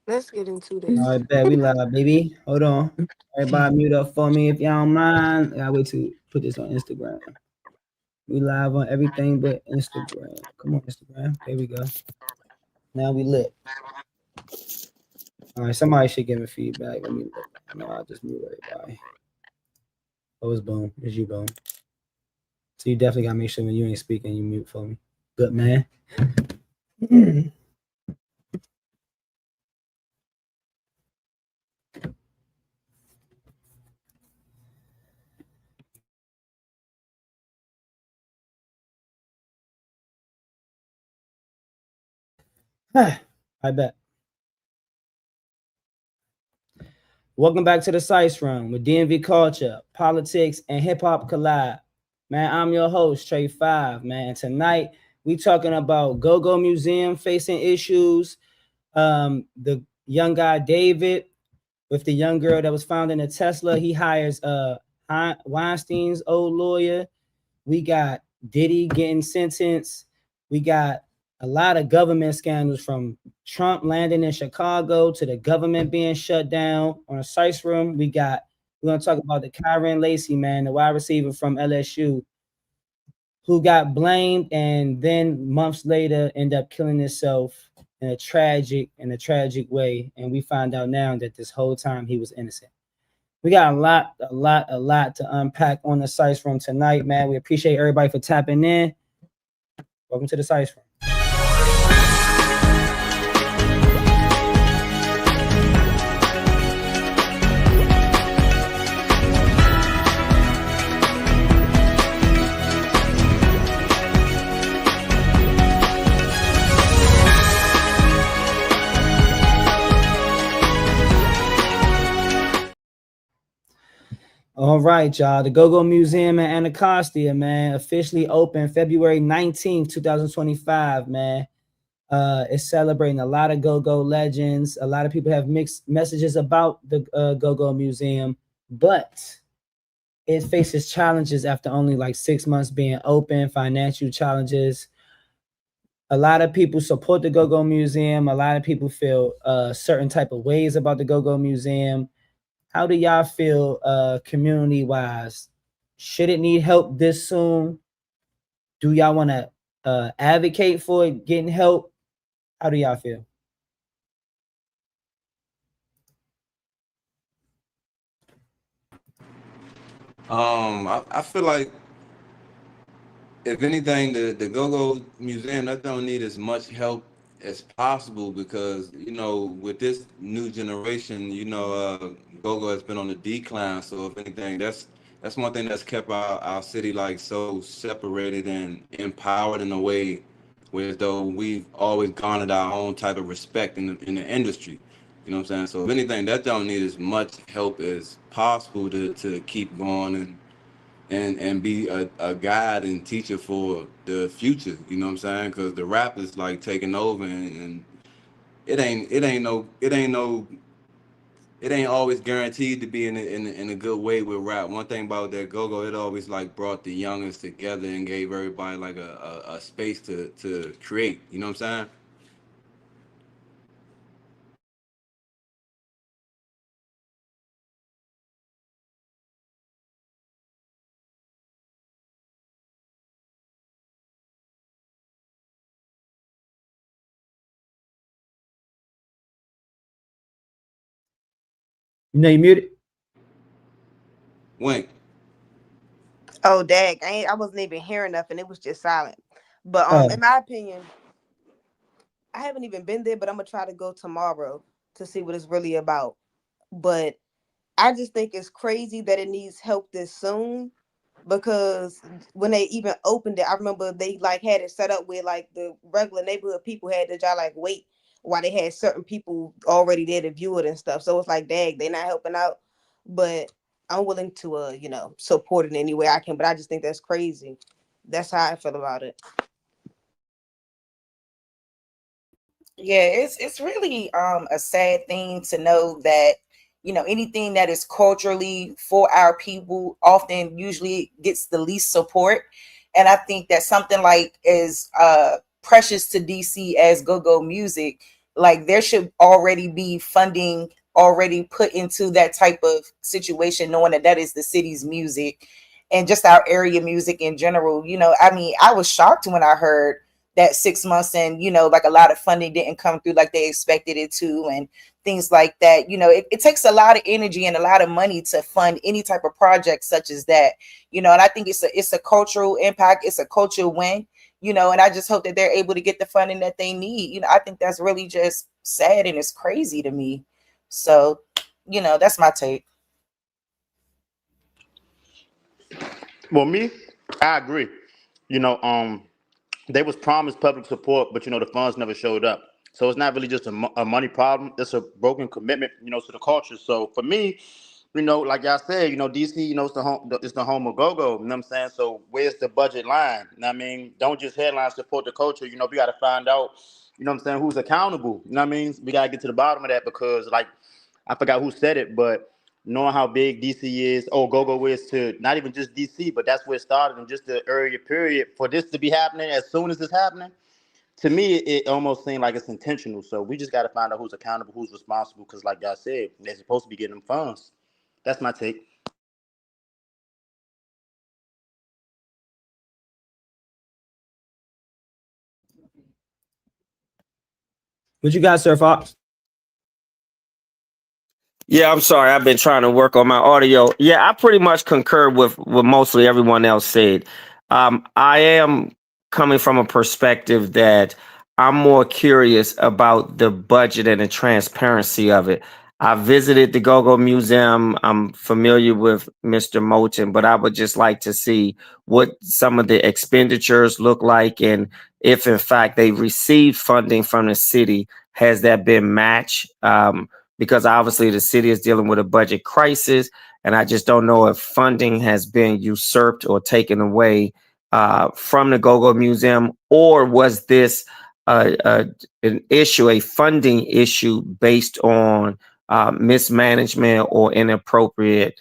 Let's get into this. All right, bet we live, baby. Hold on. Everybody mute up for me if y'all don't mind. I gotta wait to put this on Instagram. We live on everything but Instagram. Come on, Instagram. There we go. Now we lit. All right, somebody should give me feedback. Let me look. No, I'll just mute everybody. Oh, it's Boom. It's you, Boom. So you definitely gotta make sure when you ain't speaking, you mute for me. Good man. I bet. Welcome back to the Sice Room with DMV culture, politics, and hip hop collide. Man, I'm your host, Trey 5, man. Tonight, we talking about Go-Go Museum facing issues. The young guy, David, with the young girl that was found in a Tesla. He hires Weinstein's old lawyer. We got Diddy getting sentenced. We got a lot of government scandals from Trump landing in Chicago to the government being shut down. On a Sice Room, we're going to talk about the Kyren Lacy, man, the wide receiver from LSU, who got blamed and then months later ended up killing himself in a tragic way. And we find out now that this whole time he was innocent. We got a lot to unpack on the Sice Room tonight, man. We appreciate everybody for tapping in. Welcome to the Sice Room. All right, y'all. The Go-Go Museum in Anacostia, man, officially opened February 19th, 2025, man. It's celebrating a lot of Go-Go legends. A lot of people have mixed messages about the Go-Go Museum, but it faces challenges after only like 6 months being open, financial challenges. A lot of people support the Go-Go Museum. A lot of people feel certain type of ways about the Go-Go Museum. How do y'all feel community-wise? Should it need help this soon? Do y'all want to advocate for it getting help? How do y'all feel? I feel like if anything, the Go-Go Museum that don't need as much help as possible because with this new generation, Go-Go has been on the decline. So if anything, that's one thing that's kept our city like so separated and empowered in a way where as though we've always garnered our own type of respect in the industry. You know what I'm saying? So if anything, that don't need as much help as possible to keep going and be a guide and teacher for the future, you know what I'm saying? Because the rap is like taking over, and it ain't always guaranteed to be in a good way with rap. One thing about that Go-Go, it always like brought the youngest together and gave everybody like a space to create, you know what I'm saying? You muted? Wink. Oh, dag. I wasn't even hearing nothing. It was just silent. But in my opinion, I haven't even been there, but I'm gonna try to go tomorrow to see what it's really about. But I just think it's crazy that it needs help this soon because when they even opened it, I remember they like had it set up where like the regular neighborhood people had to like wait while they had certain people already there to view it and stuff. So it's like, dang, they not helping out. But I'm willing to support it in any way I can. But I just think that's crazy. That's how I feel about it. Yeah, it's really a sad thing to know that anything that is culturally for our people often usually gets the least support. And I think that something like as precious to DC as go-go music, like there should already be funding already put into that type of situation, knowing that that is the city's music and just our area music in general. I mean, I was shocked when I heard that 6 months and, like a lot of funding didn't come through like they expected it to, and things like that. It takes a lot of energy and a lot of money to fund any type of project such as that, and I think it's a cultural impact. It's a cultural win, and I just hope that they're able to get the funding that they need. I think that's really just sad and it's crazy to me. So, that's my take. Well, me, I agree. You know, they was promised public support, but the funds never showed up. So it's not really just a money problem. It's a broken commitment, to the culture. So for me, like y'all said, DC, it's the home of go-go. You know what I'm saying? So where's the budget line? You know what I mean? Don't just headline support the culture. We got to find out, what I'm saying, who's accountable. You know what I mean? We got to get to the bottom of that because, like, I forgot who said it, but knowing how big DC is, go-go is to not even just DC, but that's where it started in just the earlier period. For this to be happening as soon as it's happening, to me, it almost seemed like it's intentional. So we just got to find out who's accountable, who's responsible, because like y'all said, they're supposed to be getting them funds. That's my take. What you got, Sir Fox? Yeah, I'm sorry. I've been trying to work on my audio. Yeah, I pretty much concur with what mostly everyone else said. I am coming from a perspective that I'm more curious about the budget and the transparency of it. I visited the Go-Go Museum. I'm familiar with Mr. Moulton, but I would just like to see what some of the expenditures look like, and if in fact they received funding from the city, has that been matched? Because obviously the city is dealing with a budget crisis, and I just don't know if funding has been usurped or taken away from the Go-Go Museum, or was this an issue, a funding issue based on mismanagement or inappropriate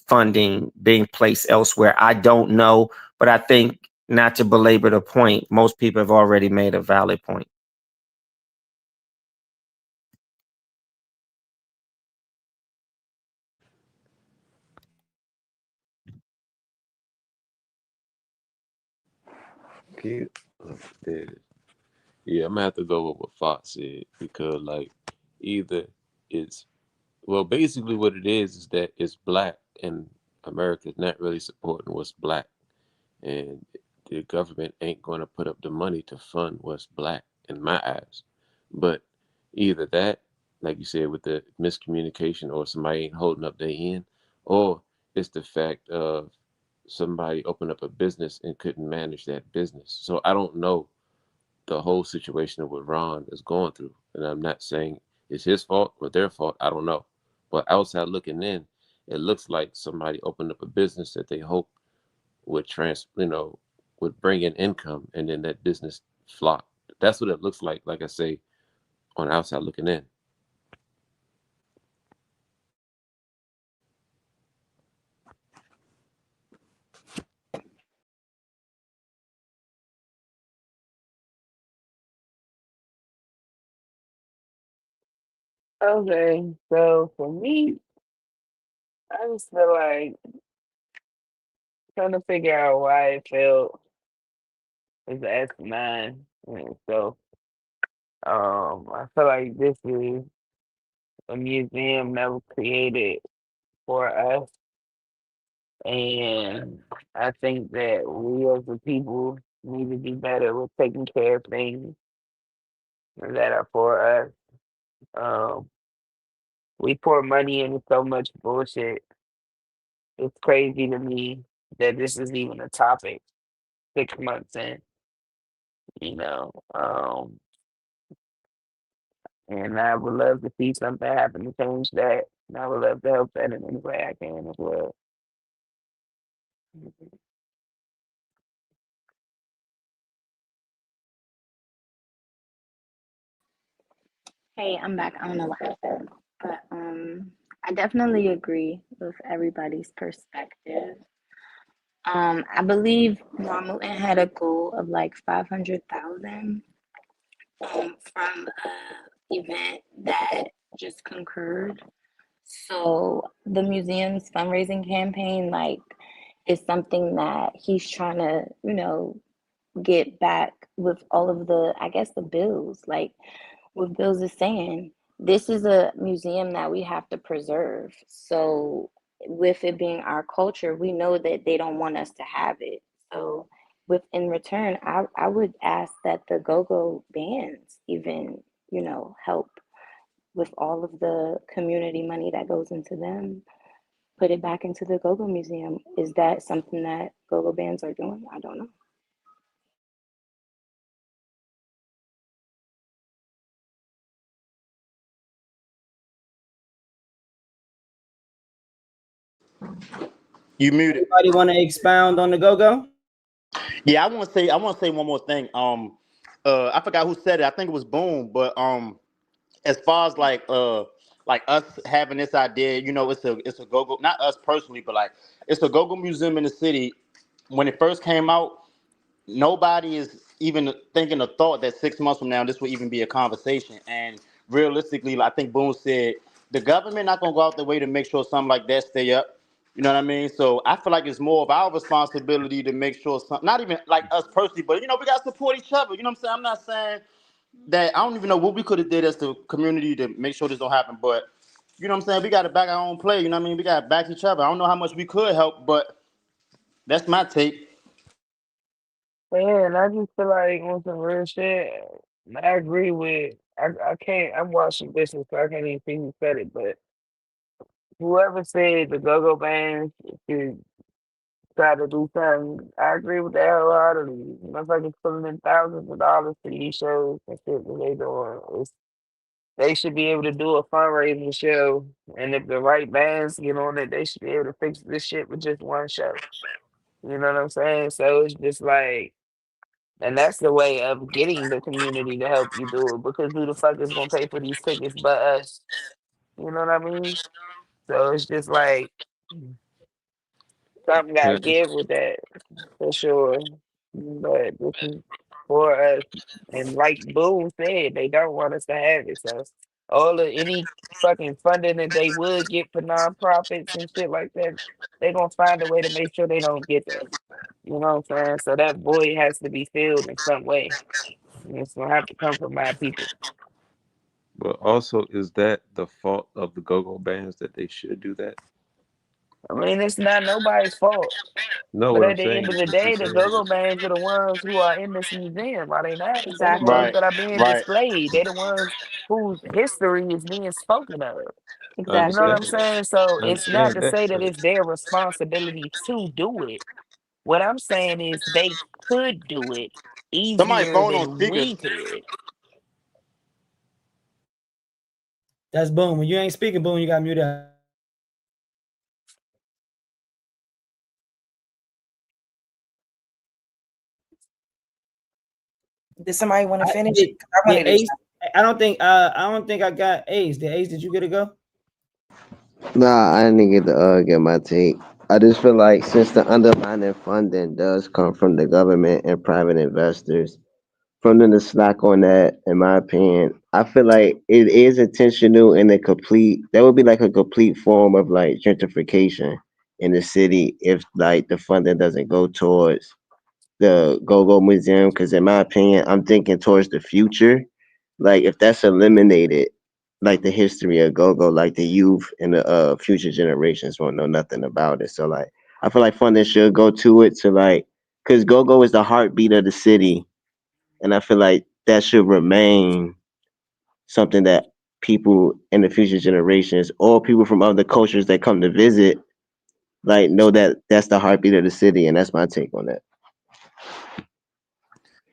funding being placed elsewhere? I don't know, but I think, not to belabor the point, most people have already made a valid point. Okay. Yeah, I'm gonna have to go with what Fox said because, like, either it's basically what it is that it's black and America's not really supporting what's black, and the government ain't gonna put up the money to fund what's black in my eyes. But either that, like you said, with the miscommunication, or somebody ain't holding up their end, or it's the fact of somebody opened up a business and couldn't manage that business. So I don't know the whole situation of what Ron is going through. And I'm not saying it's his fault or their fault. I don't know. But outside looking in, it looks like somebody opened up a business that they hope would would bring in income, and then that business flopped. That's what it looks like I say, on the outside looking in. Okay, so for me, I just feel like trying to figure out why it failed is asinine. And so, I feel like this is a museum that was created for us, and I think that we as a people need to be better with taking care of things that are for us. Um, we pour money into so much bullshit. It's crazy to me that this is even a topic 6 months in, you know. And I would love to see something happen to change that. And I would love to help that in any way I can as well. Hey, I'm back. I don't know what happened, but I definitely agree with everybody's perspective. I believe Norman had a goal of like 500,000 from event that just concurred. So the museum's fundraising campaign, like, is something that he's trying to, get back with all of the, I guess, the bills. Like what Bills is saying, this is a museum that we have to preserve. So with it being our culture, we know that they don't want us to have it. So with in return, I would ask that the go-go bands even, help with all of the community money that goes into them, put it back into the go-go museum. Is that something that go-go bands are doing? I don't know. You muted. Anybody want to expound on the go-go? Yeah, I want to say one more thing. I forgot who said it. I think it was Boom. But as far as like us having this idea, it's a go-go, not us personally, but like it's a go-go museum in the city. When it first came out, nobody is even thinking a thought that 6 months from now this will even be a conversation. And realistically, like I think Boone said, the government not gonna go out the way to make sure something like that stay up. You know what I mean? So I feel like it's more of our responsibility to make sure something, not even like us personally, but we gotta support each other. You know what I'm saying? I'm not saying that I don't even know what we could have did as the community to make sure this don't happen, but you know what I'm saying? We gotta back our own play. You know what I mean? We gotta back each other. I don't know how much we could help, but that's my take. Yeah, and I just feel like on some real shit, I agree with. I can't. I'm watching this, so I can't even see who said it. But whoever said the go-go band should try to do something, I agree with that wholeheartedly. Motherfuckers pulling in thousands of dollars for these shows and shit that they doing. They should be able to do a fundraising show, and if the right bands get on it, they should be able to fix this shit with just one show. You know what I'm saying? So it's just like. And that's the way of getting the community to help you do it, because who the fuck is gonna pay for these tickets but us? You know what I mean? So it's just like something gotta And give with that for sure. But this is for us. And like Boone said, they don't want us to have it. So all of any fucking funding that they would get for nonprofits and shit like that, they gonna find a way to make sure they don't get that. You know what I'm saying? So that void has to be filled in some way. And it's gonna have to come from my people. but also, is that the fault of the go-go bands that they should do that? I mean, it's not nobody's fault. No, But what at I'm the end saying of is the what you're day, the saying go-go is bands are the ones who are in this museum, are they not? They're the Exactly. ones Right, that are being right. displayed. They're the ones whose history is being spoken of. I You know what understand Exactly. I'm that. saying? So I it's not understand to that, say that but it's their responsibility to do it. What I'm saying is they could do it Somebody easier phone on than speaker. we could. That's Boom. When you ain't speaking, Boom, you got muted out. Did somebody want to finish? Did, 'Cause I did wanted to. Ace? I don't think I got Ace. Did you get to go? Nah, I didn't get my take. I just feel like since the underlying funding does come from the government and private investors, from them to slack on that, in my opinion, I feel like it is intentional and a complete. That would be like a complete form of like gentrification in the city if like the funding doesn't go towards the Go-Go Museum. Because in my opinion, I'm thinking towards the future. Like if that's eliminated, like the history of Go-Go, like the youth and the future generations won't know nothing about it. So like I feel like funding should go to it to like because Go-Go is the heartbeat of the city, and I feel like that should remain something that people in the future generations or people from other cultures that come to visit like know that that's the heartbeat of the city, and that's my take on that.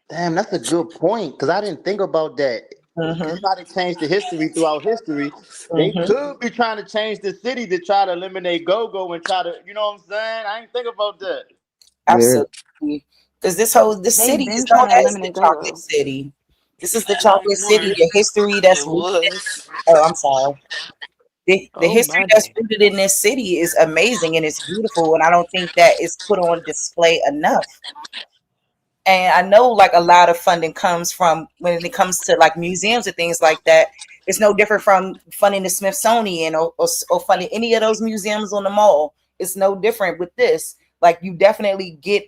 Damn, that's a good point because I didn't think about that. You Mm-hmm. try to change the history throughout history. They Mm-hmm. could be trying to change the city to try to eliminate go-go and try to, you know what I'm saying? I didn't think about that. Yeah. Absolutely. Because this They've city is been known trying to as the eliminate chocolate go-go. city. This is the Not no chocolate city. more. The history It that's rooted in was. oh, I'm sorry. The Oh history my that's damn. rooted in this city is amazing and it's beautiful, and I don't think that is put on display enough. And I know like a lot of funding comes from when it comes to like museums and things like that. It's no different from funding the Smithsonian or funding any of those museums on the mall. It's no different with this. Like you definitely get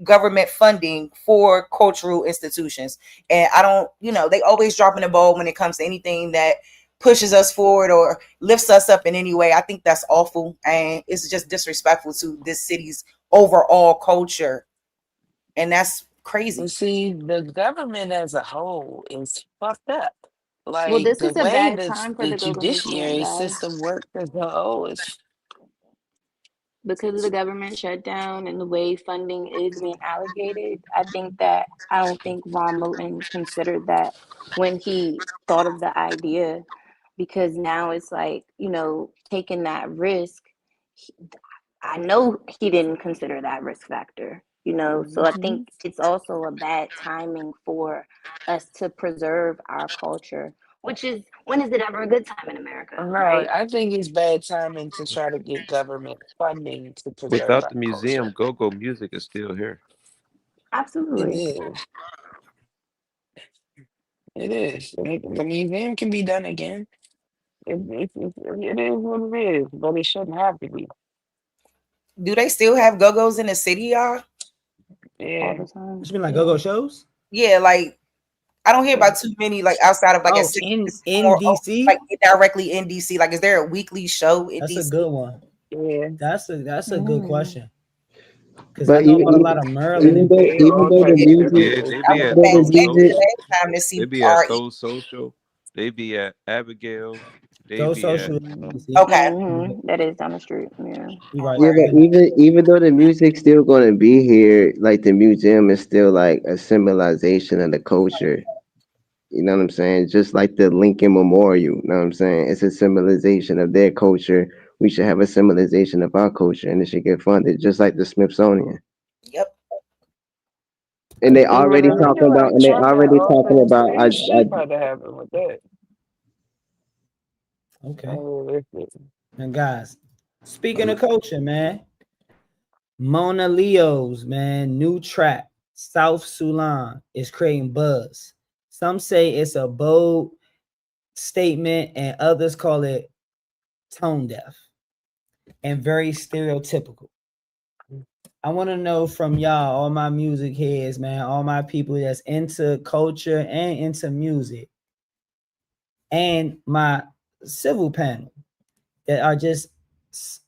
government funding for cultural institutions. And I don't, they always dropping the ball when it comes to anything that pushes us forward or lifts us up in any way. I think that's awful. And it's just disrespectful to this city's overall culture. And that's And crazy. see, the government as a whole is fucked up. Well, Like this the is a way bad time for the the Go-Go Museum, judiciary guys. system works as a whole is Because of the government shutdown and the way funding is being allocated, I don't think Ron Moulton considered that when he thought of the idea, because now it's like, taking that risk. he- I know he didn't consider that risk factor, so I Mhm. think it's also a bad timing for us to preserve our culture, which is, when is it ever a good time in America, Right. right? I think it's bad timing to try to get government funding to preserve Without our the museum, culture. go-go music is still here. It Absolutely. is. It is. The museum can be done again. It is what it is, but it shouldn't have to be. Do they still have go-go's in the city, y'all? All Yeah. the time. It's been like Yeah. go-go shows. Yeah, like I don't hear Yeah. about too many like outside of like at Oh, six. in It's in more like DC. directly in DC. Like, is there a weekly show in That's a DC? good one. Yeah. That's a good Mm. question because I But know about a lot of Maryland and Yeah, even all though the types Yeah, of music, different Yeah, places they I be went in at though the Soul backstage DC. music, Social. the last time to They see be at RE. Soul Social. They be at Abigail's. They those be at social. Mhm. See, Okay, That is down the street. Yeah. you're all right. yeah, right. but even though the music's still gonna be here, like the museum is still like a symbolization of the culture. You know what I'm saying? Just like the Lincoln Memorial. You know what I'm saying? It's a symbolization of their culture. We should have a symbolization of our culture, and it should get funded, just like the Smithsonian. Yep. And they Yeah, already when we talking do about, our and they Trump in already talking office, about. ain't shit about to happen with that. Okay. Oh, listen. And guys, speaking of culture, man, Monaeleo's man new track South Soulaan is creating buzz. Some say it's a bold statement, and others call it tone deaf and very stereotypical. I want to know from y'all, all my music heads, man, all my people that's into culture and into music, and my civil panel that are just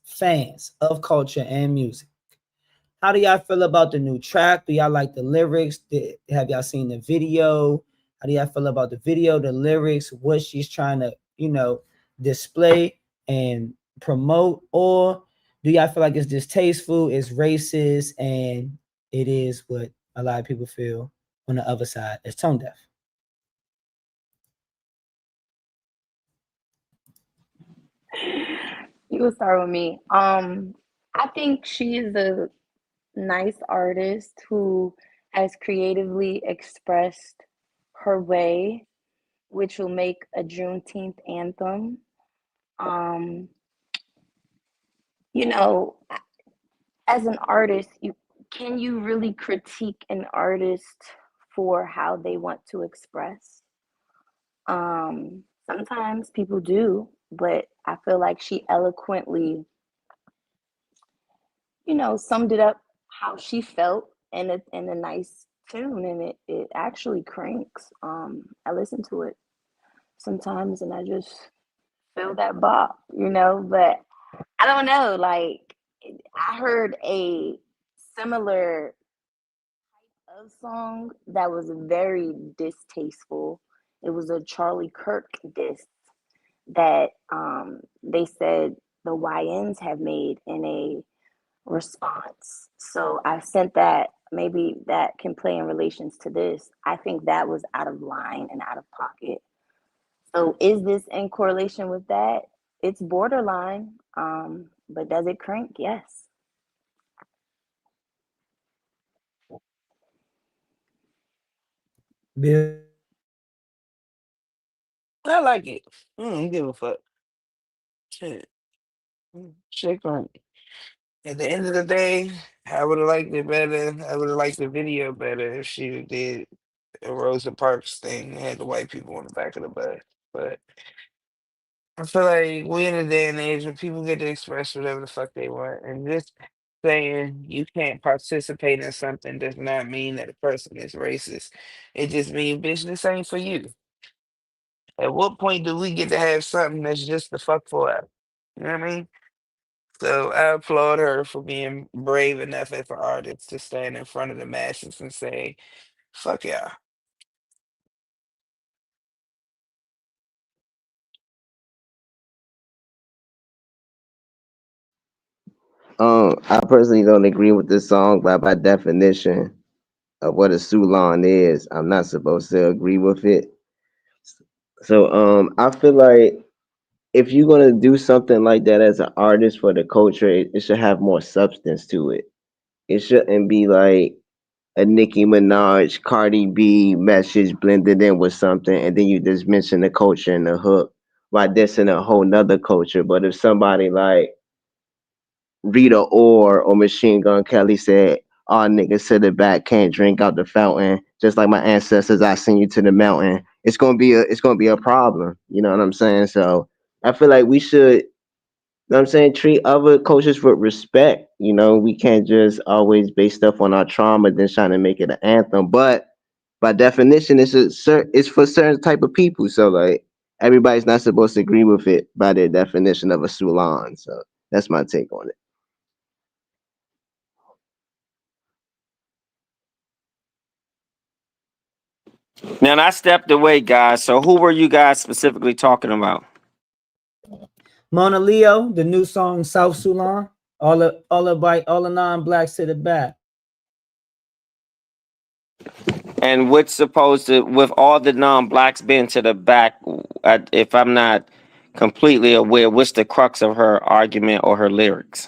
fans of culture and music. How do y'all feel about the new track? Do y'all like the lyrics? Have y'all seen the video? How do y'all feel about the video, the lyrics, what she's trying to, display and promote? Or do y'all feel like it's distasteful, it's racist, and it is what a lot of people feel on the other side is tone deaf? You will start with me. I think she is a nice artist who has creatively expressed her way, which will make a Juneteenth anthem. Um, you know, as an artist, you really critique an artist for how they want to express? Sometimes people do, but I feel like she eloquently, summed it up how she felt in a nice tune, and it actually cranks. I listen to it sometimes and I just feel that bop, but I don't know, like I heard a similar of song that was very distasteful. It was a Charlie Kirk diss that they said the YNs have made in a response. So I sent that. Maybe that can play in relations to this. I think that was out of line and out of pocket. So is this in correlation with that? It's borderline. But does it crank? Yes. Bill, I like it. I don't give a fuck. Shit. Shit, At the end of the day, I would have liked it better. I would have liked the video better if she did a Rosa Parks thing and had the white people on the back of the bus. But I feel like we're in a day and age where people get to express whatever the fuck they want, and just saying you can't participate in something does not mean that a person is racist. It just means, bitch, this ain't for you. At what point do we get to have something that's just the fuck for us? You know what I mean? So I applaud her for being brave enough as an artist to stand in front of the masses and say, fuck y'all. I personally don't agree with this song, but by definition of what a Soulaan is, I'm not supposed to agree with it. So I feel like if you're gonna do something like that as an artist for the culture, it should have more substance to it. It shouldn't be like a Nicki Minaj, Cardi B message blended in with something, and then you just mention the culture and the hook while dissing a whole nother culture. But if somebody like Rita or Machine Gun Kelly said, "All niggas to the back can't drink out the fountain," just like my ancestors, I send you to the mountain. It's gonna be a problem. You know what I'm saying? So I feel like we should, you know what I'm saying, treat other cultures with respect. You know, we can't just always base stuff on our trauma, then trying to make it an anthem. But by definition, it's for certain type of people. So like everybody's not supposed to agree with it by their definition of a Sulan. So that's my take on it. Now I stepped away, guys. So who were you guys specifically talking about? Monaelo, the new song South Soulaan, all the non-blacks to the back. And what's supposed to, with all the non-blacks being to the back, if I'm not completely aware, what's the crux of her argument or her lyrics?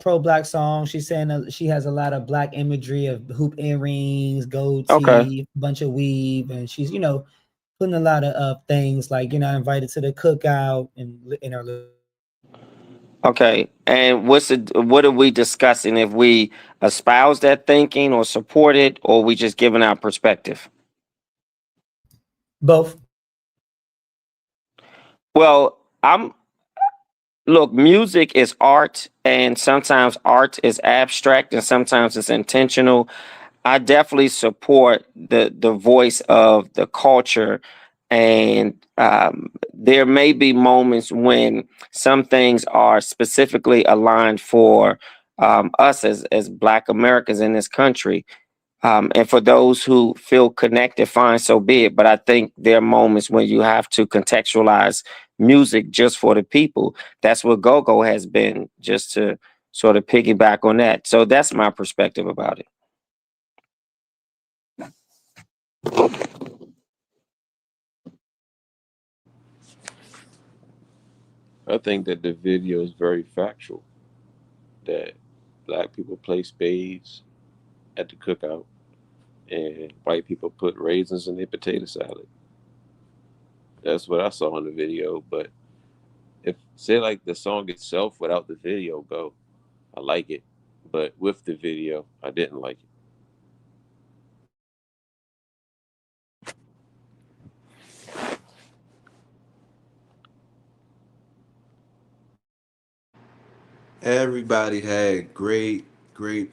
Pro-black song. She's saying that she has a lot of black imagery of hoop earrings, gold Okay. teeth, bunch of weave, and she's putting a lot of things like invited to the cookout and in her. Okay. And what are we discussing? If we espouse that thinking or support it, or we just giving our perspective? Both. Well, look, music is art, and sometimes art is abstract and sometimes it's intentional. I definitely support the voice of the culture, and there may be moments when some things are specifically aligned for us as Black Americans in this country. And for those who feel connected, fine, so be it. But I think there are moments when you have to contextualize music just for the people. That's what go-go has been, just to sort of piggyback on that. So that's my perspective about it. I think that the video is very factual. That black people play spades at the cookout, and white people put raisins in their potato salad. That's what I saw in the video. But if say like the song itself without the video go, I like it. But with the video, I didn't like it. Everybody had great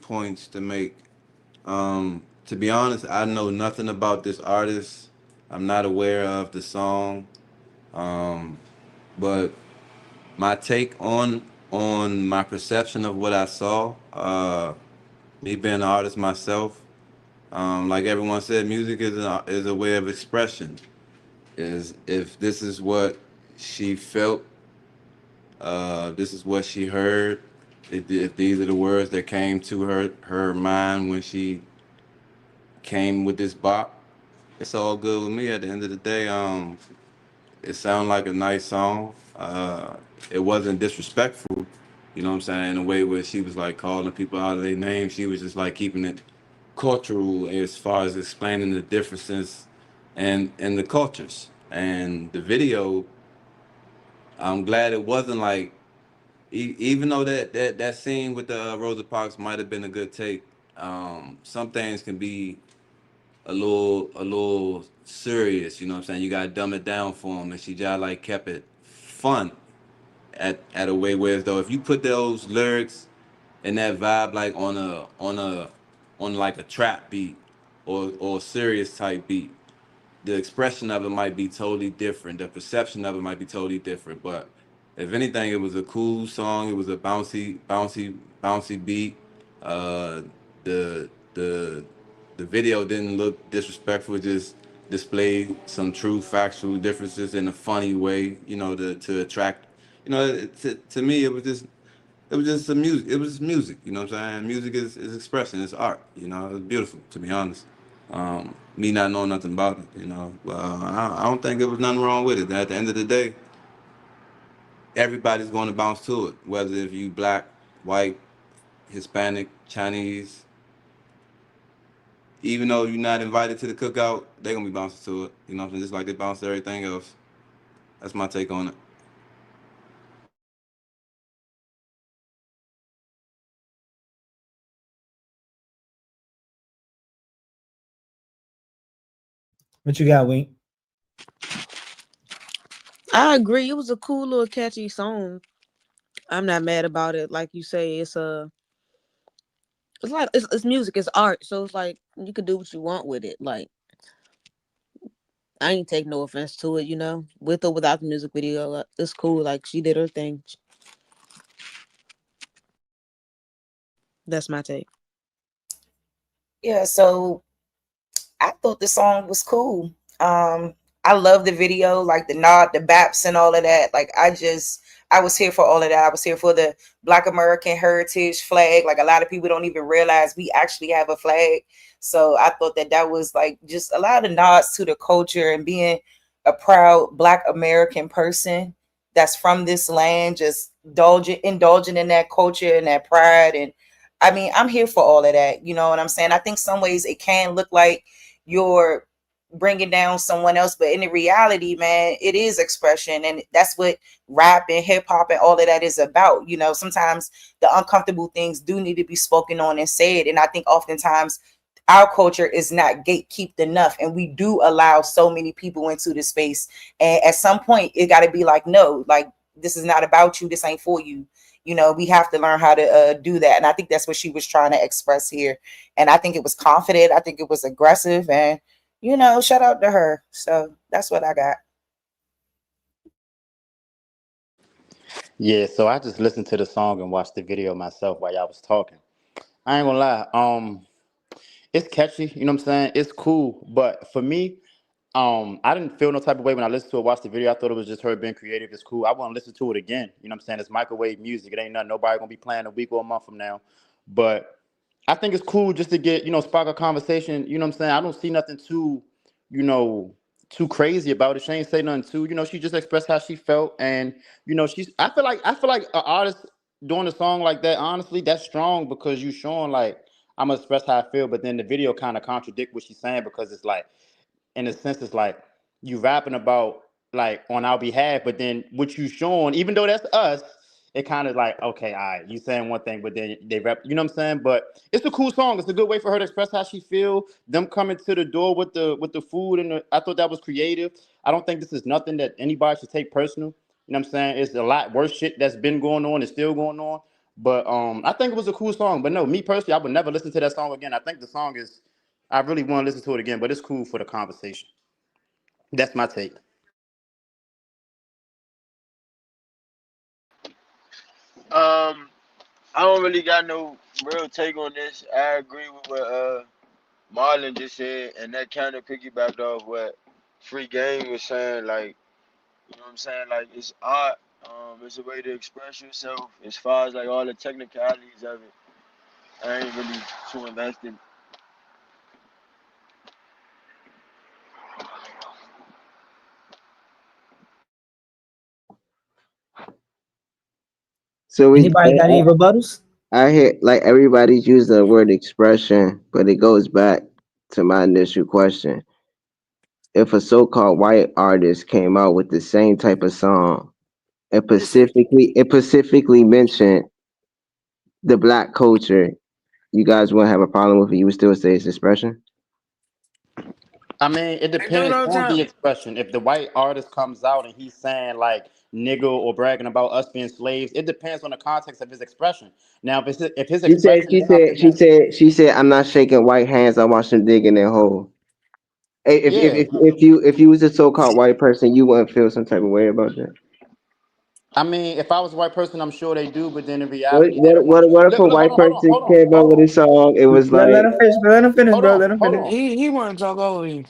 points to make. To be honest, I know nothing about this artist. I'm not aware of the song. Um, but my take on my perception of what I saw, me being an artist myself, like everyone said, music is a way of expression. Is if this is what she felt, this is what she heard. If these are the words that came to her mind when she came with this bop, it's all good with me. At the end of the day, it sounded like a nice song. It wasn't disrespectful, you know what I'm saying, in a way where she was like calling people out of their name. She was just like keeping it cultural as far as explaining the differences and the cultures. And the video, I'm glad it wasn't like, even though that scene with the Rosa Parks might have been a good take. Some things can be a little serious. You know what I'm saying? You gotta dumb it down for them, and she just like kept it fun at a way where, though, if you put those lyrics and that vibe like on like a trap beat or a serious type beat, the expression of it might be totally different. The perception of it might be totally different. But if anything, it was a cool song. It was a bouncy beat. Uh, the the video didn't look disrespectful. It just displayed some true factual differences in a funny way. You know, to attract. You know, to me, it was just a music. It was music. You know what I'm saying? Music is expression. It's art. You know, it's beautiful, to be honest. Me not knowing nothing about it, I don't think there was nothing wrong with it. At the end of the day, everybody's going to bounce to it, whether if you black, white, Hispanic, Chinese. Even though you're not invited to the cookout, they're gonna be bouncing to it. You know what I'm saying? Just like they bounce to everything else. That's my take on it. What you got, Wink? I agree. It was a cool little catchy song. I'm not mad about it. Like you say, it's like it's music, it's art. So it's like you could do what you want with it. Like I ain't take no offense to it, with or without the music video. It's cool. Like she did her thing. That's my take. Yeah, so I thought the song was cool. I love the video, like the nod, the baps, and all of that. Like I was here for all of that. I was here for the Black American Heritage flag. Like a lot of people don't even realize we actually have a flag. So I thought that was like just a lot of nods to the culture and being a proud Black American person that's from this land, just indulging in that culture and that pride. And I mean, I'm here for all of that. You know what I'm saying? I think some ways it can look like you're bringing down someone else, but in the reality, man, it is expression, and that's what rap and hip-hop and all of that is about. Sometimes the uncomfortable things do need to be spoken on and said, and I think oftentimes our culture is not gatekept enough, and we do allow so many people into the space, and at some point it got to be like, no, like this is not about you, this ain't for you. We have to learn how to do that, and I think that's what she was trying to express here. And I think it was confident, I think it was aggressive, and shout out to her. So that's what I got. Yeah, so I just listened to the song and watched the video myself while y'all was talking. I ain't gonna lie. It's catchy, you know what I'm saying? It's cool, but for me, I didn't feel no type of way when I listened to it, watched the video. I thought it was just her being creative. It's cool. I want to listen to it again. You know what I'm saying? It's microwave music. It ain't nothing nobody gonna be playing a week or a month from now. But I think it's cool just to get, spark a conversation. You know what I'm saying? I don't see nothing you know, too crazy about it. She ain't say nothing too. She just expressed how she felt, and I feel like an artist doing a song like that, honestly, that's strong because you showing like I'm gonna express how I feel, but then the video kind of contradict what she's saying because it's like in a sense, it's like you rapping about like on our behalf, but then what you showing, even though that's us, it kind of like, okay, all right, you saying one thing, but then they rap, you know what I'm saying? But it's a cool song. It's a good way for her to express how she feel. Them coming to the door with the food I thought that was creative. I don't think this is nothing that anybody should take personal. You know what I'm saying? It's a lot worse shit that's been going on and still going on. But I think it was a cool song. But no, me personally, I would never listen to that song again. I think the song is I really want to listen to it again, but it's cool for the conversation. That's my take. Um, I don't really got no real take on this. I agree with what Marlon just said, and that kind of piggybacked off what Free Game was saying. Like, you know what I'm saying? Like, it's art. It's a way to express yourself. As far as like all the technicalities of it, I ain't really too invested. So Anybody got any rebuttals? I hear like everybody's used the word expression, but it goes back to my initial question. If a so-called white artist came out with the same type of song it specifically mentioned the black culture, you guys wouldn't have a problem with it. You would still say it's expression. I mean, it I do it depends all the on the time. expression. If the white artist comes out and he's saying like nigga or bragging about us being slaves, it depends on the context of his expression. Now, if his She said, expression she is something said, she that, said, she said, I'm not shaking white hands. I watch them dig in their hole. Hey, If if yeah, if, if you was a so-called white person, you wouldn't feel some type of way about that. I mean, if I was a white person, I'm sure they do, but then in What reality, they what don't want what to. what if Look, a look, hold white on, hold on, person hold on, came hold up with on, a song? It was Let, like, let him finish, bro. Let him finish, hold bro. on, Let him hold finish. on. He want to talk over you.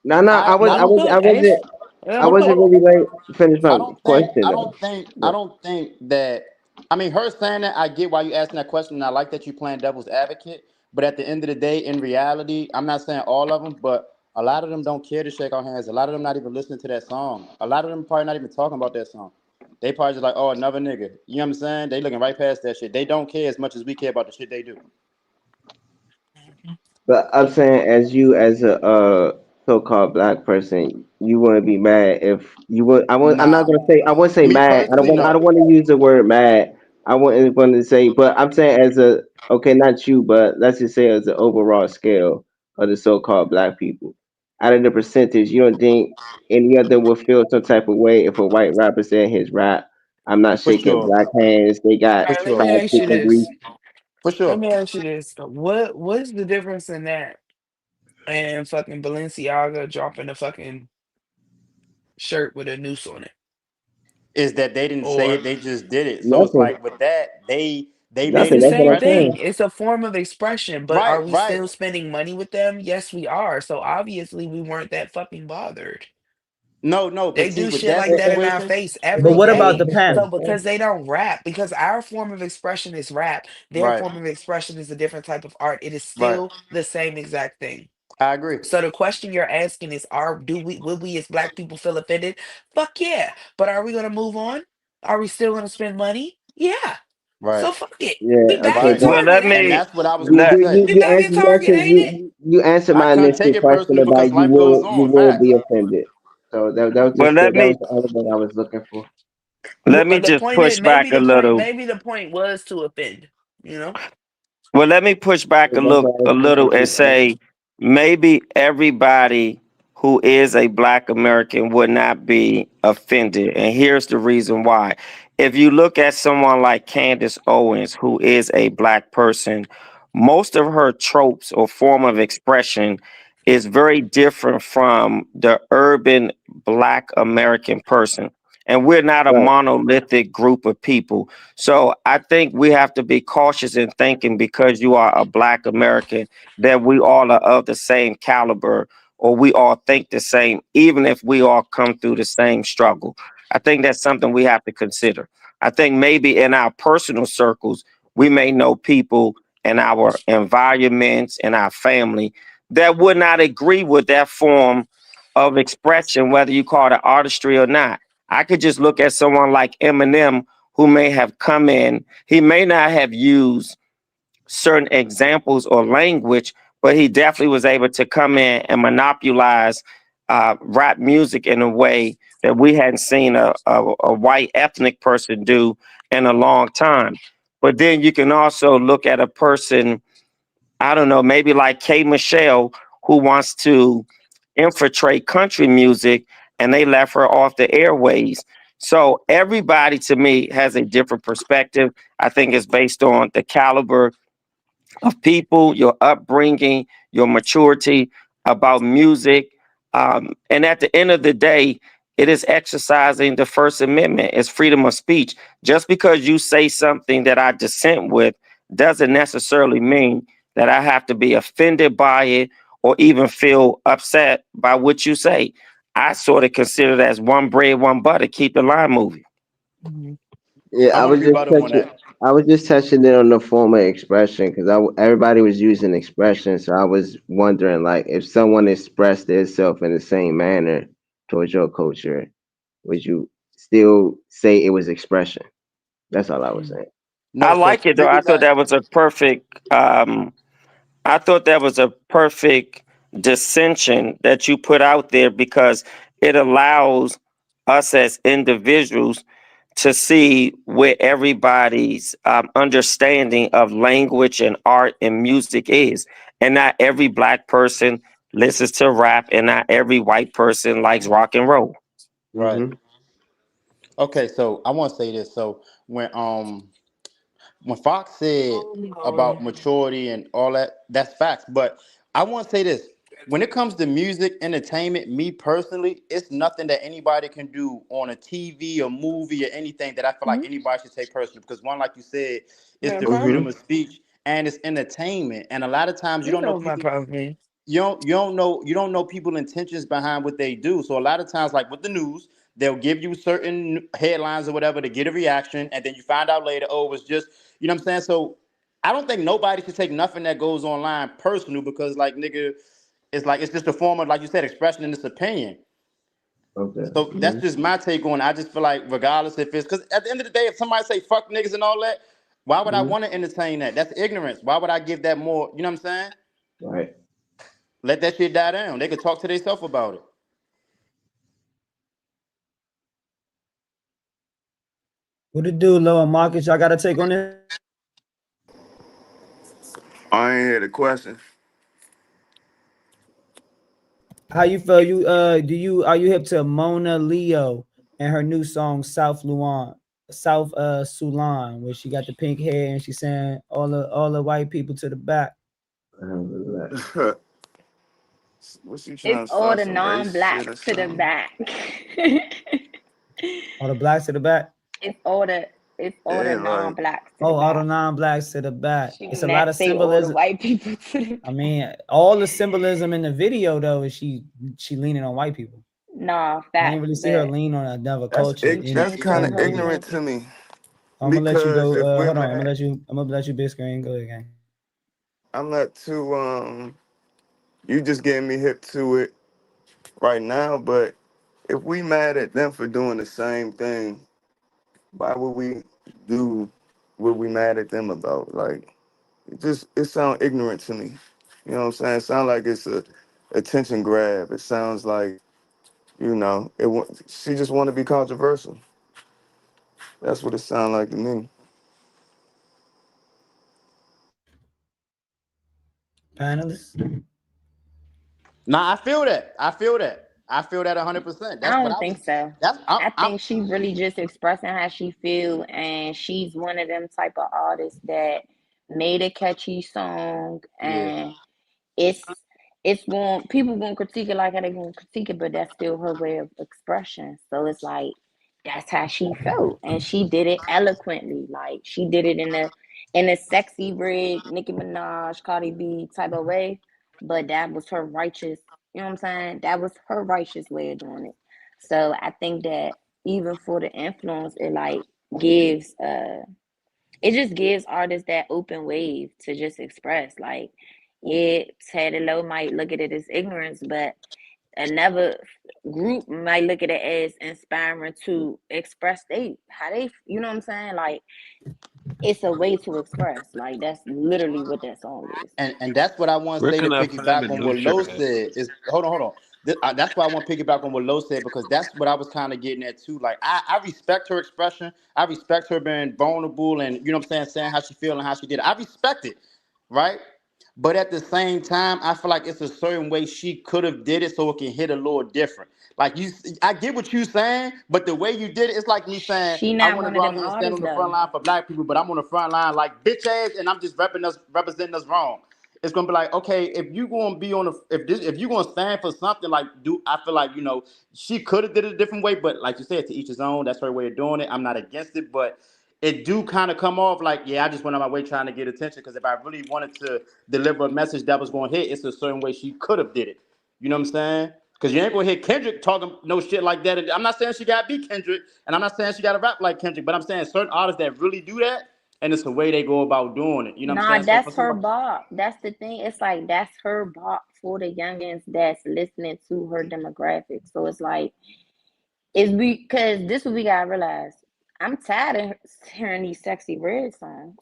no, no. I was I Let I don't him was think. I cook, Ace. wasn't Let I him Hold on, wasn't cook. hold on. really like finish my question I though. don't think, I But don't think that. I mean, her saying that, I get why you asking that question, and I like that you playing devil's advocate. But at the end of the day, in reality, I'm not saying all of them, but a lot of them don't care to shake our hands. A lot of them not even listening to that song. A lot of them probably not even talking about that song. They probably just like, oh, another nigga. You know what I'm saying? They looking right past that shit. They don't care as much as we care about the shit they do. But I'm saying, as you, as a so-called black person, you wouldn't be mad if you would. I'm not Nah, gonna say. I wouldn't say me mad. personally, I no. don't want to use the word mad. I wouldn't want to say. But I'm saying, as a, okay, not you, but let's just say as an overall scale of the so-called black people, out of the percentage, you don't think any of them would feel some type of way if a white rapper said his rap, "I'm not For shaking sure. black hands. They got For All right, let sure. me fried ask you chicken grease." this. For Let sure. me ask you this. What's the difference in that and fucking Balenciaga dropping a fucking shirt with a noose on it? Is that they didn't say it, Or they just did it. So it's Nothing. like with that, they it's made Nothing. the an That's what same I'm saying. thing. expression. It's a form of expression, but Right, are we right, still spending money with them? Yes, we are. So obviously we weren't that fucking bothered. no, no, but They see, do with shit that like that in our situation, face But every what about day. the So panel? because they don't rap, because our form of expression is rap, their right, form of expression is a different type of art. It is right. still the same exact thing. I agree. So the question you're asking is, are do we would we as black people feel offended? Fuck yeah. But are we gonna move on? Are we still gonna spend money? Yeah. Right, So fuck it. We Yeah, I back feel in right. that. Well, let Target, And ain't me it? that's what I was You gonna let you say. you We you back in answer Target, ain't it? you answered I my couldn't initial take it question personal about because life goes you on. will Facts. be offended. So that was well just the, let that was me the only thing I was looking for. let me The just point is push back a little. maybe the point was to offend, you know? Well, let me push back So that's why I a little appreciate and you asking. say maybe everybody who is a black American would not be offended. And here's the reason why. If you look at someone like Candace Owens, who is a black person, most of her tropes or form of expression is very different from the urban black American person. And we're not a Right. monolithic group of people. So I think we have to be cautious in thinking because you are a black American that we all are of the same caliber or we all think the same, even if we all come through the same struggle. I think that's something we have to consider. I think maybe in our personal circles, we may know people in our environments, in our family, that would not agree with that form of expression, whether you call it artistry or not. I could just look at someone like Eminem who may have come in, he may not have used certain examples or language, but he definitely was able to come in and monopolize rap music in a way that we hadn't seen a white ethnic person do in a long time. But then you can also look at a person, I don't know, maybe like K. Michelle, who wants to infiltrate country music and they left her off the airways. So everybody to me has a different perspective. I think it's based on the caliber of people, your upbringing, your maturity about music. And at the end of the day, it is exercising the First Amendment. It's freedom of speech. Just because you say something that I dissent with doesn't necessarily mean that I have to be offended by it or even feel upset by what you say. I sort of consider that as one bread, one butter, keep the line moving. Mhm. Yeah, I want to rebut him on that. I was just touching it on the form of expression because everybody was using expression, so I was wondering like if someone expressed itself in the same manner towards your culture, would you still say it was expression? That's all I was saying. I No, so like to it though. piggyback, I thought that was a perfect dissension that you put out there because it allows us as individuals to see where everybody's understanding of language and art and music is. And not every black person listens to rap, and not every white person likes rock and roll. Right. Mm-hmm. Okay, so I want to say this. So when Fox said about maturity and all that, that's facts. But I want to say this. When it comes to music, entertainment, me personally, it's nothing that anybody can do on a TV or movie or anything that I feel like anybody should take personally. Because one, like you said, it's My the freedom Mm-hmm. of speech and it's entertainment. And a lot of times you You don't know know my people problem. you don't know people intentions behind what they do. So a lot of times, like with the news, they'll give you certain headlines or whatever to get a reaction, and then you find out later, oh, it was just what I'm saying. So I don't think nobody should take nothing that goes online personal because like nigga, it's just a form of like you said, expression in this opinion. Okay. So that's Mm-hmm. just my take on it. I just feel like regardless if it's because at the end of the day, if somebody say fuck niggas and all that, why would I Mm-hmm. want to entertain that? That's ignorance. Why would I give that more? You know what I'm saying? Right. Let that shit die down. They could talk to themselves about it. What it do, lower markets? Y'all got to take on this. I ain't hear the question. How you feel? Are you hip to Monaelo and her new song South Soulaan, where she got the pink hair and she's saying all the white people to the back. Alhamdulillah. What you It's trying to all start the some race shit or non-blacks to the something? back. All the blacks to the back. it's all the it's all the Yeah, like non-blacks to the Oh, all the back. non-blacks to the back. She It's do a lot not of say all the symbolism. white people to the I back. mean, all the symbolism in the video though is she leaning on white people. Nah, I ain't facts, really see her but lean on another culture she in that's trying to kind show of the her video. ignorant point. to me I'm gonna let you because go. if we're Hold on. I'm mad, gonna let you big screen go again. I'm not too You just getting me hip to it right now, but if we mad at them for doing the same thing, why would we do what we mad at them about? Like, it sounds ignorant to me. You know what I'm saying? It sounds like it's a attention grab. It sounds like, she just want to be controversial. That's what it sounds like to me. Panelists. Nah, I feel that. I feel that 100%. I That's what don't I was. think so. That's I I'm think she really just expressing how she feel, and she's one of them type of artists that made a catchy song, yeah. and it's it's going people gonna critique it like how they gonna critique it, but that's still her way of expression. So it's like that's how she felt, and she did it eloquently. Like she did it in a sexy rig, Nicki Minaj, Cardi B type of way, but that was her righteous. You know what I'm saying? That was her righteous way of doing it. So I think that even for the influence, it like gives it just gives artists that open wave to just express. Like, yeah, Teddy Low might look at it as ignorance, but another group might look at it as inspiring to express how they, you know what I'm saying? Like, it's a way to express. Like, that's literally what that song is. And that's what I want to Where say to can I find the piggyback on new what Low shirt at? said. Is hold on. That's why I want to piggyback on what Low said because that's what I was kind of getting at too. Like I respect her expression. I respect her being vulnerable and you know what I'm saying how she feel and how she did it. I respect it, right? But at the same time, I feel like it's a certain way she could have did it so it can hit a little different. Like I get what you saying, but the way you did it, it's like me saying She I not want to one go of out them there and stand artists, on the front though. line for black people, but I'm on the front line like bitch ass, and I'm just representing us wrong. It's gonna be like, okay, if you gonna be on if you gonna stand for something, like I feel like she could have did it a different way, but like you said, to each his own. That's her way of doing it. I'm not against it, but it do kind of come off like, yeah, I just went on my way trying to get attention. Because if I really wanted to deliver a message that was going to hit, it's a certain way she could have did it. You know what I'm saying? Because you ain't gonna hear Kendrick talking no shit like that. And I'm not saying she gotta be Kendrick, and I'm not saying she gotta rap like Kendrick, but I'm saying certain artists that really do that, and it's the way they go about doing it. You know what I'm Nah, saying? So for that's her somebody, bop. That's the thing. It's like that's her bop for the youngins that's listening to her demographic. So it's like it's because this is what we gotta realize. I'm tired of hearing these sexy red songs.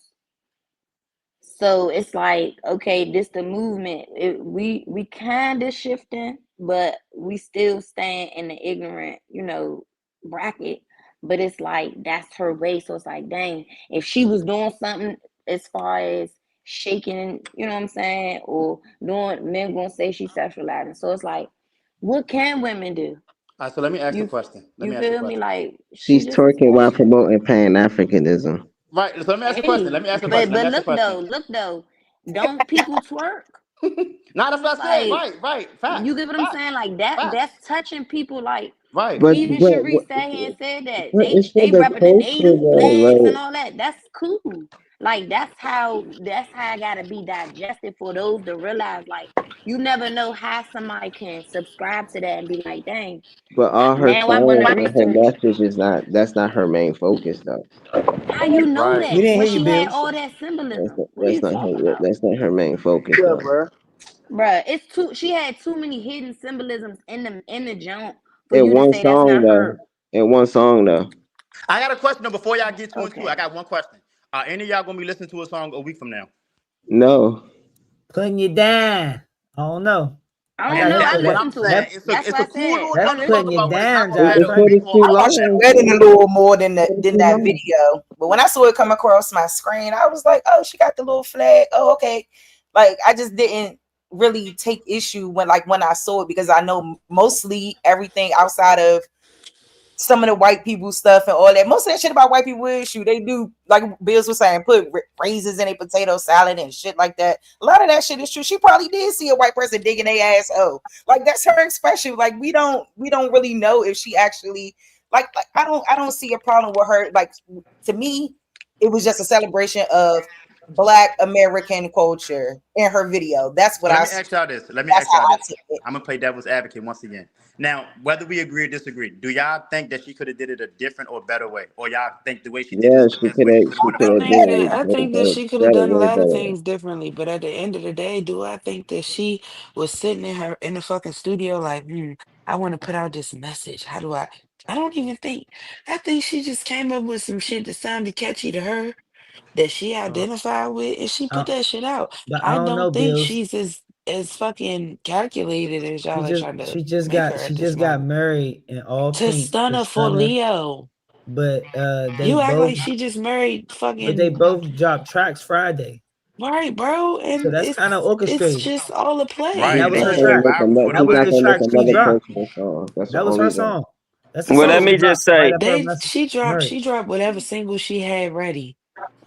So it's like, okay, this the movement. We kind of shifting, but we still staying in the ignorant, bracket. but it's like that's her way. So it's like, dang, if she was doing something as far as shaking, you know what I'm saying, or doing, men gonna say she's sexualizing. So it's like, what can women do? All right, so let me ask you a You question. Let you me ask you a feel me? question. Like she She's just as twerking while much. promoting Pan Africanism. Right. So let me ask you a question. Let Hey, me ask you a question. but Let me ask you a look question. though, don't people twerk? Nah, that's what I said. Like, Right, right. Facts. you get what I'm Facts. saying? Like that Facts. that's touching people. Like Right. But even but Sharice sat here and said that it's for they the repping the culture native though, flags and right? all that. That's cool. Like that's how I gotta be digested for those to realize, like, you never know how somebody can subscribe to that and be like, dang, But all her now I'm gonna songs and her research. message is not. That's not her main focus though. How you know Right. We that? didn't But hear you, she had Bills. all that symbolism. What are you Not talking her. about? That's not her main focus Yeah, though. bro. Bruh, it's too she had too many hidden symbolisms in the jump for In you to one say that's song not though. her. In one song though. I got a question though before y'all get two and two. I Okay. got one question. Are any of y'all gonna be listening to a song a week from now? No. Putting you down. I don't know. I I don't got And know. hip I that's for what that. I'm listened to saying. it. That It's That's a what I cool said. little that's I jump to talk putting listened you about, to but it. it's not down, gonna It, Josh. last it's a Right? week or 42 a I month. watched it lines. read it a little more than that 42 lines. video. But when I saw it come across my screen, I was like, oh, she got the little flag. Oh, okay. Like I just didn't really take issue when I saw it, because I know mostly everything outside of some of the white people stuff and all that. Most of that shit about white people issue, they do, like Bills was saying, put raisins in a potato salad and shit like that. A lot of that shit is true. She probably did see a white person digging their ass. Oh, like that's her expression. Like we don't really know if she actually like I don't see a problem with her. Like, to me, it was just a celebration of Black American culture in her video. That's So what let I. me That's ask y'all this. Let me how ask y'all I this. took it. I'm gonna play devil's advocate once again. Now, whether we agree or disagree, do y'all think that she could have did it a different or better way, or y'all think the way she did it Yeah, is the best way she could have she went could I about have it? think did that it I think that she could have better, done a way lot of better. things differently, but at the end of the day, do I think that she was sitting in the fucking studio like, I want to put out this message. How do I? I don't even think. I think she just came up with some shit that sounded catchy to her that she Uh, identified with, and she put uh, that shit out. but I I don't know, don't think Bills. she's as fucking calculated as y'all are trying to make her She at this just got moment. married in all To pink stun to her for Stunner, Leo. but You act like she just married they fucking both dropped tracks Friday. right, bro, So and that's kind of it's orchestrated. just all a And play. Right, that and was they She's her not just gonna went track. make a, viral for That them she's was not the too. gonna make track she another dropped. personal song. That's the That was her only thing. song. That's the Well, song let she me just dropped right say. after her message married. She dropped whatever single she had ready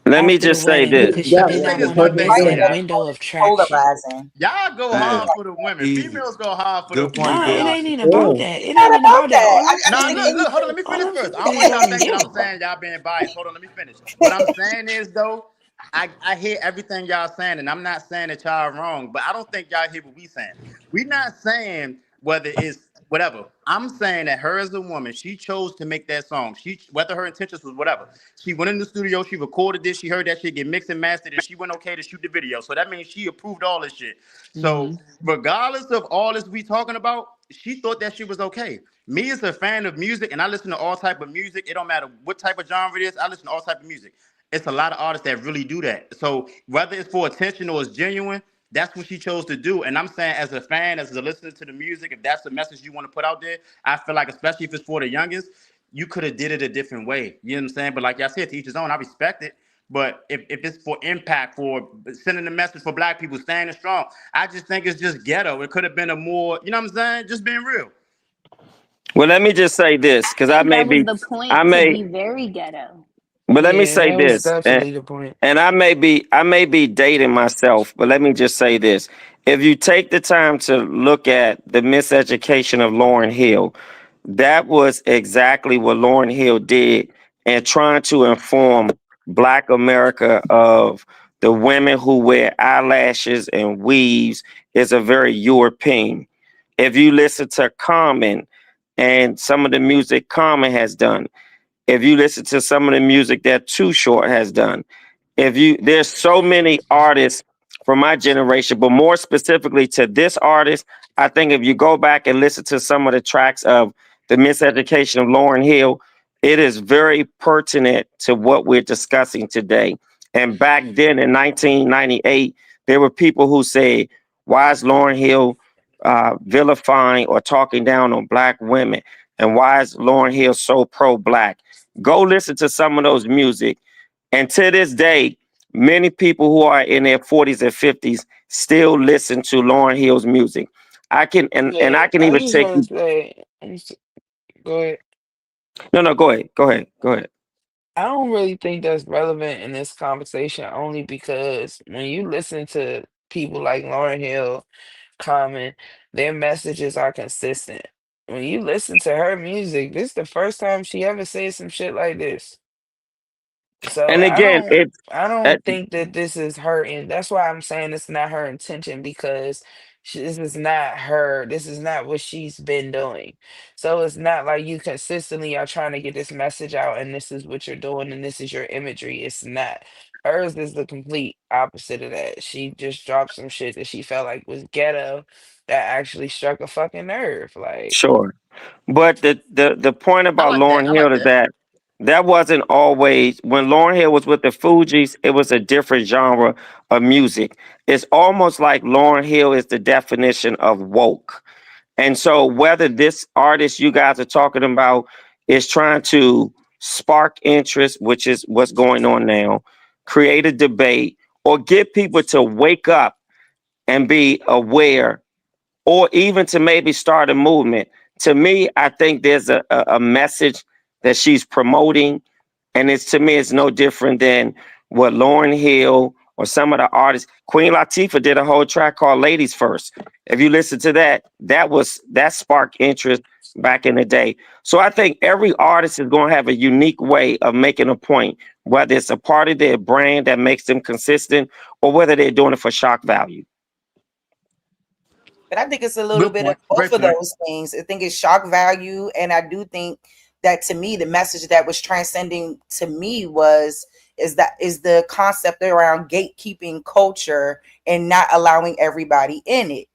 Let me after the just say wedding this. because she Let me did say not this want to one Perfect thing miss though, storm. that y'all. window of traction. Polarizing. Y'all go hard Facts. for the women. Easy. Females go hard for the Good point, Nah, it Bill. females. ain't even about Yeah. that. It Not ain't even about about that. that. I No, just think look, hold on, let me All finish I'm first. saying I don't is want y'all on thinking I'm you. saying y'all being biased. Hold on, let me finish. What I'm saying is though, I hear everything y'all saying, and I'm not saying that y'all wrong, but I don't think y'all hear what we saying. We not saying whether it's whatever. I'm saying that her as a woman, she chose to make that song. She whether her intentions was whatever. She went in the studio, she recorded this, she heard that shit get mixed and mastered, and she went okay to shoot the video. So that means she approved all this shit. So Hmm. regardless of all this we talking about, she thought that shit was okay. Me as a fan of music, and I listen to all type of music. It don't matter what type of genre it is. I listen to all type of music. It's a lot of artists that really do that. So whether it's for attention or it's genuine, that's what she chose to do. And I'm saying, as a fan, as a listener to the music, if that's the message you want to put out there, I feel like, especially if it's for the youngest, you could have did it a different way. You know what I'm saying? But like y'all said, to each his own. I respect it. But if it's for impact, for sending a message for black people, standing strong, I just think it's just ghetto. It could have been a more, you know what I'm saying? Just being real. Well, let me just say this, I because think that was the I point, to may, be very ghetto. but let me Yeah, say that was this, definitely the point. and I may be dating myself, but let me just say this: if you take the time to look at the miseducation of Lauryn Hill, that was exactly what Lauryn Hill did in trying to inform Black America of the women who wear eyelashes and weaves is a very European. If you listen to Common and some of the music Common has done, if you listen to some of the music that Too Short has done, if you there's so many artists from my generation, but more specifically to this artist, I think if you go back and listen to some of the tracks of the miseducation of Lauryn Hill, it is very pertinent to what we're discussing today. And back then in 1998, there were people who said, why is Lauryn Hill vilifying or talking down on black women? And why is Lauryn Hill so pro-black? Go listen to some of those music. And to this day, many people who are in their 40s and 50s still listen to Lauryn Hill's music. I can and I But can I even just take want you. to say, go ahead. No, go ahead. Go ahead. Go ahead. I don't really think that's relevant in this conversation only because when you listen to people like Lauryn Hill, Common, their messages are consistent. When you listen to her music, this is the first time she ever said some shit like this. So And I again, don't it's I uh, don't think that this is her and that's why I'm saying it's not her intention because this is not her. This is not what she's been doing. So it's not like you consistently are trying to get this message out and this is what you're doing and this is your imagery. It's not. Hers is the complete opposite of that. She just dropped some shit that she felt like was ghetto that actually struck a fucking nerve. Like, sure. But the point I about like that. Lauryn I Hill like is that. that that wasn't always when Lauryn Hill was with the Fugees, it was a different genre of music. It's almost like Lauryn Hill is the definition of woke. And so whether this artist you guys are talking about is trying to spark interest, which is what's going on now, create a debate, or get people to wake up and be aware or even to maybe start a movement. To me, I think there's a message that she's promoting, and it's to me, it's no different than what Lauryn Hill or some of the artists. Queen Latifah did a whole track called "Ladies First." If you listen to that, that sparked interest back in the day. So I think every artist is going to have a unique way of making a point, whether it's a part of their brand that makes them consistent, or whether they're doing it for shock value. But I think it's a little Good bit of point. both Great of point. those things. I think it's shock value, and I do think that to me, the message that was transcending to me is the concept around gatekeeping culture and not allowing everybody in it.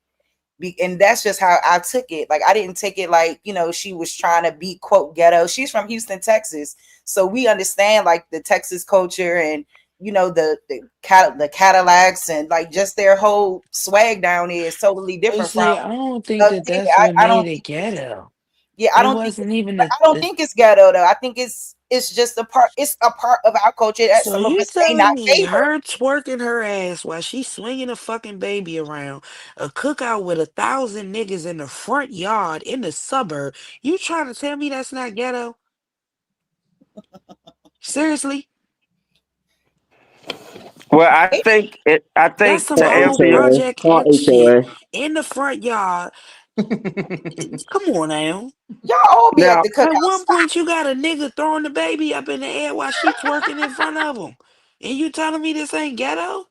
And that's just how I took it. Like I didn't take it like she was trying to be quote ghetto. She's from Houston, Texas, so we understand like the Texas culture and the Cadillacs and like just their whole swag down here is totally but different from see, I don't think up that there. that's what I made don't it think it's ghetto. yeah. I It don't think wasn't even I don't think it's ghetto though. I think it's just a part. It's a part of our culture that So some of you us may not telling me favor. her twerking her ass while she's swinging a fucking baby around a cookout with 1,000 niggas in the front yard in the suburb? You trying to tell me that's not ghetto? Seriously? Well, I Maybe think it. I That's think some to Small old answer your HOA. Project Small X shit HOA. in the front yard. Come on now. y'all all be at now, the At cookout. one Stop. point, you got a nigga throwing the baby up in the air while she twerking in front of him. And you telling me this ain't ghetto?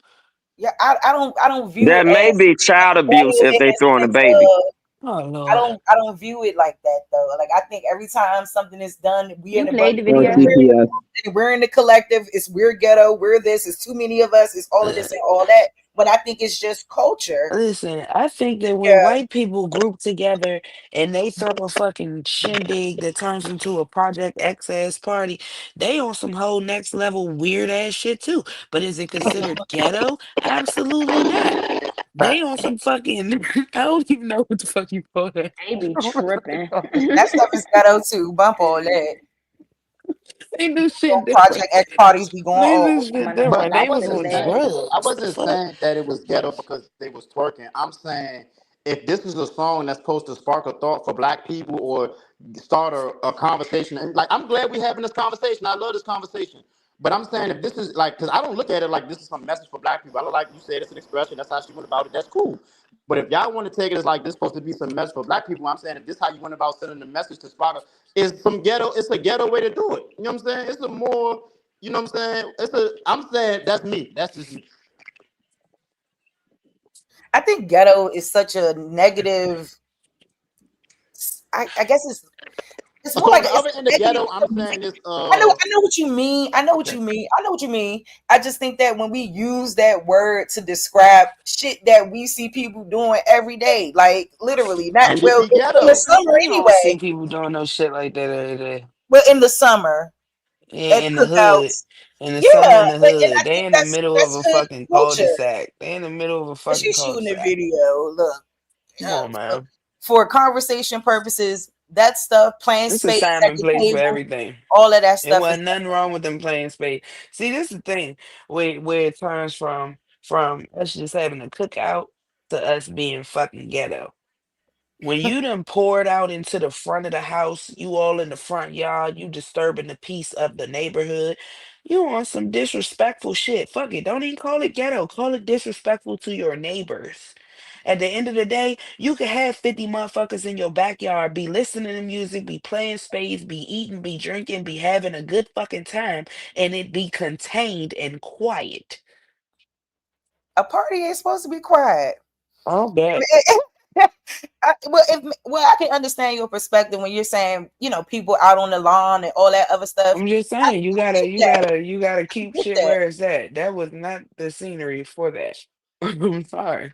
Yeah, I don't view it that may as be child abuse ghetto if in they the throwing a sense baby. of Oh, I Lord. don't I don't view it like that though. Like I think every time something is done, we You in a bunch played the On video. CPS. we're in the collective, we're ghetto, we're this, it's too many of us, it's all of this and all that. But I think it's just culture. Listen, I think that when Yeah. white people group together and they throw a fucking shindig that turns into a Project X ass party, they on some whole next level weird ass shit too. But is it considered ghetto? Absolutely not. They on some fucking I don't even know what the fuck you call that. They be I don't know what the fuck you tripping. call it. That stuff is ghetto too. Bump all that. They do shit different. Project X parties be going They do off. Oh shit my no, But different. that's I They was still wasn't on saying bad. I drugs. The wasn't fuck? saying that it was ghetto because they was twerking. I'm saying if this is a song that's supposed to spark a thought for black people or start a conversation, and like I'm glad we having this conversation. I love this conversation. But I'm saying if this is like, because I don't look at it like this is some message for black people. I don't like you said it's an expression. That's how she went about it. That's cool. But if y'all want to take it as like this supposed to be some message for black people, I'm saying if this how you went about sending the message to spark is some ghetto. It's a ghetto way to do it. You know what I'm saying? It's a more you know what I'm saying? I'm saying that's me. That's just me. I think ghetto is such a negative. I guess it's more So like on the it's other end a of negative. ghetto, I'm saying this I know what you mean. I know what okay. you mean. I know what you mean. I just think that when we use that word to describe shit that we see people doing every day, like literally, not And it well be in the ghetto. summer You don't see anyway. people doing no shit like that every day. Well, in the summer Yeah, at in the hood. cookouts, In the summer yeah. in the And hood. I They think in the middle of that's a hood fucking culture. cul-de-sac. They in the middle of a But fucking she's shooting a cul-de-sac. video. Look, Come on, man. for conversation purposes, that stuff, playing It's a spades time at and the place for table, everything. all of that It stuff is wasn't nothing wrong with them playing spades. See, this is the thing where it turns from us just having a cookout to us being fucking ghetto. When you done poured out into the front of the house, you all in the front yard, you disturbing the peace of the neighborhood. You on some disrespectful shit. Fuck it. Don't even call it ghetto. Call it disrespectful to your neighbors. At the end of the day, you could have 50 motherfuckers in your backyard, be listening to music, be playing spades, be eating, be drinking, be having a good fucking time, and it be contained and quiet. a party ain't supposed to be quiet. All that. Well, I can understand your perspective when you're saying, people out on the lawn and all that other stuff. I'm just I, saying, you I gotta, get you that. gotta, you gotta I keep get shit that. where it's at. That was not the scenery for that. I'm sorry.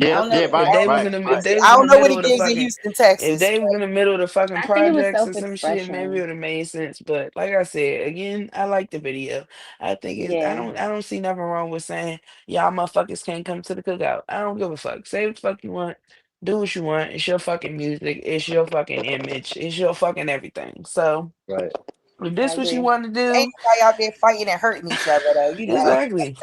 I Yeah, don't know. yeah, If right, they was right, in the, if right. they was I in don't the know what middle it of the gives in fucking, Houston, if Texas. they was in the middle of the fucking I think it was projects or some shit, maybe it self-expression. would have made sense. But like I said, again, I like the video. I think it's, Yeah. I don't see nothing wrong with saying y'all motherfuckers can't come to the cookout. I don't give a fuck. Say what the fuck you want. Do what you want. It's your fucking music. It's your fucking image. It's your fucking everything. So Right. if I this what you agree. want to Ain't do, nobody out there fighting and hurting each other though, exactly.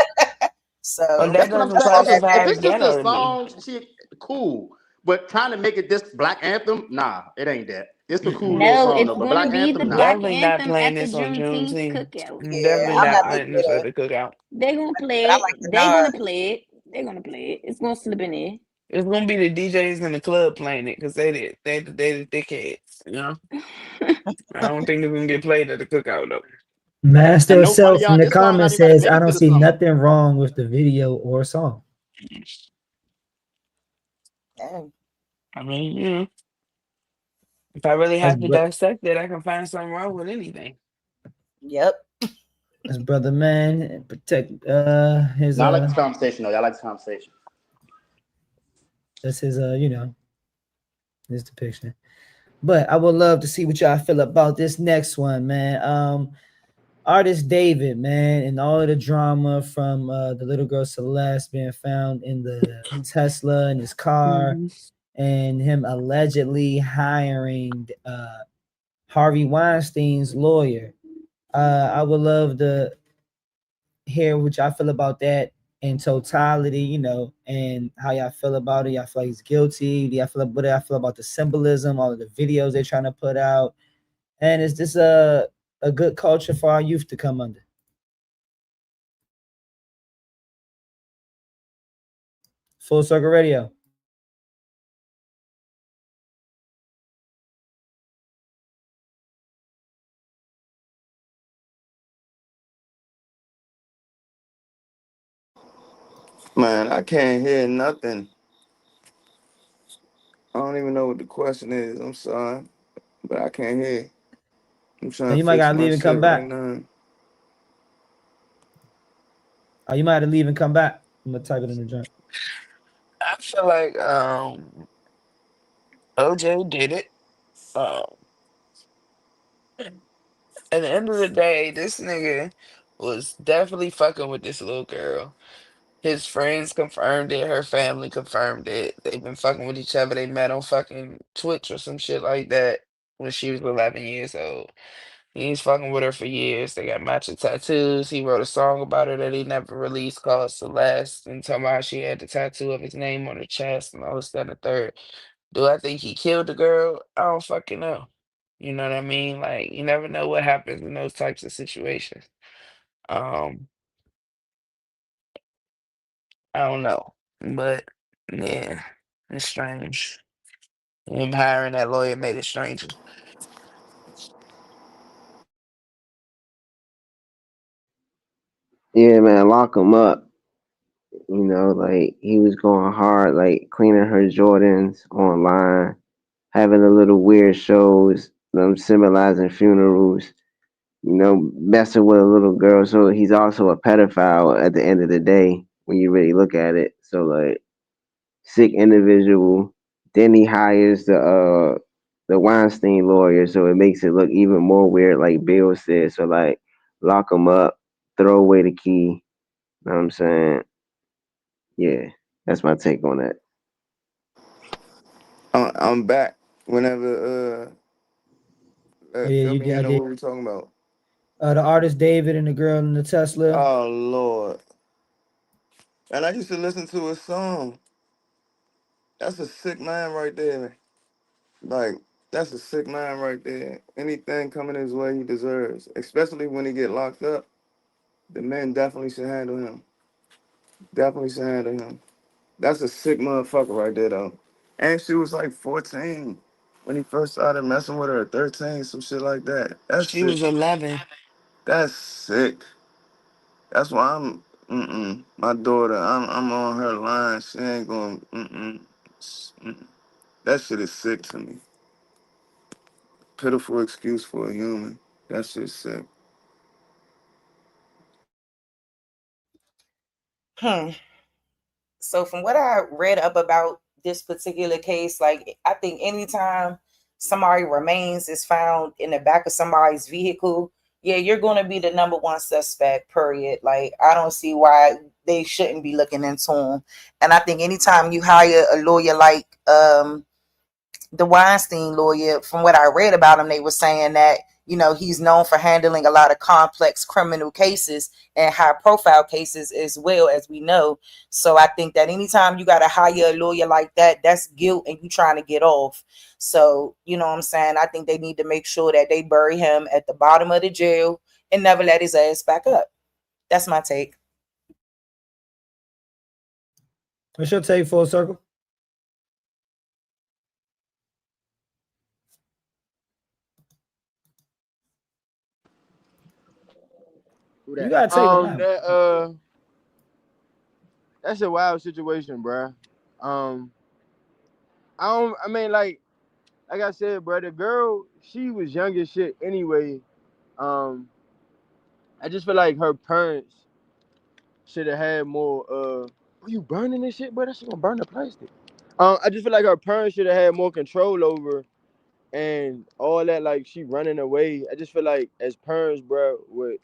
But So that That's what I'm doesn't saying. all that If classify as it's just a ghetto to me. song, shit, cool. But trying to make it this black anthem, nah, it ain't that. It's a cool Mm-mm. little No, song it's though, but gonna black be the anthem, nah. black Definitely not anthem playing at the this on Juneteenth Juneteenth. cookout. yeah, Definitely I'm not not No, with playing this at that. the cookout. they're gonna But play I it. like the They're gonna nod. play it. They're gonna play it. It's gonna slip in there. It's gonna be the DJs in the club playing it because they the dickheads. You know, I don't think it's gonna get played at the cookout though. And Master no funny, Self in y'all. the This song not comments even about to says, make I it don't to the see summer. nothing wrong with the video or song. Dang. I mean, you know, if I really That's, have to dissect it, I can find something wrong with anything. Yep. that's brother man. Protect his Now I like this conversation though. Y'all like this conversation. that's his his depiction. But I would love to see what y'all feel about this next one, man. Artist David, man, and all of the drama from the little girl Celeste being found in the Tesla in his car, Mm-hmm. and him allegedly hiring Harvey Weinstein's lawyer. I would love to hear what y'all feel about that in totality, and how y'all feel about it. Y'all feel like he's guilty? What do y'all feel about the symbolism, all of the videos they're trying to put out? And is this a good culture for our youth to come under? Full Circle Radio. Man, I can't hear nothing. I don't even know what the question is. I'm sorry, but I can't hear. I'm Oh, trying you to might fix gotta my leave and come shit right back. now. Oh, you might have to leave and come back. I'm gonna type it in the joint. I feel like OJ did it. Um, at the end of the day, this nigga was definitely fucking with this little girl. His friends confirmed it. Her family confirmed it. They've been fucking with each other. They met on fucking Twitch or some shit like that when she was 11 years old. He's fucking with her for years. They got matching tattoos. He wrote a song about her that he never released called Celeste, and talking about how she had the tattoo of his name on her chest and all this, that, and the third. Do I think he killed the girl? I don't fucking know. You know what I mean? Like, you never know what happens in those types of situations. Um, I don't know. But yeah, it's strange. Him hiring that lawyer made it stranger. Yeah, man, lock him up. Like he was going hard, like cleaning her Jordans online, having the little weird shows, them symbolizing funerals, messing with a little girl. So he's also a pedophile at the end of the day when you really look at it. So like sick individual. Then he hires the Weinstein lawyer, so it makes it look even more weird, like Bill said. So like lock him up, throw away the key. Know what I'm saying? Yeah, that's my take on that. I'm back whenever Oh yeah, Fill you me did. I in on did. what we talking about. The artist David and the girl in the Tesla. Oh Lord. And I used to listen to his song. That's a sick man right there. Like, that's a sick man right there. Anything coming his way, he deserves. Especially when he get locked up. The men definitely should handle him. Definitely should handle him. That's a sick motherfucker right there, though. And she was like 14 when he first started messing with her, 13, some shit like that. That's She sick. was 11. That's sick. That's why my daughter, I'm on her line. She ain't going. That shit is sick to me. Pitiful excuse for a human. That shit's sick. Hmm. So from what I read up about this particular case, like I think anytime somebody remains is found in the back of somebody's vehicle, yeah, you're going to be the number one suspect. Period. Like I don't see why they shouldn't be looking into them. And I think anytime you hire a lawyer like the Weinstein lawyer, from what I read about him, they were saying that, you know, he's known for handling a lot of complex criminal cases and high profile cases as well, as we know. So I think that anytime you got to hire a lawyer like that, that's guilt and you trying to get off. So, you know what I'm saying? I think they need to make sure that they bury him at the bottom of the jail and never let his ass back up. That's my take. What's your take, Full Circle? Who You that? gotta take whatever. That's a wild situation, bruh. Um, I mean, like I said, bro, the girl, she was young as shit anyway. Um, I just feel like her parents should have had more. Are you burning this shit, bro? That shit gonna burn the plastic. I just feel like her parents should have had more control over and all that. Like she running away. I just feel like as parents, bro, with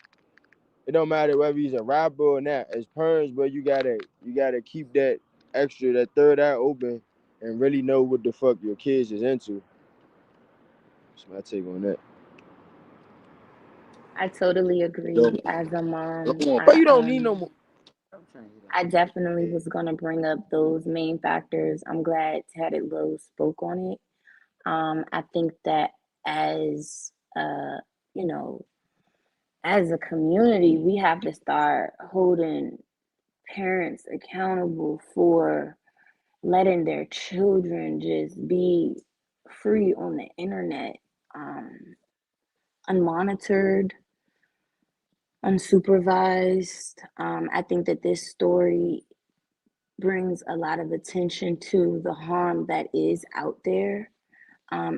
it don't matter whether he's a rapper or not. As parents, bro, you gotta keep that third eye open and really know what the fuck your kids is into. That's my take on that. I totally So, agree. As a mom, but you don't need no more. I definitely was gonna bring up those main factors. I'm glad Taddy Lowe spoke on it. I think that as you know, as a community, we have to start holding parents accountable for letting their children just be free on the internet, um, unmonitored, unsupervised. I think that this story brings a lot of attention to the harm that is out there,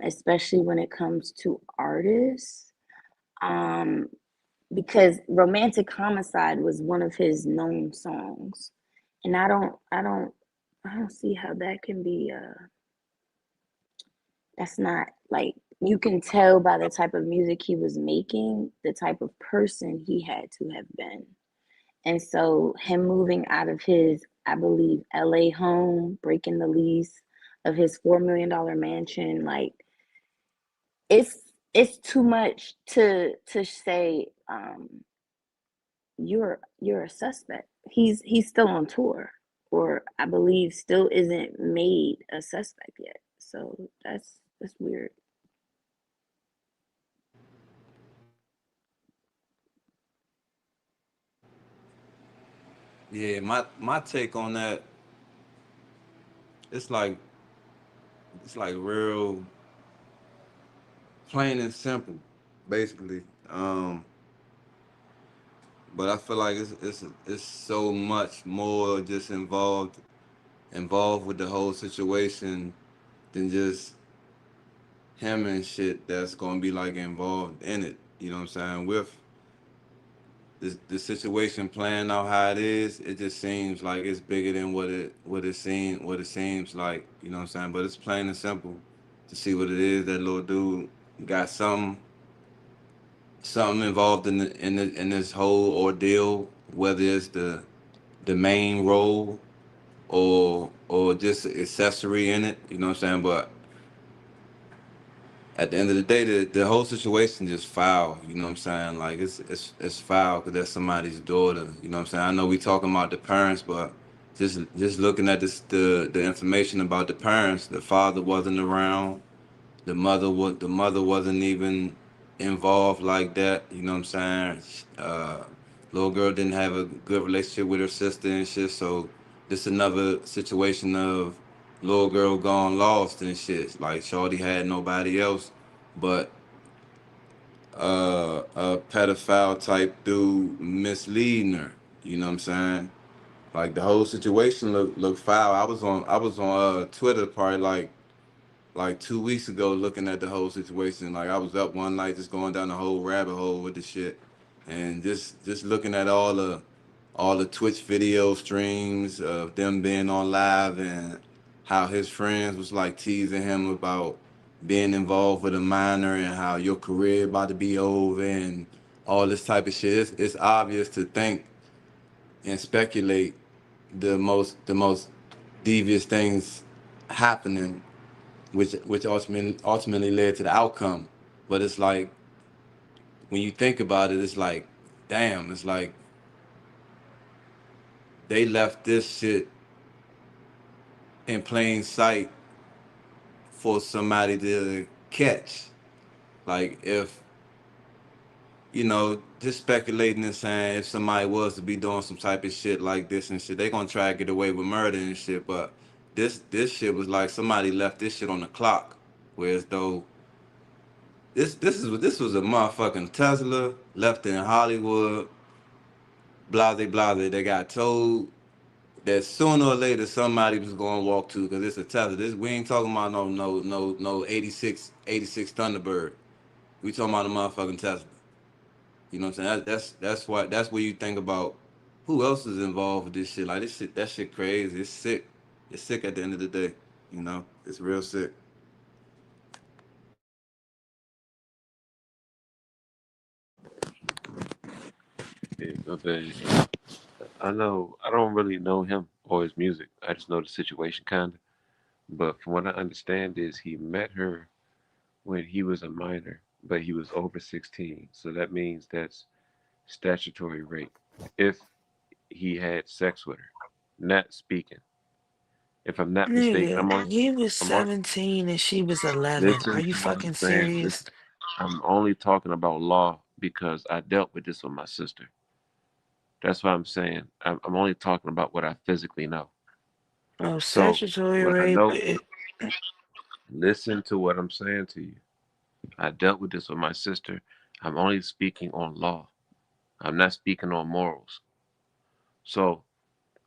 especially when it comes to artists. Um, because Romantic Homicide was one of his known songs. And I don't see how that can be that's not like, you can tell by the type of music he was making, the type of person he had to have been. And so him moving out of his, I believe, LA home, breaking the lease of his $4 million mansion, like it's it's too much to say you're a suspect. He's still on tour, or I believe still isn't made a suspect yet. So that's weird. Yeah, my take on that, it's like it's like real plain and simple, basically. But I feel like it's so much more just involved with the whole situation than just him and shit that's gonna be like involved in it. You know what I'm saying? With the situation playing out how it is, it just seems like it's bigger than what it seems like. You know what I'm saying? But it's plain and simple to see what it is. That little dude got something involved in this whole ordeal, whether it's the main role or just accessory in it. You know what I'm saying? But at the end of the day, the whole situation just foul. You know what I'm saying? Like it's foul because that's somebody's daughter. You know what I'm saying? I know we talking about the parents, but just looking at the information about the parents, the father wasn't around. The mother wasn't even involved like that. You know what I'm saying? Little girl didn't have a good relationship with her sister and shit. So this another situation of little girl gone lost and shit. Like Shorty had nobody else, but a pedophile type dude misleading her. You know what I'm saying? Like the whole situation looked foul. I was on Twitter probably like 2 weeks ago looking at the whole situation. Like I was up one night just going down the whole rabbit hole with the shit and just looking at all the Twitch video streams of them being on live and how his friends was like teasing him about being involved with a minor and how your career about to be over and all this type of shit. It's obvious to think and speculate the most devious things happening which ultimately led to the outcome. But it's like when you think about it, it's like, damn, it's like they left this shit in plain sight for somebody to catch. Like if just speculating and saying if somebody was to be doing some type of shit like this and shit, they gonna try to get away with murder and shit. But this shit was like somebody left this shit on the clock. Whereas though this was a motherfucking Tesla left in Hollywood, blase blase. They got told that sooner or later somebody was going to walk to because it's a Tesla. This we ain't talking about no 86 Thunderbird. We talking about a motherfucking Tesla. You know what I'm saying? That's where you think about who else is involved with this shit. Like this shit, that shit crazy. It's sick. It's sick at the end of the day. It's real sick. Yeah, okay. I know I don't really know him or his music. I just know the situation kind of. But from what I understand is he met her when he was a minor, but he was over 16. So that means that's statutory rape. If he had sex with her, not speaking. If I'm not mistaken, Nigga, he was I'm on 17 and she was 11. Are listen you to what I'm fucking saying. serious? Listen, I'm only talking about law because I dealt with this with my sister. That's what I'm saying. I'm only talking about what I physically know. Oh, So statutory what I rape. know, listen to what I'm saying to you. I dealt with this with my sister. I'm only speaking on law. I'm not speaking on morals. So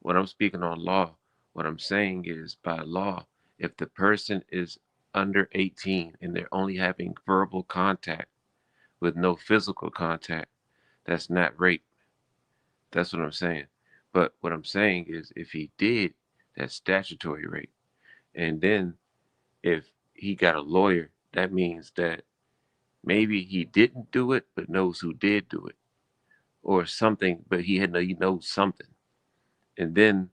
when I'm speaking on law, what I'm saying is by law, if the person is under 18 and they're only having verbal contact with no physical contact, that's not rape. That's what I'm saying. But what I'm saying is if he did, that's statutory rape. And then if he got a lawyer, that means that maybe he didn't do it, but knows who did do it, or something. But he knows something. And then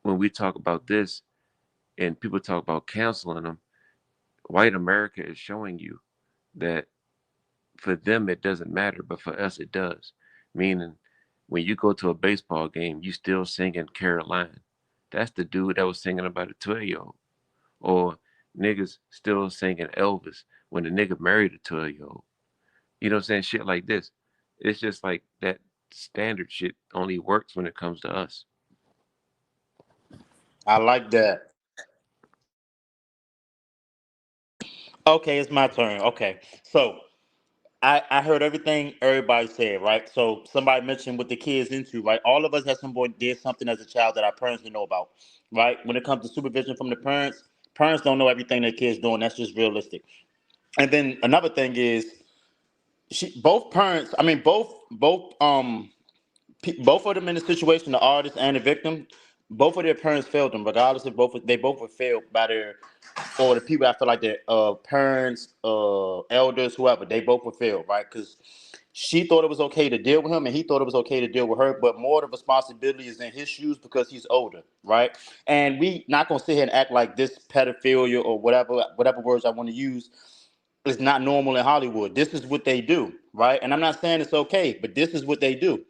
when we talk about this, and people talk about canceling them, white America is showing you that for them it doesn't matter, but for us it does. Meaning, when you go to a baseball game, you still singing Caroline. That's the dude that was singing about a 12-year-old. Or niggas still singing Elvis when the nigga married a 12-year-old. You know what I'm saying? Shit like this. It's just like that standard shit only works when it comes to us. I like that. Okay, it's my turn. Okay, so I heard everything everybody said, right? So somebody mentioned what the kids into, right? All of us at some point did something as a child that our parents didn't know about, right? When it comes to supervision from the parents, parents don't know everything their kids doing. That's just realistic. And then another thing is, both parents. I mean, both of them in the situation, the artist and the victim, both of their parents failed them, regardless if they both were failed by their or the people. I feel like their parents, elders, whoever, they both were failed, right? Because she thought it was okay to deal with him, and he thought it was okay to deal with her. But more of the responsibility is in his shoes because he's older, right? And we not gonna sit here and act like this pedophilia or whatever words I want to use. is not normal in Hollywood. This is what they do, right? And I'm not saying it's okay, but this is what they do.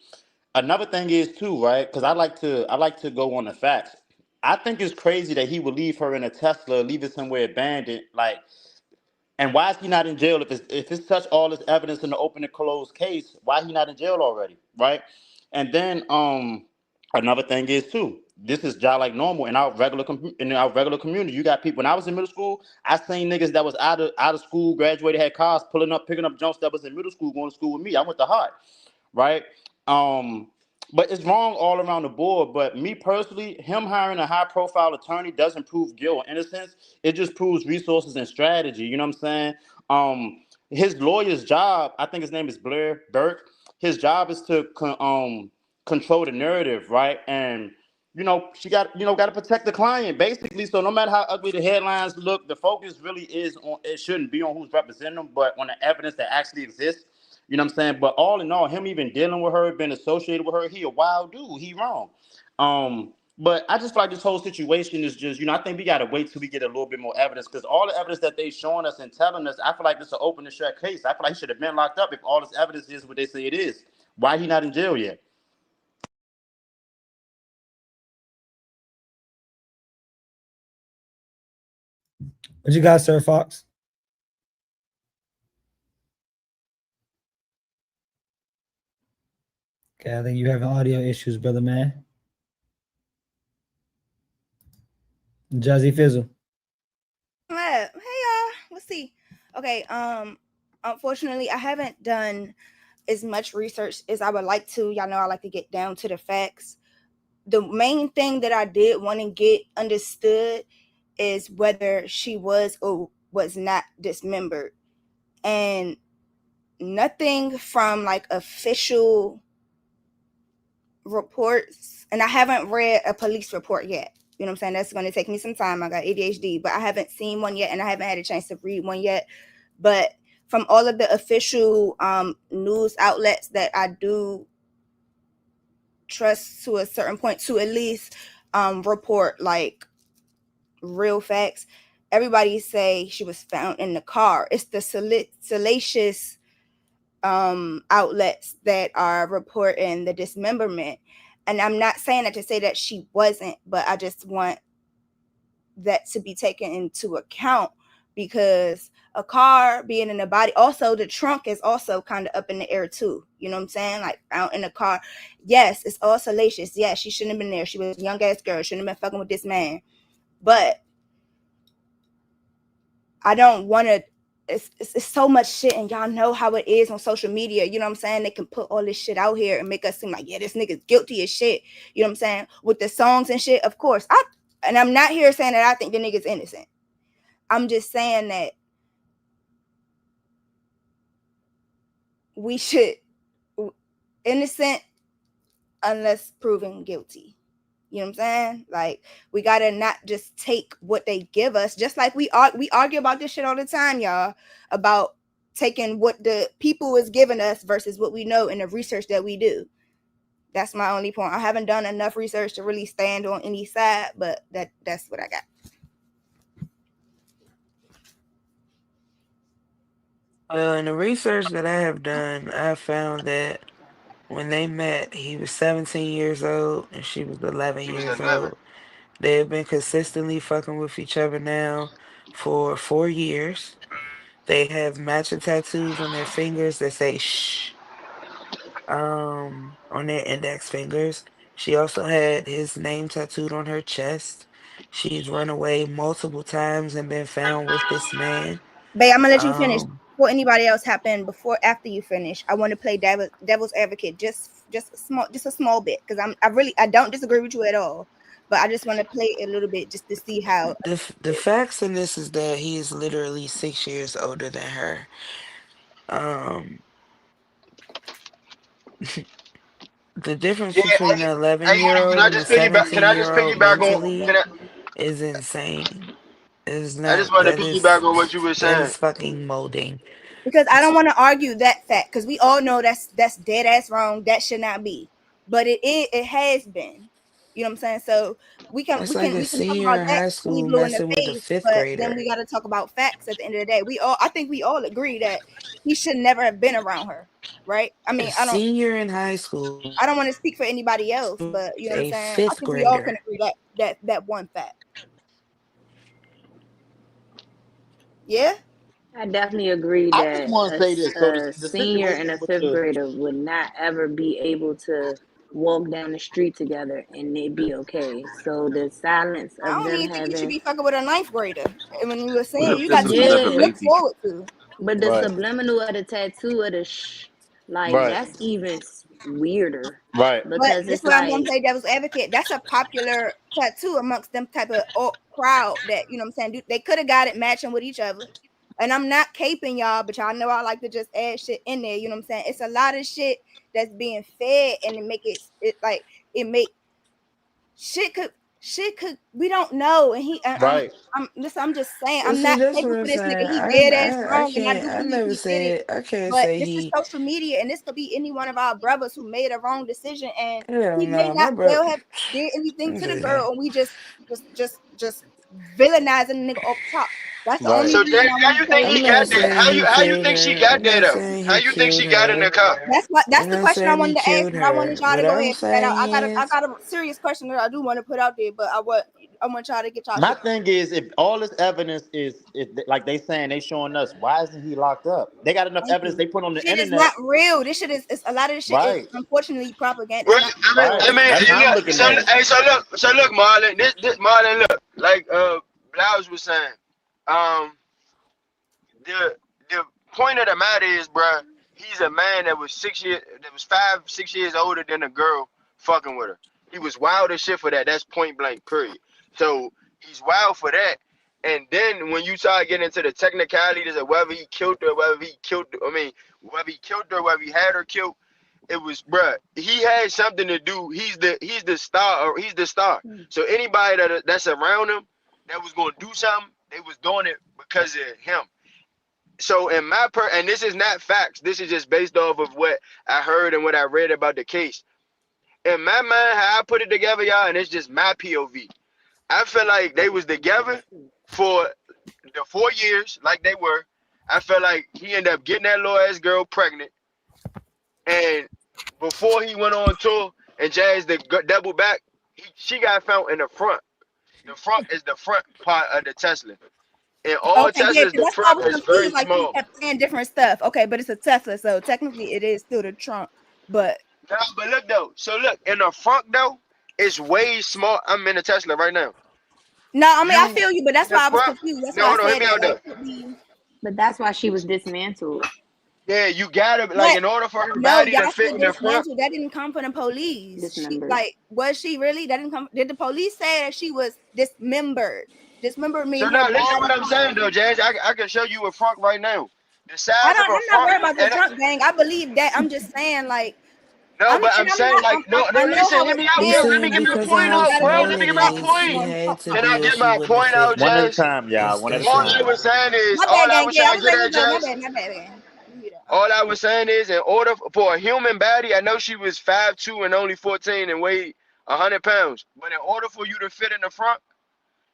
Another thing is too, right? Because I like to go on the facts. I think it's crazy that he would leave her in a Tesla, leave it somewhere abandoned. Like, and why is he not in jail if it's such all this evidence in the open and closed case? Why he not in jail already, right? And then another thing is too. This is job like normal in our regular community. You got people. When I was in middle school, I seen niggas that was out of school, graduated, had cars, picking up jumps that was in middle school, going to school with me. I went to Hart, right? Um, but it's wrong all around the board. But me personally, him hiring a high profile attorney doesn't prove guilt or innocence. It just proves resources and strategy. You know what I'm saying? His lawyer's job, I think his name is Blair Burke. His job is to control the narrative, right? And got to protect the client basically. So no matter how ugly the headlines look, the focus really is on. It shouldn't be on who's representing them, but on the evidence that actually exists. You know what I'm saying? But all in all, him even dealing with her, being associated with her, he a wild dude. He wrong. But I just feel like this whole situation is just, I think we gotta wait till we get a little bit more evidence, because all the evidence that they showing us and telling us, I feel like this is an open and shut case. I feel like he should have been locked up if all this evidence is what they say it is. Why he not in jail yet? What you got, Sir Fox? Okay, I think you have audio issues, brother man. Jazzy Fizzle. Hey y'all, let's see. Okay, unfortunately I haven't done as much research as I would like to. Y'all know I like to get down to the facts. The main thing that I did want to get understood is whether she was or was not dismembered, and nothing from like official reports, and I haven't read a police report yet. You know what I'm saying? That's going to take me some time. I got ADHD, but I haven't seen one yet, and I haven't had a chance to read one yet. But from all of the official news outlets that I do trust to a certain point to at least report like real facts, everybody say she was found in the car. It's the salacious outlets that are reporting the dismemberment. And I'm not saying that to say that she wasn't, but I just want that to be taken into account, because a car being in the body, also the trunk is also kind of up in the air too. You know what I'm saying? Like out in the car. Yes, it's all salacious. Yes, she shouldn't have been there. She was a young ass girl. Shouldn't have been fucking with this man. But I don't want to. It's so much shit, and y'all know how it is on social media. You know what I'm saying? They can put all this shit out here and make us seem like, yeah, this nigga's guilty as shit. You know what I'm saying? With the songs and shit, of course. And I'm not here saying that I think the nigga's innocent. I'm just saying that we should innocent unless proven guilty. You know what I'm saying? Like, we gotta not just take what they give us. Just like we argue about this shit all the time, y'all, about taking what the people is giving us versus what we know and the research that we do. That's my only point. I haven't done enough research to really stand on any side, but that's what I got. In the research that I have done, I found that when they met, he was 17 years old and she was 11 She was years 11. old. They have been consistently fucking with each other now for 4 years. They have matching tattoos on their fingers that say shh, on their index fingers. She also had his name tattooed on her chest. She's run away multiple times and been found with this man. Babe, I'm gonna let you finish Um, before anybody else happen. After you finish, I want to play devil's advocate just a small bit, because I don't disagree with you at all, but I just want to play a little bit just to see how. the facts in this is that he is literally 6 years older than her. Um, the difference Yeah, between an 11 hey, year can old I and a just piggyback? Can 17 I just year old piggyback on? mentally is insane. Is I just not want to piggyback on what you were that saying. is fucking molding. Because I don't want to argue that fact, because we all know that's dead ass wrong. That should not be, but it has been. You know what I'm saying? So we can That's like a talk senior about in that high till we school blue in the messing with a face, fifth but then we grader. got to talk about facts at the end of the day. I think we all agree that he should never have been around her, right? I A mean, senior in high school, I don't want to speak for anybody else, but you know what I'm a saying? I fifth think we all can grader. agree that one fact. Yeah. I definitely agree I just that want to say this. So a the senior and situation a with fifth the grader would not ever be able to walk down the street together and it be okay. So the silence I of don't them even think you should having, be fucking with a ninth grader. And when you were saying What you if this got is too much to yeah, look manipulating? forward to. but the right, subliminal of the tattoo of the like right, that's even weirder right, But because this is it's what I'm gonna like, say, devil's advocate. That's a popular tattoo amongst them type of crowd that you know what I'm saying. They could have got it matching with each other. And I'm not caping y'all, but y'all know I like to just add shit in there. You know what I'm saying? It's a lot of shit that's being fed, and it like it make shit could we don't know. And right. I'm just saying Well, I'm see, not that's what caping I'm for this nigga. saying. He dead ass I wrong, and I can't. do I believe never he did it. said. I can't But say this is he. social media, and this could be any one of our brothers who made a wrong decision, and Hell he may no, not my well bro. have did anything to the Okay. girl, and we just villainizing the nigga off top. That's the only Right. So reason Jay, I how want you to say think I'm he that. not got there? saying he How you killed think she her. got I'm there not though? saying How he you think killed she got in the her. car? That's I'm the not question I saying he wanted to ask, killed but I wanted her. y'all to What go I'm ahead. And saying I is, got a serious question that I do want to put out there, but I want y'all to get y'all My shit. thing is, if all this evidence is like they saying, they showing us, why isn't he locked up? They got enough Thank evidence you. they put on the Shit is not internet. real. This shit is a lot of this shit is Right, unfortunately propaganda. It's Well, not right. real. That's hey, how I'm look, looking at it. so look, Marlon, this Marlon, look, like Blouse was saying, um, the the point of the matter is, bruh, he's a man that was 5, 6 years older than a girl fucking with her. He was wild as shit for that. That's point blank, period. So he's wild for that. And then when you start getting into the technicalities of whether he killed her, whether he killed her, whether he had her killed, it was, bruh, he had something to do. He's the star, or he's the star. So anybody that's around him that was gonna do something, they was doing it because of him. So in and this is not facts. This is just based off of what I heard and what I read about the case. In my mind, how I put it together, y'all, and it's just my POV. I feel like they was together for the 4 years, like they were. I feel like he ended up getting that little ass girl pregnant, and before he went on tour and Jazz double back, she got found in the front. The front is the front part of the Tesla. In all Okay, yeah, Teslas, 'cause the that's why I front was is very confused. Like he small. kept saying different stuff. Okay, but it's a Tesla, so technically it is still the trunk. But No, but look though. So look, in the front though, it's way small. I'm in a Tesla right now. no, I mean I You feel you, but in that's the why I was front? confused. That's No, why I hold on, hear said me that. out Like, though. could be, but that's why she was dismantled. Yeah, you gotta like but in order for her no, body y'all to fit said in the front. dismantled. That didn't come from the police. Dismembered. Was she really? That didn't come. Did the police say that she was dismembered? Dismembered So mean her now listen body. what I'm saying though, Jazz. I can show you a front right now. The I size don't. of a I'm not front, worried about the and drunk gang. I believe that. I'm just saying, like, no, but I'm I'm saying not. like no, I no. know Listen, how hear it me out, he bro. feels. Let said me get Sometimes my because you of point just how out, gotta bro. be small Let me it get my respectful is, to he point. had to Can I be, or get she my wouldn't have point fit out, in. One at a Jazz? time, y'all. That's One at a that's All I time. all. was saying is, My bad, gang. Yeah, I was letting you know. My Jazz. bad. My bad, gang. All I was saying is, in order for a human body, I know she was 5'2" and only 14 and weighed 100 pounds. But in order for you to fit in the front,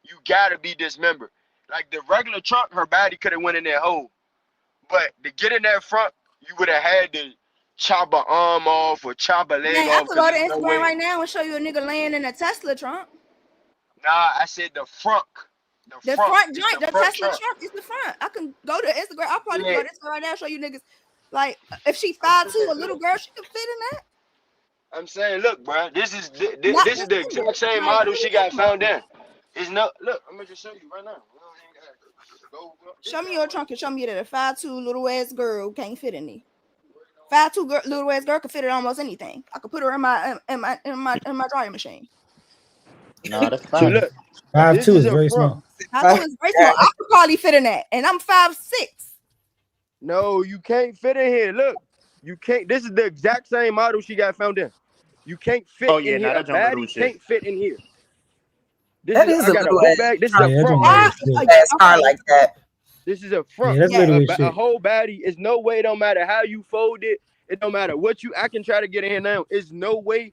you gotta be dismembered. Like the regular trunk, her body could have went in that hole. But to get in that front, you would have had to chop an arm off or chop a leg Gang, I off could because go to there's no Instagram way. right now and show you a nigga laying in a Tesla trunk. Nah, I said the front. The The front. front It's joint, the the front Tesla trunk. trunk is the front. I can go to Instagram. I probably can Yeah. go to Instagram right now and show you niggas. Like, if she I'm 5'2", saying, a little look. girl, she can fit in that. I'm saying, look, bro. This is Not this is the dismembered. exact same Like, model what are we she got talking about? found in. It's no look. I'm gonna just show you right now. We don't even gotta go up this Show me your way. trunk and show me that a 5'2" little ass girl can't fit in there. 5'2" little ass girl can fit in almost anything. I could put her in my drying machine. No, that's So fine. No, look, this 5'2" is is a very front. small. 5'2" is very small. I could probably fit in that, and I'm 5'6". No, you can't fit in here. Look, you can't. This is the exact same model she got found in. You can't fit Oh in yeah, here. nah, A that junk little baddie as shit. can't fit in here. This That is. is I a got a little book ass bag. This is a trunk. Yeah, that front. don't Why weigh Ah, shit. ass car okay. like that? This is a Yeah, front. that's Yeah. literally A shit. whole baddie. Is no way. Don't matter how you fold it. It don't matter what you. I can try to get in here now. It's no way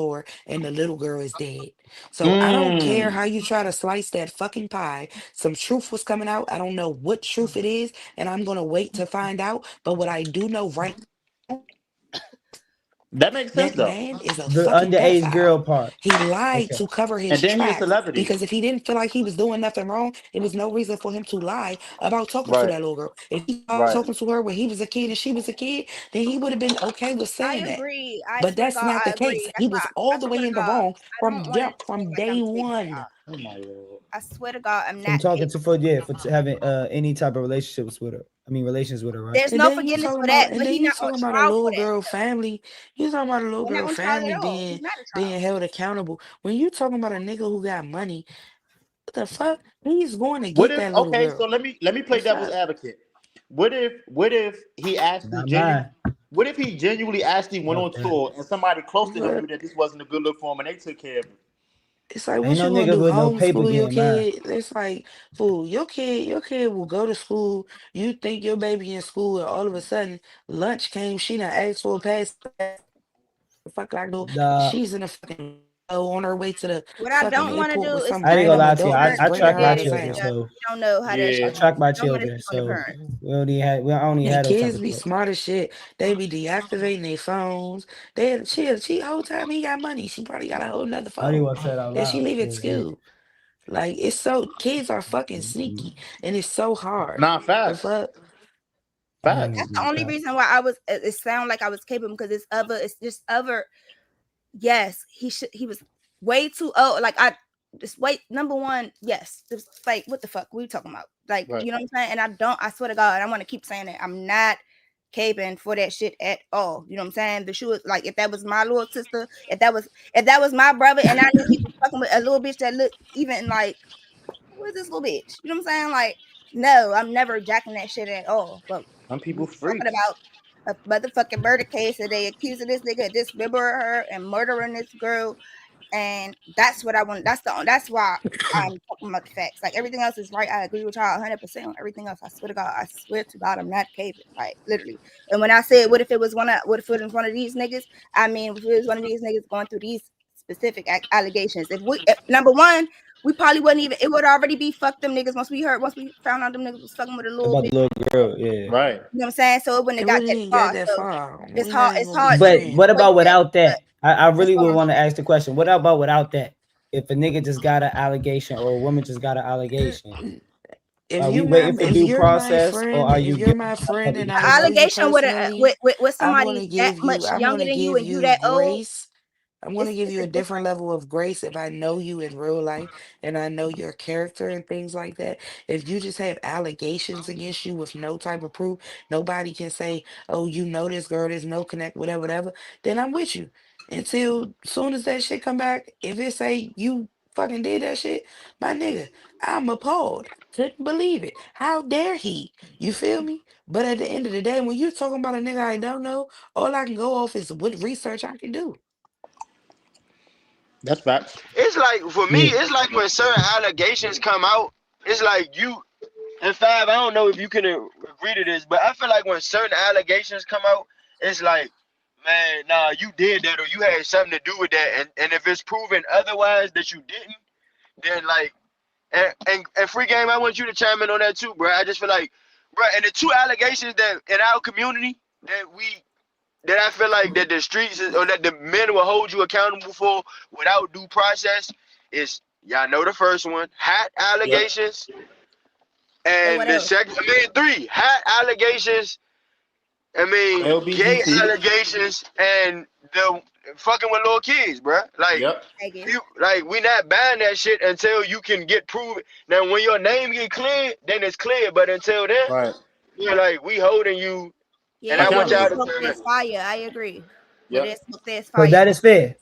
tore and the little girl is dead. So I don't care how Mm. you try to slice that fucking pie. Some truth was coming out. I don't know what truth it is, and I'm gonna wait to find out. But what I do know right That makes sense That though. man is a The fucking underage pedophile. girl part. He lied Okay. to cover his And then he a tracks celebrity. because if he didn't feel like he was doing nothing wrong, it was no reason for him to lie about talking to Right. that little girl. If he was Right. talking to her when he was a kid and she was a kid, then he would have been okay with I saying that. agree. I But swear to that's God, not I the case. agree. That's He why was all I the swear way to in the God, wrong I don't want it to seem from like I'm day caping, one. y'all. Oh my lord. I swear to God, I'm From not talking to caping. for having any type of relationships with her. I mean relations with her, right? There's no And forgiveness then for you that, talking but about he and then not you on talking about a trial for little that. girl family. You talking about a little They're not girl on trial family at all. He's not a trial. being held accountable. When you talking about a nigga who got money, what the fuck? He's going to What get if that little okay, so girl. let me The play devil's fuck? advocate. What if he actually Not mine. what if he genuinely actually went Fuck on that. tour and somebody close to him Fuck. knew that this wasn't a good look for him and they took care of him? It's like, Ain't what no you gonna nigga do? with no paper Homeschool your getting mine. kid? It's like, fool, your kid will go to school. You think your baby in school, and all of a sudden, lunch came. She done asked for a pass. The fuck I go. Nah, She's in a fucking on her way to the What I fucking don't want to airport do with is some I ain't put gonna random lie to you. adult I, that's burden I on the bringing track her my out of kids. children, town. so You don't know how that Yeah. I shit track goes. my You don't want to children. put on the So parent. we don't only And had those type kids of be talk. smart as shit. They be deactivating their phones. She whole time he got money. She probably got a whole nother I don't even phone want to say it out that she loud. leave at Yeah, school. Like it's so kids are fucking sneaky and it's so hard. Nah, The facts. fuck? I ain't gonna That's Facts. the be only cap. reason why I was. It sound like I was capable because it's other. It's just other. Yes, he was way too old. Like I just wait. Number one, yes. Just like what the fuck we talking about? Like Right. you know what I'm saying? And I don't. I swear to God, I want to keep saying it. I'm not caping for that shit at all. You know what I'm saying? The shoe was like if that was my little sister, if that was my brother, and I knew he was fucking with a little bitch that looked even like who's this little bitch? You know what I'm saying? Like no, I'm never jacking that shit at all. But Some we people talking freaks. about a motherfucking murder case that they accusing this nigga of dismembering her and murdering this girl, and that's what I want. That's why I'm talking about the facts. Like everything else is right. I agree with y'all 100% on everything else. I swear to God. I swear to God, I'm not caving. Like literally. And when I said, what if it was one of these niggas? I mean, if it was one of these niggas going through these specific allegations. If number one, we probably wouldn't even. It would already be fuck them niggas once we found out them niggas was fucking with a little About the bitch. little girl, yeah. Right. You know what I'm saying? So it wouldn't It have got wouldn't that even far. get that So far. it's We hard. not even It's gonna be hard to But friends. what equate about that. without But that? I that's really all would I'm want to saying. ask the question. What about without that? If a nigga just got an allegation or a woman just got an allegation, are we waiting for If due you're my process or friend, are if you you're giving my up friend and each I An know other? you allegation personally, with somebody that much I'm younger gonna than you give and you you that old, grace. I'm gonna it's give it's you a a different different. level of grace if I know you in real life and I know your character and things like that. If you just have allegations against you with no type of proof, nobody can say, "Oh, you know this girl, there's no connect, whatever, whatever." Then I'm with you until soon as that shit come back. If it say you fucking did that shit, my nigga, I'm appalled. Couldn't believe it. How dare he? You feel me? But at the end of the day, when you're talking about a nigga I don't know, all I can go off is what research I can do. That's facts. It's like for me, Yeah. it's like when certain allegations come out, it's like you and Five. I don't know if you can agree to this, but I feel like when certain allegations come out, it's like, man, nah, you did that or you had something to do with that, and if it's proven otherwise that you didn't, then like, and free game, I want you to chime in on that too, bro. I just feel like, bro, and the two allegations that in our community that I feel like that the streets or that the men will hold you accountable for without due process is y'all know the first one, hat Yep. allegations, And and what the else? second, I mean three, hat allegations, I mean gay LBGT. allegations, and the fucking with little kids, bruh. Like Yep. I guess. you, like we not buying that shit until you can get proven. Now when your name get cleared, then it's clear. But until then, Right. you're like we holding you, and Yeah, I where want there's y'all Accountable. to smoke, turn. there's fire. I agree. Where Yep. there's smoke, there's So fire. that is fair.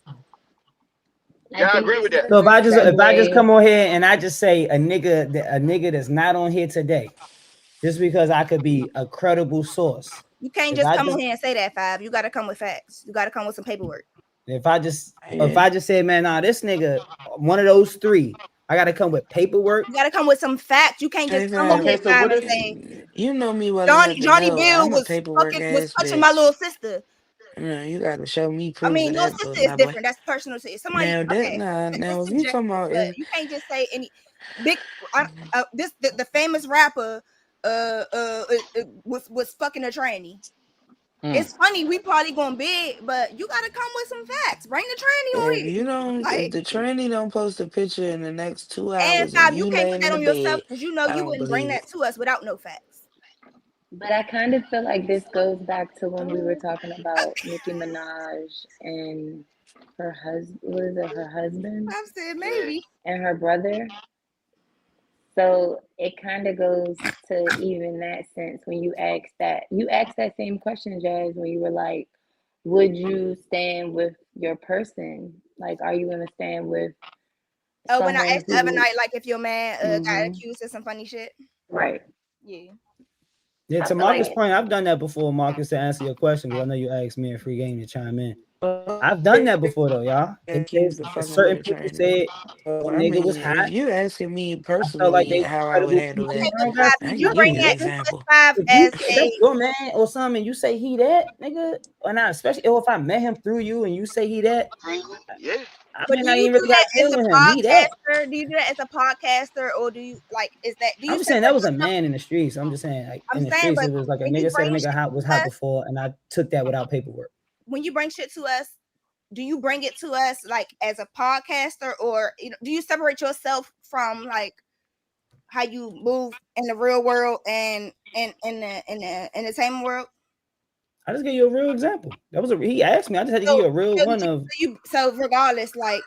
I Yeah, I think agree it's with that. So a if I just segue. come on here and I just say a nigga that's not on here today, just because I could be a credible source. You can't If just I come on just here and say that, Five. You got to come with facts. You got to come with some paperwork. if I just say, man, nah, this nigga, one of those three, I gotta come with paperwork. You got to come with some facts. You can't just Hey come on fam, here, Okay, so Five, what and if say you know me well Johnny enough to Johnny know Bill I'm a was paperwork was ass touching my little bitch. sister. You gotta show me I proof mean, of your that, but sister is my boy. different. That's personal to somebody. Now that Okay, nah, that's now if you talking subjective, about but if you can't just say any big. The famous rapper was fucking a tranny. It's funny, we probably going big, but you gotta come with some facts. Bring the tranny on If you here. don't, if Like, the tranny don't post a picture in the next 2 hours and of Fab, you you can't put laying in that the on yourself bed, because you know I you don't wouldn't bring believe that it. to us without no facts. But I kind of feel like this goes back to when we were talking about Nicki Minaj and her husband. What is it? Her husband I've said Yeah. maybe. and her brother. So it kind of goes to even that sense when you asked that same question, Jazz, when you were like, would you stand with your person? Like, are you going to stand with Oh, when I someone asked the other who, night, like if your man got hmm accused of some funny shit. right? Yeah. Yeah, I to feel like, Marcus' point, I've done that before, Marcus, to answer your question, because I know you asked me and Free Game to chime in. I've done that before though, y'all. Accused of fucking with Certain a people tranny. said So the I nigga mean, was hot. if you asking me I felt like personally they was how I would credible handle people. Okay, that, I but don't got Fab, to I would be you can give bring you an that? judging. Just put example. Fab If as that's a. your man or something, you say he that nigga, or not, especially if I met him through you and you say he that, Yeah. I But may do not you even do really got that to deal as a with him. He that. podcaster? Do you do that as a podcaster, or do you like? Is that? Do I'm you just saying that separate was a yourself? man in the streets. I'm just saying, like I'm in the saying, streets, but it was like a when you nigga said a bring nigga shit was to hot us, before, and I took that without paperwork. when you bring shit to us, do you bring it to us like as a podcaster, or do you separate yourself from like how you move in the real world and in the entertainment world? I just give you a real example. That was he asked me. I just had to give So, you a real so one you, of. so regardless, like,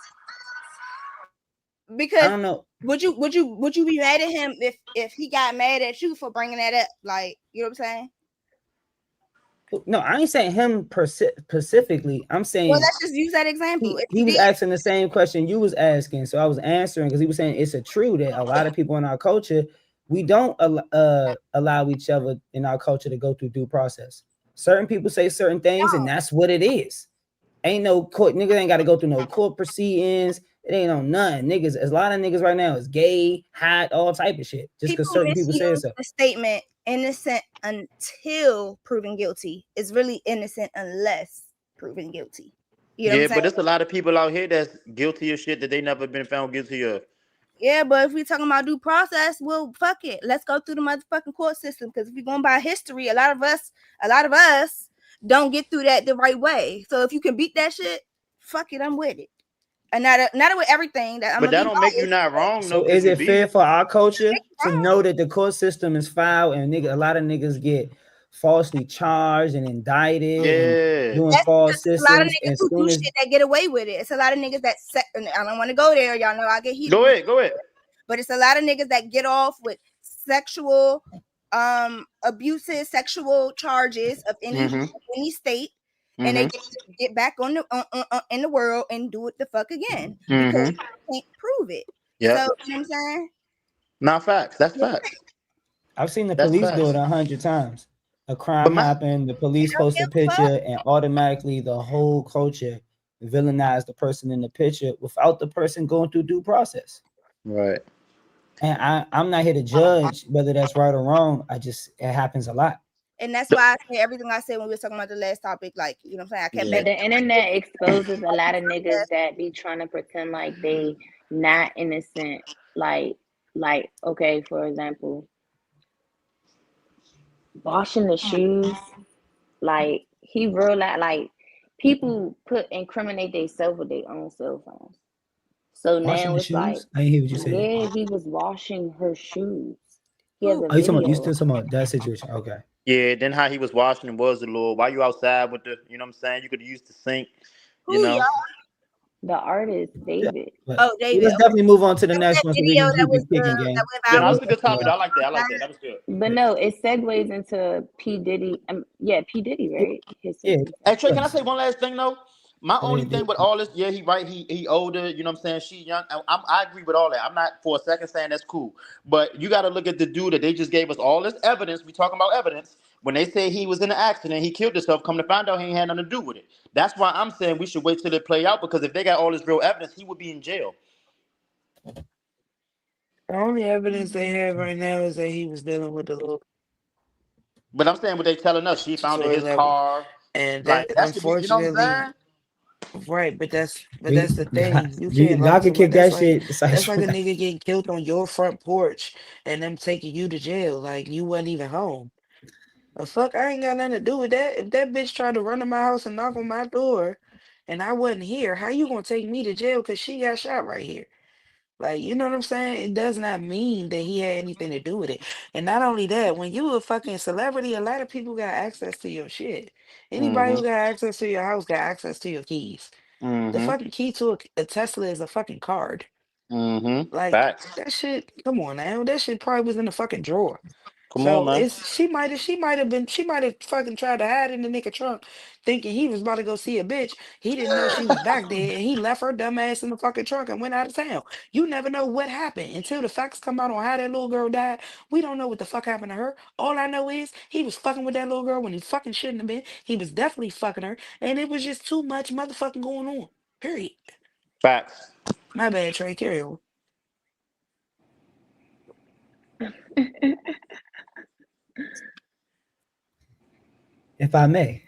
I because don't know. would you be mad at him if he got mad at you for bringing that up? Like, you know what I'm saying? No, I ain't saying him specifically. I'm Well, saying let's just use that example. If he he was did, asking the same question you was asking, so I was answering because he was saying it's a true that a lot of people in our culture we don't allow each other in our culture to go through due process. Certain people say certain things, and that's what it is. Ain't no court niggas ain't got to go through no court proceedings. It ain't on nothing. Niggas, a lot of niggas right now is gay, hot, all type of shit. Just because people certain people say misuse so. the statement "innocent until proven guilty" is really innocent unless proven guilty. You know what I'm Yeah, saying? but there's a lot of people out here that's guilty of shit that they never been found guilty of. Yeah, but if we talking about due process, well, fuck it. Let's go through the motherfucking court system, because if we're going by history, a lot of us don't get through that the right way. So if you can beat that shit, fuck it, I'm with it. And not with everything that I'm But gonna that be don't make you biased. not wrong though, So because is you it beat fair it. for our culture to Wrong. know that the court system is foul and a lot of niggas get falsely charged and indicted and Yeah. doing That's because false there's a lot of systems niggas as who soon do as shit that get away with it. It's a lot of niggas that and I don't want to go there. Y'all know I get heated. Go ahead, go ahead. But it's a lot of niggas that get off with sexual abusive sexual charges of any state, and they get back on the in the world and do it the fuck again because they can't prove it. So Yep. you know what I'm saying? Not facts. That's facts. I've seen the That's police do facts. it 100 times. A But crime my happened, the police They don't post a give a fuck. picture, and automatically the whole culture villainize the person in the picture without the person going through due process. right. And I'm not here to judge whether that's right or wrong. It happens a lot. And that's why I say everything I said when we were talking about the last topic. Like, you know what I'm saying? I kept Yeah. but back. the internet exposes a lot of niggas that be trying to pretend like they not innocent. Like, okay, for example, washing the shoes. Like, he realized, like, people incriminate themselves with their own cell phones. So Washing now the it's like, shoes? I didn't hear what you said. yeah, he was washing her shoes. He has a Oh, you still video. talking about that situation? Okay. Yeah, then how he was washing it was a little. Why you outside with the, you know what I'm saying? You could use the sink, you Who know. y'all? The artist, Yeah. David. But Oh, David. let's Okay. definitely move on to the That was next that one so we video can that keep was it kicking, gang. Yeah, viral. that was a good topic. I like that. I like Outside. that. That was good. But no, it segues into P. Diddy. Yeah, P. Diddy, right? His Yeah. Hey Trey, can I Yes. say one last thing though? My only thing with all this, yeah, he right, he older, you know what I'm saying? She young. I agree with all that. I'm not for a second saying that's cool. But you gotta look at the dude that they just gave us all this evidence. We talking about evidence. When they say he was in an accident, he killed himself, come to find out he ain't had nothing to do with it. That's why I'm saying we should wait till it play out, because if they got all this real evidence, he would be in jail. The only evidence they have right now is that he was dealing with the little But I'm saying what they telling us, she found in statutory his level, car. and Like that that should be, you know what I'm unfortunately, saying? right. But that's the thing. You can't Y'all lock can somebody. kick that shit. That's like a nigga getting killed on your front porch and them taking you to jail. Like you wasn't even home. The fuck, I ain't got nothing to do with that. If that bitch tried to run to my house and knock on my door and I wasn't here, how you gonna take me to jail because she got shot right here? Like, you know what I'm saying? It does not mean that he had anything to do with it. And not only that, when you a fucking celebrity, a lot of people got access to your shit. Anybody who Mm-hmm. got access to your house got access to your keys. The Mm-hmm. fucking key to a Tesla is a fucking card. Mm-hmm. Like Facts. that shit, come on now. That shit probably was in the fucking drawer. Come on, So man. it's she might have fucking tried to hide in the nigga trunk thinking he was about to go see a bitch. He didn't know she was back there and he left her dumb ass in the fucking trunk and went out of town. You never know what happened until the facts come out on how that little girl died. We don't know what the fuck happened to her. All I know is he was fucking with that little girl when he fucking shouldn't have been. He was definitely fucking her and it was just too much motherfucking going on. Period. Facts. My bad, Trey. Carry on. If I may.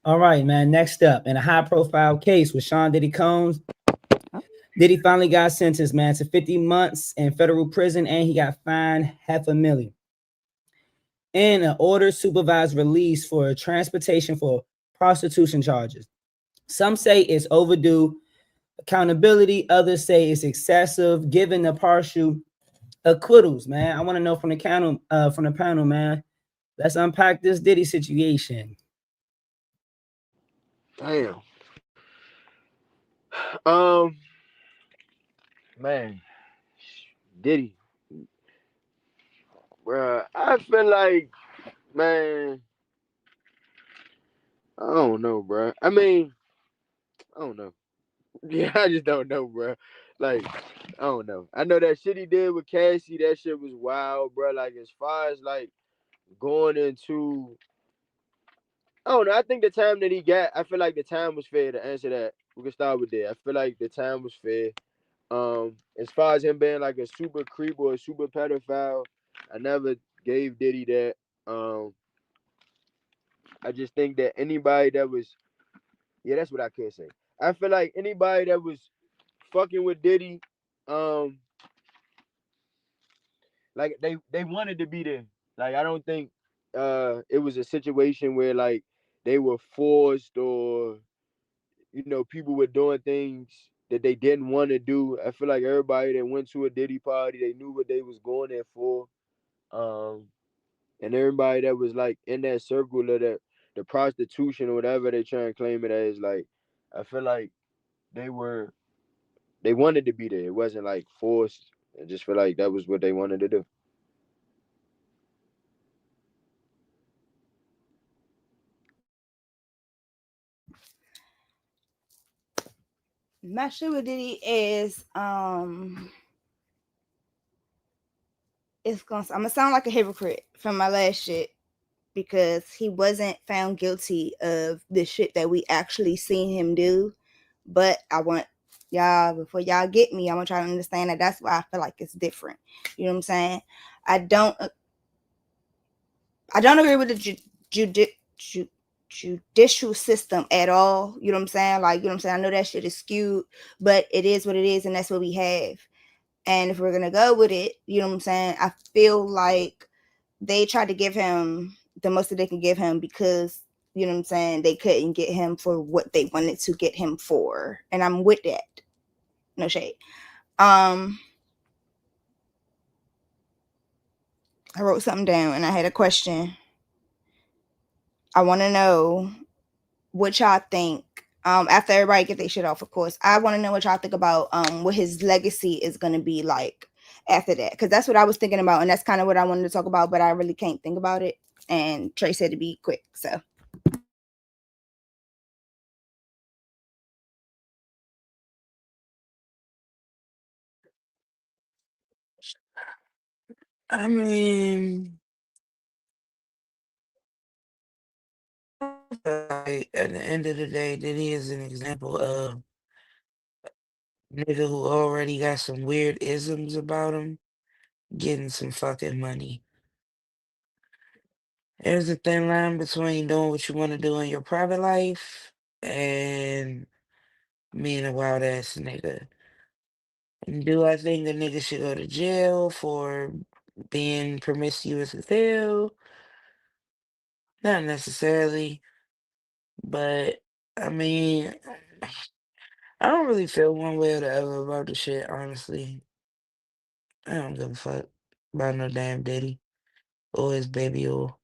All right, man. Next up, in a high-profile case with Sean Diddy Combs, Diddy finally got sentenced, man, to 50 months in federal prison, and he got fined $500,000. And an order supervised release for transportation for prostitution charges. Some say it's overdue accountability. Others say it's excessive, given the partial acquittals, man. I want to know from the panel, man. Let's unpack this Diddy situation. Damn. Um, man, Diddy, bruh. I feel like, man, I don't know, bruh. I mean, I don't know. Yeah, I just don't know, bruh. Like, I don't know. I know that shit he did with Cassie, that shit was wild, bruh. Like, as far as like going into, I don't know. I think the time that he got, I feel like the time was fair to answer that. We can start with that. I feel like the time was fair. As far as him being like a super creep or a super pedophile, I never gave Diddy that. Um, I just think that anybody that was, yeah, that's what I could say. I feel like anybody that was fucking with Diddy, um, like they wanted to be there. Like I don't think it was a situation where like they were forced or people were doing things that they didn't want to do. I feel like everybody that went to a Diddy party, they knew what they was going there for. Um, and everybody that was like in that circle of that the prostitution or whatever they try and claim it as, like I feel like they were they wanted to be there. It wasn't like forced. I just feel like that was what they wanted to do. My shit with Diddy is I'm gonna sound like a hypocrite from my last shit because he wasn't found guilty of the shit that we actually seen him do. But I want y'all, before y'all get me, I want y'all to understand that that's why I feel like it's different. You know what I'm saying? I don't agree with the judicial system at all. You know what I'm saying? Like, you know what I'm saying? I know that shit is skewed, but it is what it is, and that's what we have. And if we're gonna go with it, you know what I'm saying? I feel like they tried to give him the most that they can give him because, you know what I'm saying, they couldn't get him for what they wanted to get him for. And I'm with that. No shade. I wrote something down and I had a question. I want to know what y'all think. After everybody get their shit off, of course, I want to know what y'all think about what his legacy is gonna be like after that, because that's what I was thinking about, and that's kind of what I wanted to talk about, but I really can't think about it. And Trey said to be quick, so I mean, like, at the end of the day, Diddy is an example of nigga who already got some weird isms about him getting some fucking money. There's a thin line between doing what you want to do in your private life and being a wild ass nigga. And do I think a nigga should go to jail for being promiscuous as hell. Not necessarily, but I mean, I don't really feel one way or the other about the shit, honestly. I don't give a fuck about no damn Diddy or his baby or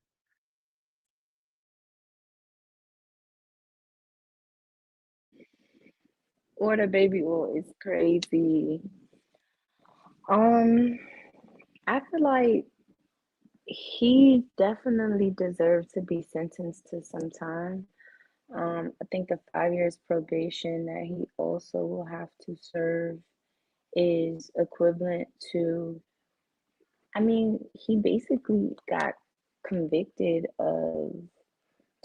Or the baby oil is crazy. Um, I feel like he definitely deserves to be sentenced to some time. I think the 5 years probation that he also will have to serve is equivalent to, I mean, he basically got convicted of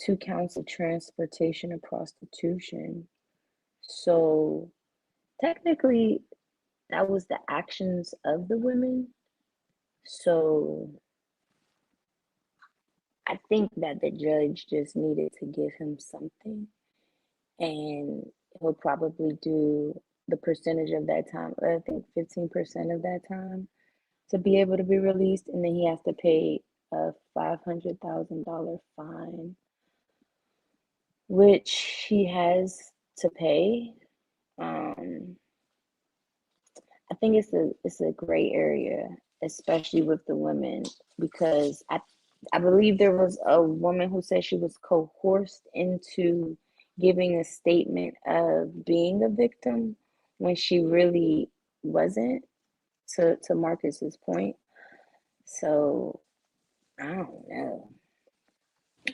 2 counts of transportation of prostitution. So technically, that was the actions of the women. So I think that the judge just needed to give him something, and he'll probably do the percentage of that time. I think 15% of that time to be able to be released, and then he has to pay a $500,000 fine, which he has to pay. Um, I think it's a gray area, especially with the women, because I believe there was a woman who said she was coerced into giving a statement of being a victim when she really wasn't. To Marcus's point, so I don't know.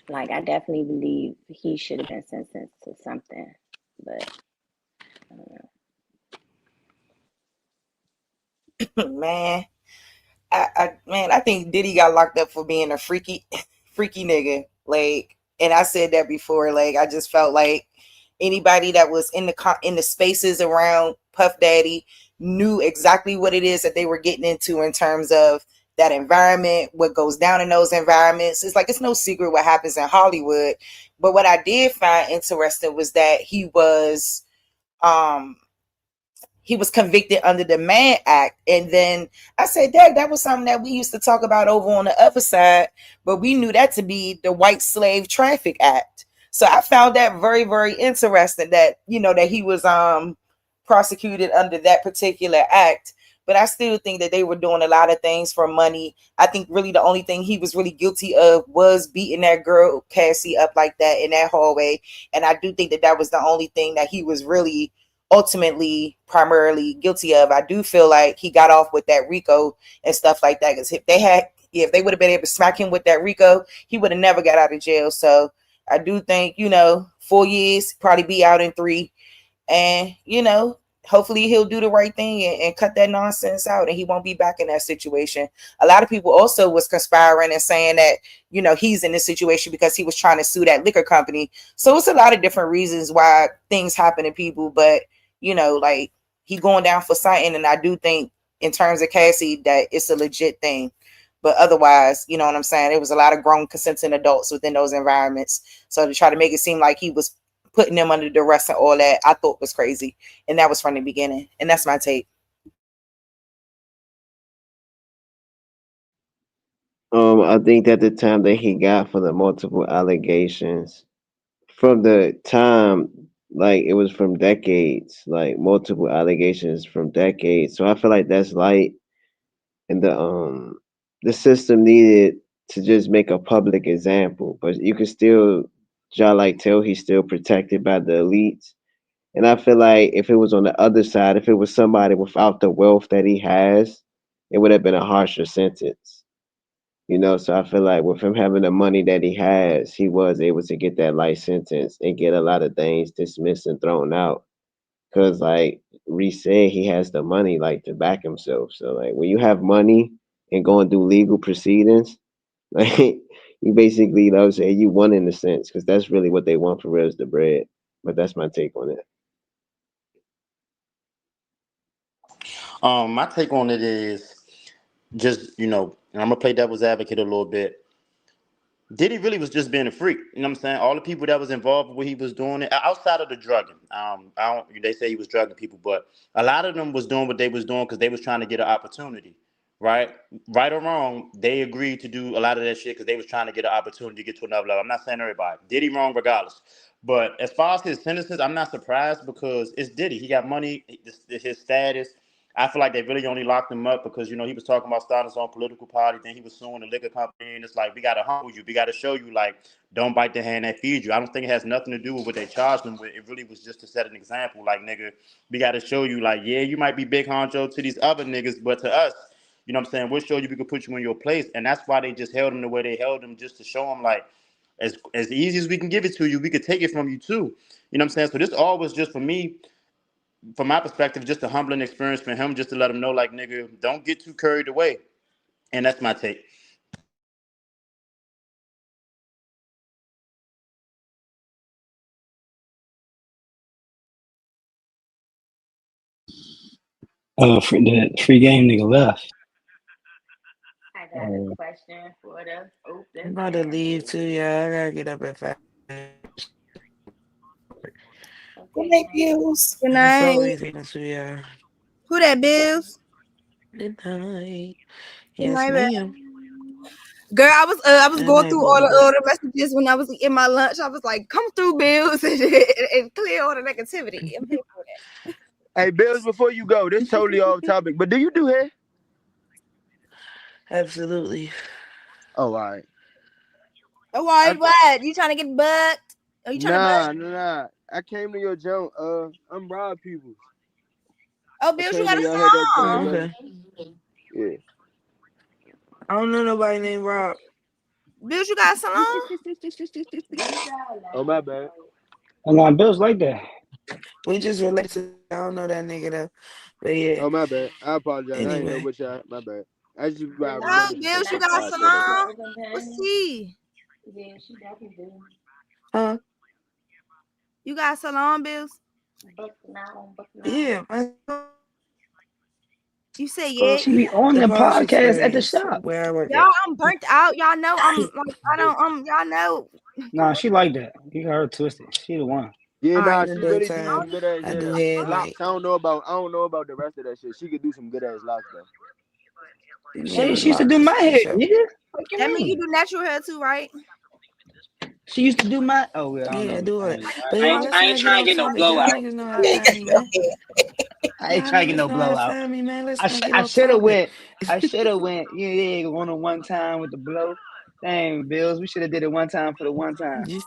Like, I definitely believe he should have been sentenced to something, but I don't know. Man, I think Diddy got locked up for being a freaky nigga. Like, and I said that before. Like, I just felt like anybody that was in the spaces around Puff Daddy knew exactly what it is that they were getting into in terms of that environment, what goes down in those environments. It's like it's no secret what happens in Hollywood. But what I did find interesting was that um he was convicted under the Mann Act. And then I said, Dad, that was something that we used to talk about over on the other side, but we knew that to be the White Slave Traffic Act. So I found that very, very interesting that, that he was prosecuted under that particular act. But I still think that they were doing a lot of things for money. I think really the only thing he was really guilty of was beating that girl Cassie up like that in that hallway. And I do think that that was the only thing that he was really ultimately primarily guilty of. I do feel like he got off with that Rico and stuff like that, because if they would have been able to smack him with that Rico, he would have never got out of jail. So I do think 4 years, probably be out in 3, and hopefully he'll do the right thing and cut that nonsense out, and he won't be back in that situation. A lot of people also was conspiring and saying that he's in this situation because he was trying to sue that liquor company. So it's a lot of different reasons why things happen to people, but like, he going down for something, and I do think in terms of Cassie that it's a legit thing. But otherwise, you know what I'm saying, there was a lot of grown consenting adults within those environments. So to try to make it seem like he was putting them under duress and all that, I thought was crazy. And that was from the beginning. And that's my take. I think that the time that he got for the multiple allegations, from the time, like it was from decades, like multiple allegations from decades. So I feel like that's light, and the system needed to just make a public example, but you could still, like tell he's still protected by the elites. And I feel like if it was on the other side, if it was somebody without the wealth that he has, it would have been a harsher sentence. So I feel like with him having the money that he has, he was able to get that life sentence and get a lot of things dismissed and thrown out. Cause like Reese said, he has the money like to back himself. So like when you have money and go and do legal proceedings, like you basically, say you won in a sense, because that's really what they want for real is the bread. But that's my take on it. My take on it is just, and I'm gonna play devil's advocate a little bit. Diddy really was just being a freak. You know what I'm saying? All the people that was involved with what he was doing, outside of the drugging. I don't. They say he was drugging people, but a lot of them was doing what they was doing because they was trying to get an opportunity. right? Right or wrong, they agreed to do a lot of that shit because they was trying to get an opportunity to get to another level. I'm not saying everybody. Diddy wrong regardless. But as far as his sentences, I'm not surprised because it's Diddy. He got money, his status. I feel like they really only locked him up because, he was talking about starting his own political party. Then he was suing the liquor company. And it's like, we got to humble you. We got to show you, like, don't bite the hand that feeds you. I don't think it has nothing to do with what they charged him with. It really was just to set an example. Like, nigga, we got to show you, like, yeah, you might be big honcho to these other niggas, but to us, you know what I'm saying, we'll show you we can put you in your place. And that's why they just held him the way they held him, just to show him, like, as easy as we can give it to you, we could take it from you too. You know what I'm saying? So this all was just for me, from my perspective, just a humbling experience for him, just to let him know, like, nigga, don't get too carried away. And that's my take. The free game nigga left. I got a question for the I'm open about to leave panel. too, yeah. I gotta get up at 5. Good Okay, night, night. Bills. Good So night. leaving too, yeah. Who that, Bills? Good night. Good Yes, night, babe. ma'am. Girl, I was Good going night, through Booty Butt. all the messages when I was in my lunch. I was like, come through, Bills, and clear all the negativity. I'm here for that. Hey, Bills, before you go, this totally off topic, but do you do hair? Absolutely. Oh, all right. Oh, I, what? You trying to get bucked? Are you trying to buck? nah. I came to your junk. I'm Rob Peoples. Oh, I Bills, you came got when a y'all had that Oh, gun song. money. okay. Yeah. I don't know nobody named Rob. Bills, you got a song? Oh, my bad. I'm on bills like that. We just relate to. I don't know that nigga though. But yeah. Oh, my bad. I apologize. I ain't know Anyway. which I. My bad. I just I Good Oh, remember night. some Bills, shit. you That's got Why a I the said that that's the though. song? open Let's panel. see. Yeah, she definitely do. Huh? You got a salon, Bills? Busting out, busting out. Yeah. You say Oh, yeah. she be on The the Posh podcast at the Experience shop. where I work Y'all, at. I'm burnt out. Y'all know I'm like I don't y'all know. Nah, she like that. You got her twisted. She the one. Yeah, All right. nah, In the she really do daytime, some good ass I do hair. headlight. Locks. I don't know about the rest of that shit. She could do some good ass locks though. Yeah, She the used to do locks my for hair, sure. nigga. What you That mean you mean? do natural hair too, right? She used to do my. Oh, yeah, I don't Yeah, I know. do it. But I y'all, ain't, let's I ain't not get trying to off get no topic. Y'all blowout. niggas know how to find me, man. I ain't Y'all trying to get niggas no know how to blowout. find me, man. Let's not get I off should have topic. went. I should have went. Yeah, one time with the blow. Dang, Bills. We should have did it one time for the one time. You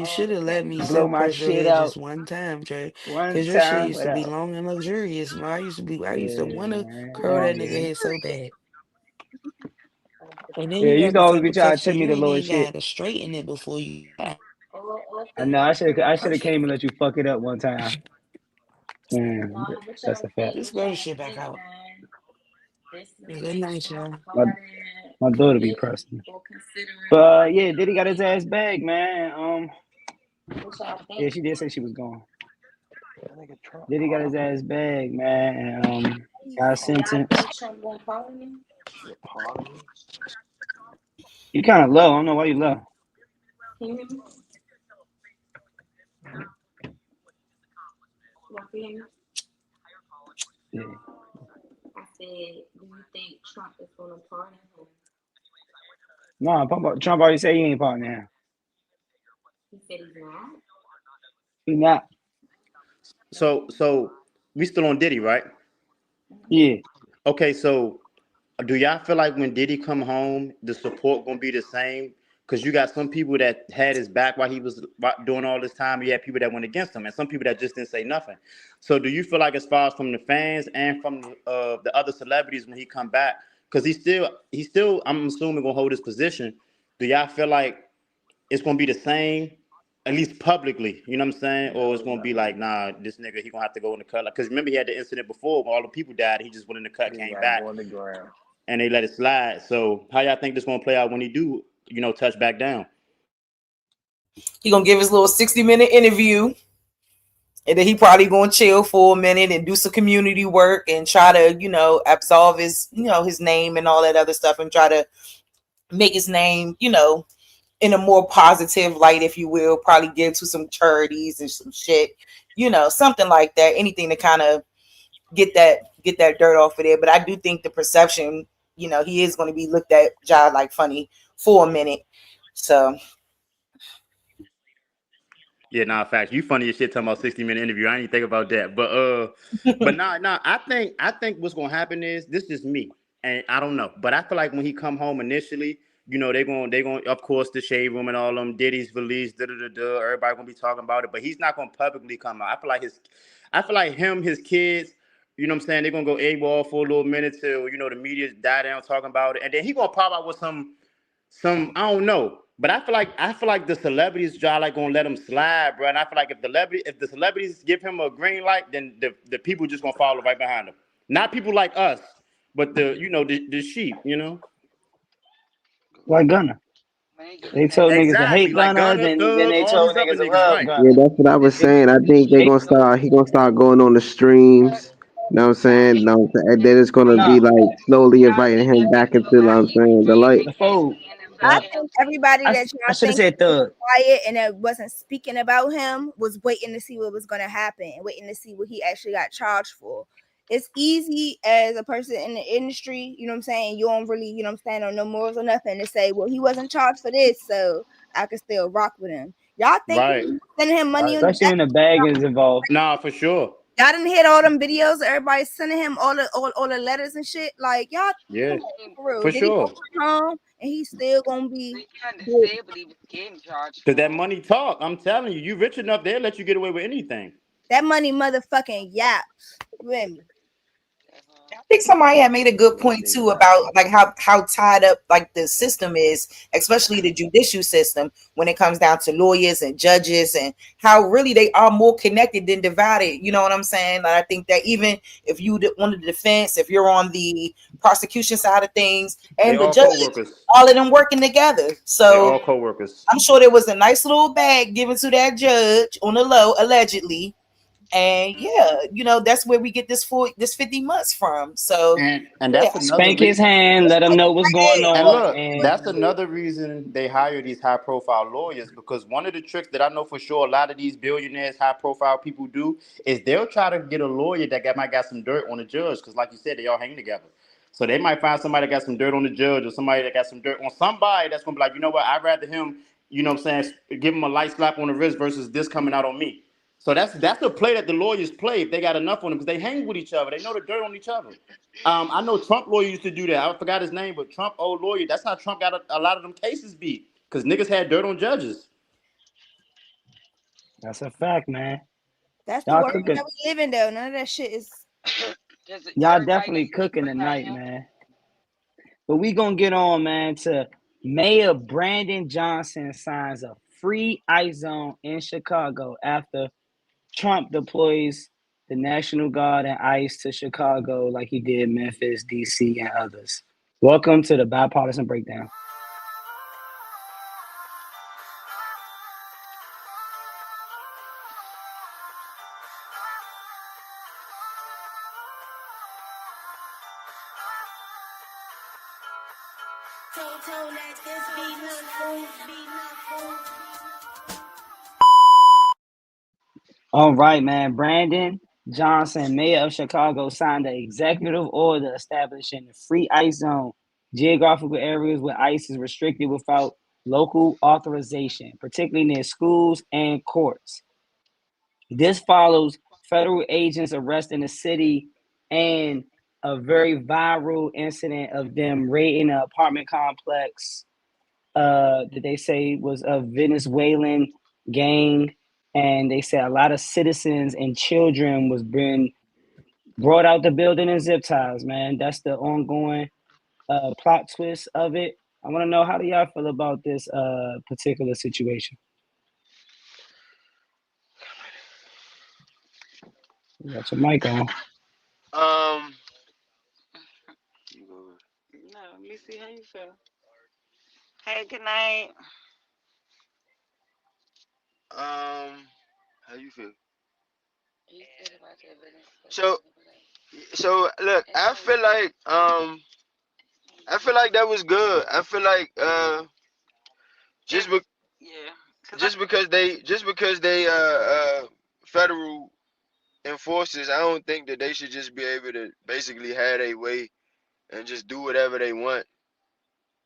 should have let me Blow my separate your shit hair out just one time, Trey. one Cause your shit time used to be without. long and luxurious. Man. I used to Yeah, want to man. curl that nigga Yeah. head so bad. And then Yeah, you you got used to the always type be of cut trying to so tell me you the ain't Lord even shit. got to straighten it before you. I know. I should have came and let you fuck it up one time. Man, No, what that's y'all a fact. think? Just What blow the y'all shit back think, out. man? This And is good night, Trump y'all. My, pardon my daughter be permitted pressing. or But considering yeah, Diddy got his illegal? ass back, man. What y'all Yeah, think? she did say she was gone. That nigga Trump Diddy got his pardon. ass back, man, and got Do y'all sentenced. think Trump gonna pardon him? Pardon me. You kind of low. I don't know why you low. Can you hear me? Y'all can hear me? Yeah. I said, do you think Trump is gonna pardon him? No, Trump already said he ain't part now. He said he's not. He not. So we still on Diddy, right? Yeah. Okay, so do y'all feel like when Diddy come home, the support gonna be the same? Because you got some people that had his back while he was doing all this time. You had people that went against him, and some people that just didn't say nothing. So do you feel like, as far as from the fans and from the other celebrities, when he come back, because he's still, I'm assuming, gonna hold his position. Do y'all feel like it's gonna be the same, at least publicly? You know what I'm saying? Or it's gonna be like, nah, this nigga, he gonna have to go in the cut. Because remember, he had the incident before when all the people died. He just went in the cut, He came gotta back, go on the ground. and they let it slide. So how y'all think this gonna play out when he do, touch back down? He gonna give his little 60-minute interview, and then he probably gonna chill for a minute and do some community work and try to, absolve his, his name and all that other stuff, and try to make his name, in a more positive light, if you will. Probably give to some charities and some shit, something like that. Anything to kind of get that dirt off of there. But I do think the perception he is going to be looked at job like funny for a minute. So Yeah, nah, facts. You funny as shit talking about 60-minute interview. I ain't think about that. But nah, I think what's gonna happen is this is me. And I don't know. But I feel like when he come home initially, they're gonna of course the shade room and all them Diddy's release, everybody gonna be talking about it, but he's not gonna publicly come out. I feel like his kids, you know what I'm saying, they're gonna go AWOL for a little minute till, the media die down talking about it. And then he gonna pop out with some I don't know, but I feel like the celebrities job like gonna let him slide, bro. And I feel like if the celebrities give him a green light, then the people just gonna follow right behind him. Not people like us, but the sheep, Like Gunna. They told niggas to Exactly, hate like Gunna, Gunna, then Thug, they all told these niggas other to niggas, love right? Yeah, Gunna. that's what I was They saying. I think they gonna start. He gonna start going on the streams. You know what I'm saying? No, and then it's gonna nah, be like slowly inviting him back into. I'm saying the light. the fold. I Yep. think everybody I, that I y'all should have think said was Thug. quiet and that wasn't speaking about him was waiting to see what was going to happen and waiting to see what he actually got charged for. It's easy as a person in the industry, you know what I'm saying? You don't really, you know what I'm saying, on no morals or nothing to say, well, he wasn't charged for this, so I could still rock with him. Y'all think Right, people sending him money right. on the Especially back? when the bag is involved. Nah, for sure. Y'all didn't hit all them videos of everybody sending him all the letters and shit. Like y'all, Yeah, come on, for real. for Then he gonna sure. come home and he's still gonna be good. Cause that money talk. I'm telling you, you rich enough, they'll let you get away with anything. That money motherfucking yaps. You hear me? I think somebody had made a good point too about like how tied up like the system is, especially the judicial system when it comes down to lawyers and judges, and how really they are more connected than divided. You know what I'm saying? Like, I think that even if you on the defense, if you're on the prosecution side of things, They and the all judge, co-workers. all of them working together. They So all co-workers. I'm sure there was a nice little bag given to that judge on the low, allegedly. And yeah, that's where we get this 50 months from. So And yeah, that's another Spank his reason. hand, let him know what's going And on, look, and that's another reason they hire these high profile lawyers, because one of the tricks that I know for sure a lot of these billionaires, high profile people do is they'll try to get a lawyer that might got some dirt on the judge. Because, like you said, they all hang together. So they might find somebody that got some dirt on the judge, or somebody that got some dirt on somebody that's going to be like, you know what, I'd rather him, what I'm saying, give him a light slap on the wrist versus this coming out on me. So that's the play that the lawyers play if they got enough on them, because they hang with each other. They know the dirt on each other. I know Trump lawyer used to do that. I forgot his name, but Trump old lawyer. That's how Trump got a lot of them cases beat, because niggas had dirt on judges. that's a fact, man. That's the Y'all world cooking. that we live in, though. None of that shit is. Y'all definitely cooking tonight, man. But we gonna get on, man, to Mayor Brandon Johnson signs a free ice zone in Chicago after Trump deploys the National Guard and ICE to Chicago like he did Memphis, DC, and others. Welcome to the Bipartisan Breakdown. All right, man. Brandon Johnson, mayor of Chicago, signed an executive order establishing a free ice zone, geographical areas where ice is restricted without local authorization, particularly near schools and courts. This follows federal agents arrest in the city and a very viral incident of them raiding an apartment complex that they say was a Venezuelan gang, and they said a lot of citizens and children was being brought out the building in zip ties. Man, that's the ongoing plot twist of it. I want to know, how do y'all feel about this particular situation? You got your mic on. Um, um, how you feel? So, look, I feel like that was good. I feel like just be, just because they federal enforcers, I don't think that they should just be able to basically have their way and just do whatever they want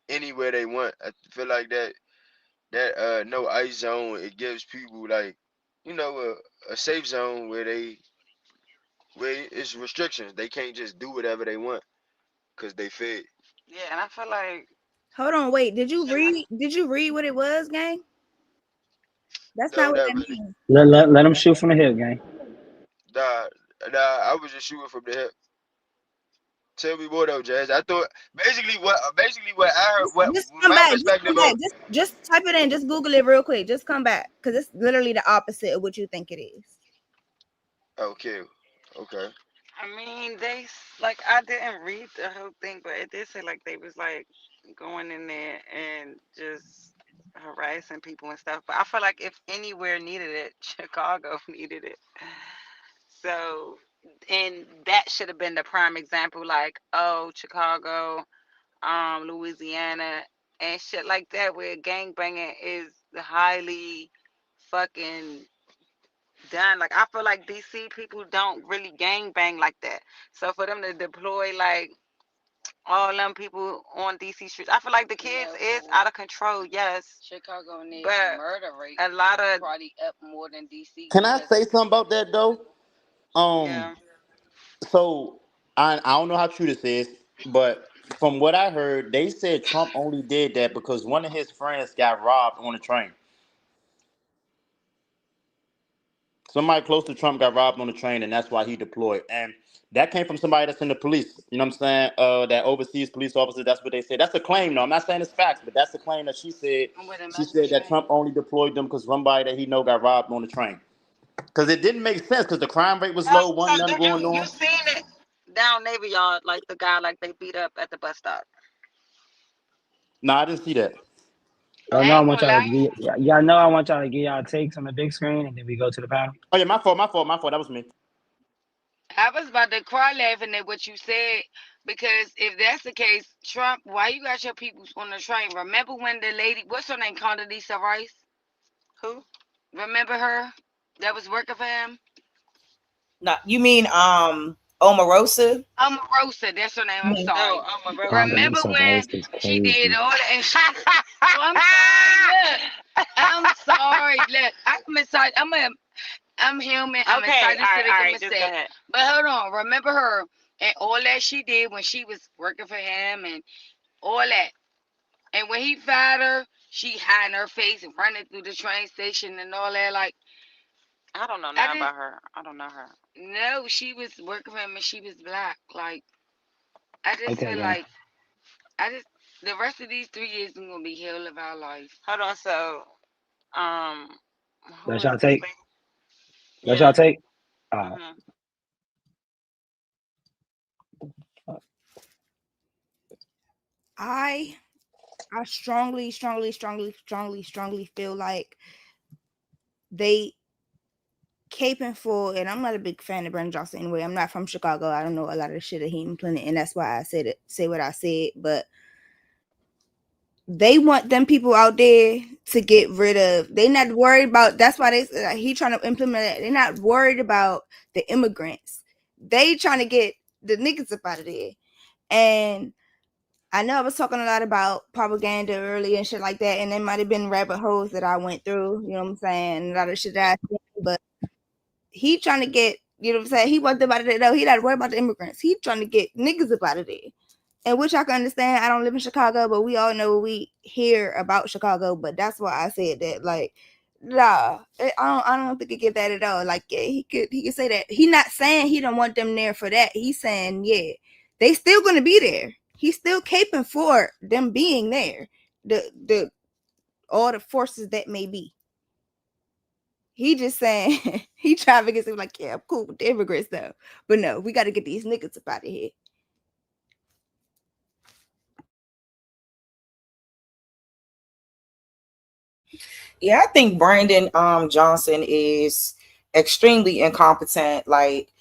anywhere they want. I feel like that no ice zone, it gives people like, a safe zone where it's restrictions. They can't just do whatever they want because they fed. Yeah, and I feel like Hold on, wait. Did you read what it was, gang? That's not No, what not that really. means. Let them shoot from the hip, gang. Nah, I was just shooting from the hip. Tell me more though, Jazz. I thought basically what I heard, what Just come my back. Just come perspective back. of. Just type it in. Just Google it real quick. Just come back, because it's literally the opposite of what you think it is. Okay, okay. I mean, like I didn't read the whole thing, but it did say like they was like going in there and just harassing people and stuff. But I feel like if anywhere needed it, Chicago needed it. So, and that should have been the prime example. Like, oh, Chicago, Louisiana, and shit like that, where gangbanging is highly fucking done. Like I feel like DC people don't really gang bang like that. So for them to deploy like all them people on DC streets, I feel like the kids is out of control. Yes, Chicago needs murder rate a lot of probably up more than DC. Can I say something about that though? Yeah. So I don't know how true this is, but from what I heard, they said Trump only did that because one of his friends got robbed on a train. Somebody close to Trump got robbed on the train, and that's why he deployed. And that came from somebody that's in the police. You know what I'm saying? That overseas police officer. That's what they said. That's a claim, though. I'm not saying it's facts, but that's the claim that she said. She said that Trump only deployed them because somebody that he know got robbed on the train. Because it didn't make sense because the crime rate was low, So wasn't nothing going you on. seen it down Navy Yard, like the guy like they beat up at the bus stop. No, I didn't see that. Y'all know I I ain't want gonna y'all to lie. get. Y'all know I want y'all to get y'all takes on the big screen, and then we go to the panel. Oh yeah, my fault. That was me. I was about to cry laughing at what you said because if that's the case, Trump, why you got your people on the train? Remember when the lady, what's her name, Condoleezza Rice? Who? Remember her? That was working for him. No, you mean Omarosa? Omarosa, that's her name. I'm sorry. Oh, Omarosa. Remember Condoleezza when Rice is she did crazy. all that? Oh, I'm sorry. Look, I'm excited. I'm human. I'm excited to make a mistake. But hold on. Remember her and all that she did when she was working for him and all that. And when he fired her, she hiding her face and running through the train station and all that. Like, I don't know nothing about her. I don't know her. No, she was working for him and she was black. Like, I just Okay, feel gang. like I just the rest of these 3 years is gonna be hell of our life. Hold on, so who That's is y'all this? take. That's Yeah. y'all take. Hmm. I strongly feel like they caping for, and I'm not a big fan of Brandon Johnson anyway. I'm not from Chicago. I don't know a lot of the shit that he implemented, and that's why I say what I said. But they want them people out there to get rid of. They not worried about. That's why he trying to implement it. They're not worried about the immigrants. They trying to get the niggas up out of there. And I know I was talking a lot about propaganda earlier and shit like that, and there might have been rabbit holes that I went through. You know what I'm saying? A lot of shit that I said, but he trying to get. You know what I'm saying? He want them out of there. No, he not worried about the immigrants. He trying to get niggas up out of there. And which I can understand. I don't live in Chicago, but we all know we hear about Chicago. But that's why I said that. Like, nah, I don't think he get that at all. Like, yeah, he could say that. He not saying he don't want them there for that. He's saying, yeah, they still gonna be there. He's still caping for them being there. The all the forces that may be. He just saying he trying to get him like, yeah, I'm cool with the immigrants though. But no, we got to get these niggas up out of here. Yeah, I think Brandon Johnson is extremely incompetent. Like,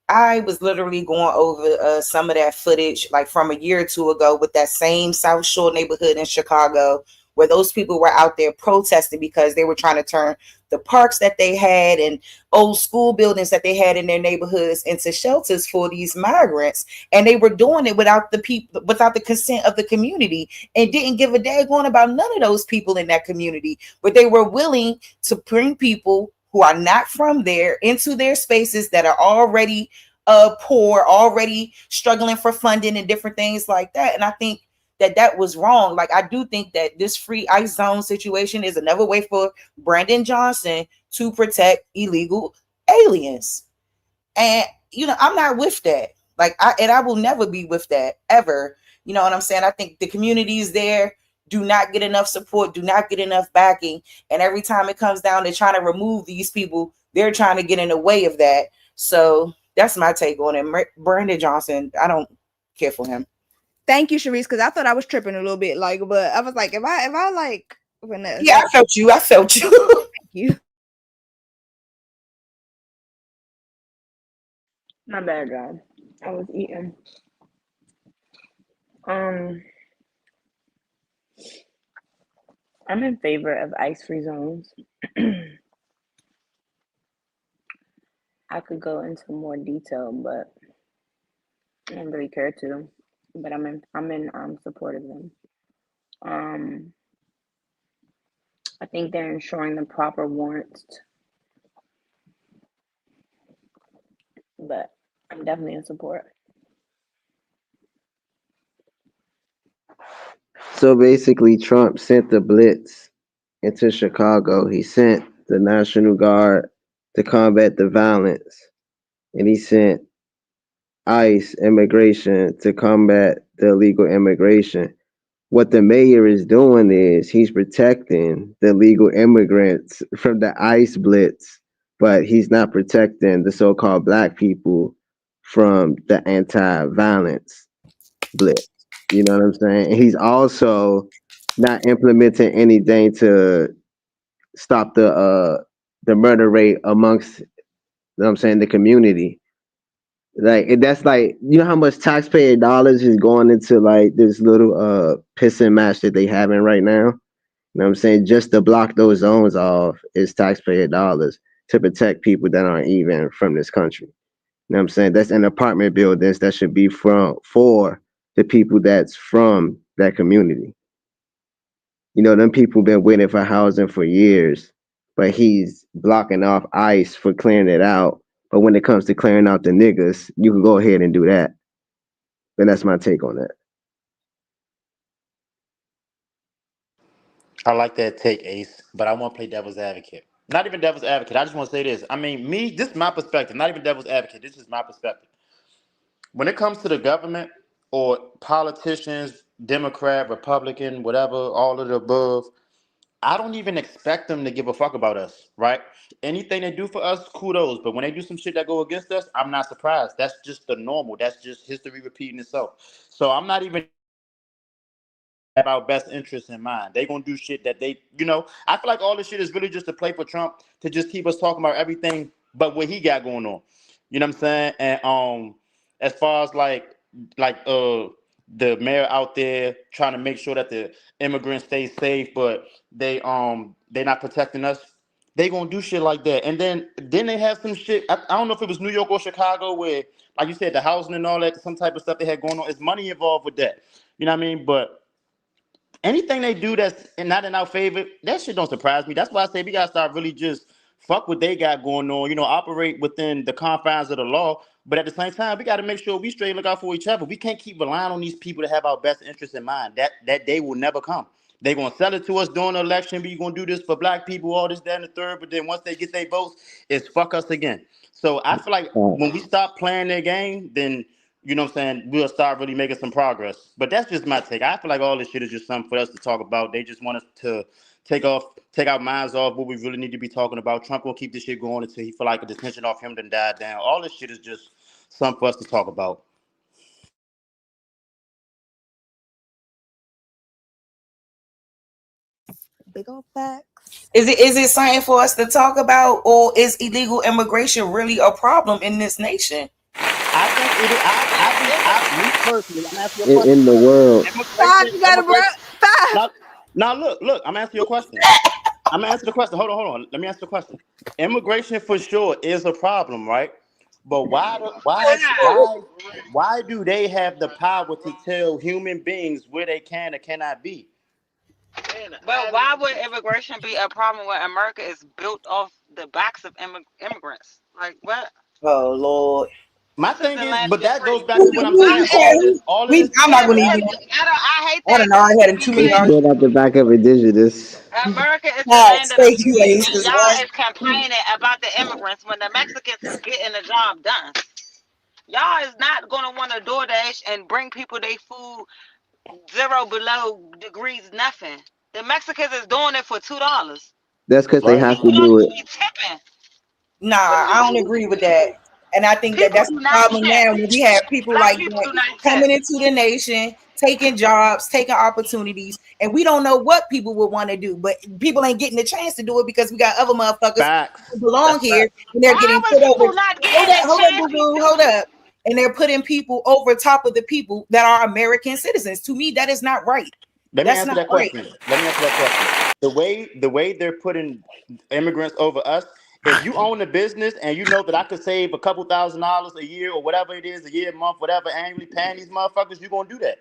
I was literally going over some of that footage like from a year or two ago with that same South Shore neighborhood in Chicago where those people were out there protesting because they were trying to turn the parks that they had and old school buildings that they had in their neighborhoods into shelters for these migrants. And they were doing it without the consent of the community, and didn't give a daggone about none of those people in that community. But they were willing to bring people who are not from there into their spaces that are already poor, already struggling for funding and different things like that. And I think that was wrong. Like, I do think that this free ICE zone situation is another way for Brandon Johnson to protect illegal aliens. And, I'm not with that. Like, I will never be with that ever. You know what I'm saying? I think the communities there do not get enough support, do not get enough backing. And every time it comes down to trying to remove these people, they're trying to get in the way of that. So that's my take on it. Brandon Johnson, I don't care for him. Thank you, Sharice, because I thought I was tripping a little bit, like, but I was like, if I like, yeah, I felt you. Thank you. My bad, God. I was eating. I'm in favor of ice-free zones. I could go into more detail, but I don't really care to. But I'm in support of them. I think they're ensuring the proper warrants, but I'm definitely in support. So basically, Trump sent the blitz into Chicago. He sent the National Guard to combat the violence, and he sent ICE immigration to combat the illegal immigration. What the mayor is doing is he's protecting the legal immigrants from the ICE blitz, but he's not protecting the so-called black people from the anti-violence blitz. You know what I'm saying? And he's also not implementing anything to stop the murder rate amongst, you know what I'm saying, the community. Like, and that's like, you know how much taxpayer dollars is going into like this little pissing match that they having right now. You know what I'm saying? Just to block those zones off is taxpayer dollars to protect people that aren't even from this country. You know what I'm saying? That's in apartment buildings that should be for the people that's from that community. You know, them people been waiting for housing for years, but he's blocking off ICE for clearing it out. But when it comes to clearing out the niggas, you can go ahead and do that. And that's my take on that. I like that take, Ace, but I want to play devil's advocate. Not even devil's advocate. I just want to say this. I mean, this is my perspective. Not even devil's advocate. This is my perspective. When it comes to the government or politicians, Democrat, Republican, whatever, all of the above, I don't even expect them to give a fuck about us, right? Anything they do for us, kudos. But when they do some shit that go against us, I'm not surprised. That's just the normal. That's just history repeating itself. So I'm not even have our best interests in mind. They gonna do shit that they, I feel like all this shit is really just a play for Trump to just keep us talking about everything but what he got going on. You know what I'm saying? And as far as the mayor out there trying to make sure that the immigrants stay safe, but they not protecting us. They gonna do shit like that. And then they have some shit. I don't know if it was New York or Chicago where, like you said, the housing and all that, some type of stuff they had going on. Is money involved with that? You know what I mean? But anything they do that's not in our favor, that shit don't surprise me. That's why I say we gotta start really just fuck what they got going on. Operate within the confines of the law, but at the same time, we got to make sure we straight look out for each other. We can't keep relying on these people to have our best interests in mind. That day will never come. They gonna sell it to us during the election. We gonna do this for black people, all this, that, and the third. But then once they get their votes, it's fuck us again. So I feel like when we stop playing their game, then you know what I'm saying, we'll start really making some progress. But that's just my take. I feel like all this shit is just something for us to talk about. They just want us to take our minds off what we really need to be talking about. Trump will keep this shit going until he feel like the tension off him done died down. All this shit is just something for us to talk about. Big old facts. Is it something for us to talk about, or is illegal immigration really a problem in this nation? I think it is. Me personally, I'm asking you a question. In the world. Five, you got to run. Five. Now look, I'm answering your question. I'm gonna answer the question. Hold on. Let me answer the question. Immigration for sure is a problem, right? But why do they have the power to tell human beings where they can or cannot be? But why would immigration be a problem when America is built off the backs of immigrants? Like what? Oh Lord. My This is thing the is, land of but the that goes free. back to what I'm saying. All of this I'm Yeah, not gonna because even. I hate I don't that know. I had him too many because arguments. Straight out the back of indigenous. America is the land Facts. of the Thank you, free, Ace. and 'Cause y'all what? is complaining about the immigrants when the Mexicans is getting the job done. Y'all is not gonna want to DoorDash and bring people their food 0 below degrees nothing. The Mexicans is doing it for $2. That's because they Right. have to $2 do it. be tipping. Nah, What are you I don't doing? agree with that. And I think that People that's do the not problem tip. now when we have people Black like people that do not tip. coming into the nation, taking jobs, taking opportunities, and we don't know what people would want to do. But people ain't getting the chance to do it because we got other motherfuckers Facts. who belong That's here facts. and they're How getting is put over. people not Hold getting up, a hold up, chance boo to boo, do hold it? up. And they're putting people over top of the people that are American citizens. To me, that is not right. Let me That's answer not that right. question. The way they're putting immigrants over us. If you own a business and you know that I could save a couple $1,000s a year or whatever it is, a year, a month, whatever, annually paying these motherfuckers, you're gonna do that.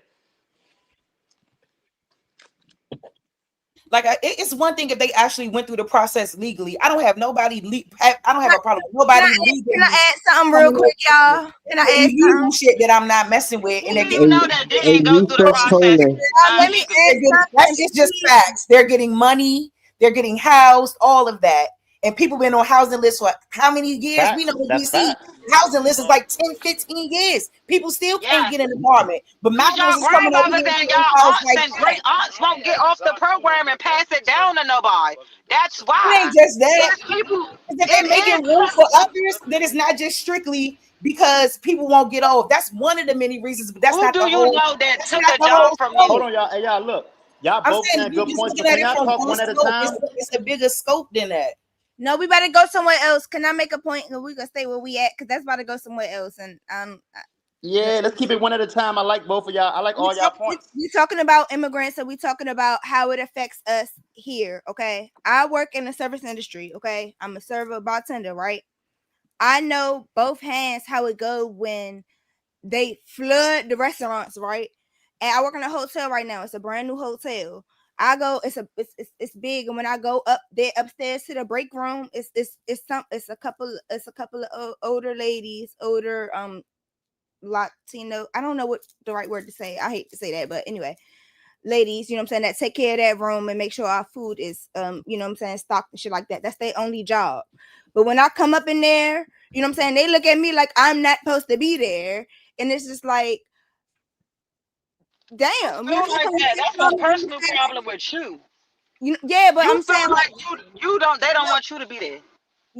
Like it's one thing if they actually went through the process legally. I don't have nobody. I don't have a problem with nobody Can I legally add something real coming quick, in y'all? Can I add illegal something? shit that I'm not messing with, and Who they're do you getting know Hey, that hey, didn't go through the research process Coleman. Let me legally? add that's something, it's just please. facts. They're getting money, they're getting housed, all of that. And people been on housing lists for how many years? We know Facts. in That's DC, facts. housing list is like 10, 15 years. People still can't Yes. get an apartment. But Cause y'all migrants is coming over grandmothers here and getting y'all housed aunts like and that. great aunts won't get off the program and pass it down to nobody. That's It why. ain't just that. It's people. If It they're making is room for possible. others, then it's not just strictly because people won't get off. That's one of the many reasons, but that's Who not do the you whole. know that That's took not a the job whole from Hold scope. you? on, y'all. Hey, y'all, look. Y'all I'm both saying saying if you're good just points, looking but at can it y'all from talk one one at a scope, time? it's a bigger scope than that. No, we better go somewhere else. Can I make a point? And we gonna stay where we at because that's about to go somewhere else. And Yeah, let's keep it one at a time. I like both of y'all. I like all y'all points. we talking about immigrants, and we talking about how it affects us here. Okay, I work in the service industry. Okay, I'm a server bartender, right? I know both hands how it go when they flood the restaurants, right? And I work in a hotel right now. It's a brand new hotel. I go, it's big, and when I go up there upstairs to the break room, it's a couple of older ladies, older Latino. I don't know what the right word to say. I hate to say that, but anyway, ladies, you know what I'm saying, that take care of that room and make sure our food is you know what I'm saying, stocked and shit like that. That's their only job. But when I come up in there, you know what I'm saying, they look at me like I'm not supposed to be there. And it's just like, You damn, you know feel what like I'm that? That's a saying? personal problem with you. Yeah, but You I'm feel saying like you don't. They don't want you to be there.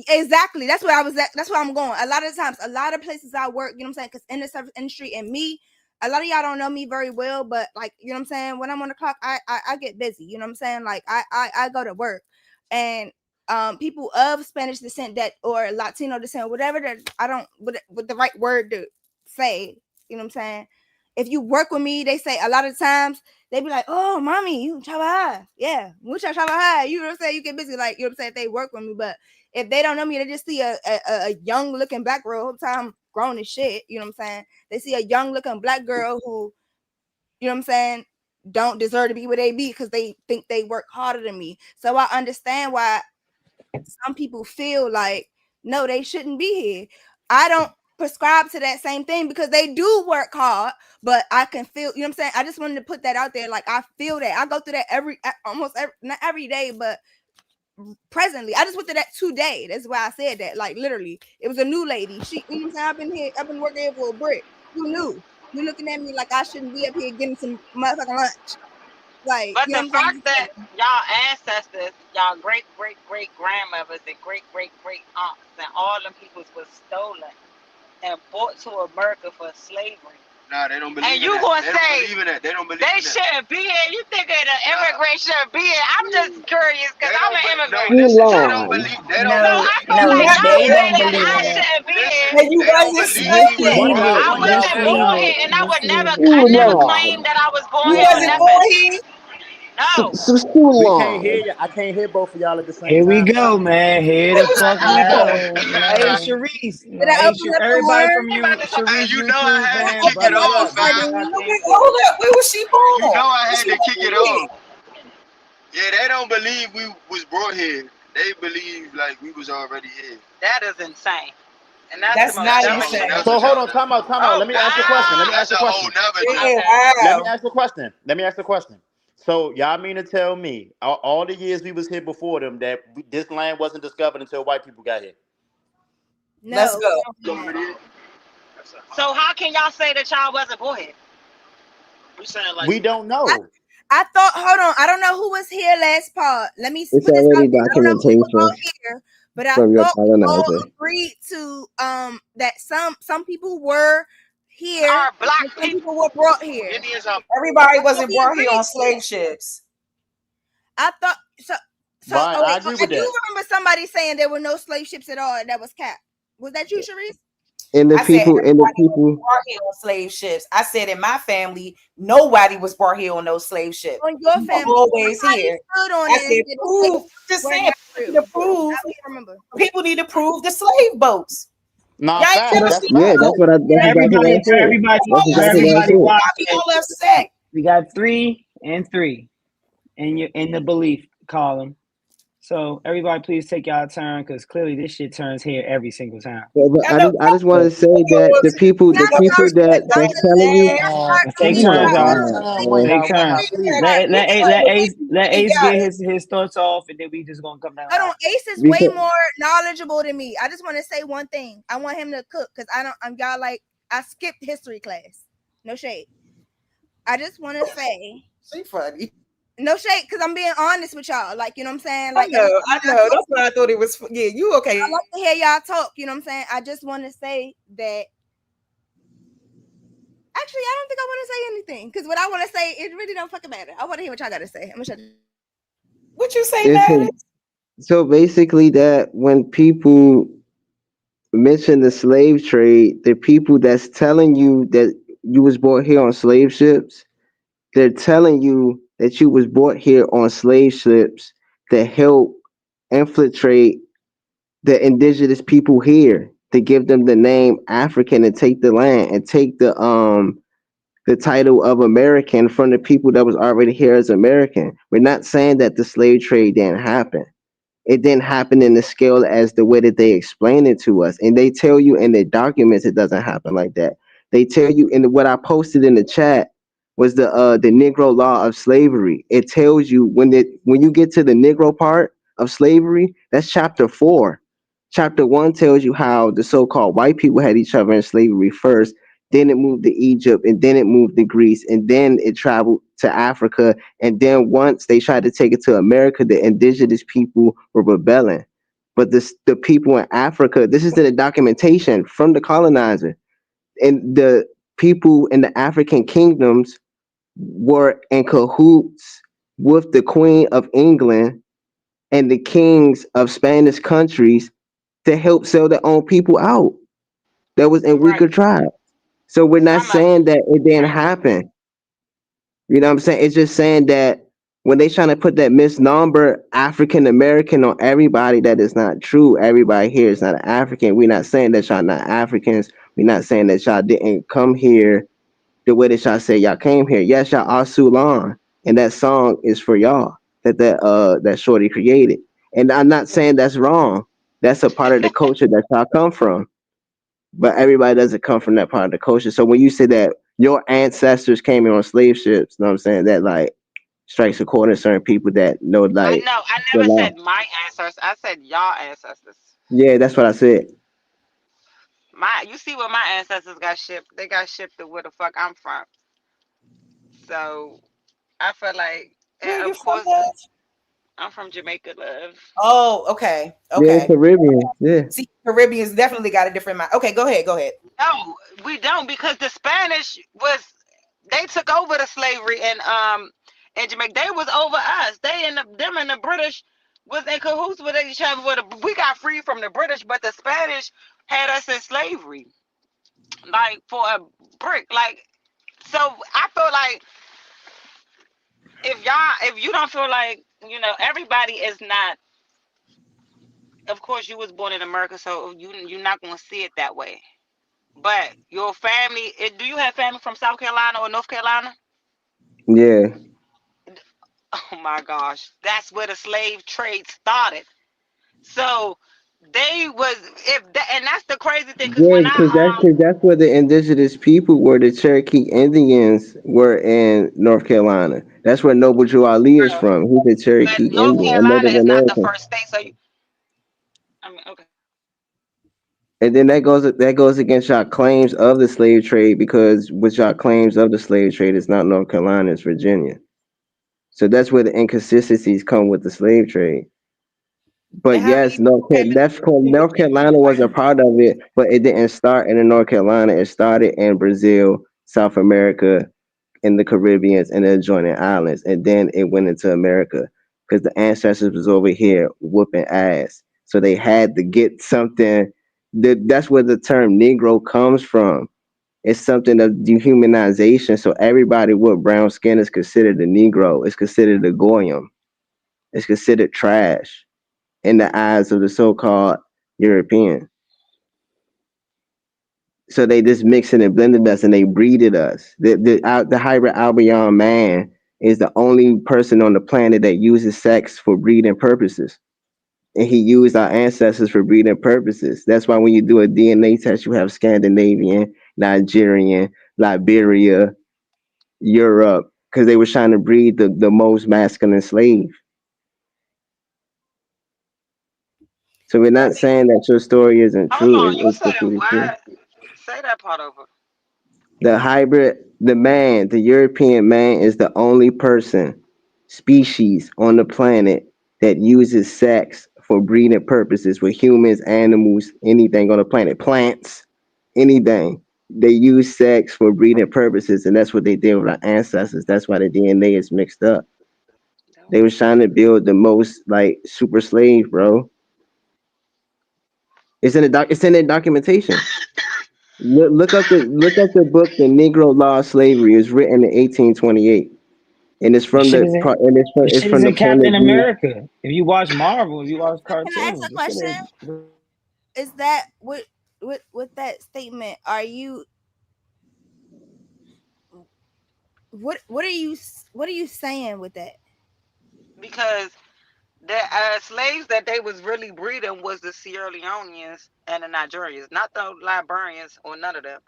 exactly. That's where I was at. That's where I'm going. A lot of times, a lot of places I work, you know what I'm saying? Because in the service industry and me, a lot of y'all don't know me very well, but like, you know what I'm saying? When I'm on the clock, I get busy. You know what I'm saying? Like I go to work. And people of Spanish descent that or Latino descent, whatever that I don't with the right word to say, you know what I'm saying? If you work with me, they say a lot of times they be like, "Oh, mommy, you trabajar." Yeah, mucha trabajar. You know what I'm saying? You get busy, like, you know what I'm saying? If they work with me, but if they don't know me, they just see a young looking black girl whole time grown as shit. You know what I'm saying? They see a young looking black girl who, you know what I'm saying, don't deserve to be where they be because they think they work harder than me. So I understand why some people feel like, no, they shouldn't be here. I don't prescribe to that same thing because they do work hard, but I can feel, you know what I'm saying? I just wanted to put that out there. Like, I feel that. I go through that almost every, not every day, but presently. I just went through that today. That's why I said that. Like, literally, it was a new lady. She, you know what I'm saying? I've been working here for a brick. Who knew? You looking at me like I shouldn't be up here getting some motherfucking lunch. Like, But you know the what I'm fact that saying? y'all ancestors, y'all great great great grandmothers and great great great aunts and all them peoples was stolen and brought to America for slavery. Nah, they don't believe And in you that. gonna They don't say believe in that. They don't believe they in that. shouldn't be here? You thinking the immigrant shouldn't be here? I'm just curious because They I'm don't. an No, immigrant. You listen. They don't lying. believe. They don't So believe. No, I feel You like no, not y'all they there saying don't yet. that believe I in that. shouldn't be Listen. here. And you They don't wasn't believe. saved One yet. at a I one. wasn't Just One at a leave born time. here it. and I Just would leave never it. I You never lying. claimed that I was born You here or wasn't No. nothing. born here. No. We can't hear Soulaan. you. I can't hear both of y'all at the same Here we time. go, man. Here the fuck we go. Hey, No, Sharice. Did I Hey, no. open up the everybody word? from you, Hey, Sharice you know I YouTube, had to man. kick I it Buckle open up off, up. the This fam. is y'all word. thing Wait, for hold it. up. Where was she You know born? I Where had she to kick it off. born? Yeah, they don't believe we was brought here. They believe like we was already here. That is insane. And that's the That's most not That's a dumbest whole shit insane. nother So hold job. on, time out, time out. Oh Let me ask you a question. Let me God. ask That's you a a whole question. nother Yeah, job. Okay. Let me wow. ask you a question. Let me ask you a question. So y'all mean to tell me all the years we was here before them that this land wasn't discovered until white people got here? Let's No, go. we don't think that. So how can y'all say that y'all wasn't born here? We saying like We don't know. I thought, hold on, I don't know who was here last part. Let me It's put this out already there. I don't know who was documentation all here, but I from your thought we all colonizer. agreed to that some people were here Are black and some people. people were brought here. Indians are Everybody That's what wasn't we brought here agreed on to. slave ships. I thought so. So, Right, oh I wait, agree I with do that. remember somebody saying there were no slave ships at all. That was cap. Was that you, Sharice? And the I said people, and the everybody was people, brought here on slave ships. I said in my family, nobody was brought here on no slave ship. On your We were family, always somebody here. stood on I it and said, said the slave prove. ships Just were saying, not people need real. to prove. I don't remember. People need to prove the slave boats. Nah, Y'all ain't facts. never That's seen yeah, facts. that's that. what I, that's exactly what Everybody, I said. everybody, That's Y'all exactly what I everybody said. watch be it. all upset. We got 3 and 3 in the belief column. So everybody, please take y'all turn because clearly this shit turns here every single time. Yeah, but I know. I just want to say that It's the Not people first. that I'm that's the telling you, Take oh my turns, y'all. god, man. Take turns. please. Let He Ace got get it. his thoughts off, and then we just gonna come down the Hold line. on, Ace is way Because more knowledgeable than me. I just want to say one thing. I want him to cook because I don't. I'm y'all like I skipped history class. No shade. I just want to say She funny. no shade because I'm being honest with y'all. Like you know what I'm saying. I Like know. I I know. That's why I thought it was. Yeah, you okay? like to hear y'all talk. You know what I'm saying. I just want to say that. Actually, I don't think I want to say anything because what I want to say it really don't fucking matter. I want to hear what y'all got to say. I'm gonna shut. What you say, it's Natalie? so basically that when people mention the slave trade, the people that's telling you that you was brought here on slave ships, they're telling you that you was brought here on slave ships to help infiltrate the indigenous people here, to give them the name African and take the land and take the title of American from the people that was already here as American. We're not saying that the slave trade didn't happen. It didn't happen in the scale as the way that they explain it to us. And they tell you in the documents it doesn't happen like that. They tell you in what I posted in the chat was the Negro law of slavery. It tells you when you get to the Negro part of slavery, that's chapter 4. Chapter 1 tells you how the so-called white people had each other in slavery first, then it moved to Egypt, and then it moved to Greece, and then it traveled to Africa, and then once they tried to take it to America, the indigenous people were rebelling. But the people in Africa, this is in the documentation from the colonizer, and the people in the African kingdoms were in cahoots with the Queen of England and the kings of Spanish countries to help sell their own people out that was in You're right. weaker tribes. So we're not Some of saying that it you're didn't right. happen. You know what I'm saying? It's just saying that when they trying to put that misnomer African American on everybody, that is not true. Everybody here is not African. We're not saying that y'all not Africans. We're not saying that y'all didn't come here the way that y'all say y'all came here. Yes, y'all are Soulaan, and that song is for y'all that Shorty created. And I'm not saying that's wrong. That's a part of the culture that y'all come from. But everybody doesn't come from that part of the culture. So when you say that your ancestors came in on slave ships, you know what I'm saying? That like strikes a chord in certain people that know I like know. I the never law. said my ancestors. I said y'all ancestors. Yeah, that's what I said. You see where my ancestors got shipped? They got shipped to where the fuck I'm from. So I feel like, Where and you of from, course, Dad? I'm from Jamaica, love. Oh, okay. Yeah, Okay. Caribbean. Yeah. See, Caribbeans definitely got a different mind. Okay, go ahead. Go ahead. No, we don't because the Spanish was they took over the slavery in Jamaica. They was over us. They and them and the British was in cahoots with each other. We got free from the British, but the Spanish had us in slavery, like for a brick. Like so, I feel like if you don't feel like, everybody is not, of course you was born in America, so you're not gonna see it that way. But your family, do you have family from South Carolina or North Carolina? Yeah. Oh my gosh, that's where the slave trade started. So they was if that, and that's the crazy thing, because Yeah, when because I that's where the indigenous people were. The Cherokee Indians were in North Carolina. That's where Noble Drew Ali is bro, from. He's a but Cherokee North Indian, a Carolina Native is not the American. first state. So I mean, okay. And then that goes against y'all claims of the slave trade because with y'all claims of the slave trade, it's not North Carolina, it's Virginia. So that's where the inconsistencies come with the slave trade. But And how many yes, came into North Carolina was a part of it, but it didn't start in North Carolina. It started in Brazil, South America, in the Caribbeans, and the adjoining islands, and then it went into America because the ancestors was over here whooping ass. So they had to get something. That's where the term Negro comes from. It's something of dehumanization. So everybody with brown skin is considered a Negro. It's considered a goyim. It's considered trash in the eyes of the so-called European. So they just mixed it and blended us and they breeded us. The hybrid Albion man is the only person on the planet that uses sex for breeding purposes. And he used our ancestors for breeding purposes. That's why when you do a DNA test, you have Scandinavian, Nigerian, Liberia, Europe, because they were trying to breed the most masculine slave. So we're Let not me saying that your story isn't hold true. on. You It's said completely true. what? Say that part over. The hybrid, the European man is the only species on the planet that uses sex for breeding purposes with humans, animals, anything on the planet, plants, anything. They use sex for breeding purposes, and that's what they did with our ancestors. That's why the DNA is mixed up. They was trying to build the most like super slave, bro. It's in the documentation. Look up the book, The Negro Law of Slavery. It's written in 1828, and it's The from shit is in the it's shit is from the in point of Captain view. America. If you watch Marvel, if you watch So can I ask cartoons, a the shit question? is Is that with that statement? Are you what are you saying with that? Because the slaves that they was really breeding was the Sierra Leoneans and the Nigerians, not the Liberians or none of them.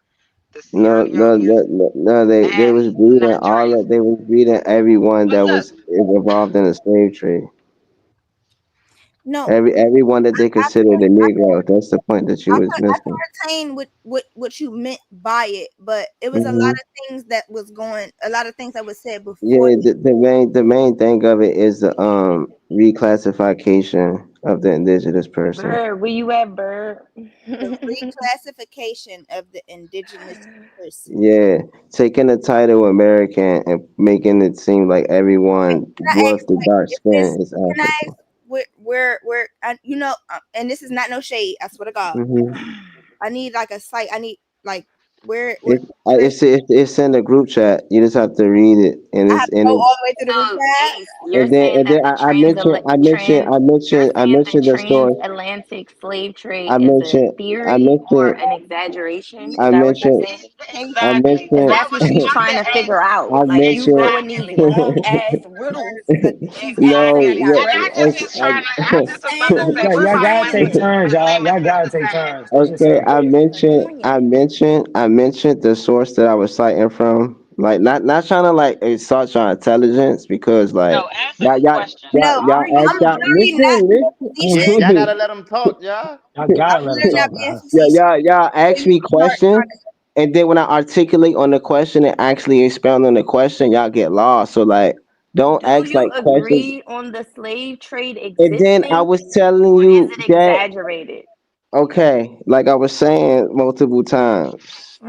The No, Sierra no, no, Leoneans no, no. They and was breeding all Nigerians. that. They was breeding everyone What's that up? was involved in the slave trade. No, Everyone that they I considered a Negro. That's the point that you was I missing. can retain what you meant by it, but it was a lot Hmm. of things that was going, a lot of things that was said before Yeah, the main thing of it is the reclassification of the indigenous person. Bird, where you at, Bird? the reclassification of the indigenous person. Yeah, taking the title American and making it seem like everyone Can I with ask, the like, dark is skin this? is Can I ask African. where and this is not no shade. I swear to God, Hmm. I need like a site. I need like where It's can I? it's in the group chat. You just have to read it, and I have it's to in go it. all the way to the group So, chat. Ace, you're saying And then that the I mentioned you're I saying the mentioned the story. transatlantic slave trade I is a mentioned I theory or mentioned an exaggeration? Is I that what you're mentioned saying? Can you? I Exactly. Because mentioned That that's what was she's my trying to figure out. I Like you mentioned. throwing these exactly. long ass riddles She's No, Exactly. at asking yeah, And I just direct was I, trying to I I'm just was about to saying say yeah, what y'all part of gotta take my turns, name y'all. is Y'all gotta Sister take Science? turns. That's just okay, fair. it's annoying. I mentioned the source that I was citing from. Like, not trying to like insult your intelligence because like No, answer y'all the y'all question. no. I'm literally not in a position. Y'all listen. gotta let them talk, y'all. Y'all I'm gotta let them literally not talk, being man. Yeah, facetious. y'all ask You me start questions, trying to. and then when I articulate on the question and actually expound on the question, y'all get lost. So like, don't Do ask you like questions. agree on the slave trade And then I existing was telling or is you it that exaggerated? okay, like I was saying multiple times,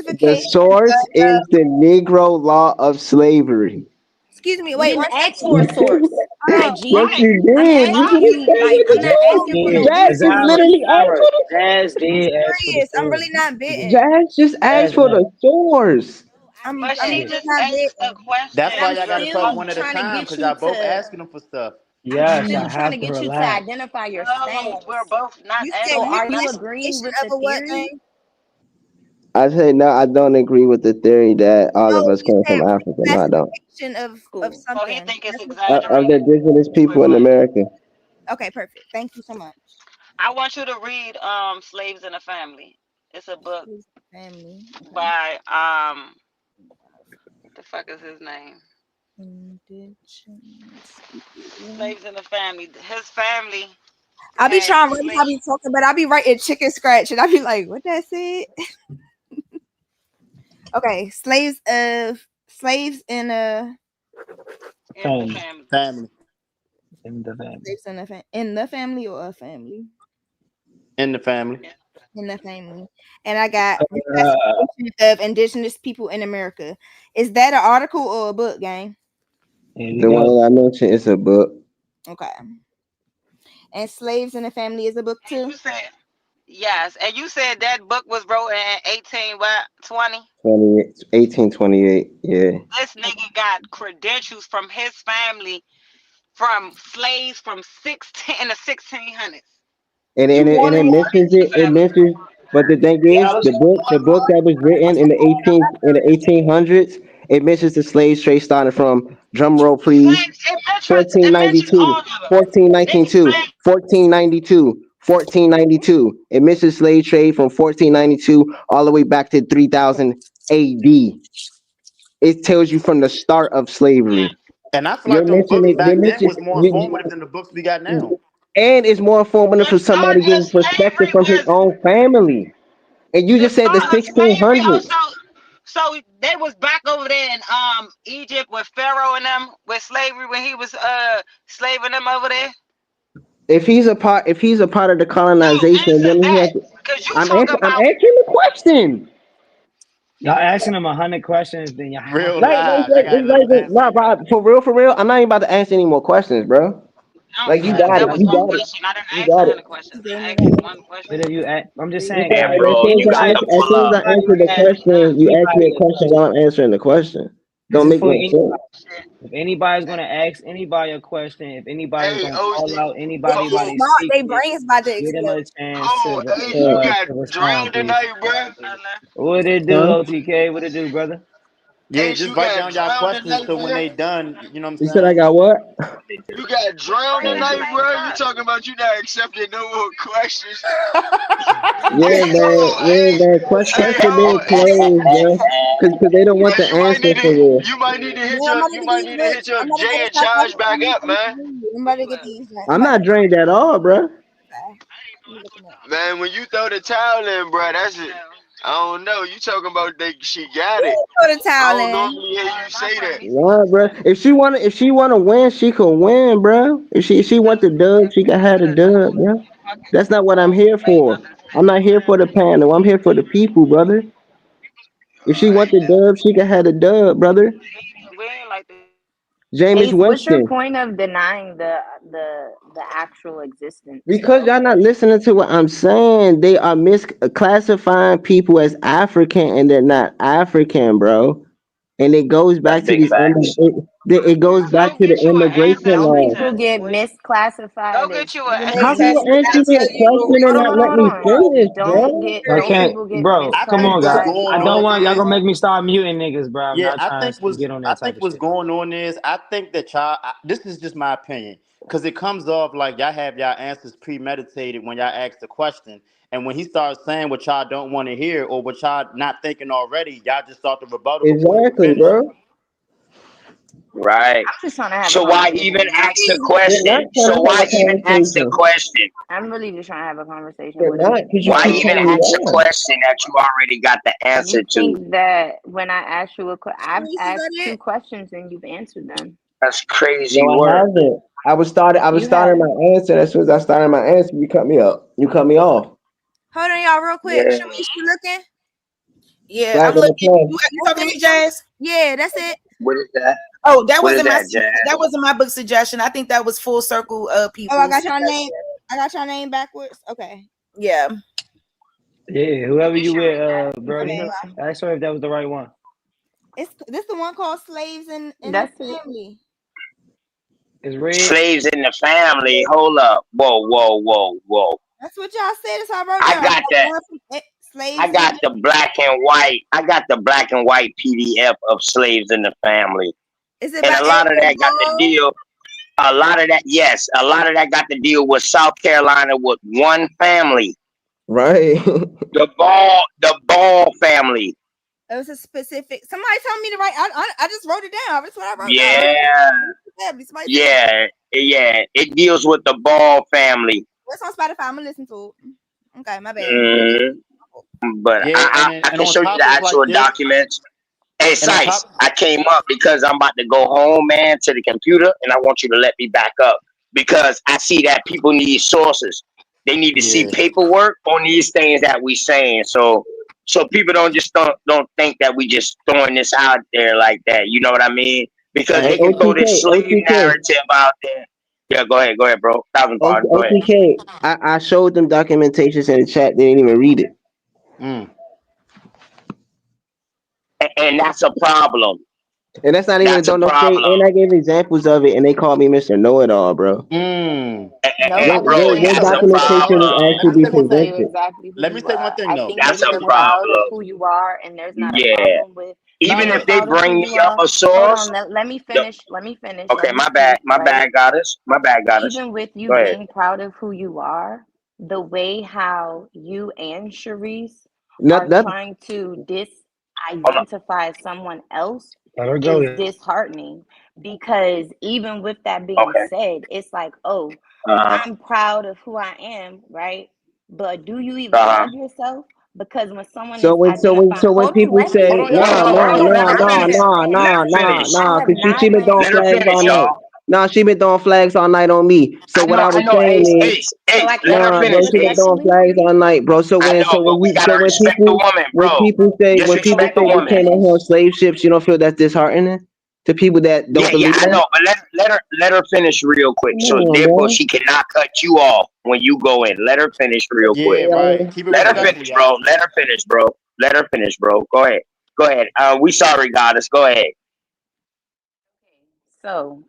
the Reclassification source of is the Negro Law of Slavery. excuse me, You wait didn't one ask second. for a source, Hold on. Yes, IG. Right. you I'm did. You asking didn't you, say like, what I'm you not Jazz asking for said. no did. Jazz That's just all right. resources. literally All asked right. for Jazz I'm did ask for the serious. I'm story. really not the bitten. Jazz just asked Jazz for man. the source. I'm But she doing just my asked a bit. question. That's But why I'm y'all gotta talk still one at a trying to time, get cause you y'all both to. asking them for stuff. I'm Yes, I still trying have to to get you to relax. identify your No, we're stance. both not You said So asking mixed are you questions. agreeing classification with of the a what theory? thing? I say no. I don't agree with the theory that all of No, us you came said from Africa. No, I don't. classification of Cool. So he something. think it's That's what Of the exaggerated. indigenous Wait, people in wait. America. okay, perfect. Thank you so much. I want you to read Slaves in the Family. It's a book Family. Okay. by what the fuck is his name? Indigenous people. Slaves in the Family. His family I be had trying to write how I be slaves talking, but I be writing chicken scratch and I be like, what that said? Okay, slaves in the Family. family. Family In the family. slaves in the family or a family in the family. Yeah. in the family, and I got Uh, reclassification of indigenous people in America. Is that an article or a book, gang? here we The go. one I mentioned is a book. Okay, and slaves in the family is a book And too. you said yes, and you said that book was wrote in 1820. 1828. Yeah. This nigga got credentials from his family from slaves from 16 in the 1600s. You And want it to mentions The it family. mentions, but the thing is, let's the book that was written in the 1800s, it mentions the slave trade starting from, drum roll please, It mentions 1492, all of them. It 1492, explains 1492, 1492. It mentions slave trade from 1492 all the way back to 3000 AD. It tells you from the start of slavery. And I feel You're like them books mentioning, you're back then mentioning, was more informative than the books we got now. and it's more informative the for start somebody of getting perspective slavery from his was own family. And you the just said the start of slavery 1600s. also. So they was back over there in Egypt with Pharaoh and them with slavery when he was slaving them over there. If he's a part of the No, colonization, answer then he that. has to, Cause you talk I'm about answering the question. y'all asking them 100 questions, then y'all have Real to. live. I gotta let them answer. Nah, bro, for real, I'm not even about to answer any more questions, bro. Like you got it, that was you one got it, question. I didn't you ask got it. 100 questions. You gave I me asked you that. one question. What are you at? I'm just saying, Okay, guys. and If as bro, soon as you anybody, gotta as pull soon as up. I answer the Ask question, you ask me a question while I'm answering the question. this Don't is make for no anybody. sense. If anybody's gonna ask anybody a question, if anybody's Hey, gonna OG, call out They anybody too while hold, they smart. They speaking, brains about to give them explode. a chance hold. Hey, you Uh, got to respond, drowned please. tonight, bruh. What it do, huh? OTK? What it do, brother? Yeah, Ace, just you write got down y'all drowned questions tonight, so when bruh. they done, you know what You I'm said I saying? got what? You got drowned Oh, tonight, bruh. You talking about you not accepting no more questions? Yeah, Hey, man. hold, Yeah, hey, man. hey, Question being hold, closed, bro. Cause they don't want hey, the answer for real. Man, I'm about to you get might these need to books. hit your I'm about to Jay go to and South Josh back Africa. up, man. I'm about to get these. I'm I'm about to not drained at all, bro. let me look them up. Man, when you throw the towel in, bruh, that's it. I don't know. You talking about she got it. Go to I don't Thailand. normally hear you say that. Nah, bro. If she wanna win, she could win, bro. If she want the dub, she can have the dub, bro. That's not what I'm here for. I'm not here for the panel. I'm here for the people, brother. If she want Alright. the dub, she can have the dub, brother. We ain't like this. Jameis Ace, what's your Winston. point of denying the actual existence Because though? y'all not listening to what I'm saying. They are misclassifying people as African and they're not African, bro. And it goes That's back to big these facts. it goes back Go to the get you an answer, immigration Don't law. people princess. get Go misclassified get as you an When they How do answer. you test immigrants? you, answer they me tell a you question and Hold on, not hold on, let hold me on. finish, bro? Don't Okay, people get bro. I Come think on, what's guys. misclassified? I going don't on want y'all is gonna make me start muting niggas, bro. I'm Yeah, not trying to get on I that type think of what's shit. going on is I think that this is just my opinion because it comes off like y'all have y'all answers premeditated when y'all ask the question, and when he starts saying what y'all don't want to hear or what y'all not thinking already, y'all just start the rebuttal before he can Exactly, finish. bro. Right. I'm just trying to have a So why even conversation. ask the They're not question? trying So to have why a even ask the conversation. question? I'm really just trying to have a conversation They're with not, him. because you Why keep even So cutting me ask a off. question that you already got the answer you to? think that when I ask you I've Is asked that two it? questions and you've answered them. That's crazy No, I work. haven't. I was You starting have. my answer. As soon as I started my answer, you cut me up. You cut me off. Hold on, y'all, real quick. Yeah. Shamish, you looking? Yeah, Flag I'm on the looking. play. You That's talking to it. me, Jazz? Yeah, that's it. What is that? Oh, that What is wasn't my that, Jazz? that wasn't my book suggestion. I think that was full circle Oh, I people's got your suggestion. name. I got your name backwards. Okay. Yeah. Yeah, whoever You you should with, read that. Brody, Okay. Okay. ask her if that was the right one. It's this the one called Slaves in the That's it. Family. It's red. Slaves in the family. Hold up. Whoa. That's what y'all said. That's how I wrote I down. got that. Slaves. I got the black and white. I got the black and white PDF of Slaves in the Family, Is it and by a lot of Edward that got to Ball? deal. A lot of that, yes, a lot of that got to deal with South Carolina with one family, Right. the Ball family. It was a specific. Somebody told me to write. I just wrote it down. That's what I wrote Yeah, down. Somebody yeah. It deals with the Ball family. What's on Spotify? I'm gonna listen to it. Okay, my bad. But Yeah, I and can on show you the topics like actual this, documents. Hey, and on Sice, top, I came up because I'm about to go home, man, to the computer, and I want you to let me back up because I see that people need sources. They need to see yeah. paperwork on these things that we saying. So people don't think that we just throwing this out there like that. You know what I mean? Because Hey, they can throw this slave OTK. narrative out there. Yeah, go ahead, bro. Thousand pardons. Go ahead. OTK. I showed them documentations in the chat. They didn't even read it. Mm. And that's a problem. And that's not even That's a don't know shade. problem. And I gave examples of it, and they called me Mr. Know It All, bro. Mm. And Nope, I bro, got you. What that's a Let me documentation say. was problem. Let me actually I'm say be gonna one tell thing. you presented? exactly who Let me you say one are. thing I though. think Let That's me if a say you're one thing. proud of problem. who you are, and there's not a Yeah. problem with Even being if they proud of who bring you me up are. a Hold on. source. Let me the- finish. Let me finish. Okay, Let me speak. my Right. bad, goddess. My bad, goddess. Even with you Go ahead. being proud of who you are, the way how you and Sharice Not are that. trying to Hold on. disidentify someone else Let her go. is disheartening, because even with that being Okay. said, it's like, oh, Uh I'm proud of who I am, right? But do you even huh. love yourself? Because when someone So is when identifying, when hold on, people let me say Hold on, finish. y'all. no Hold on, no hold on, Hold hold on, on. no I'm Let her not no finish. done no saying. Let no her no finish. I no, have because not she been throwing Let her landed. flags finish, all night. y'all. No, she been throwing flags all night on me. So what I I was know, saying Ace, is, Ace, So Ace. I Let her can't nah, bro, finish, she been Ace. throwing respectfully. flags all night, bro. So I know, but we gotta respect the woman, bro. when Just people respect say the we woman. came on here on slave ships, you don't feel that's disheartening to people that don't Yeah, believe I that? know, but let her finish real quick. Come So on, therefore, bro. she cannot cut you off when you go in. Let her finish real quick. Yeah, right. Keep it Let her respectful, finish, bro. y'all. Let her finish, bro. Let her finish, bro. Go ahead. Go ahead. We sorry, goddess. Go ahead. So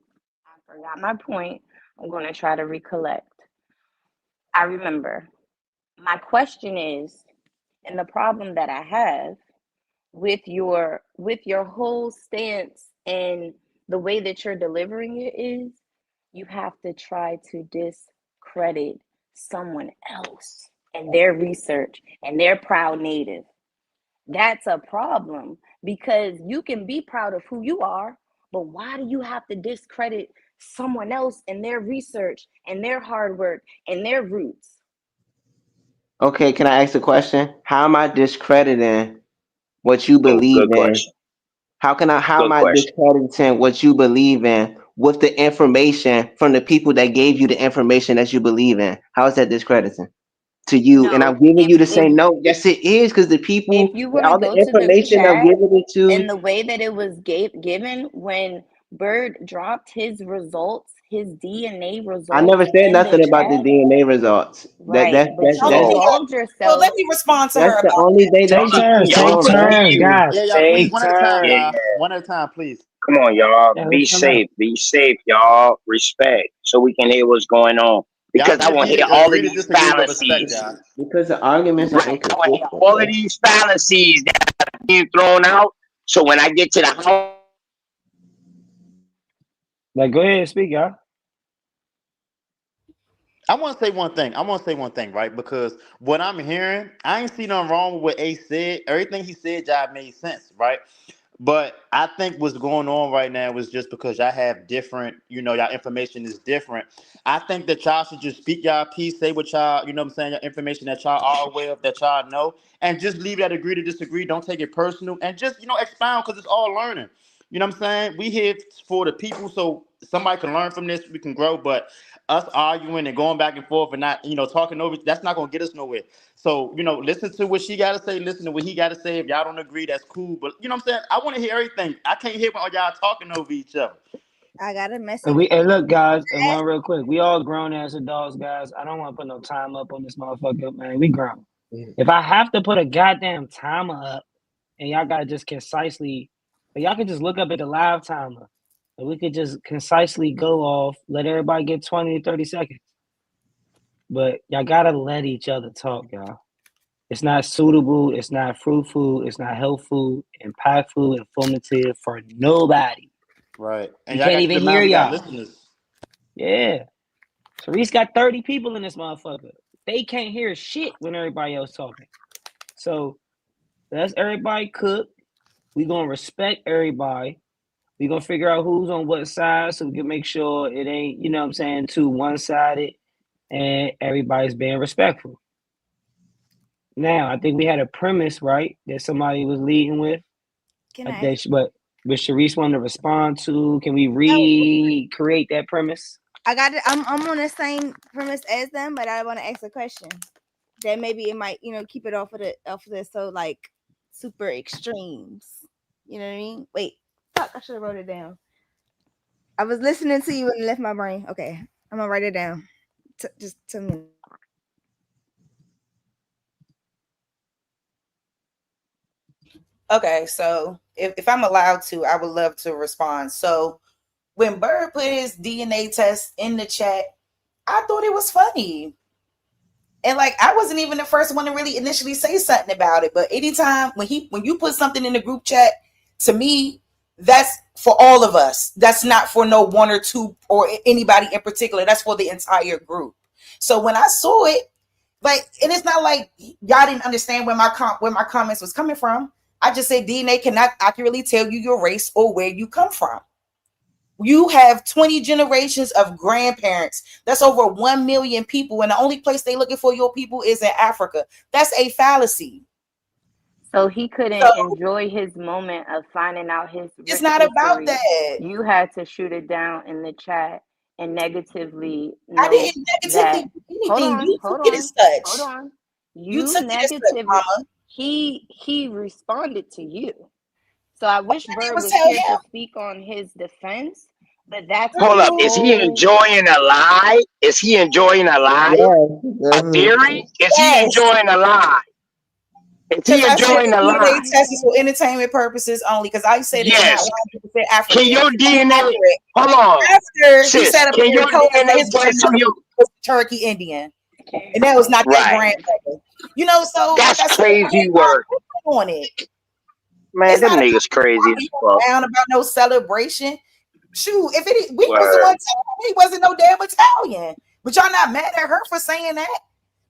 I forgot my point. I'm going to try to recollect. I remember. My question is, and the problem that I have with your whole stance and the way that you're delivering it is, you have to try to discredit someone else and their research and their proud native. That's a problem, because you can be proud of who you are, but why do you have to discredit someone else and their research and their hard work and their roots? Okay, can I ask a question? How am I discrediting what you Oh, believe good in? question. How am Good I question. discrediting what you believe in with the information from the people that gave you the information that you believe in? How is that discrediting to you? And No, I'm giving you to say if no. Yes, it is, because the if people, you were to all the go to the information I'm chat giving it to. and the way that it was given when Bird dropped his results, his DNA I never results said in the nothing about the chat, DNA results. right? But you Okay, So involved so let yourself. me respond to That's her the about only that. day that Take she turns. speak y'all Take on, bro. turns, believe. guys. Yeah, y'all. Please, Take one at a time, turns. Yeah. y'all. One at a time, please. Come on, y'all. Yeah, Be let's come back. safe. Be safe, y'all. Respect so we can hear what's going on. Y'all Because can I want to hear all of agree to these disagree, but respect, fallacies. y'all. Because the arguments are Right. I want to hear inconsistent, all of bro. these fallacies that are being thrown out. So when I get to the house, Like, go ahead, speak, y'all. I want to say one thing. Right? Because what I'm hearing, I ain't see nothing wrong with what Ace said. Everything he said, job made sense, right? But I think what's going on right now is just because y'all have different, y'all information is different. I think that y'all should just speak y'all piece, say what y'all, you know what I'm saying, your information that y'all are aware of, that y'all know, and just leave that agree to disagree. Don't take it personal and just, expound, because it's all learning. You know what I'm saying? We here for the people, so somebody can learn from this, we can grow, but us arguing and going back and forth and not, talking over, that's not gonna get us nowhere. So, listen to what she gotta say, listen to what he gotta say. If y'all don't agree, that's cool. But you know what I'm saying? I want to hear everything. I can't hear all y'all talking over each other. I got a And message. look, guys, and one real quick. We all grown as adults, guys. I don't want to put no time up on this motherfucker, man. We grown. If I have to put a goddamn timer up and y'all gotta just concisely But y'all can just look up at the live timer. And we could just concisely go off, let everybody get 20 to 30 seconds. But y'all gotta let each other talk, y'all. It's not suitable, it's not fruitful, it's not helpful, impactful, informative for nobody. Right. And You y'all can't got to keep even in hear mind we got y'all. listeners. Yeah. Sharice got 30 people in this motherfucker. They can't hear shit when everybody else talking. So let's everybody cook. We gonna respect everybody. We gonna figure out who's on what side so we can make sure it ain't, you know what I'm saying, too one-sided and everybody's being respectful. Now, I think we had a premise, right, that somebody was leading with. Can I? But Sharice wanted to respond to. Can we recreate that premise? I got it. I'm on the same premise as them, but I want to ask a question. That maybe it might, keep it off of the so like super extremes. You know what I mean? Wait, fuck, I should have wrote it down. I was listening to you and it left my brain. Okay, I'm gonna write it down. Just 2 minutes. Okay, so if I'm allowed to, I would love to respond. So when Bird put his DNA test in the chat, I thought it was funny. And like I wasn't even the first one to really initially say something about it. But anytime when you put something in the group chat, to me, that's for all of us. That's not for no one or two or anybody in particular. That's for the entire group. So when I saw it, like, and it's not like y'all didn't understand where my comments was coming from. I just said DNA cannot accurately tell you your race or where you come from. You have 20 generations of grandparents. That's over 1 million people. And the only place they looking for your people is in Africa. That's a fallacy. So he couldn't enjoy his moment of finding out his rich It's not about that. You had to shoot it down in the chat and negatively I didn't negatively do anything. You took it as such. Hold on. You took it as such, mama. He responded to you. So I wish Bird was here to speak on his defense, but that's hold up. Is he enjoying a lie? Is he enjoying a lie? Yes, A theory? Is he enjoying a lie? Is he enjoying a lie? DNA test is for entertainment purposes only because I said it's not 100% African. Can your DNA? Hold on. After Sis, he said up can here your told us that DNA his get to you? was Turkey Indian, and that was not that grandmother. You know, so that's like crazy work on it. Man, it's them niggas crazy as fuck. Down about no celebration. Shoot, if we was the one telling he wasn't no damn Italian. But y'all not mad at her for saying that.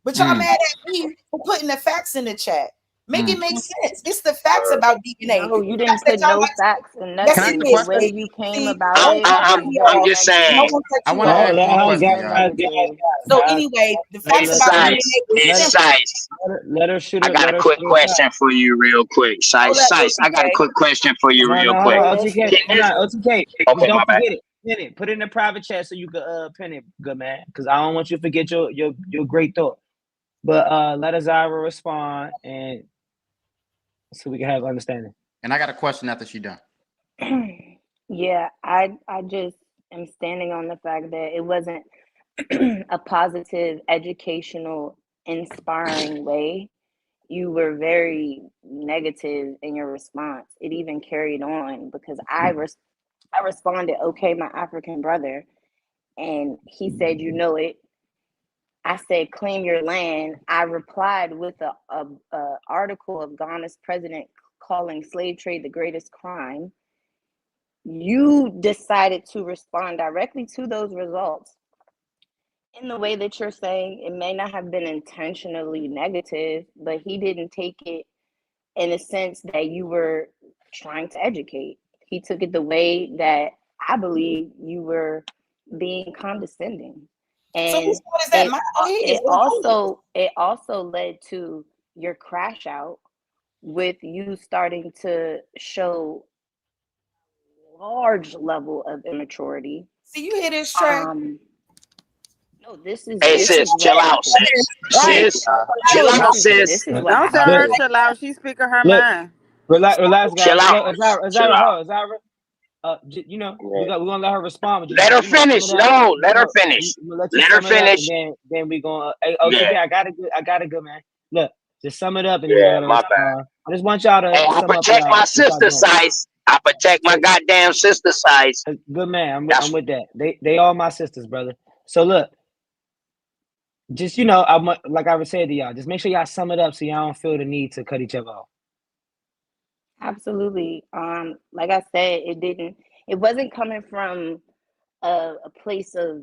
But y'all mad at me for putting the facts in the chat. Make it make sense. It's the facts about DNA. No, you didn't put no facts and nothing. Yes, the way you came about it. I'm just saying. I want to ask you a question, y'all. So anyway, the facts about Sice. Let her shoot. I got a quick question for you, real quick. Sice, I got a quick question for you, real quick. OTK, okay, don't forget it. Pin it. Put it in the private chat so you can pin it, good man. Because I don't want you to forget your great thought. But let Azara respond and so we can have understanding. And I got a question after she done. Yeah, I just am standing on the fact that it wasn't a positive, educational, inspiring way. You were very negative in your response. It even carried on because I responded, okay, my African brother. And he said, you know it. I said, claim your land. I replied with a article of Ghana's president calling slave trade the greatest crime. You decided to respond directly to those results in the way that you're saying. It may not have been intentionally negative, but he didn't take it in a sense that you were trying to educate. He took it the way that I believe you were being condescending. And so it also led to your crash out with you starting to show large level of immaturity. See, you hear this track? No, this is. Hey, sis, chill out, sis. Sis, chill out, sis. Don't tell her chill out. She's speaking her mind. Relax, guys. Chill out. Azara. You know, we're gonna let her respond. Let her finish. No, let her finish. Let her finish. Then we gonna. Okay, I got a good man. Look, just sum it up and then my bad. I just want y'all to. I protect my sister, Sice. I protect my goddamn sister size. Good man. I'm with that. They all my sisters, brother. So look, just I'm like I was saying to y'all, just make sure y'all sum it up so y'all don't feel the need to cut each other off. Absolutely. Like I said, it wasn't coming from a place of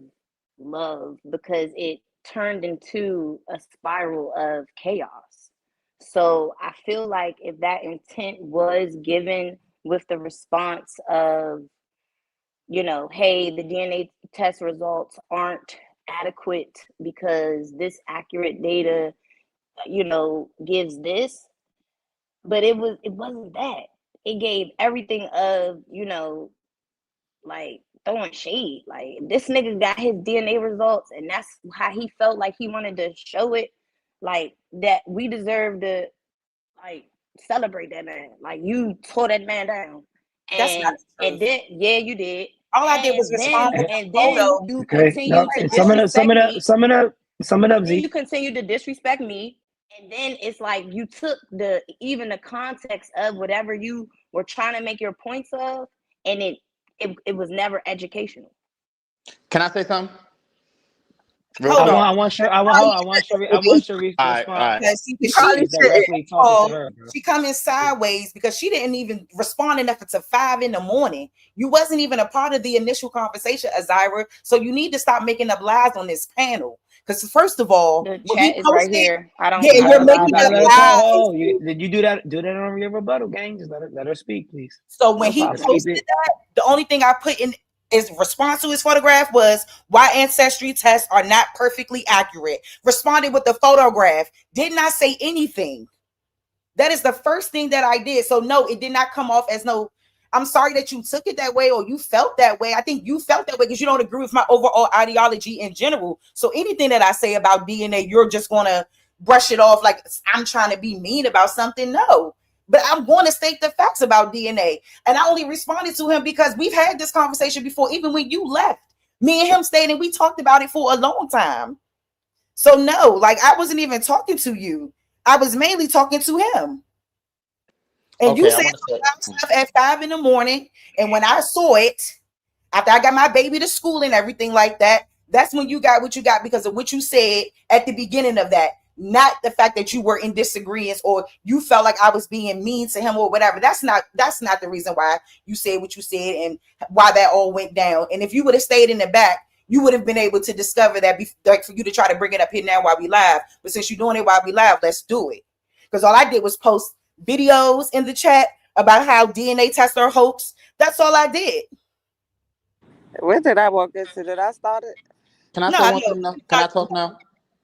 love because it turned into a spiral of chaos. So I feel like if that intent was given with the response of, hey, the DNA test results aren't adequate because this accurate data, gives this, but it wasn't that. It gave everything of, like throwing shade. Like this nigga got his DNA results and that's how he felt like he wanted to show it. Like that we deserve to like celebrate that man. Like you tore that man down. That's not true. And then you did. All I did was respond with and the photo. then you continue to disrespect me. Sum it up, then Z. you continue to disrespect me. And then it's like you took even the context of whatever you were trying to make your points of, and it was never educational. Can I say something? I want Sharif to respond. She coming sideways because she didn't even respond enough until 5 a.m. You wasn't even a part of the initial conversation, Azira. So you need to stop making up lies on this panel. Because first of all, the chat is right here. I don't. Yeah, you're making up lies. Did you do that? Do that on your rebuttal, gang. Just let her speak, please. So when he posted that, the only thing I put in his response to his photograph was why ancestry tests are not perfectly accurate. Responded with the photograph. Did not say anything. That is the first thing that I did. So no, it did not come off as no. I'm sorry that you took it that way or you felt that way. I think you felt that way because you don't agree with my overall ideology in general. So anything that I say about DNA, you're just going to brush it off like I'm trying to be mean about something. No, but I'm going to state the facts about DNA. And I only responded to him because we've had this conversation before, even when you left. Me and him stayed and we talked about it for a long time. So no, like I wasn't even talking to you. I was mainly talking to him. And you said stuff at 5 a.m. And when I saw it, after I got my baby to school and everything like that, that's when you got what you got because of what you said at the beginning of that. Not the fact that you were in disagreement or you felt like I was being mean to him or whatever. That's not the reason why you said what you said and why that all went down. And if you would have stayed in the back, you would have been able to discover that like for you to try to bring it up here now while we live. But since you're doing it while we live, let's do it. Because all I did was post videos in the chat about how DNA tests are hoax. That's all I did. Where did I walk into? Did I start it? Can I say one thing now? Can I talk now?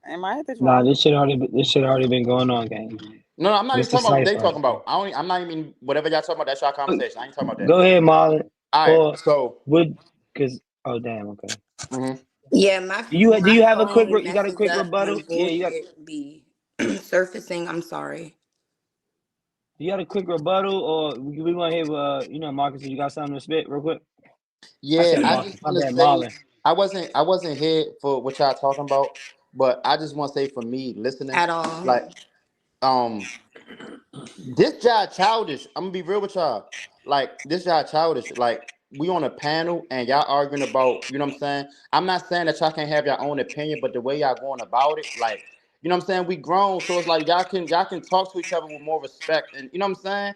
Am I at the Nah, this shit already been going on, gang. No, I'm not even talking about what they talking about. I'm not even whatever y'all talking about. That's y'all conversation. I ain't talking about that. Go ahead, Marlon. All right. So because damn, okay. Mm-hmm. Yeah, do you have a quick? You got a quick rebuttal? Yeah, you got be surfacing. I'm sorry. You got a quick rebuttal, or we want to hear? Marcus, you got something to spit real quick? Yeah, I just want to say Marlon. I wasn't here for what y'all talking about, but I just want to say for me listening at all, like, this job childish. I'm gonna be real with y'all. Like this job childish. Like we on a panel and y'all arguing about, you know what I'm saying? I'm not saying that y'all can't have your own opinion, but the way y'all going about it, like, you know what I'm saying? We grown, so it's like y'all can talk to each other with more respect, and you know what I'm saying?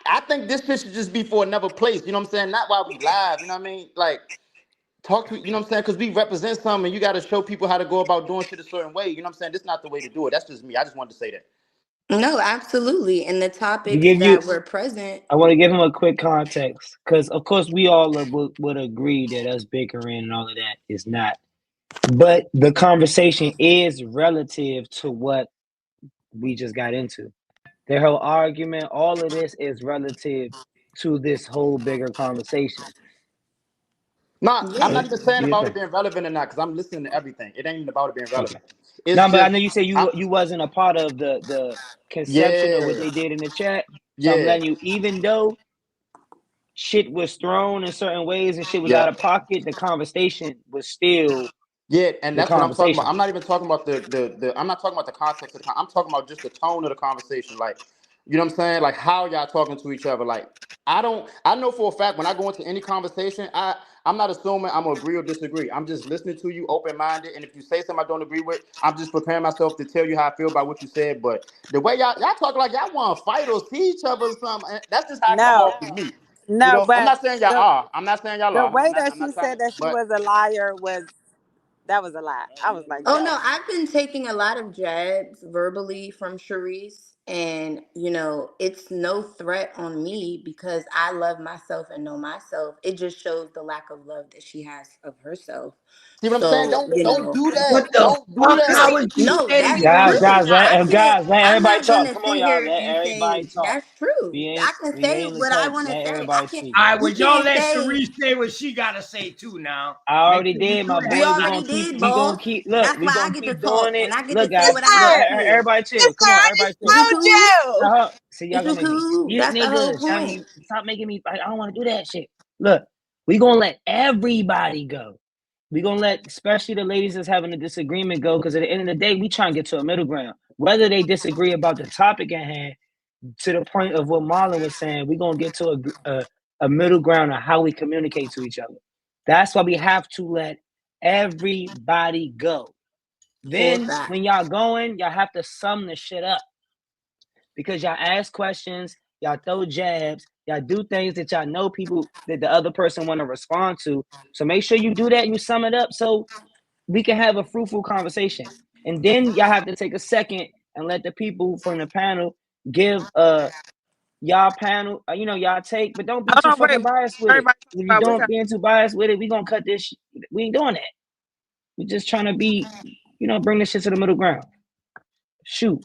I think this shit should just be for another place, you know what I'm saying? Not while we live, you know what I mean? Like, talk to, you know what I'm saying? Because we represent something, and you got to show people how to go about doing shit a certain way, you know what I'm saying? This is not the way to do it. That's just me. I just wanted to say that. No, absolutely. And the topics that were present. I want to give him a quick context because, of course, we all would agree that us bickering and all of that is not. But the conversation is relative to what we just got into. Their whole argument, all of this is relative to this whole bigger conversation. No, I'm not even saying about it being relevant or not because I'm listening to everything. It ain't even about it being relevant. Okay. No, but I know you say you wasn't a part of the conception of what they did in the chat. So I'm letting you, even though shit was thrown in certain ways and shit was out of pocket, the conversation was still and that's what I'm talking about. I'm not even talking about the I'm not talking about the context of I'm talking about just the tone of the conversation. Like You know what I'm saying? Like, how y'all talking to each other? Like, I know for a fact when I go into any conversation, I'm not assuming I'm gonna agree or disagree. I'm just listening to you, open-minded, and if you say something I don't agree with, I'm just preparing myself to tell you how I feel about what you said. But the way y'all talk like y'all want to fight or see each other or something, that's just how it come No, off to me. You no, know, I'm but not saying y'all the are. I'm not saying y'all the are. way that I'm she not trying said to, that she but was a liar was a lie. I was like, Oh no, damn. I've been taking a lot of jabs verbally from Sharice, and it's no threat on me because I love myself and know myself. It just shows the lack of love that she has of herself. see what I'm saying? So, Don't do that. What the Don't do fuck? How that. would you no, say to that's your Guys, sister? true. guys, Now let I'm everybody not talk. gonna Come on, sit y'all. here Let and everybody say talk. that's true. I can We say ain't what I cut. want to Let say. everybody speak. All right, You well, y'all can't let say Sharice say what she got to say too now. I Make already sure we did, do my we that. boy. already did, We gonna boss. keep look, That's we why I gonna get to keep talk doing it. and I get to Look, say guys, what I look, want to. everybody chill. Come Sister, on, I everybody just chill. Isn't told cool? you. See, y'all gonna Isn't make me cool? you That's the whole niggas. point. Stop making me like I don't want to do that shit. Look, we gonna let everybody go. We gonna let especially the ladies that's having a disagreement go because at the end of the day, we trying to get to a middle ground. Whether they disagree about the topic at hand, to the point of what Marlon was saying, we're gonna get to a middle ground of how we communicate to each other. That's why we have to let everybody go. Full Then stop. when y'all going, y'all have to sum the shit up because y'all ask questions, y'all throw jabs, y'all do things that y'all know people that the other person want to respond to. So make sure you do that and you sum it up so we can have a fruitful conversation. And then y'all have to take a second and let the people from the panel give y'all panel, y'all take, but don't be Hold too on, wait. fucking biased with it. Everybody talk If you about what don't being too biased with it, we gonna cut this. We ain't doing that. We just trying to be, bring this shit to the middle ground. Shoot.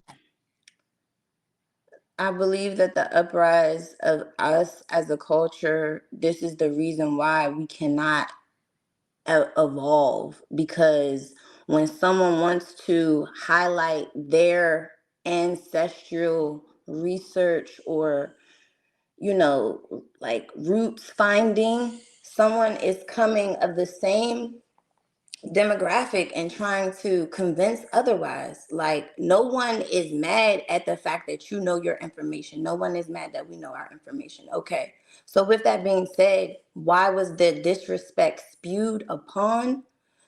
I believe that the uprise of us as a culture, this is the reason why we cannot evolve, because when someone wants to highlight their ancestral research or like roots finding, someone is coming of the same demographic and trying to convince otherwise. Like, no one is mad at the fact that you know your information. No one is mad that we know our information. Okay, so with that being said, why was the disrespect spewed upon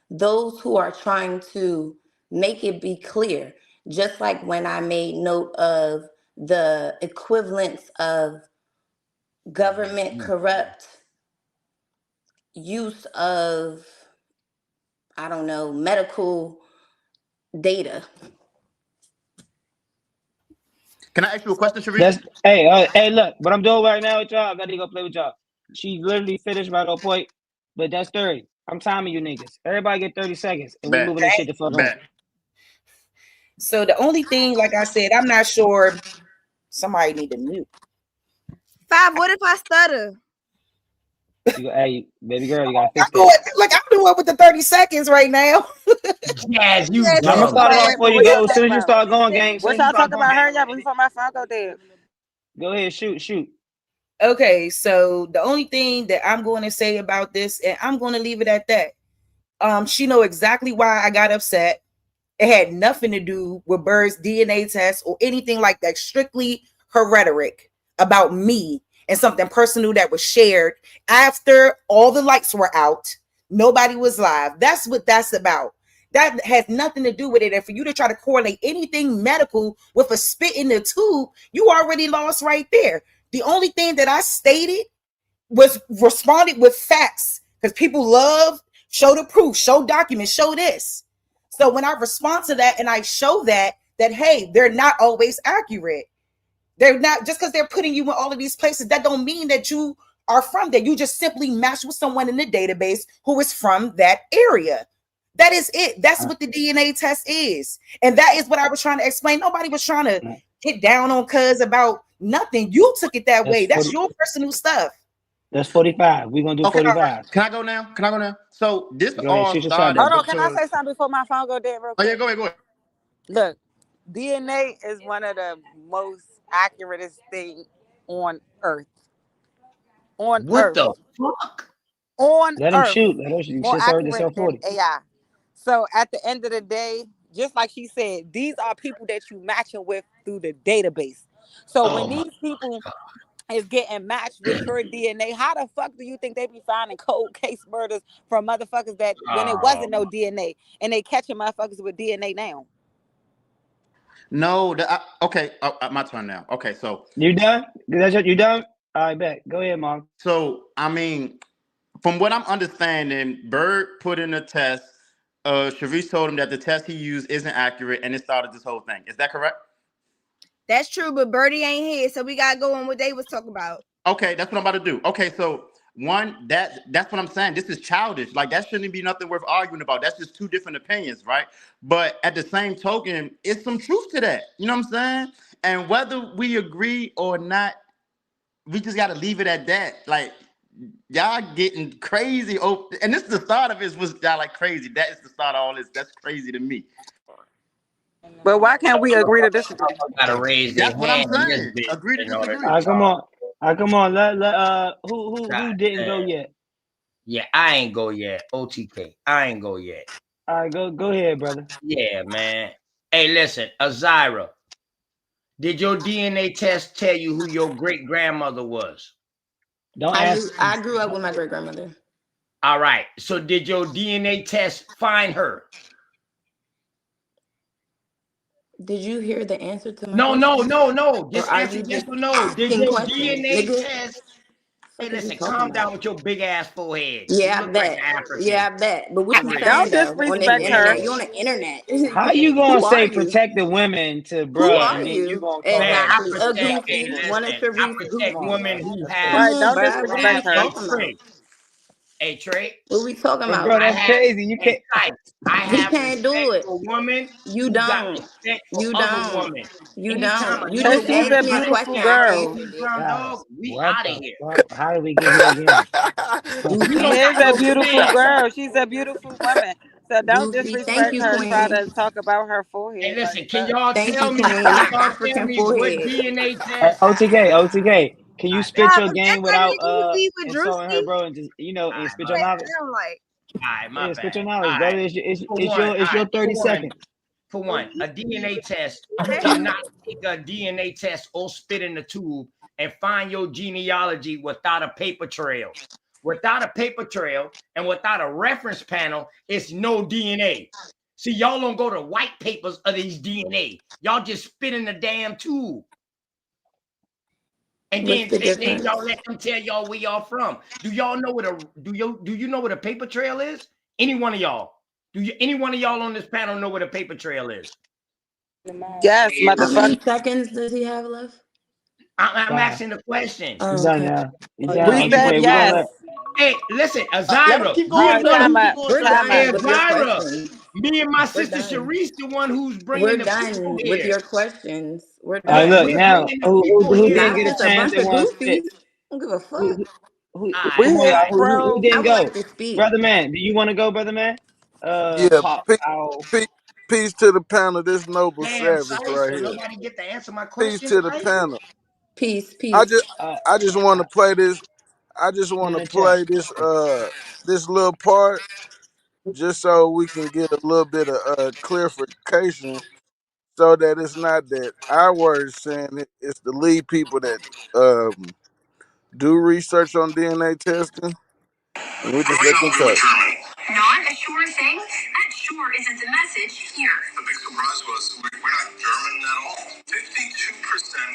those who are trying to make it be clear? Just like when I made note of the equivalence of government corrupt use of, I don't know, medical data. can I ask you a question, Sharice? Hey, look, what I'm doing right now with y'all, I gotta go play with y'all. She literally finished right on point, but that's 30. I'm timing you niggas. Everybody get 30 seconds, and we Bet, moving this shit the fuck on. bet. So the only thing, like I said, I'm not sure. Somebody need to mute. 5, what if I stutter? Hey, baby girl, you gotta I'm fix that. going like I'm doing with the 30 seconds right now. Yes, you Yes, I'm gonna dumb. start it off for you, What y'all go. As talking soon as you about? start going, gang. As soon What as you y'all start talking going, about? gang, Hurry I'm up ready. before my phone go dead. Go ahead, shoot. Okay, so the only thing that I'm going to say about this, and I'm going to leave it at that. She know exactly why I got upset. It had nothing to do with Bird's DNA test or anything like that. Strictly her rhetoric about me and something personal that was shared after all the lights were out. Nobody was live. That's what that's about. That has nothing to do with it. And for you to try to correlate anything medical with a spit in the tube, you already lost right there. The only thing that I stated was responded with facts, because people love show the proof, show documents, show this. So when I respond to that and I show that hey, they're not always accurate. They're not, just because they're putting you in all of these places, that don't mean that you are from there. You just simply match with someone in the database who is from that area. That is it. That's what the DNA test is. And that is what I was trying to explain. Nobody was trying to get down on cuz about nothing. You took it that way. That's your personal stuff. That's 45. We're gonna do Okay, 45. can I go now? So this Go ahead, all shoot your shot, started Hold baby. on, can I because. say something before my phone go dead real Oh yeah, quick? go ahead. Look, DNA is one of the most accuratest thing on Earth. On What Earth. the fuck? On Let him Earth. shoot. Let him shoot. You More just heard this accurate on than 40. AI. So at the end of the day, just like she said, these are people that you matching with through the database. So when these people is getting matched with your DNA, how the fuck do you think they be finding cold case murders from motherfuckers that when it wasn't no DNA and they catching motherfuckers with DNA now? No, okay, my turn now. Okay, so you done? You done? All right, bet. Go ahead, Mom. So I mean, from what I'm understanding, Bird put in a test. Sharice told him that the test he used isn't accurate, and it started this whole thing. Is that correct? That's true, but Birdie ain't here, so we gotta go on what they was talking about. Okay, that's what I'm about to do. Okay, so that's what I'm saying. This is childish. Like that shouldn't be nothing worth arguing about. That's just two different opinions, right? But at the same token, it's some truth to that. You know what I'm saying? And whether we agree or not, we just gotta leave it at that. Like y'all getting crazy. Oh, and this is the start of it. Was y'all like crazy? That is the start of all this. That's crazy to me. But why can't we agree to disagree? Gotta raise their That's what I'm hand in this saying. bitch Agree to in order disagree. All right, to come on. talk. All right, come on. Who God didn't go damn. yet? Yeah, I ain't go yet. OTK, I ain't go yet. All right, go ahead, brother. Yeah, man. Hey, listen, Azira, did your DNA test tell you who your great grandmother was? Don't ask. I grew up with my great grandmother. All right. So did your DNA test find her? Did you hear the answer to my No. question? Just Or are answer you yes just or no. Did asking your questions, DNA nigga? test? Hey, What is you listen, talking calm down about? with your big ass forehead. Yeah, You I look like bet. an African. Yeah, I bet. But what you saying Don't though on this disrespect her. internet? You on the internet? How you gonna Who are say you? protect the women to Who bruh, are and then you you? gonna call Man, her I Exactly. A a protect, African hey, goofy, one of listen, I Sharice's protect Come on, goofies. women bro. who That's have. Right, crazy. don't Come on, bruh. What are disrespect you her. Hey, talking about? Trey. Hey, Trey. What we talking But about? bro, I that's have, crazy. You hey, can't. Sicing, I He have can't do respect it. for women You who got don't. respect for You other don't. women. You Anytime don't. You another Cause just she's woman a asked me a try to beautiful question. step I in girl. on answered it. some God, dog, we what out of the here. fuck? How did we get here again? You She don't Goofy. got is a no beautiful sense. girl. She's a beautiful woman. So don't Goofy. Thank disrespect you, her. Try Queen. to talk about her Hey, forehead like listen, can fuck. y'all Thank you, tell me? Queen. Can My y'all tell African me what forehead. DNA test? OTK, can you God spit Nah, your but that game kind without of goofy with insulting her, Drewski. bro, and just damn. and spit All your right, knowledge? Sound like. my Yeah, spit your bad. knowledge, All brother. right. For one, all It's right. your 30 seconds. For one, a DNA test, you cannot take a DNA test or spit in the tube and find your genealogy without a paper trail. Without a paper trail and without a reference panel, it's no DNA. See, y'all don't go to white papers of these DNA. Y'all just spit in the damn tube. And What's the then y'all difference? let them tell y'all where y'all from. Do y'all know what do you know what a paper trail is? Any one of y'all? Any one of y'all on this panel know what a paper trail is? Yes, How many motherfucker. seconds does he have left? I'm asking the question. You Oh, done okay. now. You done. We said OTK, we gonna yes. let. Hey, listen, Let him Azira, keep All you going. the right, one Let him time who. keep up. going. We're Trey. Time up. Hey, done with your Azira, questions. me and my We're sister done. Sharice, the one who's We're bringing the people done with here. your questions. We're All right, Yeah, done. look we're now. bringing the people Who here. didn't Not get a just a chance bunch and of want to spit? goofies. I don't give a Who, fuck. All We come on, here, y'all. right. Who Crow. I didn't would like go? to speak. Brother man, do you want to go, brother man? Yeah, Pop. peace to the panel. This noble Damn, savage Sice, right so here. nobody get to answer my Peace question, to the Sice? panel. Peace, I peace. just I just want to play this. I just Put want in to the chat. play this little part just so we can get a little bit of clarification, so that it's not that our words saying it, it's the lead people that do research on DNA testing, and we just let them talk. Not a sure thing? That sure isn't the message here. The big surprise was we're not German at all. 52%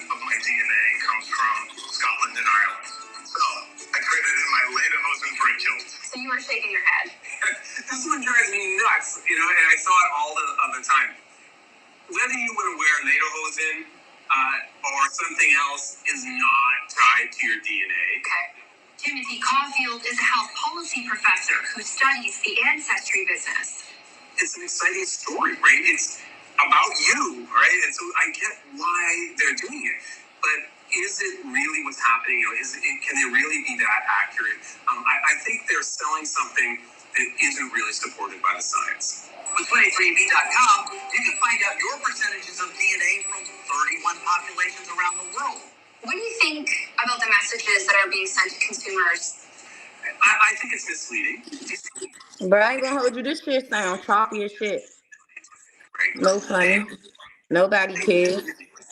of my DNA comes from Scotland and Ireland. So I traded in my lederhosen for a kilt. So you were shaking your head. This one drives me nuts, and I saw it all the time. Whether you want to wear a lederhosen or something else is not tied to your DNA. Okay. Timothy Caulfield is a health policy professor who studies the ancestry business. It's an exciting story, right? It's about you, right? And so I get why they're doing it. But is it really what's happening? Can they really be that accurate? I think they're selling something that isn't really supported by the science. With 23andMe.com, you can find out your percentages of DNA from 31 populations around the world. What do you think about the messages that are being sent to consumers? I think it's misleading. But I ain't gonna hold you. This shit sound choppy as shit. No funny. Nobody cares.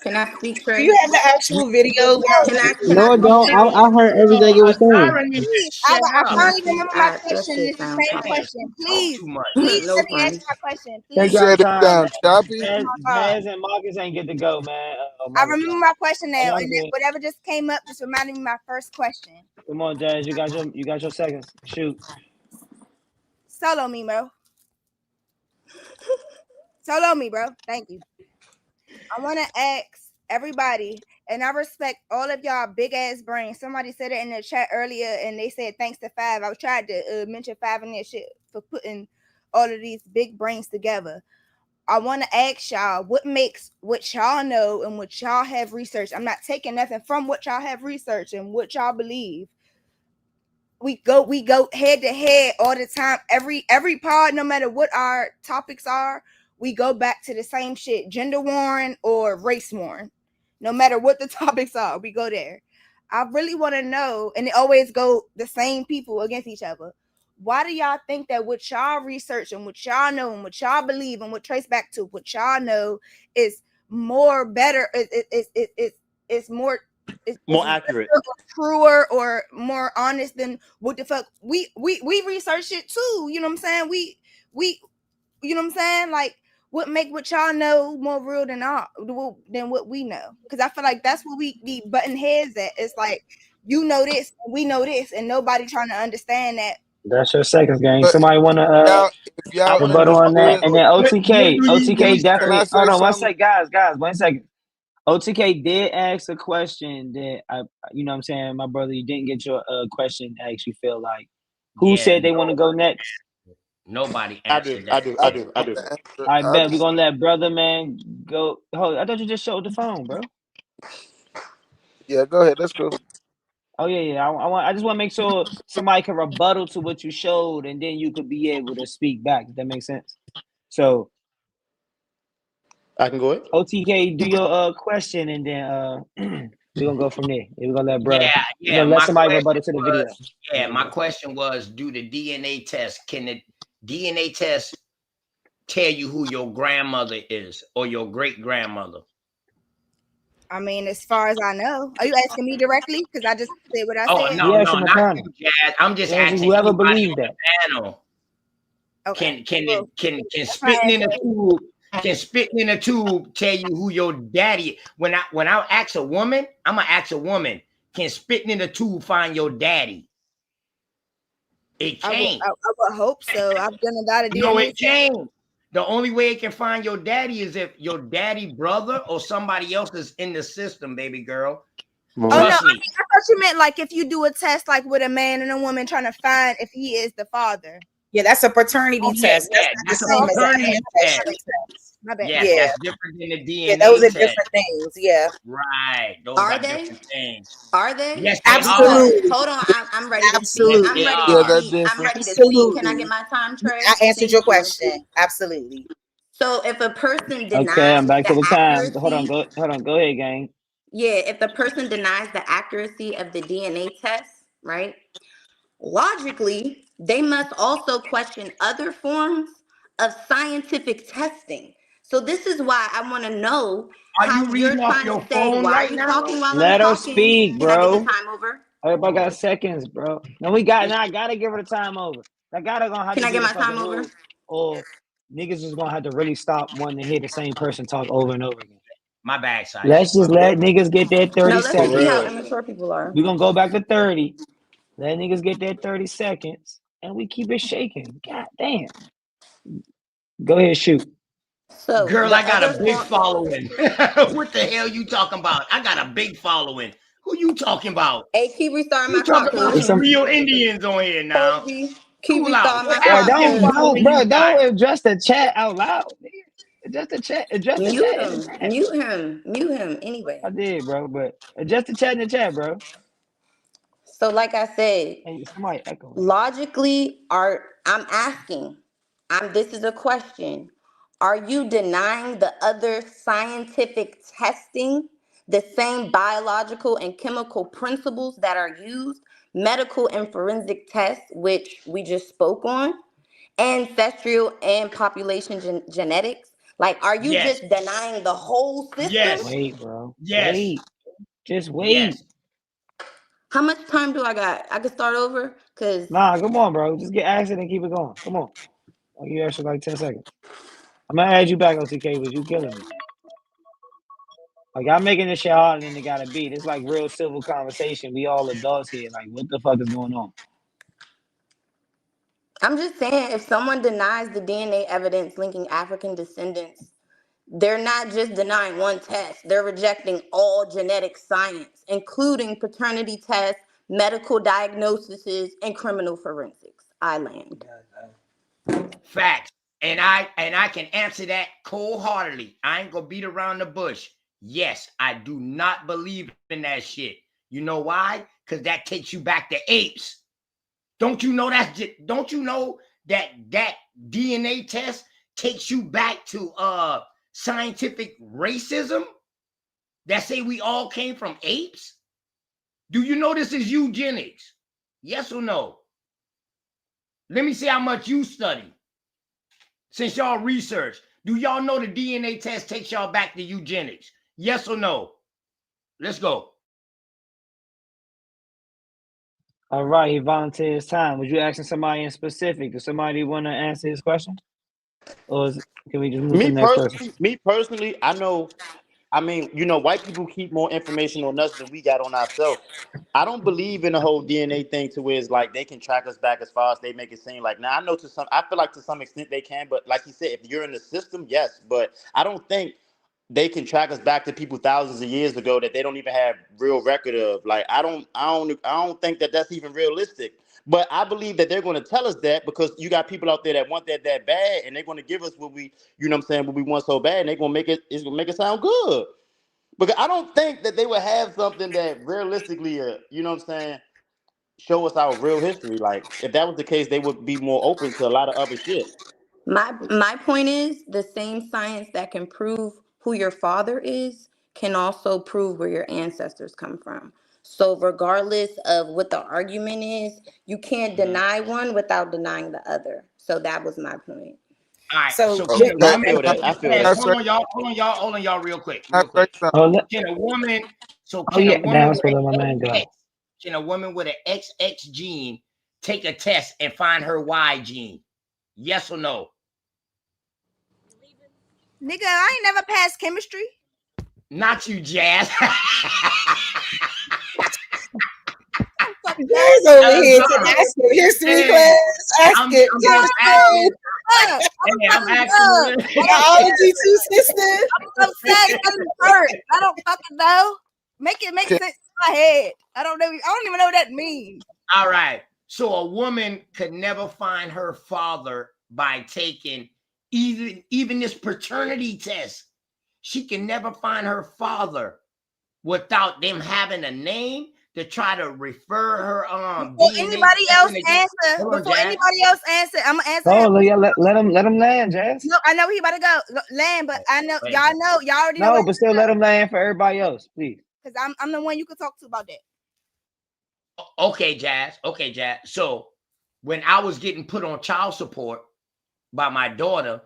Can I speak, Do you Trey? have the actual video? Can I No, don't. speak? I heard everything you were saying. Kyren need to Please, shut I Can up. I finally speak? remember my That question. shit It's the sound same toxic. question. Talk Please, too much. please No let me funny. answer my question. Take You Please. your said it time, sound man. choppy. Oh my God. Jazz and Marcus ain't get to go, man. I Marcus, remember my question oh, now, y'all and good. whatever just came up just reminded me of my first question. Come on, Jazz. You got your seconds. Shoot. Solo me, bro. Solo me, bro. Thank you. I want to ask everybody, and I respect all of y'all big ass brains. Somebody said it in the chat earlier, and they said thanks to Five. I was trying to mention Five in that shit for putting all of these big brains together. I want to ask y'all what makes what y'all know and what y'all have researched. I'm not taking nothing from what y'all have researched and what y'all believe. We go head to head all the time. Every pod, no matter what our topics are, we go back to the same shit, gender warring or race warring. No matter what the topics are, we go there. I really want to know, and they always go the same people against each other. Why do y'all think that what y'all research and what y'all know and what y'all believe and what trace back to what y'all know is more better? It's more More accurate. truer or more honest than what the fuck we research it too. You know what I'm saying? We you know what I'm saying? Like what make what y'all know more real than what we know? Because I feel like that's what we be butting heads at. It's like you know this, and we know this, and nobody trying to understand that. That's your seconds, gang. But Somebody want to if y'all rebuttal on that, understood, and then OTK can I definitely. say Hold on, one something? sec, guys, 1 second. OTK did ask a question that you know what I'm saying, my brother, you didn't get your question asked. You feel like who Yeah, said they want to go next? nobody I do. answered I that do. I yet. do. I do. I I bet we're just gonna let brother man go. Hold, I thought you just showed the phone, bro. yeah. Go ahead. Let's go. Oh yeah. I just want to make sure somebody can rebuttal to what you showed, and then you could be able to speak back. Does that make sense? So I can go ahead. OTK, do your question, and then we're gonna go from there. We're gonna let bruh. We're Yeah. gonna let My somebody question rebuttal to the video. was, my question was, do the DNA test, can the DNA test tell you who your grandmother is or your great grandmother? I mean, as far as I know, are you asking me directly? Because I just said what I Oh said. We asking the not panel. you, Jazz. I'm just We asking asking whoever anybody believes on that. the panel. Okay. Can That's my spitting in a answer. tube tell you who your daddy? When I ask a woman, I'm gonna ask a woman, can spitting in a tube find your daddy? It can't. I would hope so. I've done a lot of No, DNA it tests. can't. The only way it can find your daddy is if your daddy brother or somebody else is in the system, baby girl. Oh no, I Trust me. thought you meant like if you do a test like with a man and a woman trying to find if he is the father. Yeah, that's a paternity test. That's not the That's a same as an paternity test. ancestry test. My bad. Yes, Yeah, that's different than the yeah, those DNA are test. different things. Yeah, Right. Those Are are they? different things. Are they? Yes, they are. Because absolutely, hold on, I'm ready to speak. Yes, I'm they absolutely. ready to Yeah, are. that's speak. I'm different. ready to speak. Can I get Absolutely. my time, I Trey? answered Thank your you. question. Absolutely. So if a person Okay, I'm denies back the to the time. accuracy, Hold on. Go ahead, gang. yeah, if the person denies the accuracy of the DNA test, right? Logically, they must also question other forms of scientific testing. So this is why I want to know Are you how you're reading off trying to your say, phone why are right you now? talking while I'm Let her talking? speak, Can I get the bro. time over? Everybody got seconds, bro. Now I gotta give her the time over. That gotta gonna have Can to I be get the my fucking time over? rule, or niggas is gonna have to really stop wanting to hear the same person talk over and over again. My bad, Sice. Let's just let niggas get their 30 No, let's For see seconds. how real. immature people are. We're gonna go back to 30. Let niggas get their 30 seconds, and we keep it shaking. God damn. Go ahead, shoot. So Girl, I the got a other big form, following. What the hell you talking about? I got a big following. Who you talking about? hey, keep restarting You my clock, talking about cause It's some some real Indians on here now. Kobe, keep Cool out. restarting What my bro. clock, African cause following you got? Don't address the chat out loud. Nigga. Address the chat in the chat. mute him anyway. I did, bro, but address the chat in the chat, bro. So like I said, Hey, somebody echoing. logically, I'm asking, this is a question. Are you denying the other scientific testing, the same biological and chemical principles that are used, medical and forensic tests, which we just spoke on, ancestral and population genetics? Like, are you Yes. just denying the whole system? Yes. Wait, bro. Yes. Wait. Just wait. Yes. How much time do I got? I can start over? Cause Nah, come on, bro. Just get asked and keep it going. Come on. I'll give you extra like 10 seconds. I'm gonna add you back, OTK, but you killing me. Like, I'm making this shit harder than it gotta be. This like real civil conversation. We all adults here. Like, what the fuck is going on? I'm just saying, if someone denies the DNA evidence linking African descendants, they're not just denying one test. They're rejecting all genetic science, including paternity tests, medical diagnoses, and criminal forensics. I land. Facts. And I can answer that cold-heartedly. I ain't gonna beat around the bush. Yes, I do not believe in that shit. You know why? Because that takes you back to apes. Don't you know that DNA test takes you back to scientific racism that say we all came from apes? Do you know this is eugenics? Yes or no? Let me see how much you study. Since y'all research, do y'all know the DNA test takes y'all back to eugenics? Yes or no? Let's go. All right, he volunteered his time. Was you asking somebody in specific? Does somebody want to answer his question? Or can we just move to the next person? Me personally, I know. I mean, you know, white people keep more information on us than we got on ourselves. I don't believe in the whole DNA thing to where it's like they can track us back as far as they make it seem like. Now, I know I feel like to some extent they can, but like you said, if you're in the system, yes. But I don't think they can track us back to people thousands of years ago that they don't even have real record of. Like, I don't think that that's even realistic. But I believe that they're going to tell us that because you got people out there that want that bad, and they're going to give us what we, you know what I'm saying, what we want so bad, and they're going to it's going to make it sound good. Because I don't think that they would have something that realistically, you know what I'm saying, show us our real history. Like, if that was the case, they would be more open to a lot of other shit. My point is, the same science that can prove who your father is can also prove where your ancestors come from. So regardless of what the argument is, you can't deny one without denying the other. So that was my point. All right. So Can a I woman feel that. I feel that. hold on, y'all, real quick. Oh, Can a woman yeah, that's what my man got. Can a woman with an XX gene take a test and find her Y gene? Yes or no? Nigga, I ain't never passed chemistry. Not you, Jazz. Jazz over here to ask for history class. I'm asking. I'm asking. Biology too, sister. I'm upset. I'm hurt. I don't fucking know. Make it make sense in my head. I don't know. I don't even know what that means. All right. So a woman could never find her father by taking even this paternity test. She can never find her father without them having a name to try to refer her Before anybody else answer, I'm gonna answer. Oh, yeah, let him land, Jazz. No, I know he about to go land, but I know y'all already know. No, but still let him land for everybody else, please. Because I'm the one you can talk to about that. Okay, Jazz. So when I was getting put on child support by my daughter,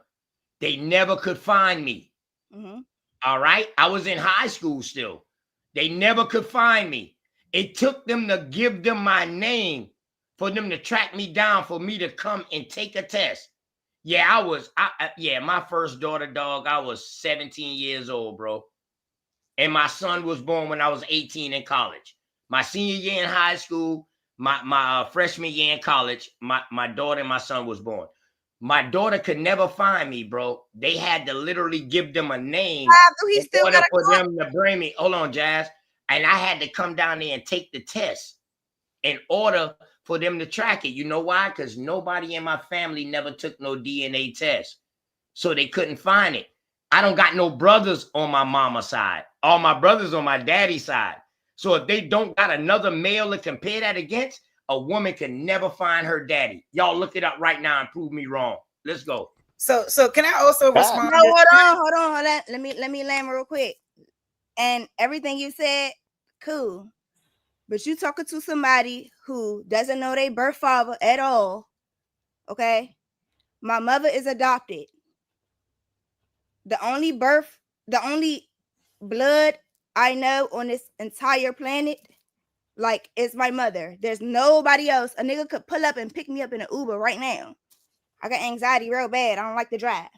they never could find me. Mm-hmm. All right. I was in high school still. They never could find me. It took them to give them my name for them to track me down, for me to come and take a test. Yeah, my first daughter, dog, I was 17 years old, bro. And my son was born when I was 18 in college. My senior year in high school, my freshman year in college, my daughter and my son was born. My daughter could never find me, bro. They had to literally give them a name in order for them to bring me. Hold on, Jazz. And I had to come down there and take the test in order for them to track it. You know why? Because nobody in my family never took no DNA test. So they couldn't find it. I don't got no brothers on my mama's side. All my brothers on my daddy's side. So if they don't got another male to compare that against, a woman can never find her daddy. Y'all look it up right now and prove me wrong. Let's go. So can I also respond? No, hold on. Let me land real quick. And everything you said, cool. But you talking to somebody who doesn't know their birth father at all. Okay? My mother is adopted. the only blood I know on this entire planet, like, is my mother. There's nobody else. A nigga could pull up and pick me up in an Uber right now. I got anxiety real bad. I don't like to drive.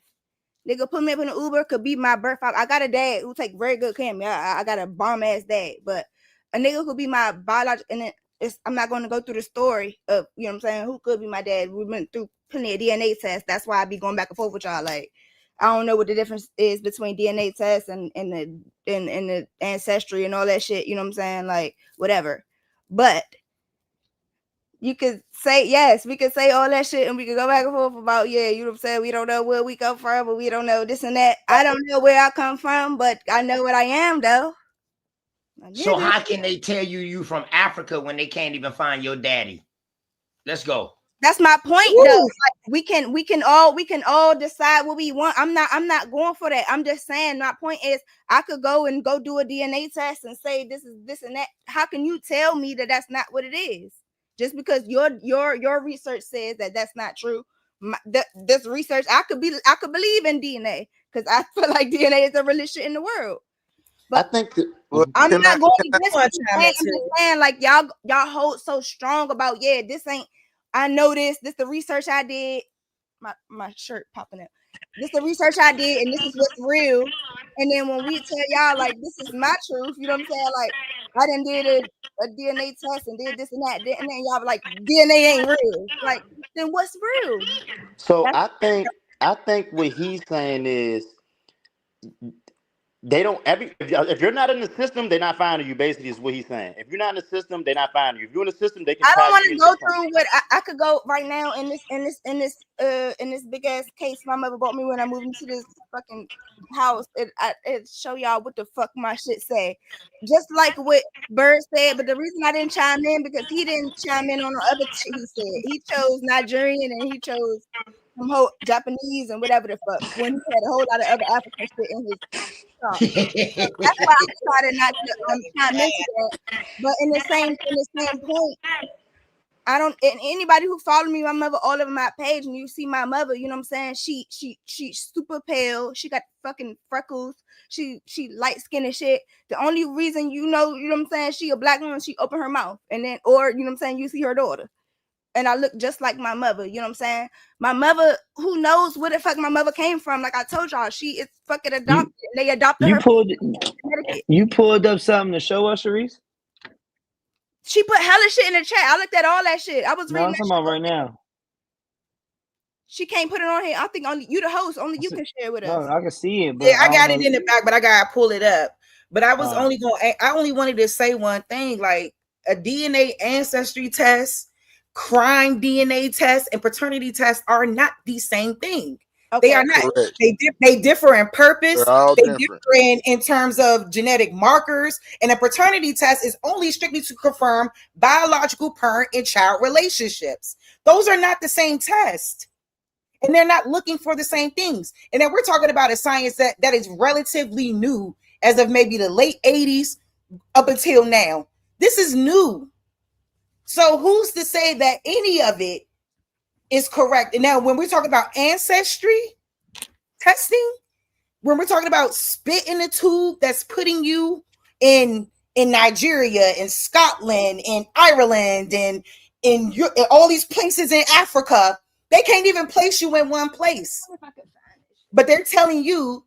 Nigga put me up in an Uber, could be my birth. I got a dad who take very good care of me. I got a bomb ass dad, but a nigga could be my biological. And I'm not going to go through the story of, you know what I'm saying, who could be my dad. We went through plenty of DNA tests. That's why I be going back and forth with y'all. Like, I don't know what the difference is between DNA tests and the ancestry and all that shit. You know what I'm saying? Like, whatever. But you could say, yes, we could say all that shit and we could go back and forth about, yeah, you know what I'm saying? We don't know where we come from, but we don't know this and that. I don't know where I come from, but I know what I am, though. So how can they tell you from Africa when they can't even find your daddy? Let's go. That's my point, though. Like, we can all decide what we want. I'm not going for that. I'm just saying, my point is, I could go do a DNA test and say this is this and that. How can you tell me that that's not what it is? Just because your research says that that's not true. This research, I could believe in DNA because I feel like DNA is the realest shit in the world. But I think I'm not going against what you're saying. I'm just saying, like, y'all hold so strong about, yeah, this ain't, I know this the research I did. My shirt popping up. This the research I did, and this is what's real. And then when we tell y'all, like, this is my truth, you know what I'm saying? Like, I done did a DNA test and did this and that, and then y'all be like, DNA ain't real. Like, then what's real? So I think what he's saying is they don't if you're not in the system, they're not finding you. Basically, is what he's saying. If you're not in the system, they're not finding you. If you're in the system, they can. I don't want to go through what I could go right now in this big ass case my mother bought me when I moved into this fucking house. It show y'all what the fuck my shit say. Just like what Bird said, but the reason I didn't chime in because he didn't chime in on the other shit he said. He chose Nigerian and he chose some whole Japanese and whatever the fuck when he had a whole lot of other African shit in his talk. So that's why I decided not to chime into that. But in the same point, I don't, and anybody who followed me, my mother, all over my page, and you see my mother, you know what I'm saying? She's super pale. She got fucking freckles. She light skinned and shit. The only reason you know what I'm saying, she a black woman, she open her mouth, and then, or you know what I'm saying, you see her daughter. And I look just like my mother, you know what I'm saying? My mother, who knows where the fuck my mother came from? Like I told y'all, she is fucking adopted. They adopted her. You pulled up something to show us, Sharice? She put hella shit in the chat. I looked at all that shit. I was reading. I'm talking about right now. She can't put it on here. I think only you, the host, only you can share with us. No, I can see it. But yeah, I got it in the back, but I gotta pull it up. But I was I only wanted to say one thing: like a DNA ancestry test, crime DNA test, and paternity test are not the same thing. Okay. They are not. Correct. They differ in purpose. They differ in terms of genetic markers. And a paternity test is only strictly to confirm biological parent and child relationships. Those are not the same test. And they're not looking for the same things. And then we're talking about a science that is relatively new as of maybe the late 80s up until now. This is new. So who's to say that any of it is correct? And now when we're talking about ancestry testing, when we're talking about spit in the tube that's putting you in Nigeria, in Scotland, in Ireland, and in all these places in Africa, they can't even place you in one place. But they're telling you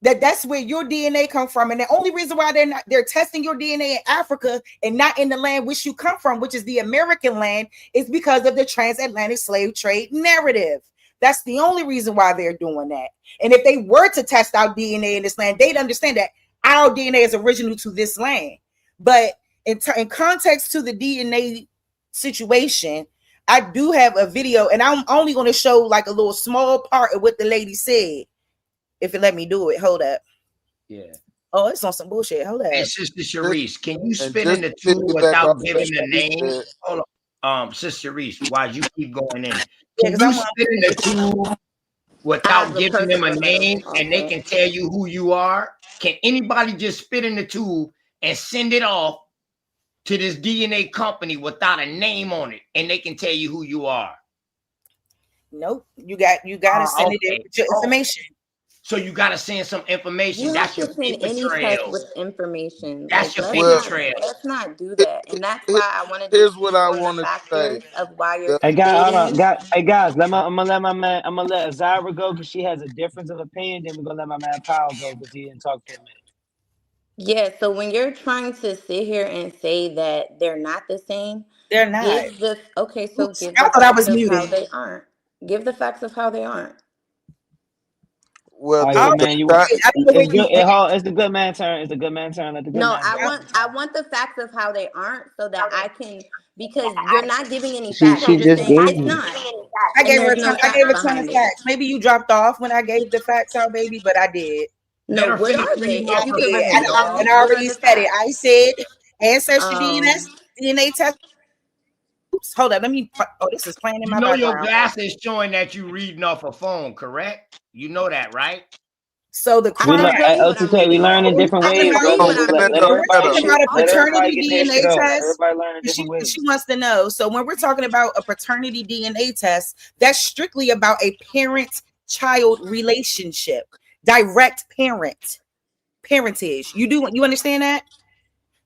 that that's where your DNA come from. And the only reason why they're testing your DNA in Africa and not in the land which you come from, which is the American land, is because of the transatlantic slave trade narrative. That's the only reason why they're doing that. And if they were to test out DNA in this land, they'd understand that our DNA is original to this land. But in context to the DNA situation, I do have a video, and I'm only going to show like a little small part of what the lady said. If it let me do it, hold up. Yeah. Oh, it's on some bullshit. Hold up. And Sister Sharice, can you spit in the tube without giving the name? Hold on. Sister Sharice, while you keep going in, can you spit in the tube without giving them a name and they can tell you who you are? Can anybody just spit in the tube and send it off to this DNA company without a name on it and they can tell you who you are? Nope. You got to send it with your information. So you got to send some information. You have That's to your send paper any test trail. with information. That's Like your let's paper Well, not trail. let's not do he- that. And that's he- why I wanted to here's what speak I on the want to say. factors of why you're The, Hey guys, hold on, stating. hey guys, I'm gonna let my man, I'm gonna let Azira go because she has a difference of opinion. Then we're gonna let my man Powell go because he didn't talk for a minute. Yeah, so when you're trying to sit here and say that they're not the same, They're not. give the okay, so Oops, give I the thought I facts was of how muted. they aren't. Give the facts of how they aren't. well, All right, the good Oh, man. the You, I don't know what it's you good. said. It's the good man turn. It's the good man turn. Let the good No, man I go. want the facts of how they aren't so that I can because you're not giving any facts. She You're just just saying gave it's you. not. I And gave her there's a no ton. I facts gave a ton of behind it. facts. Maybe you dropped off when I gave the facts out, baby, but I did. No, Let her what finish are they? reading If off I you her could did, phone, repeat dog. and them, I what are already the said it. facts? I said ancestry Um DNA test. Oops, hold on. Let me. Oh, this is playing in You my know your background. glasses showing that you reading off a phone, correct? You know that, right? So the I can crime. tell you what I'm LTK, we reading. learn in When we're different I talking can ways, about tell you brother. what Just I'm let let let reading. her when we're let her. everybody talking about a let everybody paternity get their shit DNA off. test, Everybody learn in different ways. she wants to know. So when we're talking about a paternity DNA test, that's strictly about a parent-child relationship, direct parentage. You understand that?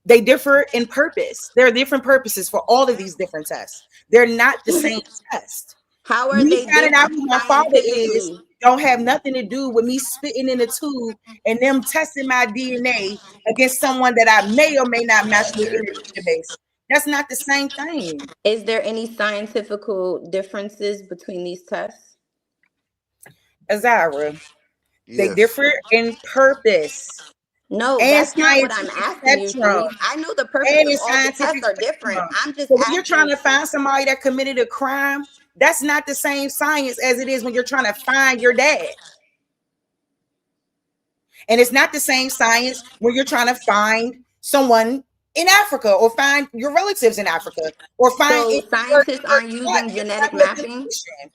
They differ in purpose. There are different purposes for all of these different tests. They're not the same test. How are Me they finding out different who my father is scientifically? don't have nothing to do with me spitting in a tube and them testing my DNA against someone that I may or may not match with in a database. That's not the same thing. Is there any scientifical differences between these tests? Azara, they Yes. differ in purpose No, and that's not what I'm scientific asking you, spectrum. Sharice. I know the purpose And of in all the scientific tests are different. spectrum. I'm just So when you're trying asking. to find somebody that committed a crime, that's not the same science as it is when you're trying to find your dad. And it's not the same science when you're trying to find someone in Africa or find your relatives in Africa or find So your, scientists your, aren't using your genetic family mapping. affiliation.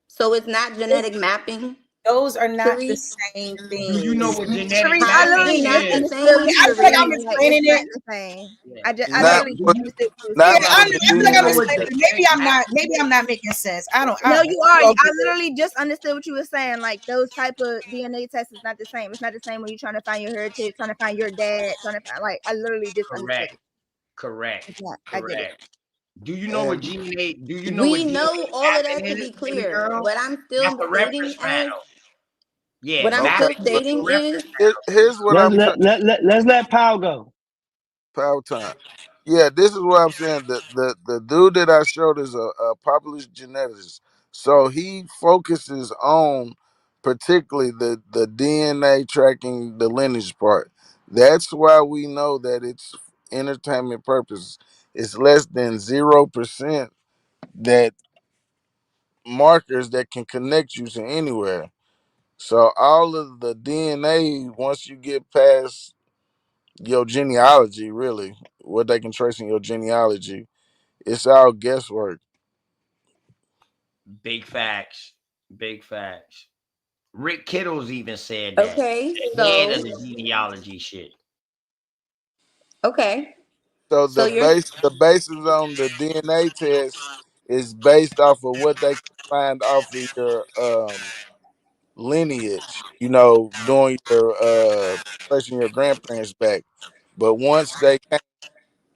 So it's not genetic mapping, Those are not the Sharice. same Do you know things. what genetic Sharice, I How is mapping it literally not just the is? understood same, what Yeah, I you feel were like Sharice? I'm saying. Like it's explaining not it. the same. Yeah. I Now, Nah, literally just but understood what you were now Yeah, saying. that Like was I the feel like I'm DNA explaining test. it. Maybe Genetic I'm not. mapping Maybe I'm not making sense. I don't. no, you are. We all I get it. literally just understood what you were saying. Like those type of DNA tests is not the same. It's not the same when you're trying to find your heritage, trying to find your dad, trying to find like I literally just understood correct. it. Correct. It's not. I get it. Correct. Do you know what And DNA? Do you know what We DNA know all of that mapping to is, be baby clear. girl? What I'm That's still a stating reference as panel. Yeah, what I'm okay, still mapping but is a stating is reference panel, baby. here's what I'm saying. Let's let Powell go. Power time. Yeah, this is what I'm saying. The dude that I showed is a popular geneticist. So he focuses on particularly the DNA tracking the lineage part. That's why we know that it's entertainment purposes. It's less than 0% that markers that can connect you to anywhere. So all of the DNA, once you get past your genealogy, really, what they can trace in your genealogy, it's all guesswork. Big facts. Big facts. Rick Kittles even said that. okay. The head of So the genealogy shit. okay. So So the you're basis on the DNA test is based off of what they can find off of your lineage. You know, doing your tracing your grandparents back. But once they can't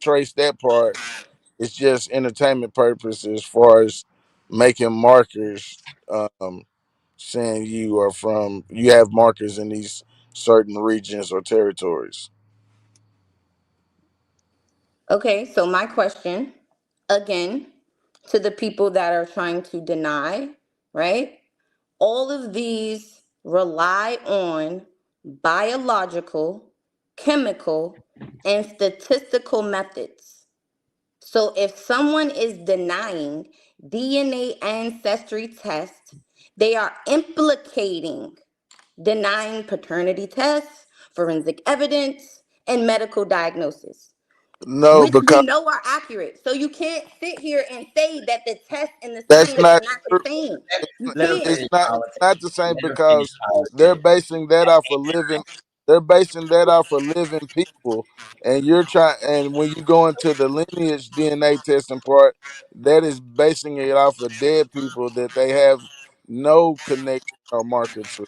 trace that part, it's just entertainment purposes as far as making markers, saying you have markers in these certain regions or territories. okay. So my question again to the people that are trying to deny, right? All of these rely on biological, chemical, and statistical methods. So if someone is denying DNA ancestry tests, they are implicating denying paternity tests, forensic evidence, and medical diagnosis, No, which we because know are accurate. So you can't sit here and say that the test and the that's science are not not the true. same. You Let her can't. It's finish not. It's politics. not the same Let her finish because they're politics. basing that off of living. They're basing that off of living people, and you're trying. And when you go into the lineage DNA testing part, that is basing it off of dead people that they have no connection or marker to.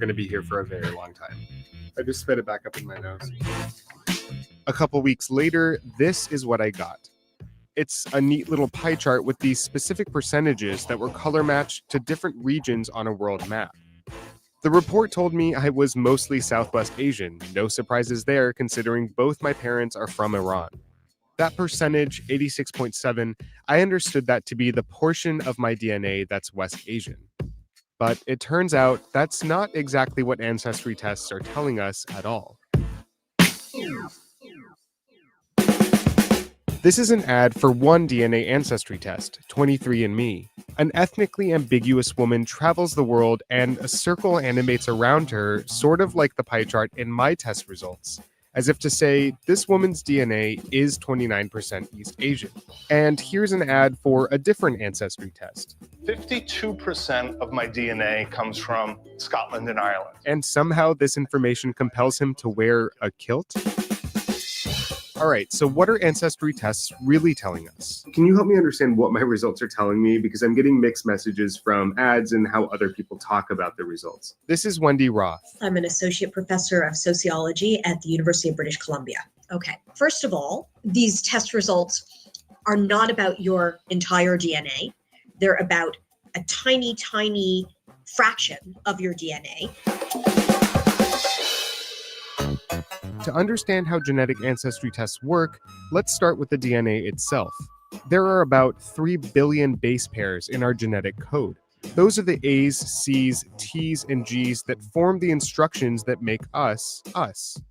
going to be here for a very long time. I just spit it back up in my nose. A couple weeks later, this is what I got. It's a neat little pie chart with these specific percentages that were color matched to different regions on a world map. The report told me I was mostly Southwest Asian. No surprises there, considering both my parents are from Iran. That percentage, 86.7, I understood that to be the portion of my DNA that's West Asian. But it turns out that's not exactly what ancestry tests are telling us at all. This is an ad for one DNA ancestry test, 23andMe. An ethnically ambiguous woman travels the world and a circle animates around her, sort of like the pie chart in my test results, as if to say, this woman's DNA is 29% East Asian. And here's an ad for a different ancestry test. 52% of my DNA comes from Scotland and Ireland. And somehow this information compels him to wear a kilt? All right, so what are ancestry tests really telling us? Can you help me understand what my results are telling me? Because I'm getting mixed messages from ads and how other people talk about the results. This is Wendy Roth. I'm an associate professor of sociology at the University of British Columbia. Okay, first of all, these test results are not about your entire DNA. They're about a tiny, tiny fraction of your DNA. To understand how genetic ancestry tests work, let's start with the DNA itself. There are about 3 billion base pairs in our genetic code. Those are the A's, C's, T's, and G's that form the instructions that make us, us.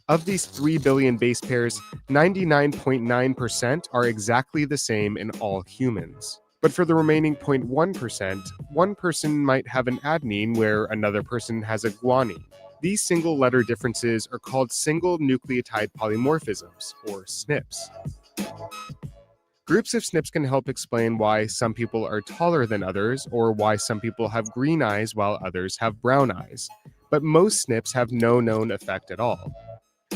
Of these 3 billion base pairs, 99.9% are exactly the same in all humans. But for the remaining 0.1%, one person might have an adenine where another person has a guanine. These single letter differences are called single nucleotide polymorphisms, or SNPs. Groups of SNPs can help explain why some people are taller than others, or why some people have green eyes while others have brown eyes. But most SNPs have no known effect at all.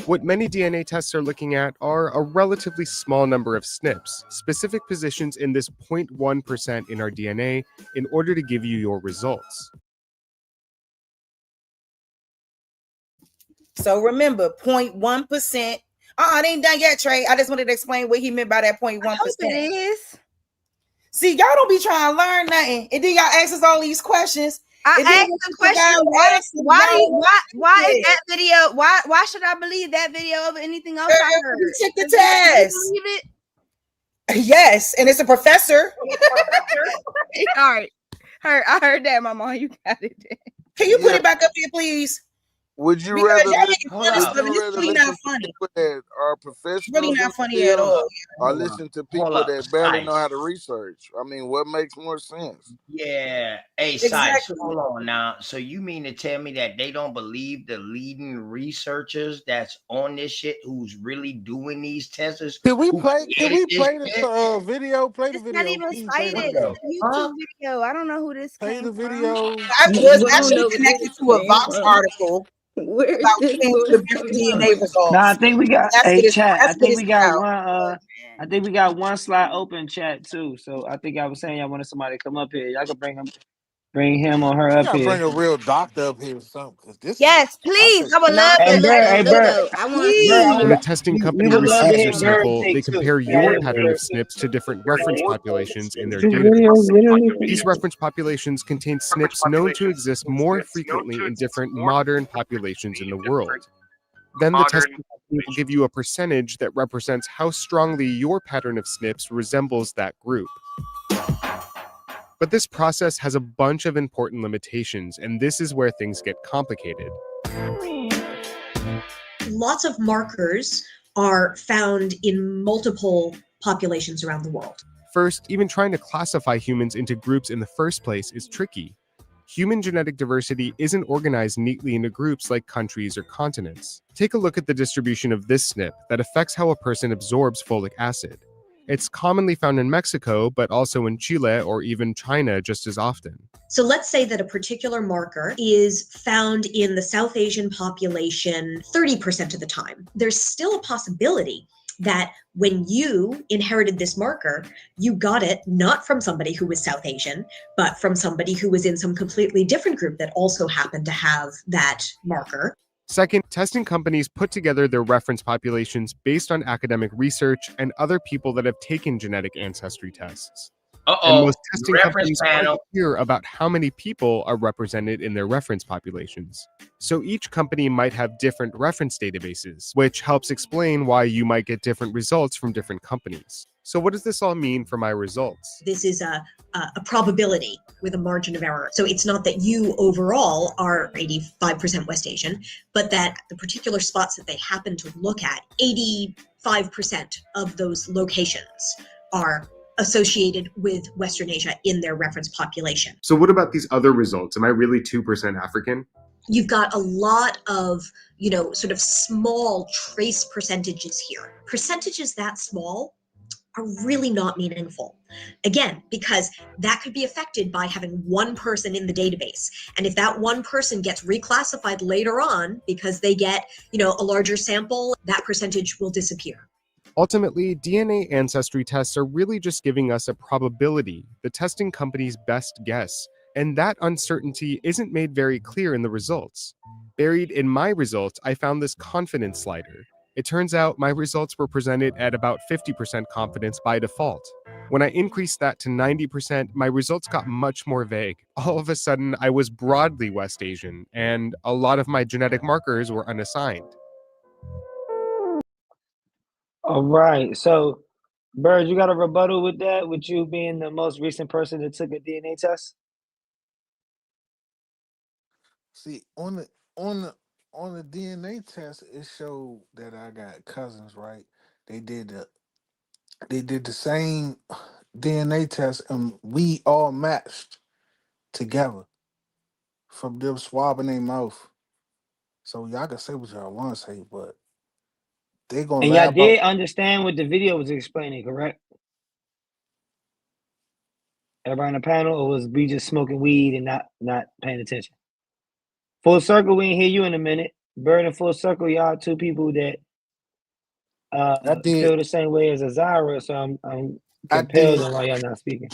What many DNA tests are looking at are a relatively small number of SNPs, specific positions in this 0.1% in our DNA, in order to give you your results. So remember, 0.1%. It ain't done yet, Trey. I just wanted to explain what he meant by that 0.1%. I hope it is. See, y'all don't be trying to learn nothing. And then y'all ask us all these questions. I asked the question, why is that video? Why should I believe that video over anything else I heard? You took the test. You believe it? Yes, and it's a professor. All right. I heard that, Mama. You got it. Can you put it back up here, please? Would you rather listen to people that are professionals? Really not funny at all. Or listen to people that barely know how to research? I mean, what makes more sense? Yeah. Hey, Sice, hold on now. So you mean to tell me that they don't believe the leading researchers that's on this shit who's really doing these tests? Can we play the video? Play the video. It's not even cited. It's a YouTube video. I don't know who this Play the video. I was actually connected to a Vox article. Where is this DNA results. No, I think we got chat. I think we got out. one. I think we got one slot open chat too. So I think I was saying y'all wanted somebody to come up here. Y'all can bring him or her up here. Bring a real doctor up here or something. Yes, please. I would love to. I want to see. When a testing company receives your sample, they compare your pattern of SNPs to different reference populations in their database. These reference populations contain SNPs known to exist more frequently in different modern populations in the world. Then the testing company will give you a percentage that represents how strongly your pattern of SNPs resembles that group. But this process has a bunch of important limitations, and this is where things get complicated. Lots of markers are found in multiple populations around the world. First, even trying to classify humans into groups in the first place is tricky. Human genetic diversity isn't organized neatly into groups like countries or continents. Take a look at the distribution of this SNP that affects how a person absorbs folic acid. It's commonly found in Mexico, but also in Chile or even China just as often. So let's say that a particular marker is found in the South Asian population 30% of the time. There's still a possibility that when you inherited this marker, you got it not from somebody who was South Asian, but from somebody who was in some completely different group that also happened to have that marker. Second, testing companies put together their reference populations based on academic research and other people that have taken genetic ancestry tests. And most testing Reference companies aren't panel. clear about how many people are represented in their reference populations. So each company might have different reference databases, which helps explain why you might get different results from different companies. So what does this all mean for my results? This is a probability with a margin of error. So it's not that you overall are 85% West Asian, but that the particular spots that they happen to look at, 85% of those locations are associated with Western Asia in their reference population. So what about these other results? Am I really 2% African? You've got a lot of, sort of small trace percentages here. Percentages that small are really not meaningful. Again, because that could be affected by having one person in the database. And if that one person gets reclassified later on because they get, a larger sample, that percentage will disappear. Ultimately, DNA ancestry tests are really just giving us a probability, the testing company's best guess, and that uncertainty isn't made very clear in the results. Buried in my results, I found this confidence slider. It turns out my results were presented at about 50% confidence by default. When I increased that to 90%, my results got much more vague. All of a sudden, I was broadly West Asian, and a lot of my genetic markers were unassigned. All right. So, Bird, you got a rebuttal with that, with you being the most recent person that took a DNA test? See, on the DNA test, it showed that I got cousins, right? They did the same DNA test, and we all matched together from them swabbing their mouth. So y'all can say what y'all want to say, but they gonna And lie y'all about. did understand what the video was explaining, correct? Everybody on the panel, or was we just smoking weed and not paying attention? Full circle, we ain't hear you in a minute. Bird and Full Circle, y'all two people that I did. feel the same way as Azara, so I'm I compelled did. on why y'all not speaking.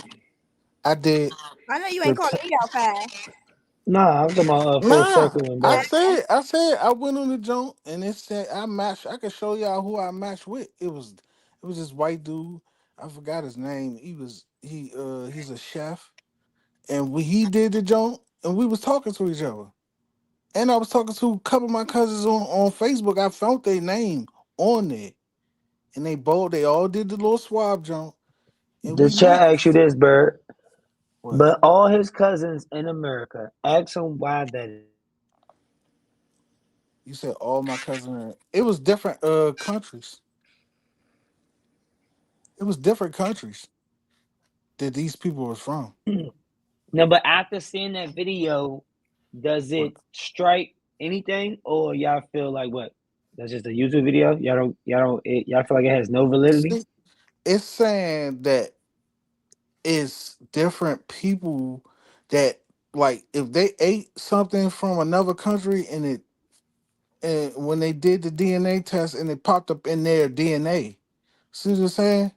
I did. I know you The ain't calling me out fast. Nah, I'm talking about Full Nah, Circle and I Bird. said I went on the joint and it said I matched. I can show y'all who I matched with. It was this white dude. I forgot his name. He's a chef, and he did the joint, and we was talking to each other. And I was talking to a couple of my cousins on Facebook. I found their name on there, and they all did the little swab joint, and The we chat matched. asks you this, Bird. What? But all his cousins in America, ask him why that is. You said all my cousins. It was different countries. It was different countries that these people were from. No, but after seeing that video, does What? it strike anything, or y'all feel like what? That's just a YouTube video. Y'all feel like it has no validity. See, it's saying that it's different people that like if they ate something from another country and when they did the DNA test and it popped up in their DNA. See what I'm saying?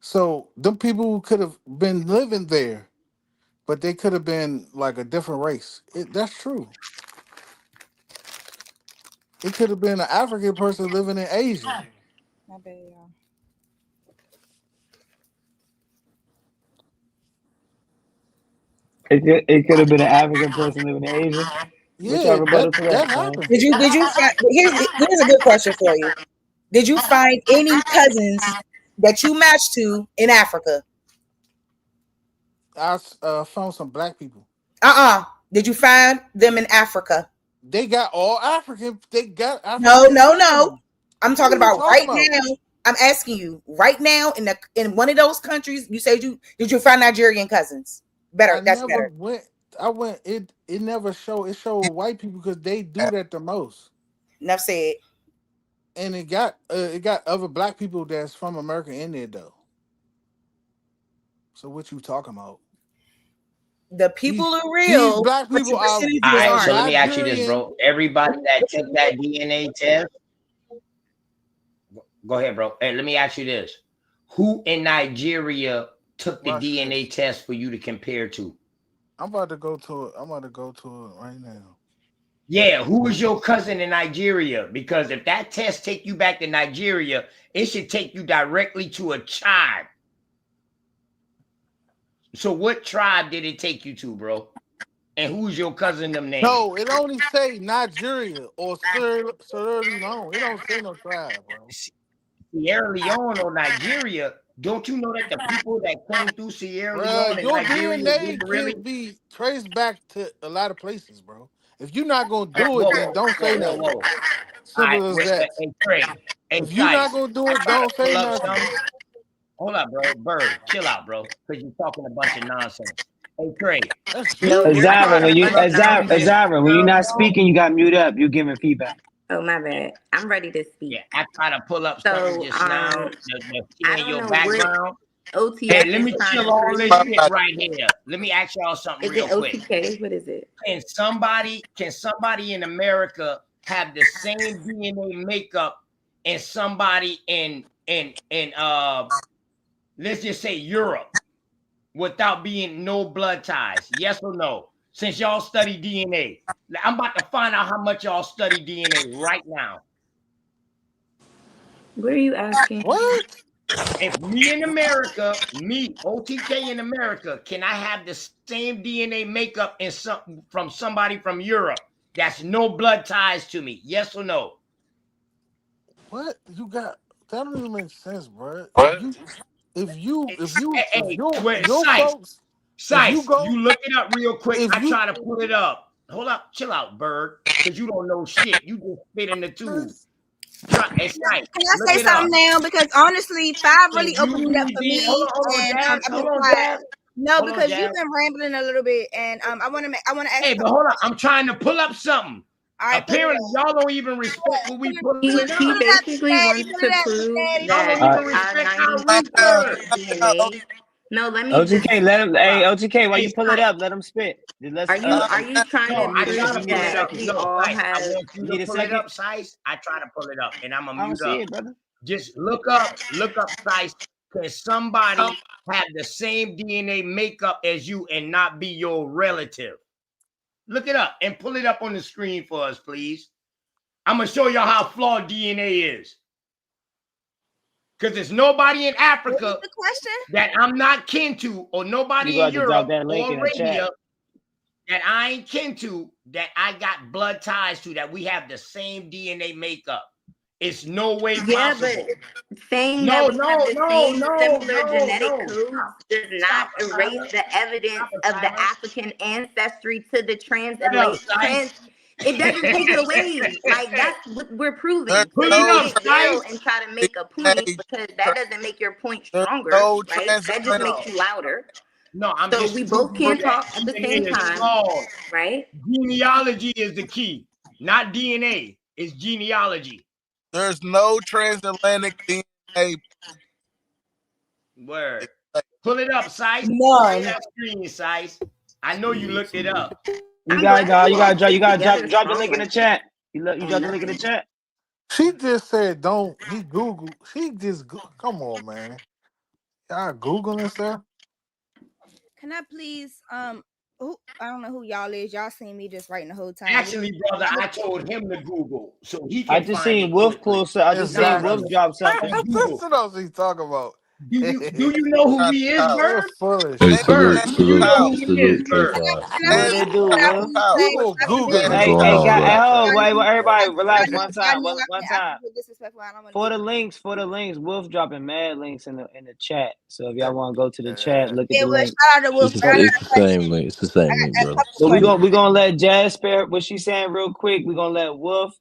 So them people could have been living there, but they could have been like a different race. That's true. It could have been an African person living in Asia. My bad, y'all. It could have been an African person living in Asia. What's y'all Yeah, rebuttal to that that, man? happened. Did you find here's a good question for you. Did you find any cousins that you matched to in Africa? I found some black people. Did you find them in Africa? They got all African. They got No, African no, no. cousins. I'm What talking are you about talking right about? now. I'm asking you right now in one of those countries. You said did you find Nigerian cousins? I Better. That's never better. went. I went. It never showed. It showed white people because they do that the most. Enough said. And it got other black people that's from America in there though. So what you talking about? The people These are these real, black but people your are All percentages right, aren't. so let me ask you this, Nigerian. bro. Everybody that took that DNA test, go ahead, bro. Hey, let me ask you this: who in Nigeria took the Watch DNA this. test for you to compare to? I'm about to go to it. I'm about to go to it right now. Yeah, who is your cousin in Nigeria? Because if that test take you back to Nigeria, it should take you directly to a tribe. So what tribe did it take you to, bro? And who's your cousin them name? No, it only say Nigeria or Sierra Leone. It don't say no tribe, bro. Sierra Leone or Nigeria. Don't you know that the people that came through Sierra Leone and Your Nigeria DNA didn't really? could be traced back to a lot of places, bro. If you're not gonna Whoa, do it, then don't say nothing. All right, Simple as that. hey, Trey. Hey, If you're not Sice, gonna do I it, try to don't say pull up nothing. something. Hold up, bro. Bird, chill out, bro. Because you're talking a bunch of nonsense. Hey, Trey. Azara, when you're not speaking, you got mute up. You're giving feedback. Oh, my bad. I'm ready to speak. Yeah, I try to pull up something just now. I In don't your know background. what OTF Hey, let me is trying chill to all this prove. shit right here. Let me ask y'all something Is real it quick. OTK? What is it? Can somebody in America have the same DNA makeup and somebody in let's just say Europe without being no blood ties? Yes or no? Since y'all study DNA. I'm about to find out how much y'all study DNA right now. What are you asking? What? If me in America, OTK in America, can I have the same DNA makeup from somebody from Europe that's no blood ties to me? Yes or no? What you got? That don't even make sense, bro. What? If your Sice, folks, if you go, you look it up real quick. if I you try to pull it up. Hold up, chill out, Bird, because you don't know shit. You just spit in the tube. Can I say something now? Because honestly, 5 really opened it up for me, and I've been quiet. No, because you've been rambling a little bit, and I want to ask. Hey, but hold on, I'm trying to pull up something. All right, apparently, y'all don't even respect what we put He up. basically wants to prove that our 90% DNA. No, let me OTK, let him. Hey, OTK, why Hey, you pull it up? Let him spit. Are you trying to prove that we all Sice, I have? want you to pull it up, Sice. I try to pull it up, and I'm I gonna don't mute see up. it, brother. Just look up, Sice. Can somebody have the same DNA makeup as you and not be your relative? Look it up and pull it up on the screen for us, please. I'm gonna show y'all how flawed DNA is. Because there's nobody in Africa that I'm not kin to, or nobody in Europe or Arabia that I ain't kin to, that I got blood ties to, that we have the same DNA makeup. It's no way possible. But saying that we have the same similar genetic codes does not erase the evidence of the African ancestry to the trans. It doesn't take it away. Like, that's what we're proving. So you can't yell and try to make a point, because that doesn't make your point stronger, right? That just makes you louder. No, so we both can't talk at the same time, right? Genealogy is the key, not DNA. It's genealogy. There's no transatlantic DNA. Word. Pull it up, Sice. None. Pull that screen, Sice. I know you looked it up. You gotta drop the link in the chat. You drop the link in the chat. She just said, "Don't." He Google. She just come on, man. Y'all Googling stuff. Can I please who, I don't know who y'all is. Y'all seen me just writing the whole time. Actually, brother, I told him to Google so he can. I just seen Wolf close. I just seen Wolf drop something. Listen to what he's talking about. Do you know who he is, Bird? Hey, salute. What they do, Wolf? Google. Hey, everybody, relax one time. One time. For the links, Wolf dropping mad links in the chat. So if y'all want to go to the chat, look at the link. It's the same link. It's the same link, brother. So we gonna let Jazz spare what she's saying real quick. We gonna let Wolf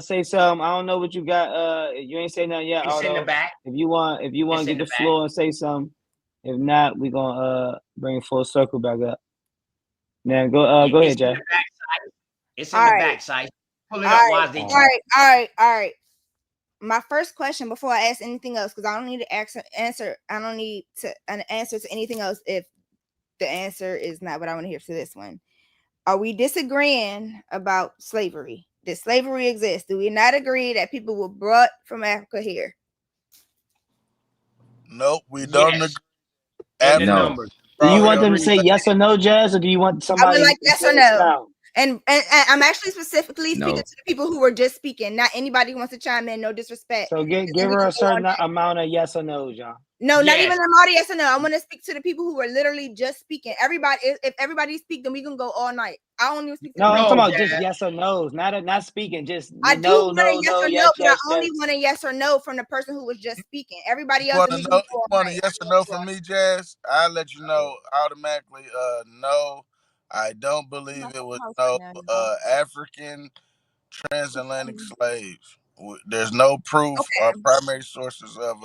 say something. I don't know what you got. You ain't say nothing yet. It's in the back. If you want to get the floor and say something. If not, we gonna bring full circle back up. Now go ahead, Jazz. It's in the back side. Pull it up while they all right. My first question before I ask anything else, because I don't need to answer. I don't need an answer to anything else if the answer is not what I want to hear for this one. Are we disagreeing about slavery? Did slavery exist? Do we not agree that people were brought from Africa here? Nope, we don't agree. No. Do you want them to say yes or no, Jazz, or do you want somebody? I would like yes or no. And I'm actually specifically speaking to the people who were just speaking, not anybody who wants to chime in. No disrespect. So give her a certain amount of yes or no's, y'all. No, not even an amount of yes or no. I want to speak to the people who were literally just speaking. Everybody, if everybody speak, then we can go all night. I don't even speak to I'm talking about just yes or no's, not speaking. Just I do want a yes or no, but I only yes. want a yes or no from the person who was just speaking. Everybody else, you want a yes or no from me, Jazz? I'll let you know automatically. No, I don't believe it was no African transatlantic slaves. There's no proof or primary sources of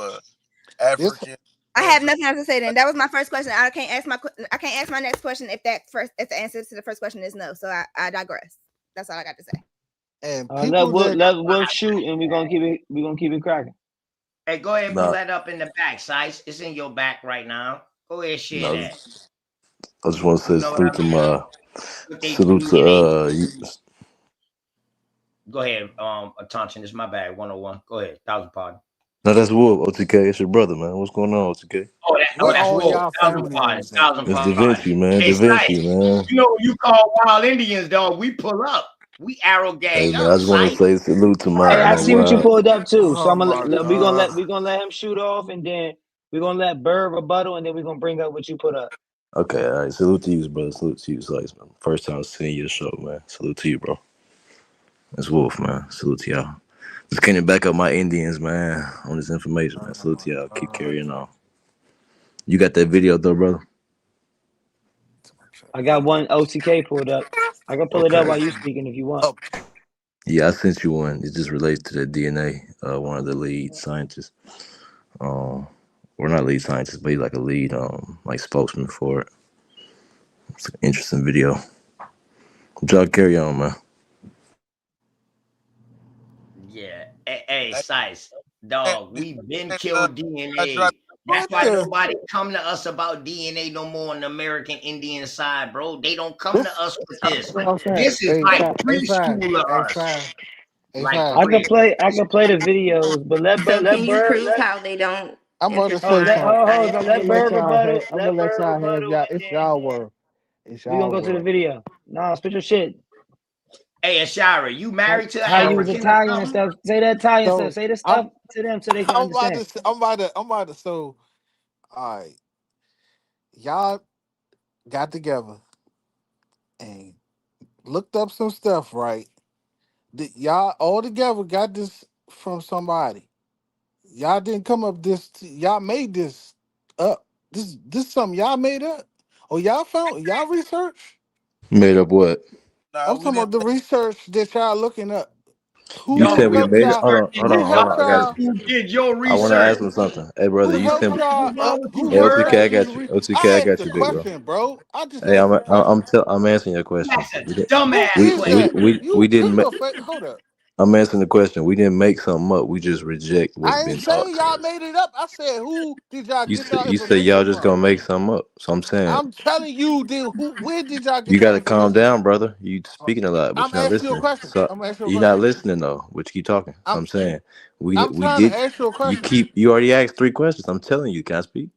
African. I have nothing else to say. Then that was my first question. I can't ask my next question if the answer to the first question is no. So I digress. That's all I got to say. And we'll shoot, and we're gonna keep it cracking. Hey, go ahead and pull that up in the back, Sice. It's in your back right now. Go ahead, share that. I just want to say salute to Go ahead, Attention. It's my bag. 101. Go ahead. 1,000 pardon. No, that's Wolf. OTK, it's your brother, man. What's going on, OTK? That's Wolf. 1,000 pardon. 1,000 It's pardon. Da Vinci, man. Hey, Da Vinci, man. You know when you call wild Indians, dog, we pull up. We arrow gang Hey, man, I just want to say salute to my. Hey, I see what you pulled up too. So we're gonna let him shoot off, and then we're gonna let Bird rebuttal, and then we're gonna bring up what you put up. Okay, all right. Salute to you, brother. Salute to you, Sice, man. First time seeing your show, man. Salute to you, bro. That's Wolf, man. Salute to y'all. Just can't back up my Indians, man, on this information, man. Salute to y'all. Keep carrying on. You got that video, though, brother? I got one OTK pulled up. I can pull it up while you speaking if you want. Yeah, I sent you one. It just relates to the DNA. One of the lead scientists. We're not lead scientists, but he's like a lead, like spokesman for it. It's an interesting video. Y'all carry on, man. Yeah. Hey, Sice, dog, we've been killed DNA. That's why nobody come to us about DNA no more on the American Indian side, bro. They don't come to us with this. This is like preschool to us. I can play the videos, but let So can you Bird prove how they don't? I'm going to say something. Let Bird rebuttal. I'm gonna let y'all have y'all. It's y'all world. We gonna go to the video. Nah, spit your shit. Hey, Ashara, you married to how you was Italian and stuff? Say that Italian stuff. Say the stuff to them so they can understand. I'm about to. So, all right, y'all got together and looked up some stuff, right? Y'all all together got this from somebody. Y'all didn't come up y'all made this up. This something y'all made up, or y'all research? Made up what? I'm talking about the research that y'all looking up. You said we made it. Hold on. I got you. Did your research? I want to ask him something. Hey, brother, you sent. Who Hey, OTK, I got you. OTK, I got you, big bro. Hey, I'm answering your question. Dumbass question. We didn't make. Hold up. I'm answering the question. We didn't make something up. We just reject what's I been ain't taught saying to y'all us. made it up. I said, who did y'all get y'all You said information y'all just from? gonna make something up. So I'm saying. I'm telling you, where did y'all get You y'all gotta calm information? down, brother. You speaking a lot, but I'm you're not asking you a listening. question. So you're not listening though, but you keep talking. So I'm saying we trying did. to ask you a question. You already asked 3 questions. I'm telling you, can I speak?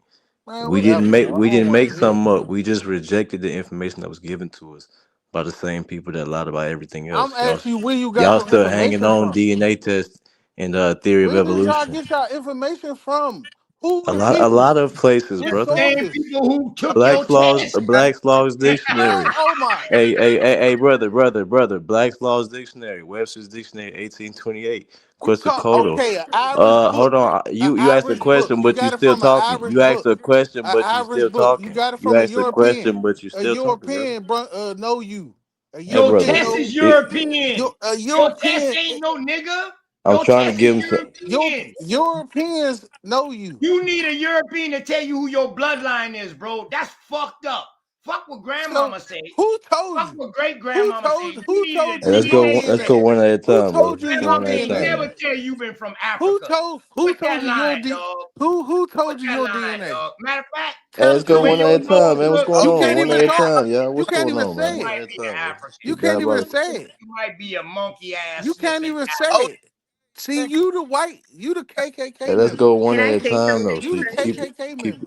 Man, We whatever, didn't make bro. something up. We just rejected the information that was given to us by the same people that lied about everything else. I'm asking you where you got Y'all your still hanging information on from. DNA test and theory of Where did y'all evolution. get y'all information from? Who A the lot people? of places, What brother. sources? People who took Black's your Laws, test. Black's Laws Dictionary. Oh my! Hey, brother. Black's Laws Dictionary, Webster's Dictionary, 1828. Quetzalcoatl. Okay, an Irish book. Hold on. An You asked a Irish book. question, You but you got it still from an talking. Irish You asked book. a question, An but you Irish still book. You talking. got it You from a asked a European. question, but you A still talking, brother. European know you. A Hey, Your brother. European test know is European. a Your test European. ain't no nigga. I'm Your trying to test is give him some. European. Europeans know you. You need a European to tell you who your bloodline is, bro. That's fucked up. Fuck what grandmama say. Who told Fuck you? what great grandmama say. You Who needed told a Hey, you your DNA let's DNA? go test. one at a Who time, bro. told Let's you go your one at a Grandmama ain't time, DNA? never man. tell you been from Who Africa. told Quit that you your line, D? dog. Who Quit told you that your line, DNA? dog. Matter of fact, Hey, let's go the way one your at a time, nose man. What's look, going You on? can't One even at a talk. time, y'all. You What's can't going even on, man? say One it. at a might be time, man. You You African. can't got it, even brother. say it. You might be a monkey ass You can't sniffing. even say it. See, you the KKK Hey, let's member. go one Can at I a say time, something though. You So the you keep it, first? KKK keep member.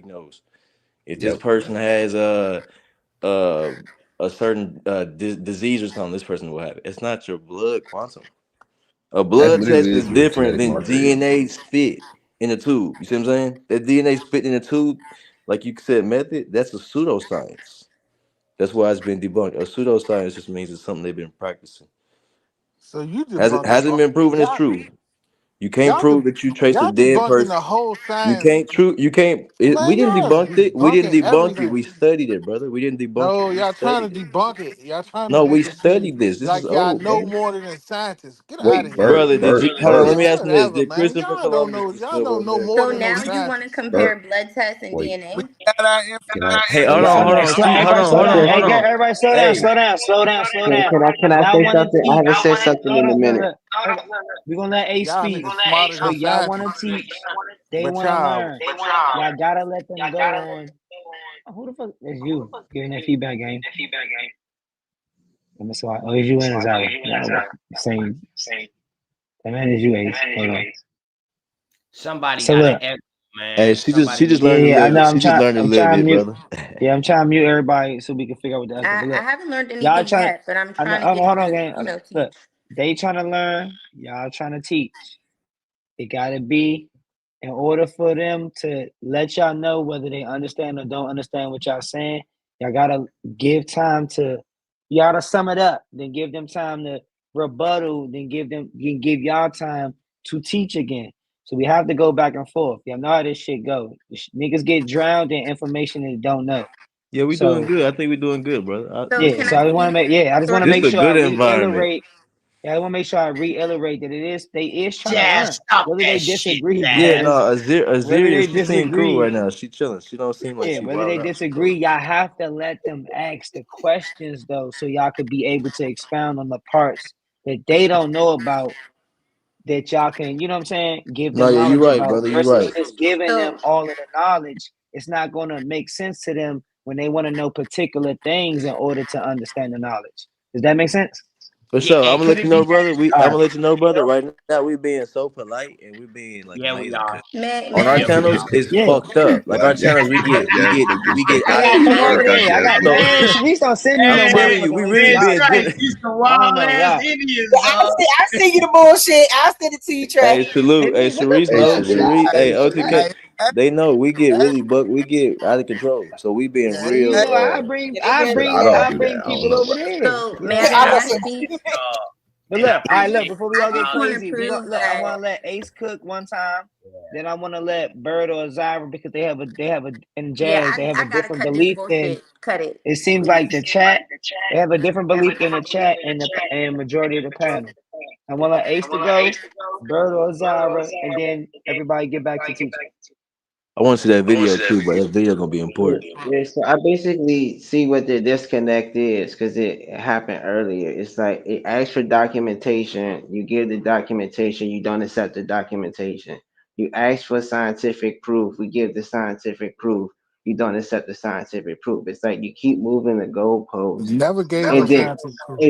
big nose. If this person has a certain disease or something, this person will have it. It's not your blood quantum. A That's blood test literally is just what a different genetic than marker is. DNA spit in a tube. You see what I'm saying? That DNA spit in a tube, like you said, method, that's a pseudoscience. That's why it's been debunked. A pseudoscience just means it's something they've been practicing. So you Hasn't debunking hasn't all been the proven as doctrine. true. You can't Y'all prove that you trace a y'all dead debunking person. the whole You science. can't true. You can't. We Man, didn't y'all debunk it. We didn't debunking debunk it. everything. We studied it, brother. We didn't debunk it. No, We y'all trying studied to it. debunk it. Y'all trying to No, we make it seem studied this. This is like y'all old, know brother. more than the scientists. Get out of Wait, here. Brother, did you hold on? Let me ask you this: Whatever, did man. Christopher Y'all don't Columbus know. Y'all discover don't know America? more So than no now you want to scientists. Bert, compare blood tests and wait. DNA? Got our Can I Hey, can hold I on, say hold Okay, on, slow, see, everybody slow down. Hey, hold on. everybody slow down, Hey, slow down, slow down, slow down. Can I Y'all say want to something? I teach? haven't said something Hold in a on, look, minute. look. We're gonna let Ace Y'all speak. niggas smarter So than y'all want scientists. to teach? They But want to y'all, learn. Y'all gotta let them go on. Oh, who the fuck is you giving that feedback game? Let me see. Oh, it's you and Azara. Y'all same. That man is you, Ace. Hold on. Somebody So got an look. echo, hey, man. she just Somebody. learned a Yeah, I little know. bit. She just learned a I'm little trying to bit, mute. brother. Yeah, I'm trying to mute everybody so we can figure out what the echo. But I look, haven't learned y'all anything trying. yet, but I'm I know. trying to get Hold you on, to, gang. teach. Look, they trying to learn. Y'all trying to teach. It gotta be in order for them to let y'all know whether they understand or don't understand what y'all saying. Y'all gotta give time to. Y'all to sum it up. Then give them time to rebuttal. Then give y'all time to teach again. So we have to go back and forth. Y'all know how this shit go. Niggas get drowned in information they don't know. Yeah, we doing So good. I think we doing good, brother. So yeah, can so I I just want to speak make I just want to This shortly? make a sure I good environment. reiterate. Yeah, I want to make sure I reiterate that they is trying to learn. Jazz, stop Whether that they shit, disagree, Yeah, Jazz. no, Jazz. Whether Azaria, they she seem cool disagree, right now. She chilling. She don't seem like yeah, she whether they wilding out. She disagree, cool. y'all have to let them ask the questions though, so y'all could be able to expound on the parts that they don't know about that y'all can, you know what I'm saying, give No, them yeah, you knowledge right, about brother. You versus right. just giving them So all of the knowledge. It's not going to make sense to them when they want to know particular things in order to understand the knowledge. Does that make sense? For Yeah, sure. I'm and gonna could let you it be know, that? brother. All I'm right. gonna let you know, brother. Right now, we being so polite and we being like Yeah, we amazing. are. Cause may on our I Yeah, we speak? channels, are. it's Yeah. fucked up. Like Why our Jazz channels, Jazz think we he's get I out of got come over Bert control. got there. I Jazz got So beat. man. Sharice don't send me I'm no telling Hey, you, we motherfucking link. really man, being strike good. these some I don't wild know ass why. Indians, Yeah, dog. I see you the bullshit. I'll send it to you, Hey, Trey. Hey, salute. Hey, nigga, what the Sharice Hey, know. fuck? Sharice. Sharice. Child, Hey, Hey, relax. OTK. hey, They know we get really we get out of control. So we being hey, You real. hey, know, Yeah, they been, but I don't I do bring that. I don't people know over about there. So You know what I'm may I saying? was I saying, speak? But And I look, all right, appreciate look, it. before we all I get just want to crazy, prove I that. want to let Ace cook one time. Then I want to let Bird or Zyra because they have a in Yeah, jazz they have a I gotta different cut this belief than bullshit. Cut it, it seems please. like the chat. They have a different belief than the chat and the and majority of the panel. I want to let Ace to go, Bird or Zyra, and then everybody get back to teaching. I want to see that video too, but that video gonna be important. Yeah, so I basically see what the disconnect is because it happened earlier. It's like it asks for documentation, you give the documentation, you don't accept the documentation. You ask for scientific proof, we give the scientific proof, you don't accept the scientific proof. It's like you keep moving the goalposts. never gave And us then scientific proof.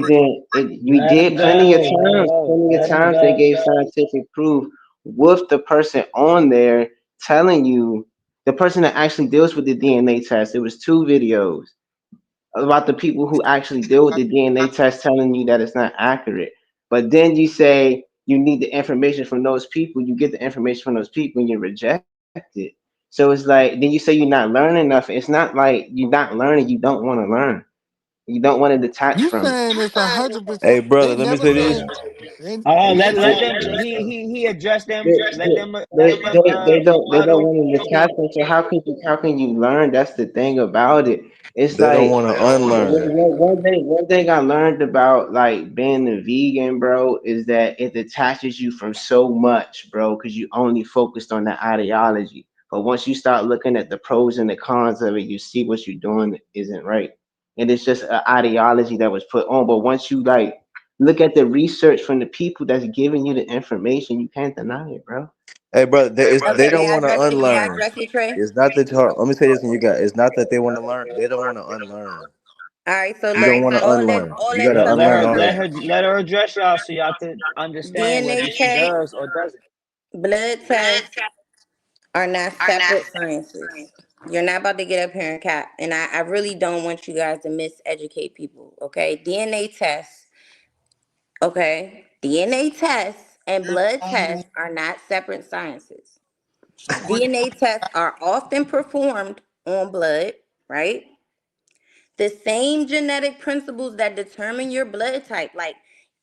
we Let them did go. plenty of Let them times they go. gave scientific proof with the person on there telling you the person that actually deals with the DNA test. It was two videos about the people who actually deal with the DNA test telling you that it's not accurate. But then you say you need the information from those people, you get the information from those people and you reject it. So it's like then you say you're not learning enough. It's not like you're not learning, you don't want to learn. You don't want to detach You from it. saying it's 100%? Hey, brother, They let me never say this. said. They, Oh, Hey, let Sharice. them. Sharice though. He addressed them. Let They, them they don't rebuttal, want to and detach then them. So how can you learn? That's the thing about it. It's They don't like want to unlearn. one thing I learned about like being a vegan, bro, is that it detaches you from so much, bro, because you only focused on the ideology. But once you start looking at the pros and the cons of it, you see what you're doing isn't right. And it's just an ideology that was put on. But once you like look at the research from the people that's giving you the information, you can't deny it, bro. Hey, brother, they Okay, don't want to may I unlearn. address it, Trey? It's not that. Let me say this, and you got. It's not that they want to learn. They don't want to unlearn. All right, so You don't look, want to unlearn. all You that got to unlearn all that. let her address y'all so y'all can understand DNA whether she test, does or doesn't. blood tests are not separate sciences. You're not about to get up here and cap, and I really don't want you guys to miseducate people. Okay, DNA tests and blood tests are not separate sciences. DNA tests are often performed on blood, right? The same genetic principles that determine your blood type. Like,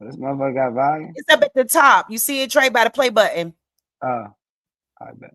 This motherfucker got volume. It's up at the top. You see it, Trey, by the play button. Oh, I bet.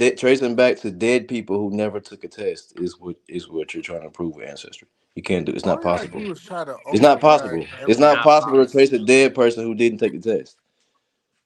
tracing back to dead people who never took a test is what you're trying to prove with ancestry. You can't do. It's not All y'all possible. do is try to It's not override possible. It's not everything. possible to trace a dead person who didn't take the test.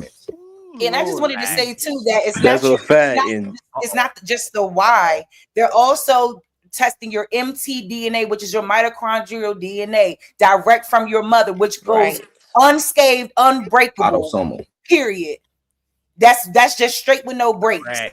government. And I just wanted to say too that That's a fact. And it's not just the why. They're also testing your mtDNA, which is your mitochondrial DNA, direct from your mother, which goes unscathed, unbreakable. Autosomal. Period. That's just straight with no breaks. Right.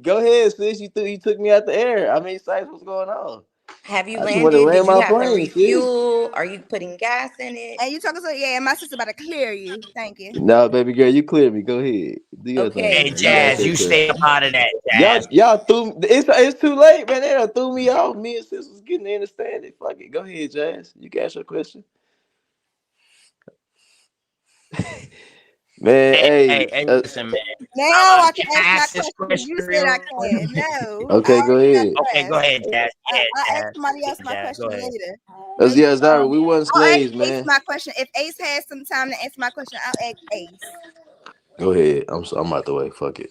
Go ahead, sis. You took me out the air. I mean, Sice, what's going on? Have you I just want to landed? land Did you my have to plane, sis. refuel? Are you putting gas in it? And you talking to yeah, my sister about to clear you. Thank you. No, baby girl, you clear me. Go ahead. Do your thing. Hey, Okay, Man. You ask Jazz, your you so stay question. up out of that, Jazz. Y'all threw it's too late, man. They done threw me off. Me and sis was getting to understand it. Fuck it. Go ahead, Jazz. You can ask your question. Man, Hey, listen, man. Now I can Can I ask my ask this question because question you said I real quick? can. No, I okay, go already got ahead. Okay, go dressed. ahead, Jazz. Yeah, I'll ask Jazz. somebody else Yeah, my Jazz. question Go ahead. later. Yeah, Zara, we wasn't I'll ask slaves, Ace man. my question. If Ace has some time to answer my question, I'll ask Ace. Go ahead. I'm out the way. Fuck it.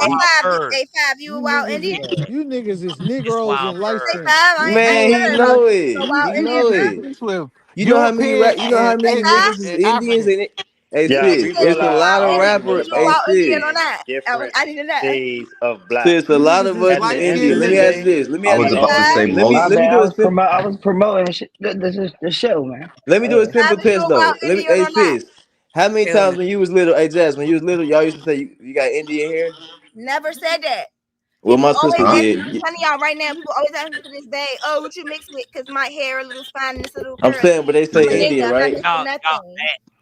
A5, you a wild Indian? You niggas is Negroes and light A5, skinned. I Man, ain't he never know heard it. of a wild He Indian, know huh? it. You know how many European you know how many A5? niggas is and Indians African. in it? Hey Yeah, sis, we You it's a realize lot of all a rappers. Hey Negroes wild Indian sis, or in not? different I need to know. shades of black. sis, a You lot niggas of is us is light Indian. skinned Let me and ask you this. Let me I ask was you about this. to say Let me most. let me do a simple I was promoting this is the show, man. let me do a simple A5, you test a wild though. Let me Indian hey or not? sis, how many times when you was little, hey Jazz, when you was little, y'all used to say you got Indian hair? Never said that. Well, People my always sister Huh? ask me, I'm did. telling y'all right now, people always ask me to this day, oh, what you mix with? Because my hair a little fine and it's a little I'm curly. saying, but they I'm say a Okay. nigga. Indian, I'm not right? mixing nothing.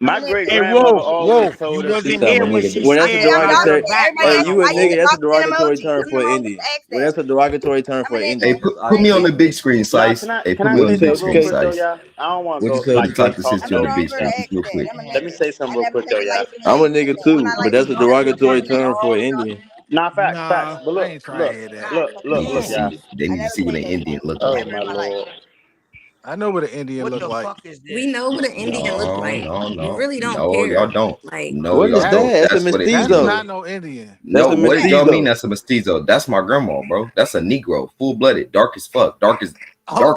I'm a My great nigga. Hey, grandmother always Wolf, told you us You wasn't sound here my when nigga. she Well, that's a said Y'all out derogatory. her say everybody Hey, ask me, you a why you nigga? background. That's a lost in derogatory emoji? term Because for I'm an always Indian. ask Well, that. that's a derogatory term I'm a for an Hey, Indian. nigga. That's put I ain't me on obvious. the tripping. big screen, Nah, Sice. Hey, can put I me on What the you say say? big something real screen, quick 2K? though, Sice. y'all? I don't want to What you go say like to talk get to off sister I the on no the big longer screen subject. ask real that. quick? I'm a Let me nigga. say something I real never quick said though, y'all. light skin I'm ain't a shit. nigga I'm too, not but light that's a skin. I never derogatory said that. term for an Indian. Nah, facts. Nah, But I look, ain't trying to look, hear that. look, They look, need to look, y'all. see. They I need to never see what said an that. Indian look Oh like. Never my in my life. lord. I know what an Indian What look the like. fuck is We this? know what an Indian look No, like. no, You no, really don't no. Y'all care. don't. Like, No, What is y'all That don't. that? That's a That's what an that's Indian mestizo. look. not no Indian. That's No, a what y'all mean? mestizo. That's a mestizo. That's my grandma, bro. That's a Negro, full blooded, dark as fuck, darker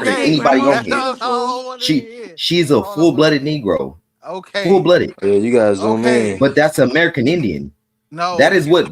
than your Okay, anybody grandma on was that's here. all I beautiful. don't want to She hear. she's a Hold on, full blooded Negro, full okay, blooded. Yeah, you guys zoom in. okay. But that's American Indian. That No, is what.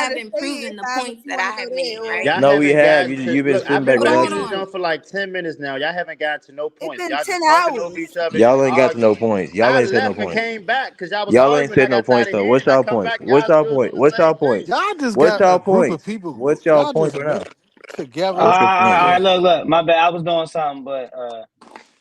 haven't proven the points that I have made, right? Y'all No, we haven't have. gotten to You've been look. I've sitting been back Hold on, running hold this relaxing. on. joint for like 10 minutes now. Y'all haven't gotten to no points. been Y'all 10 just talking over hours. each other and Y'all just ain't got to no arguing. points. Y'all I ain't said no left and points. came back because y'all was Y'all ain't arguing. I said no got tired points of though. hearing. What's I y'all come points? back. What's Y'all y'all still point? doing the What's same y'all thing. points? Y'all just What's got a y'all group of points? people. What's y'all Y'all points just right now? get All together. What's your right, point, all right, bro? look, my bad. I was doing something, but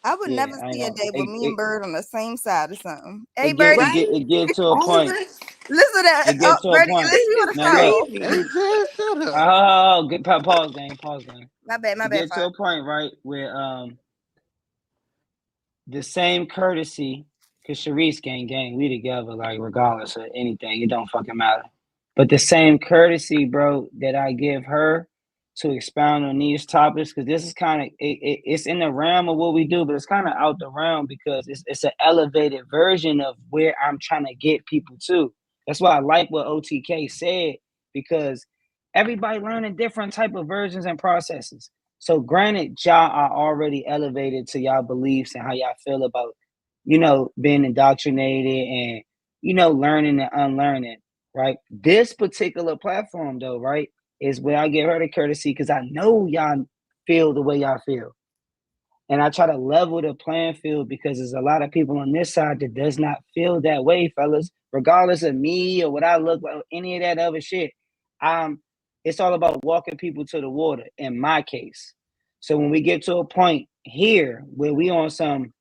I would yeah, never I ain't see a gonna. day with me and Bird on the same side of something. Hey, It Birdie. get Right? it get to a All of point. us. Listen to It get to a Bernie. point. Listen, you want to Man, look. scroll. Hey, Jay, shut up. Oh, get pause game, pause game. My bad, It get to Fire. a point, right, where the same courtesy, because Sharice gang, we together, like regardless of anything, it don't fucking matter. But the same courtesy, bro, that I give her to expound on these topics, because this is kind of it's in the realm of what we do, but it's kind of out the realm because it's an elevated version of where I'm trying to get people to. That's why I like what OTK said, because everybody learning different type of versions and processes. So granted, y'all are already elevated to y'all beliefs and how y'all feel about, being indoctrinated and, learning and unlearning, right? This particular platform though, right, is where I give her the courtesy because I know y'all feel the way y'all feel. And I try to level the playing field because there's a lot of people on this side that does not feel that way, fellas, regardless of me or what I look like, any of that other shit. It's all about walking people to the water in my case. So when we get to a point here where we on some,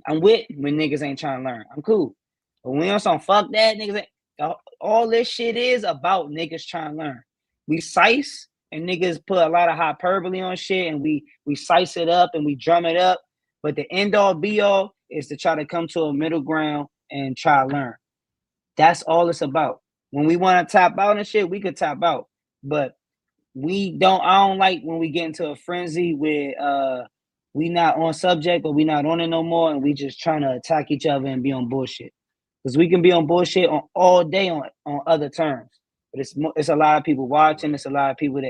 I'm with when niggas ain't trying to learn. I'm cool. But when we on some fuck that, niggas ain't, all this shit is about niggas trying to learn. We sice and niggas put a lot of hyperbole on shit and we sice it up and we drum it up. But the end all be all is to try to come to a middle ground and try to learn. That's all it's about. When we want to tap out and shit, we could tap out. But I don't like when we get into a frenzy where we not on subject or we not on it no more and we just trying to attack each other and be on bullshit. Because we can be on bullshit on all day on other terms. But it's a lot of people watching, it's a lot of people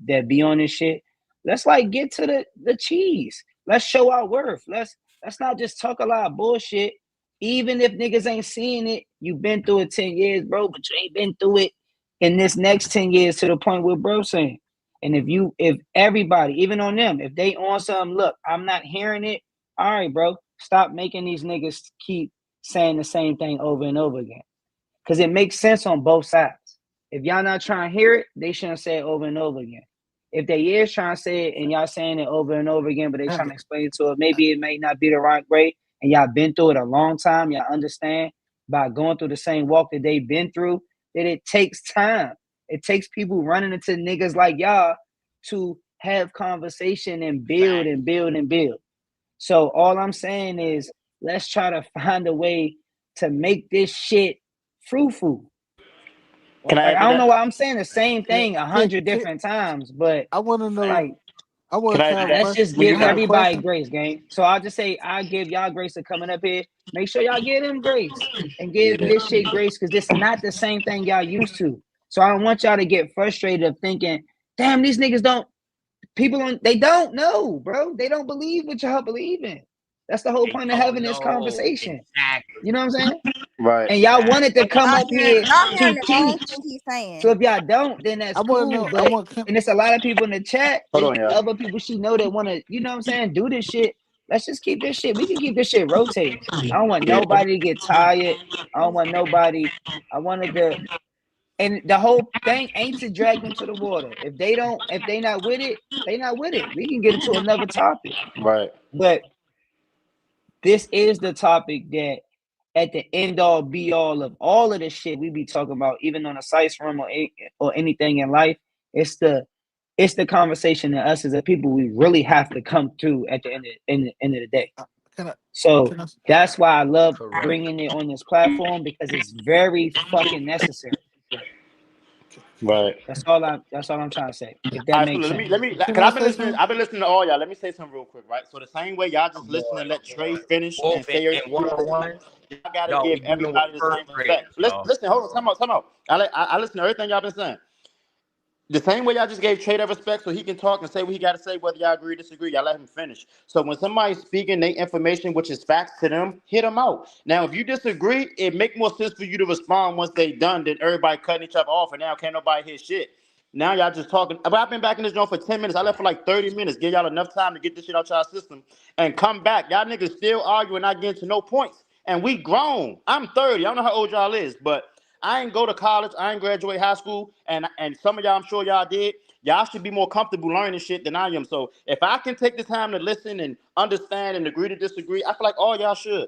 that be on this shit. Let's like get to the cheese. Let's show our worth. Let's not just talk a lot of bullshit. Even if niggas ain't seeing it, you've been through it 10 years, bro, but you ain't been through it in this next 10 years to the point where bro saying. And if everybody, even on them, if they on something, look, I'm not hearing it. All right, bro, stop making these niggas keep saying the same thing over and over again. Because it makes sense on both sides. If y'all not trying to hear it, they shouldn't say it over and over again. If they is trying to say it and y'all saying it over and over again, but they trying to explain it to it, maybe it may not be the right way, and y'all been through it a long time, y'all understand by going through the same walk that they've been through, that it takes time. It takes people running into niggas like y'all to have conversation and build and build and build. So all I'm saying is let's try to find a way to make this shit fruitful. Can I Like, add I to don't know that? why I'm saying the same thing 100 different times, but I want to know. like, I want Can to I add to have a that? let's question. just When give you have everybody grace, gang. So I'll just say I give y'all grace for coming up here. Make sure y'all give them grace and give this shit grace because this not the same thing y'all used to. So I don't want y'all to get frustrated of thinking, damn, these niggas they don't know, bro. They don't believe what y'all believe in. That's the whole They point of don't having this know conversation. exactly. You know what I'm saying? right, And y'all wanted to come Y'all up hearing, here y'all hearing to the wrong teach. thing he's saying. So if y'all don't, then that's I want to cool. know. I But want. and it's a lot of people in the chat hold and on, y'all. other people she know that want to, you know what I'm saying, do this shit. Let's just keep this shit. We can keep this shit rotating. I don't want Yeah. nobody to get tired. I don't want nobody. I wanted to, and the whole thing ain't to drag them to the water. If they not with it, they not with it. We can get into another topic. Right. But this is the topic that at the end all be all of all of the shit we be talking about, even on a Sice room or anything in life, it's the conversation that us as a people we really have to come to at the end of the day. Can I? So Can I? that's why I love Correct. bringing it on this platform because it's very fucking necessary. Right. That's all I'm trying to say. If All that right, so makes sense. let me, Can cause I say something? I've been listening to all y'all. Let me say something real quick, right? So the same way y'all just I'm listen and bored. let Trey finish Wolf and say and everything you gotta say, 101. y'all gotta No, we give dealing with everybody the same respect. perpetrators, Listen, y'all. listen, hold on, time out. I listen to everything y'all been saying. The same way y'all just gave Trey that respect so he can talk and say what he got to say, whether y'all agree or disagree, y'all let him finish. So when somebody's speaking their information, which is facts to them, hit them out. Now, if you disagree, it make more sense for you to respond once they done than everybody cutting each other off and now can't nobody hear shit. Now y'all just talking. But I've been back in this joint for 10 minutes. I left for like 30 minutes. Give y'all enough time to get this shit out y'all system and come back. Y'all niggas still arguing, not getting to no points. And we grown. I'm 30. I don't know how old y'all is, but I ain't go to college. I ain't graduate high school. And some of y'all, I'm sure y'all did. Y'all should be more comfortable learning shit than I am. So if I can take the time to listen and understand and agree to disagree, I feel like all y'all should.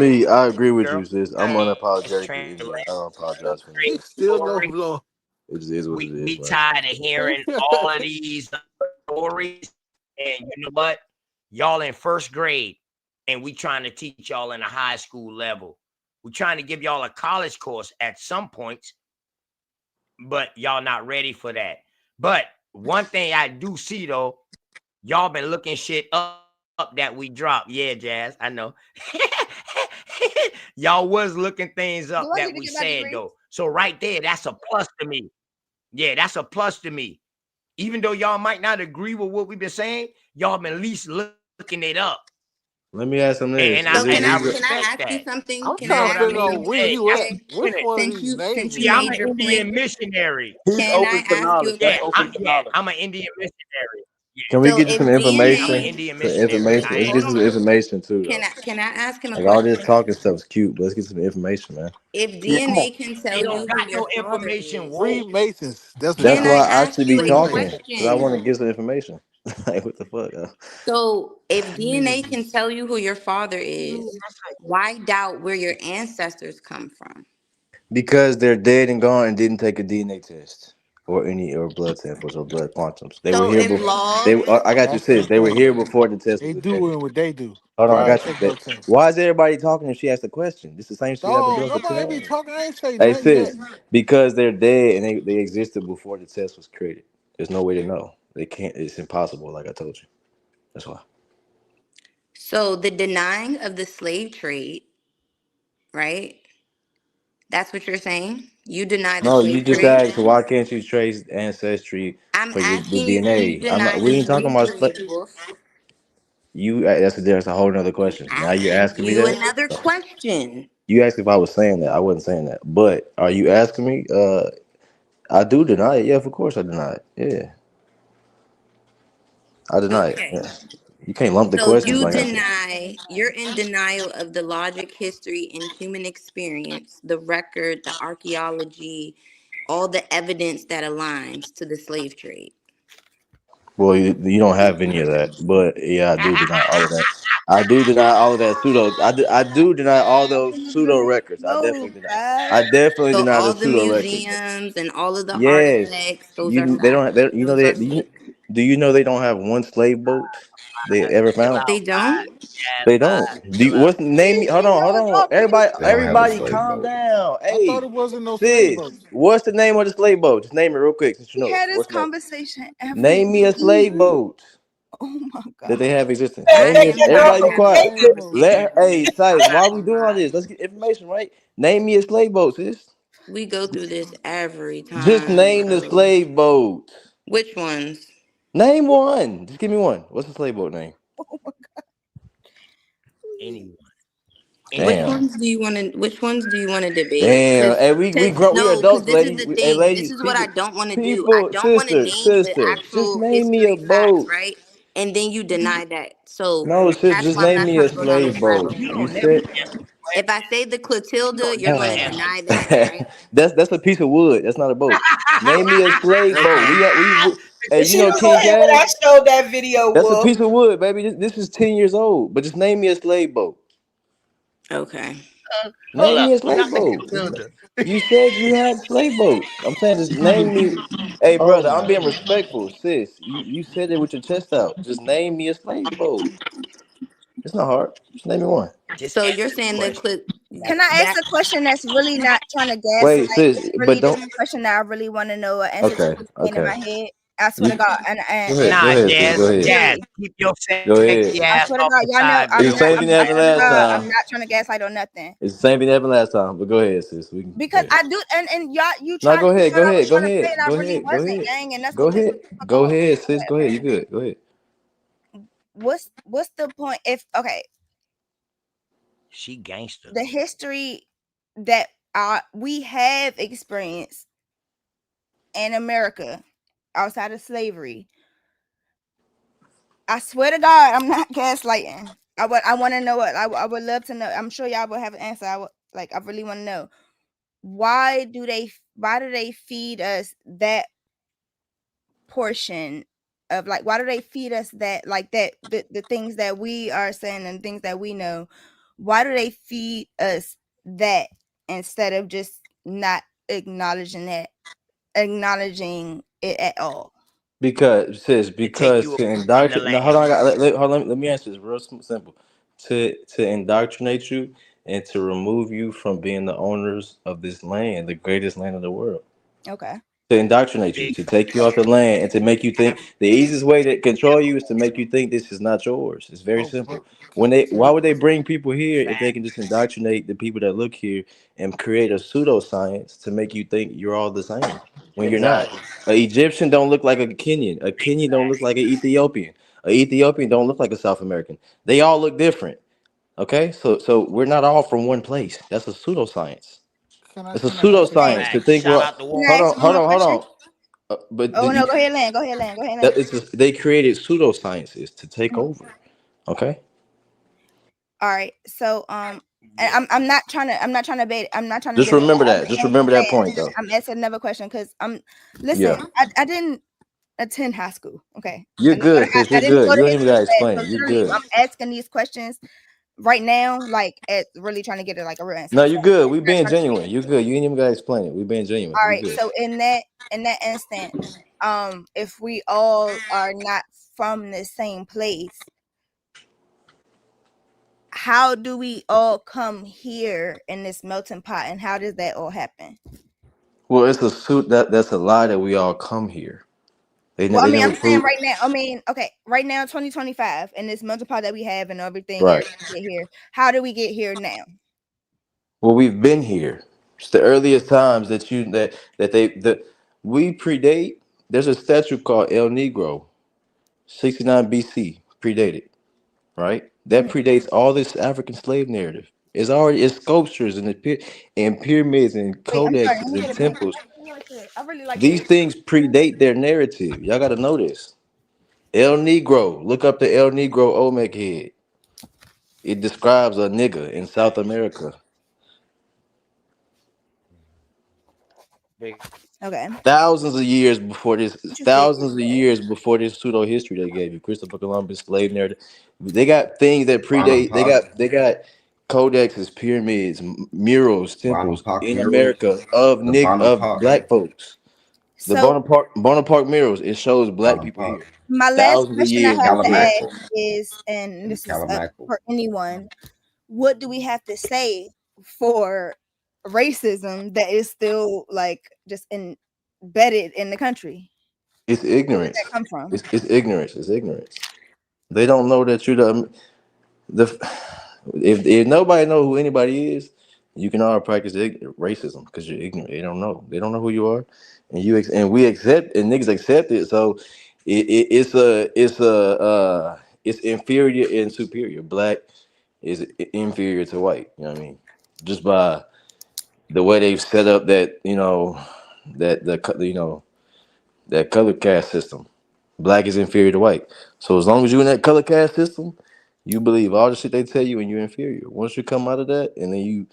me, I agree with you, girl. sis. I'm unapologetically Indian. I don't apologize for He anything. still don't blow. It just is what it We is, man. tired of hearing all of these stories, and you know what? Y'all in first grade, and we trying to teach y'all in a high school level. We're trying to give y'all a college course at some points, but y'all not ready for that. But one thing I do see though, y'all been looking shit up that we dropped. Yeah, Jazz, I know. Y'all was looking things up Do I need that to we get my said degree? though. So right there, that's a plus to me. Yeah, that's a plus to me. Even though y'all might not agree with what we've been saying, y'all been at least looking it up. Let me ask him this: And Is So it, I is can I it, ask you something? I'm Can I trying to what I ask figure you out mean? where something? you at. That's Okay. Which one of Since these since names you you See, I'm made an using? your Indian point, missionary. He's can I open for ask you knowledge. a That's Yeah, open question? for knowledge. I'm an Indian missionary. Yeah, can we So get you if some I'm an information? DNA, Indian Some missionary. information. I Let's am. get hold some on, information too, though. can I ask him a Like all this question? talking stuff is cute, but let's get some information, man. If Yeah, come on. DNA can They tell don't you who got your no father information. is, Whoa. Freemasons. That's what That's can y'all. I why I ask should be you a talking, because I want to question? get some information. Like, what the fuck? So if DNA Niggas can just tell you who your father is, why doubt where your ancestors come from? Because they're dead and gone and didn't take a DNA test or blood samples or blood quantums. They were So here if before. They laws, I got you, that's the sis. They were point. here before the test They was invented. doing what they do. Hold on, I Why I got you. take no test? Why is everybody talking if she asked a question? This is the same shit I've been Dog, doing for 10 nobody be hours. talking. I ain't say Hey, nothing sis, yet. because they're dead and they existed before the test was created. There's no way to know. They can't. It's impossible. Like I told you. That's why. so the denying of the slave trade, right? That's what you're saying? You deny the No, you slave just trade? asked why can't you trace ancestry I'm for the asking you, do you DNA? I'm not. deny the We ain't talking slave about. trade, Wolf? You. That's a whole nother question. Now you're Asking asking me you that. another question. You asked if I was saying that. I wasn't saying that. But are you asking me? I do deny it. Yeah, of course I deny it. Yeah, I deny it. Okay. Yeah. You can't lump the So questions you like I said. deny, you're in denial of the logic, history, and human experience, the record, the archaeology, all the evidence that aligns to the slave trade. Well, you don't have any of that. But yeah, I do deny all of that. I do deny all of that pseudo. I do deny all those pseudo records. I No, definitely deny. bruh. I definitely So deny the all the pseudo records. museums and all of the Yes, artifacts, those are you. They don't. facts. You know Those are they. fake. Do you know they don't have one slave boat they ever Chill found? They out, don't? man. Yeah, They man. don't. Do Chill you, out. what's the name? Hold He on, hold knows on. all this. Everybody, They don't have a everybody, slave calm boat. down. I thought Hey, it wasn't no slave sis, boats. what's the name of the slave boat? Just name it real quick, since you We know it. had this What's the name? conversation every Name me a slave week. boat Oh my that god. they have existing. I Name me. am not Everybody, be No quiet. having a slave boats. Let. conversation Hey, with you. Sice, I'm why not we gonna doing all lie. this? Let's get information, right? Name me a slave boat, sis. We go through this every Just time, name the bro. slave boat. Which ones? Name one. Just give me one. What's the slave boat name? Anyone. Which Anyone. Damn. ones do you want to? Which ones do you want to debate? Damn. Hey, we Cause grow. We no, cause adults, this is lady. the Hey, thing. This ladies, is what I people, don't want to do. I people, don't want to sister, name the sister. Just actual name me a history facts, boat. right? And then you deny that. So No, sis, that's just why I'm name not me trying a to go down this slave rabbit boat. You hole. You don't never said answer the If I say the You Clotilda, don't you're never going to answer deny that, right? that's a piece of wood. That's not a boat. Name me a slave boat. the We hey, you She know was King on here when I Cash? showed that video, That's a Wolf. piece of wood, baby. This is 10 years old. But just name me a slave boat. Okay. Hold Name up. me a slave Not the boat. Clotilda. You said you had slave boats. I'm saying just name me. Hey, Oh brother, I'm my being respectful, sis. You said it with your chest out. Just name me a slave boat. It's not hard. Just name me one. Just So you're answer the saying question. Can I ask that a question that's really not trying to gaslight? Wait, sis, It's but really just don't. a question that I really want to know an answer to Okay, that's playing in okay. my head. I swear to You God, go Nah, ahead, sis. Go Jazz. ahead. Jazz. really, Keep your Go ahead. sexy I ass swear to off God, the y'all know side, It's I'm the real not. same quick, thing I'm, that I man. happened swear to last God, I'm time. not trying to gaslight on nothing It's the same thing that happened last time. But go ahead, sis. We can go because ahead. I do, and y'all, you No, tried. go You ahead. Go thought I was ahead. Go trying to play, ahead. and I Go really ahead. Go wasn't, ahead. gang. And that's Go what pissed ahead. me the fuck Go off. ahead, sis. Go ahead. Okay, You good. Go ahead. what's the point? If She gangster. the history that we have experienced in America outside of slavery, I swear to God, I'm not gaslighting. I want to know what I would love to know. I'm sure y'all will have an answer. I really want to know why do they feed us that portion of, like, why do they feed us that, like, that the things that we are saying and things that we know, why do they feed us that instead of just not acknowledging it at all? Because sis, To take because you to from the indoctrinate. No, hold land. on. Hold on. Let me answer this real simple. To indoctrinate you and to remove you from being the owners of this land, the greatest land of the world. Okay. To indoctrinate you, to take you off the land, and to make you think. The easiest way to control you is to make you think this is not yours. It's very simple. Why would they bring people here if they can just indoctrinate the people that look here and create a pseudoscience to make you think you're all the same when you're not? Exactly. An Egyptian don't look like a Kenyan. A Kenyan don't look like an Ethiopian. An Ethiopian don't look like a South American. They all look different. Okay, so we're not all from one place. That's a pseudoscience. It's a Okay. pseudoscience to think. Shout Well, out to Can Wall I hold ask on, you one hold more on, hold question? on. But Oh no, you, go ahead, Land. Go ahead, Land. Go ahead, Land. that it's they created pseudosciences to take Mhm. over. Okay. All right. So and I'm not trying to debate. I'm not trying to Just debate. remember that. Just remember that point, though. I'm asking another question because listen. Yeah, I didn't attend high school. Okay. you're And good, sis. I You're didn't good. go You to don't history even gotta class. explain So it. You're literally, good. I'm asking these questions right now, like at really trying to get it like a real answer. No, So you're good. We I'm being trying to- genuine. You're good. You ain't even gotta explain it. We being genuine. all You right. good. So in that instant, if we all are not from the same place, how do we all come here in this melting pot, and how does that all happen? Well, it's a suit that's a lie that we all come here. Well, I They mean, never I'm saying proved. right now. I mean, okay, right now, 2025, and this melting pot that we have, and everything Right. that we get here. How do we get here now? Well, we've been here. It's the earliest times that we predate. There's a statue called El Negro, 69 BC, predated. Right? That predates all this African slave narrative. It's sculptures and and pyramids and Wait, I'm sorry. Let codexes me and get a pen. temples. I really like These this. things predate their narrative. Y'all got to know this. El Negro. Look up the El Negro Olmec head. It describes a nigga in South America. Okay. Thousands of years before this, Interesting. thousands of years before this pseudo history they gave you, Christopher Columbus, slave narrative. They got things that Bonham predate. Park, They got codexes, pyramids, murals, Bonham temples Park in murals, America the Bonham of Park, black folks. The So Bonaparte murals. It shows black Bonham people Park, here, my last thousands of question I years have to before this. ask Calamaco, is, and and this is Calamaco. for anyone, what do we have to say for racism that is still like just embedded in the country? It's Where does ignorance. that come from? It's ignorance. It's ignorance. They don't know that you're the if nobody know who anybody is, you can all practice racism because you're ignorant. They don't know. They don't know who you are, and and we accept and niggas accept it. So it's inferior and superior. Black is inferior to white. You know what I mean? Just by the way they've set up that that color caste system. Black is inferior to white. So as long as you're in that color caste system, you believe all the shit they tell you and you're inferior. Once you come out of that and then you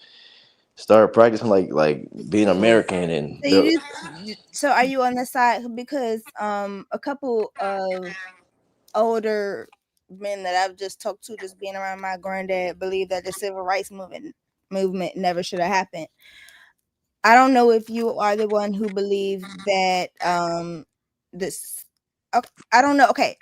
start practicing like being American and So so are you on the side because a couple of older men that I've just talked to, just being around my granddad, believe that the civil rights movement never should have happened. I don't know if you are the one who believe that this I don't know. Okay.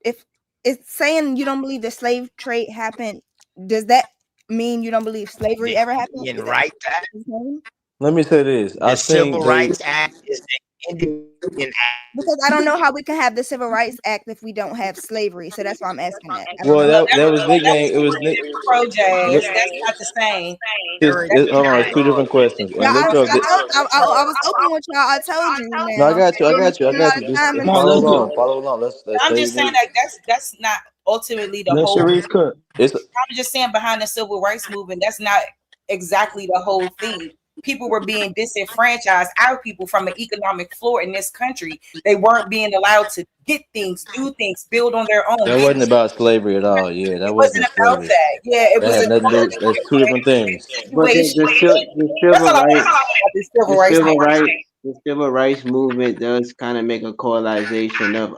If it's saying you don't believe the slave trade happened, does that mean you don't believe slavery the ever happened? Indian Is that Rights Act. what you're saying? let me say this. I The think Civil they Rights Act is the Indian Act. Because I don't know how we can have the Civil Rights Act if we don't have slavery. So that's why I'm asking that. I don't well know. that was That nicknamed was it was pro jazz. That's not the same. hold on, it's two different questions. Yeah, And look up I was open with y'all. I told you no, I now. got you, I We're got you, I spending a got lot you. of Just time in Come this on, let's room. go. follow along. Let's I'm stay just saying with like that's not ultimately the Let whole. Sharice cook. it's I'm just saying behind the civil rights movement, that's not exactly the whole thing. People were being disenfranchised, our people from an economic floor in this country. They weren't being allowed to get things, do things, build on their own. that wasn't about slavery at all. Yeah, that It wasn't wasn't about slavery. that. Yeah, it That was had a nothing to do. That's two different things. But situation. the That's civil all I want to rights say about the civil the rights civil movement. rights the civil rights movement does kind of make a coalization of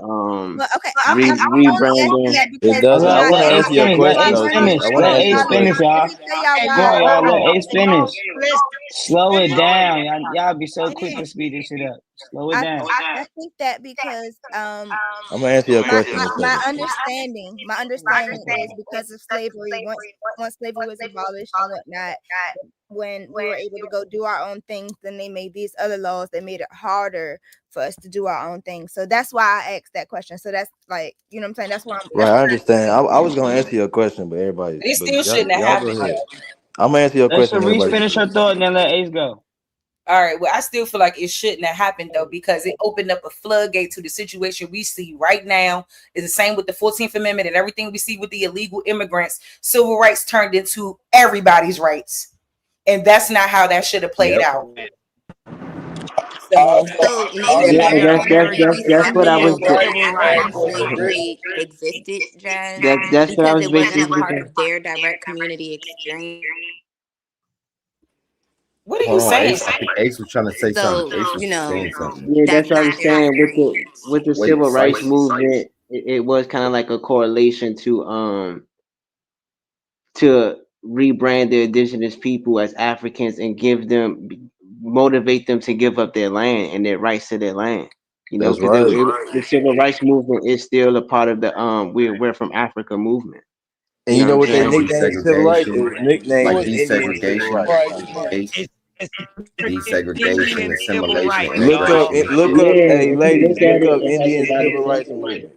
Well, okay, I'm only asking rebranding. that It because does. I Let want to Ace answer your finish. Let question Ace though, sis. finish. I want to Let answer your Ace finish, question. let y'all. me tell y'all Hey, Come on, why. y'all. whoa, Let Ace finish. listen, Slow it listen. down. Y'all be so quick to speed this shit up. Slow it down. I think that because I'm gonna answer your question in a my second. understanding is because of slavery. Once slavery was abolished and whatnot, when we were able to go do our own things, then they made these other laws that made it harder for us to do our own thing. So that's why I asked that question. So that's like, you know what I'm saying? That's why Right, I understand. I was gonna answer your question, but everybody, It but still shouldn't have y'all go happened. ahead. I'm gonna answer your Let question. Sharice Everybody, finish her thought and then let Ace go. All right. Well, I still feel like it shouldn't have happened though, because it opened up a floodgate to the situation we see right now. It's the same with the 14th Amendment and everything we see with the illegal immigrants. Civil rights turned into everybody's rights. And that's not how that should have played out. So Native Yeah, Americans that's what I was. knew when slavery existed, Jazz, That's what I because was it wasn't a basically. part of their direct community experience. What are you Hold on, saying? Ace was trying to say something. So, Ace was you know, saying something. Yeah, that's that's what I not was their saying experience. with the Wait, civil rights Sice. movement. It was kind of like a correlation to rebrand the indigenous people as Africans and motivate them to give up their land and their rights to their land. You know, that's because right. the civil rights movement is still a part of the we're from Africa movement. And You you know know what what they I'm Like saying? nicknamed civil rights? It desegregation, was nicknamed like the Indian civil desegregation, rights. Ace, It's desegregation, Indian civil assimilation, rights, Look dog. up, integration. look up, Yeah, hey if you ladies, look at look it, up it has Indian about civil the rights same. movement.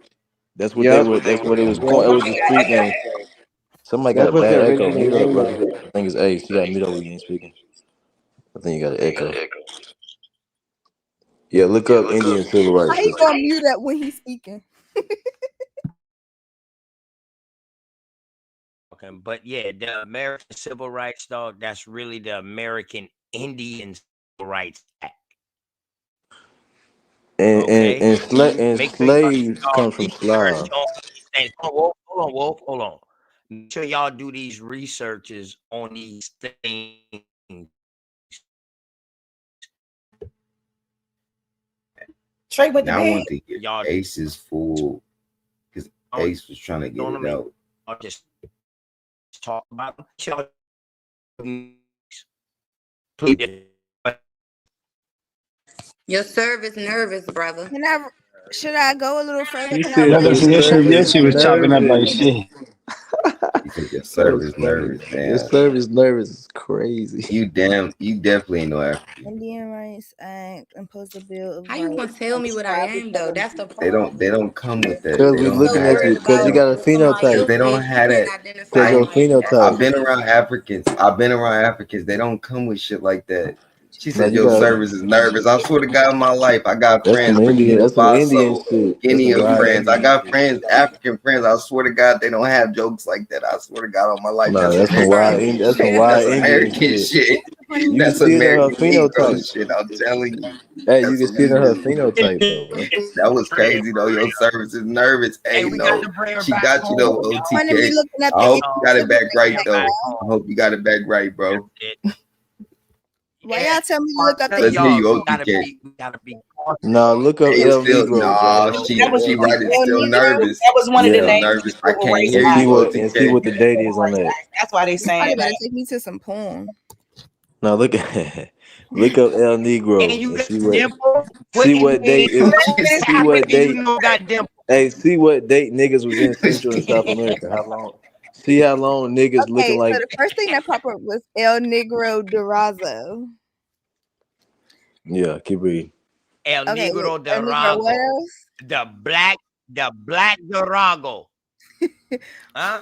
That's what they Yep. were. That's what it was called. It was a street name. Somebody got That's a what the bad echo. original Mute up, name brother. of it. I think it's Ace. You got to mute up when you ain't speaking. I think you got an echo. Yeah, look up Indian civil how rights. he gonna mute up when he's speaking? Okay, but yeah, the American Civil Rights, dog, that's really the American Indian Civil Rights Act. Okay? And Make sure y'all do slaves y'all come from research Slav. on these things. Hold on, Wolf. Hold on. Make sure y'all do these researches on these things. Trey went to Now I bed. want to get Y'all Ace's full, because don't Ace was trying to get don't it me. out. I'll just talk about y'all. Please. Your service nervous, brother. Should I go a little further? You Can I said Brother, your so your service shit was chopping up like nervous. shit. You said your That was service funny. nervous. Your Damn. service nervous is crazy. You definitely ain't no African. Indian Rights Act impose a bill of How you gonna tell me what I am though? That's the They problem. don't come with that. Cause They we You don't so looking have at you. worried that. Cause you about got a what somebody Because phenotype. else they don't is. You have can't that. Cause identify your me. That's phenotype. I've been crazy. around Africans. I've been around Africans. They don't come with shit like that. She No, said you your got. service is nervous. I swear to God in my life, I got That's friends some Indian. Burkina That's some Indian Faso, shit. That's some Guinea wild friends. I Indian got shit. friends, African friends. I swear to God, they don't have jokes like that. I swear to God on my life. No, That's that's some American. wild. That's some wild That's Indian American shit. shit. You can That's see it in her American Negro phenotype. shit. I'm telling you. Hey, you That's can what see it we in her do. phenotype though, bro. That was crazy though. Your service is nervous. Hey, Hey, we got no, to bring her she back got you though, home, y'all. want to be OTK. looking at I the hope you got it Civil back Rights right Bring her Act, though. back y'all? I home. hope you got it back right, bro. That's it. Why Yeah. y'all tell me to look up the Let's hear Y'all, you, we gotta OTK. be cautious No, on look Hey, up it's El still Negro, nah. Jazz. That Look up was She El right. It's El Negro. still Negro. nervous. That was one of the Still Yeah, names of the nervous. I civil can't rights hear and see act. you, what and see OTK. what the date is on that. That's why they Somebody saying better that. take me to some porn. Now look at look up El and Negro you and got see what dimple. What see what Indian date is. See what African you date. know got dimple? Hey, see what date niggas was in Central and South America. How long? See how long niggas looking Okay, so like. the first thing that popped up was El Negro Durazo. Yeah, keep reading. El Okay, look, Negro El Negro. What Durago. else? The black Durago. Huh?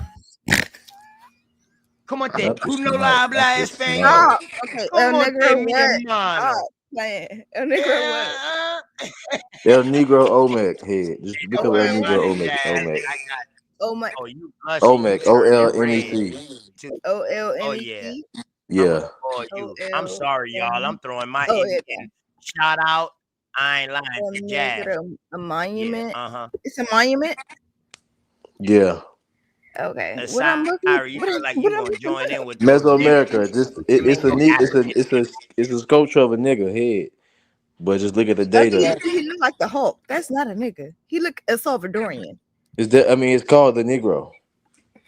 ¿Cómo te Not tú the no smart. la Not hablas the español? smart. Stop. Okay, El ¿Cómo te Negro mi what? hermano? Stop playing. El Negro what? El Negro Olmec head. Just look up El Okay. Negro Brother Olmec. Jazz, Olmec. I got Oh my. you blushing. You Olmec. O turning L M E red. C. O L Oh M E yeah. C. I'm gonna Yeah. call O you. I'm L sorry, y'all. I'm M. throwing my Oh yeah. Indian shout out. I ain't lying El to Jazz. Negro. A monument. Yeah, It's a monument. Yeah. Okay. What I'm looking. Sorry, you What, feel like what you I'm gonna looking join in up. with those niggas. Mesoamerica. Just You make me African. it's a sculpture of a nigga head. But just look at the Okay, date of you it. see, he look like the Hulk. That's not a nigga. He look a Salvadorian. Is that I mean it's called the Negro.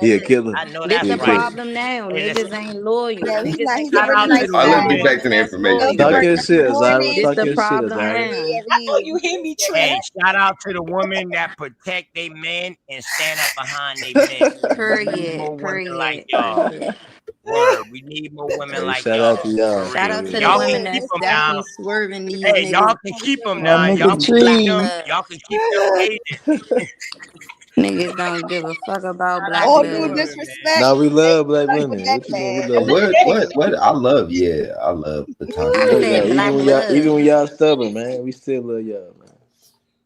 He a killer. I know This that's He a the right. killer. problem now. Hey, Niggas listen. ain't loyal. Yeah, Niggas ain't Shout really out really to nice the All right, let me guy. get woman back to the that's information. Goes to Talk work loyal. your every shit, Zyra. morning. This Talk the your shit, problem Zyra. now. Every You hear me, Hey, Trent? shout out to the women that protect their men and stand up behind their men. We need more Period. women like Period. y'all. Period. Word. We need more women Hey, like shout out to y'all. y'all For Shout real. out for to the Y'all real. can women keep that's them now. definitely swerving these Hey, y'all niggas can keep them My now. Y'all nigga with can the keep black them. Tree. Y'all love. can keep them agents. Niggas don't give a fuck about Shout out black all to the due love. women, man. disrespect. Now we They love black stuck with women. that What you mean we man. love them? What? I love, yeah, I love the We toxic I love y'all. said masculinity. black Even love. when y'all stubborn, man, we still love y'all, man.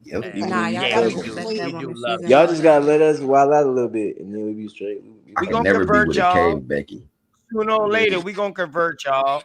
Yep. Hey, Even when Nah, you y'all yeah, gotta we stubborn. do. respect that We do woman. love She's in Y'all y'all. just gotta charge. let us wild out a little bit and then we be straight. I We can gonna never be convert with a y'all. cave, Becky. Sooner or later, we gonna convert y'all.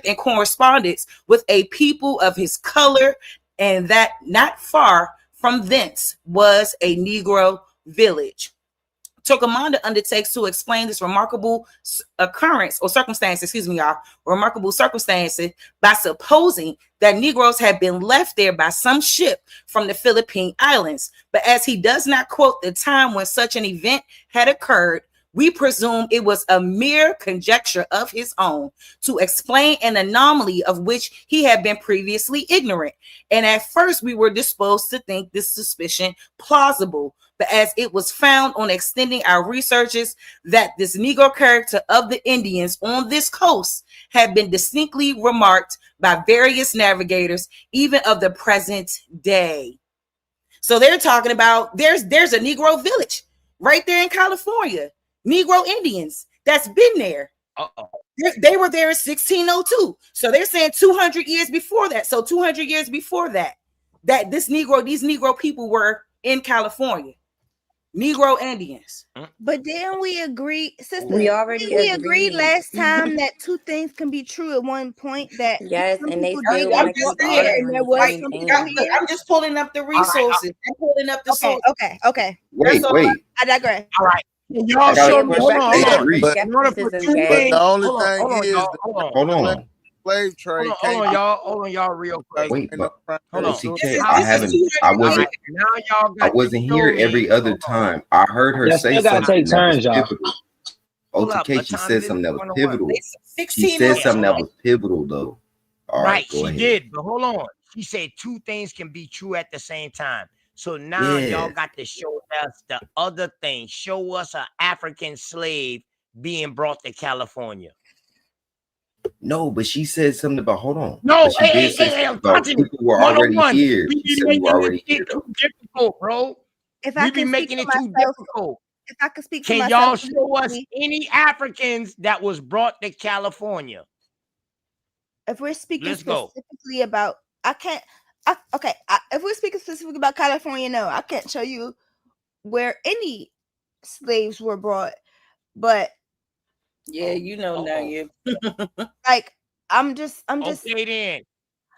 friendship and correspondence with a people of his color, and that not far from thence was a Negro village. Torquemada undertakes to explain this remarkable occurrence or circumstance, excuse me, y'all, remarkable circumstances by supposing that Negroes had been left there by some ship from the Philippine Islands. But as he does not quote the time when such an event had occurred, we presume it was a mere conjecture of his own to explain an anomaly of which he had been previously ignorant. And at first we were disposed to think this suspicion plausible. But as it was found on extending our researches that this Negro character of the Indians on this coast had been distinctly remarked by various navigators, even of the present day. So they're talking about there's a Negro village right there in California. Negro Indians that's been there. They were there in 1602. So they're saying 200 years before that. So 200 years before that, these Negro people were in California. Negro Indians. But then we agree, sister. We already agreed last time that two things can be true at one point. That yes, and they people still did want get to keep brought here, arguing and there the was same some thing. people here. I'm just pulling up the resources. I'm pulling up the sources. Okay. Wait. I digress. All right. Y'all I got show a me. question. Hold Hey, on. Sharice. In order for two But things, the only hold thing on, is y'all. that Hold on. slave trade Hold can't on, be y'all. Hold on, y'all, real quick. Wait, but Hold on. OTK, This is I 200 wasn't, Right. Now y'all I got wasn't to show here me. every other time. I heard her Y'all say still gotta something take that was turns, y'all. pivotal. Hold up. OTK, A she time said to something that was 101. pivotal. She 1602. said something that Hold was pivotal, though. All Right, right, go she ahead. did. But hold on. She said two things can be true at the same time. So now y'all Yes. got to show us the other thing. Show us an African slave being brought to California. No, but she said something about, hold on. No, But she did say something I'm about touching it. people were already 101. here. We She be said we were making already this here, shit though. too difficult, bro. If We I be can speak making for it too myself, difficult. if I can speak for Can myself, y'all show us any Africans that was brought to California? if we're speaking Let's go. specifically about, if we're speaking specifically about California, no, I can't show you where any slaves were brought. But Yeah, you know now, yeah. like I'm just Okay then.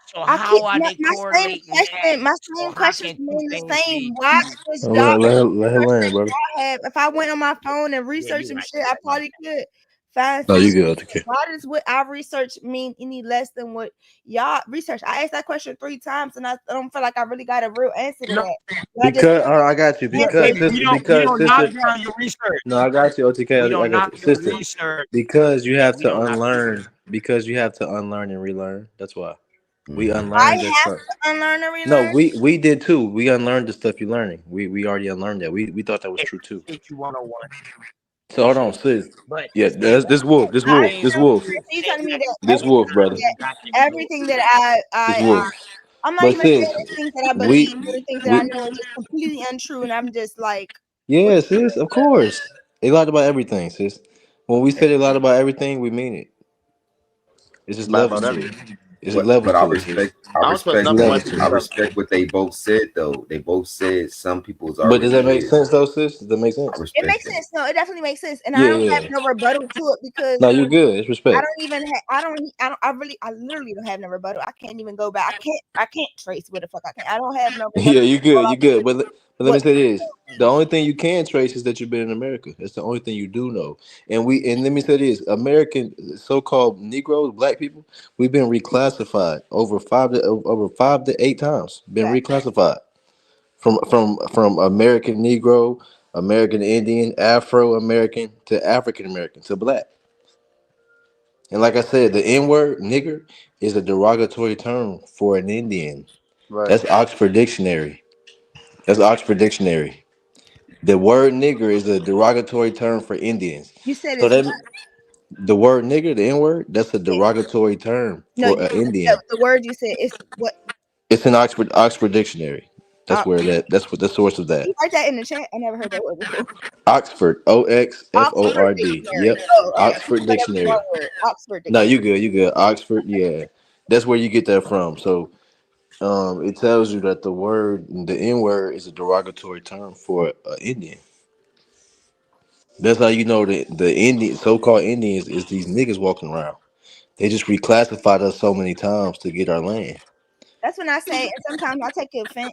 So I how keep are they my same correlating that? my Or same how questions can two remain the things same. be Why true? was y'all Let her land, brother. have, if I went on my phone and Yeah, researched you some right. shit, I probably could find No, some. you good, OTK. Why does what I research mean any less than what y'all research? I asked that question 3 times and I don't feel like I really got a real answer to No, that. Y'all just Because I got you. yeah, Because baby, we sister, don't knock sister. down your research. No, I got you, OTK. We don't I got knock you, your sister. research. Because you Yeah, have we to don't knock your unlearn. research. Because you have to unlearn and relearn. That's why we I unlearned that have stuff. to unlearn and No, relearn. we did too. We unlearned the stuff you're learning. We already unlearned that. We thought that was It's true too. you 101. So hold on, sis. But Yeah, it's that this wolf. This two I wolf. things This so wolf. you telling me that This wolf, brother. everything that This wolf. I'm not But even saying sis, the things that I we believe, but the things that I we know are just completely untrue, and I'm just like, yeah, sis. Of course, they lied about everything, sis. When we say they lied about everything, we mean it. It's just Lie levels about to it. everything. It's a level But I to it, sis. respect, I I don't expect respect, It's nothing levels less to than I it. brother. respect what they both said, though. They both said some people was But does already that make here. sense, though, sis? Does that make sense? I it respect makes that. sense. No, it definitely makes sense, and I Yeah, don't have yeah. no rebuttal to it because No, you good. It's I respect. don't even I literally don't have no rebuttal. I can't even go back. I can't trace where the fuck I can. I don't have no rebuttal. Yeah, you good. All I You do good. is But let me what say this: the only thing you can trace is that you've been in America. That's the only thing you do know. And let me say this: American so-called Negroes, black people, we've been reclassified over 5 to 8 times. Been that. reclassified from American Negro, American Indian, Afro American to African American to black. And like I said, the N word, nigger, is a derogatory term for an Indian. Right. That's Oxford Dictionary. That's Oxford Dictionary. The word nigger is a derogatory term for Indians. You said So it's what? that the word nigger, the N word, that's a derogatory term No, for an Indian. the word you said is what? It's in Oxford Dictionary. That's where that. That's what the source of Can that. you write that in the chat? I never heard that word before. Oxford, Oxford OXFORD. Dictionary. Yep, Oh, okay. I Oxford thought that was the Dictionary. wrong word. Oxford No, Dictionary. you good. You good. Oxford, yeah. That's where you get that from. So, it tells you that the N word, is a derogatory term for an Indian. That's how you know the Indian, so-called Indians, is these niggas walking around. They just reclassified us so many times to get our land. That's when I say, and sometimes I take offense.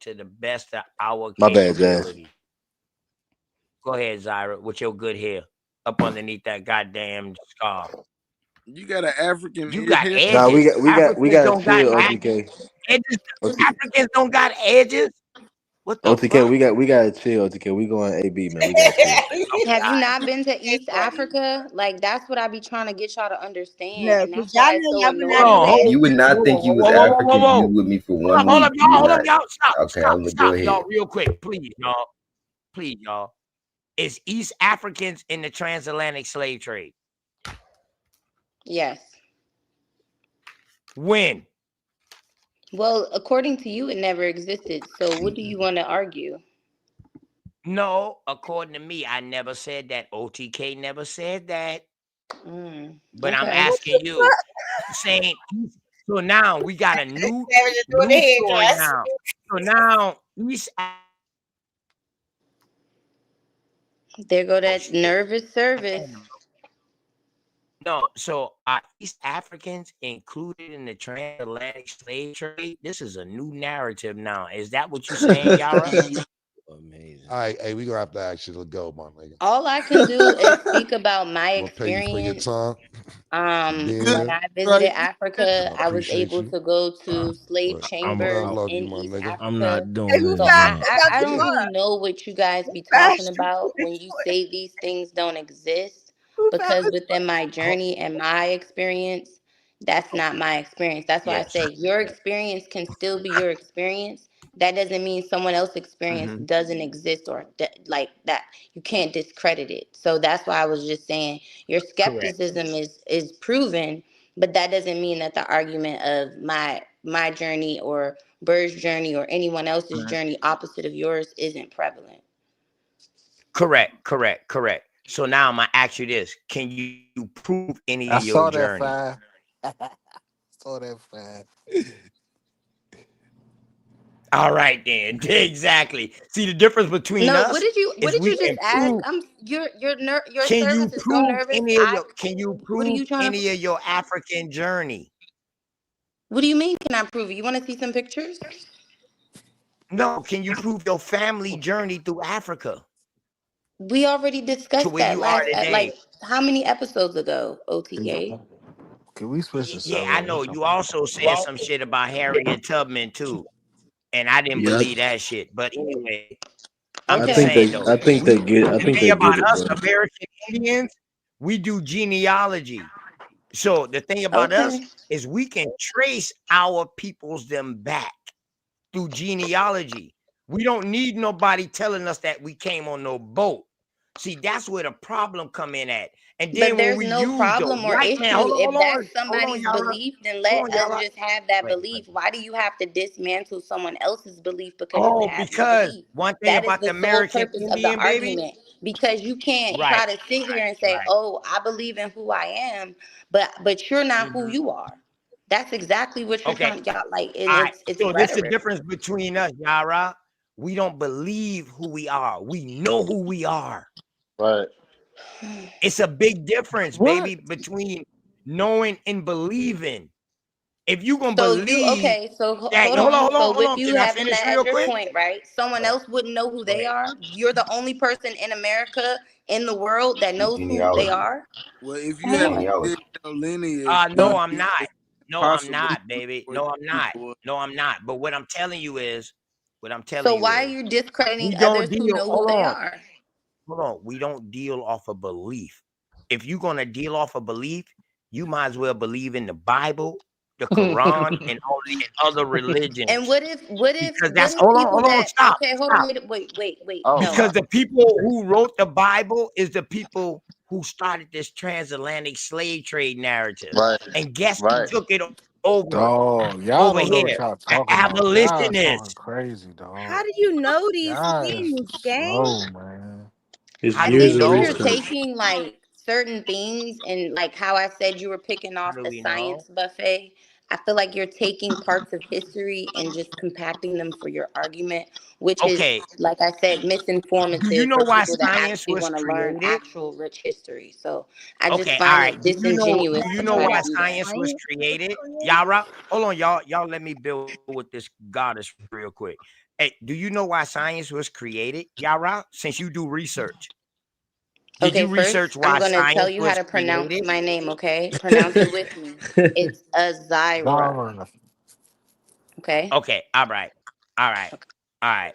to the best of our My bad, Jazz. capability. Go ahead, Zyra, with your good hair up underneath that goddamn scarf. You got an African You got hairstyle. Nah, edges. we got Africans to don't got chill, edges. OTK. Edges. Africans don't got edges. What the OTK, fuck? we gotta chill. OTK, we going AB, man. We gotta chill. Have you not been to East Africa? Like that's what I be trying to get y'all to understand, No, and because that's y'all why it's know so y'all would Hold not annoying on, that hold You on, would not whoa, think you whoa, was whoa, whoa, whoa, African if you whoa. with me for Hold 1 up, hold up, week. You y'all, would hold up, not. y'all. Stop, Okay, stop, I'm gonna go stop, ahead. y'all, real quick, please, y'all. Please, y'all. Is East Africans in the transatlantic slave trade? yes. When? Well, according to you, it never existed. So what do you want to argue? No, according to me, I never said that. OTK never said that. But I'm Okay. asking you, I'm saying, so now we got a new doing the head story dress. now. So now East There go that nervous service. No, so are East Africans included in the transatlantic slave trade? This is a new narrative now. Is that what you're saying, Yara? Amazing. All right, hey, we gonna have to actually go, my nigga. All I can do is speak about my I'm gonna pay you for your experience. time. Being When here. I visited And Africa, I I was appreciate able you. to go to slave But I chambers love you, in my East nigga. I'm Africa. not Hey, doing who it So fast again. about I the don't really bar? know what you guys Who be talking fast? about when you say these things don't exist, Who because fast? within my journey and my experience, that's not my experience. That's why I Yes. said your experience can still be your experience. That doesn't mean someone else's experience Mm-hmm. doesn't exist, or like that you can't discredit it. So that's why I was just saying your Correct. skepticism is proven, but that doesn't mean that the argument of my journey or Bird's journey or anyone else's Mhm. journey opposite of yours isn't prevalent. Correct. So now I'm gonna ask you this: can you prove any I of your saw that journey? fire. Saw that fire. All right, then. Exactly. See, the difference between No, what us did you is we just can ask? prove. Your Can you service is so prove nervous. any of your? Can you What are prove you trying to any of your African journey? what do you mean can I prove it? You want to see some pictures? No. Can you prove your family journey through Africa We already to discussed where that you are last today? like how many episodes ago, OTK? Can we switch the Yeah, I subject? know. You also said some shit about Harriet Tubman too, and I didn't Yeah, believe that shit. But anyway, I'm just Okay. saying though, I think they get I the think thing they about get it, us bro. American Indians, we do genealogy. So the thing about us Okay. is we can trace our peoples them back through genealogy. We don't need nobody telling us that we came on no boat. See, that's where the problem come in at. And But then when there's we no use the problem or white man, issue if that's hold on, somebody's Yara. belief, then Hold let on, us Yara. just have that Wait. belief. Why do you have to dismantle someone else's belief because you Oh, have your because belief? one thing That is about the the sole American purpose of the Indian, baby. argument. Because you can't Right, try to sit here and say, "Oh, I believe in who I am," but you're not who Mhm. you are. That's exactly what you're Okay. trying to y'all like, and All right. it's So this is the rhetoric. difference between us, Yara. We don't believe who we are. We know who we are. Right. It's a big difference, What? baby, between knowing and believing. If you gonna So you believe okay? So that, hold on. So hold with on. you Can I having finish that as real your quick? point, right? Someone else wouldn't know who Go they ahead. are. You're the only person in America, in the world, that knows who they Genealogy. are. Well, if Come you have to on. Genealogy. dig your lineage, No, then I'm yeah, not. it's No, I'm possible not, baby. for No, I'm not. people. No, I'm not. But what I'm telling you is, So why are you discrediting we don't others who deal. know who they are? Hold on. We don't deal off a belief. If you're gonna deal off a belief, you might as well believe in the Bible, the Quran, and all these other And religions. Because what that's if people hold on, that stop, okay, hold on, stop. wait. Oh No. my. Because the people who wrote the Bible is the people who started this transatlantic slave trade narrative. Right. And guess who Right. took it over? Dog, y'all Over don't know what here. y'all An talking about. Y'all talking abolitionist. crazy, How dog. do you know these Y'all is things, gang? slow, man. It's I How do we years think of that know? you're research. taking like certain things and like how I said you were picking How off do the we know? science buffet. I feel like you're taking parts of history and just compacting them for your argument, which is, Okay. like I said, Do you misinformative know for why people that science actually was want to learn created? actual rich history. So I just Okay, all find right. it Do disingenuous you to know try to why do that. science was created? Yara? Hold on, y'all. Y'all let me build with this goddess real quick. Hey, do you know why science was created, Yara? Since you do research. Did you Okay, research first I'm why gonna tell science you how was to pronounce created? my name, okay? Pronounce it with me. It's Azira. Dog. Okay. Okay, all right. All right. All right.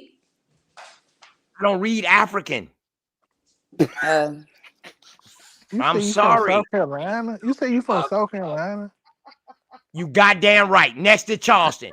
read? I don't read African. You I'm say you from sorry. South Carolina? You say you from South Carolina? You goddamn right. Next to Charleston.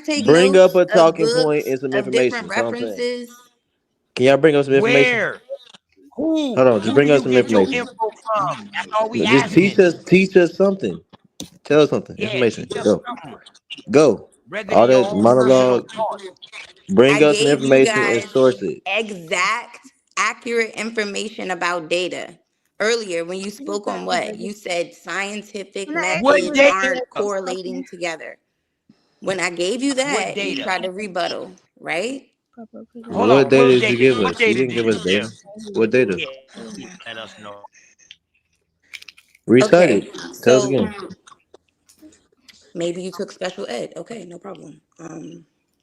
take Bring up notes a of talking point books and some of information. different That's all I'm saying. references. Can y'all bring up some information? Where? Who? Hold on, just Who do bring up you some get your information. info from? That's all we No, just asking. teach us something. Tell us something. Yeah, Information. teach us Go. something. Go. Rather All than your that own personal monologue. thoughts. Bring I up some gave you information and guys source it. exact, accurate information about data earlier when you spoke on what you said. Scientific What methods data? aren't correlating together. When I gave you What that, you data? tried to rebuttal, right? Hold What on. data What did you data? give What us? You data didn't did give you us data. give? What data? Yeah, let us know. Recite Okay, it. Tell us so again. maybe you took special ed. Okay, no problem.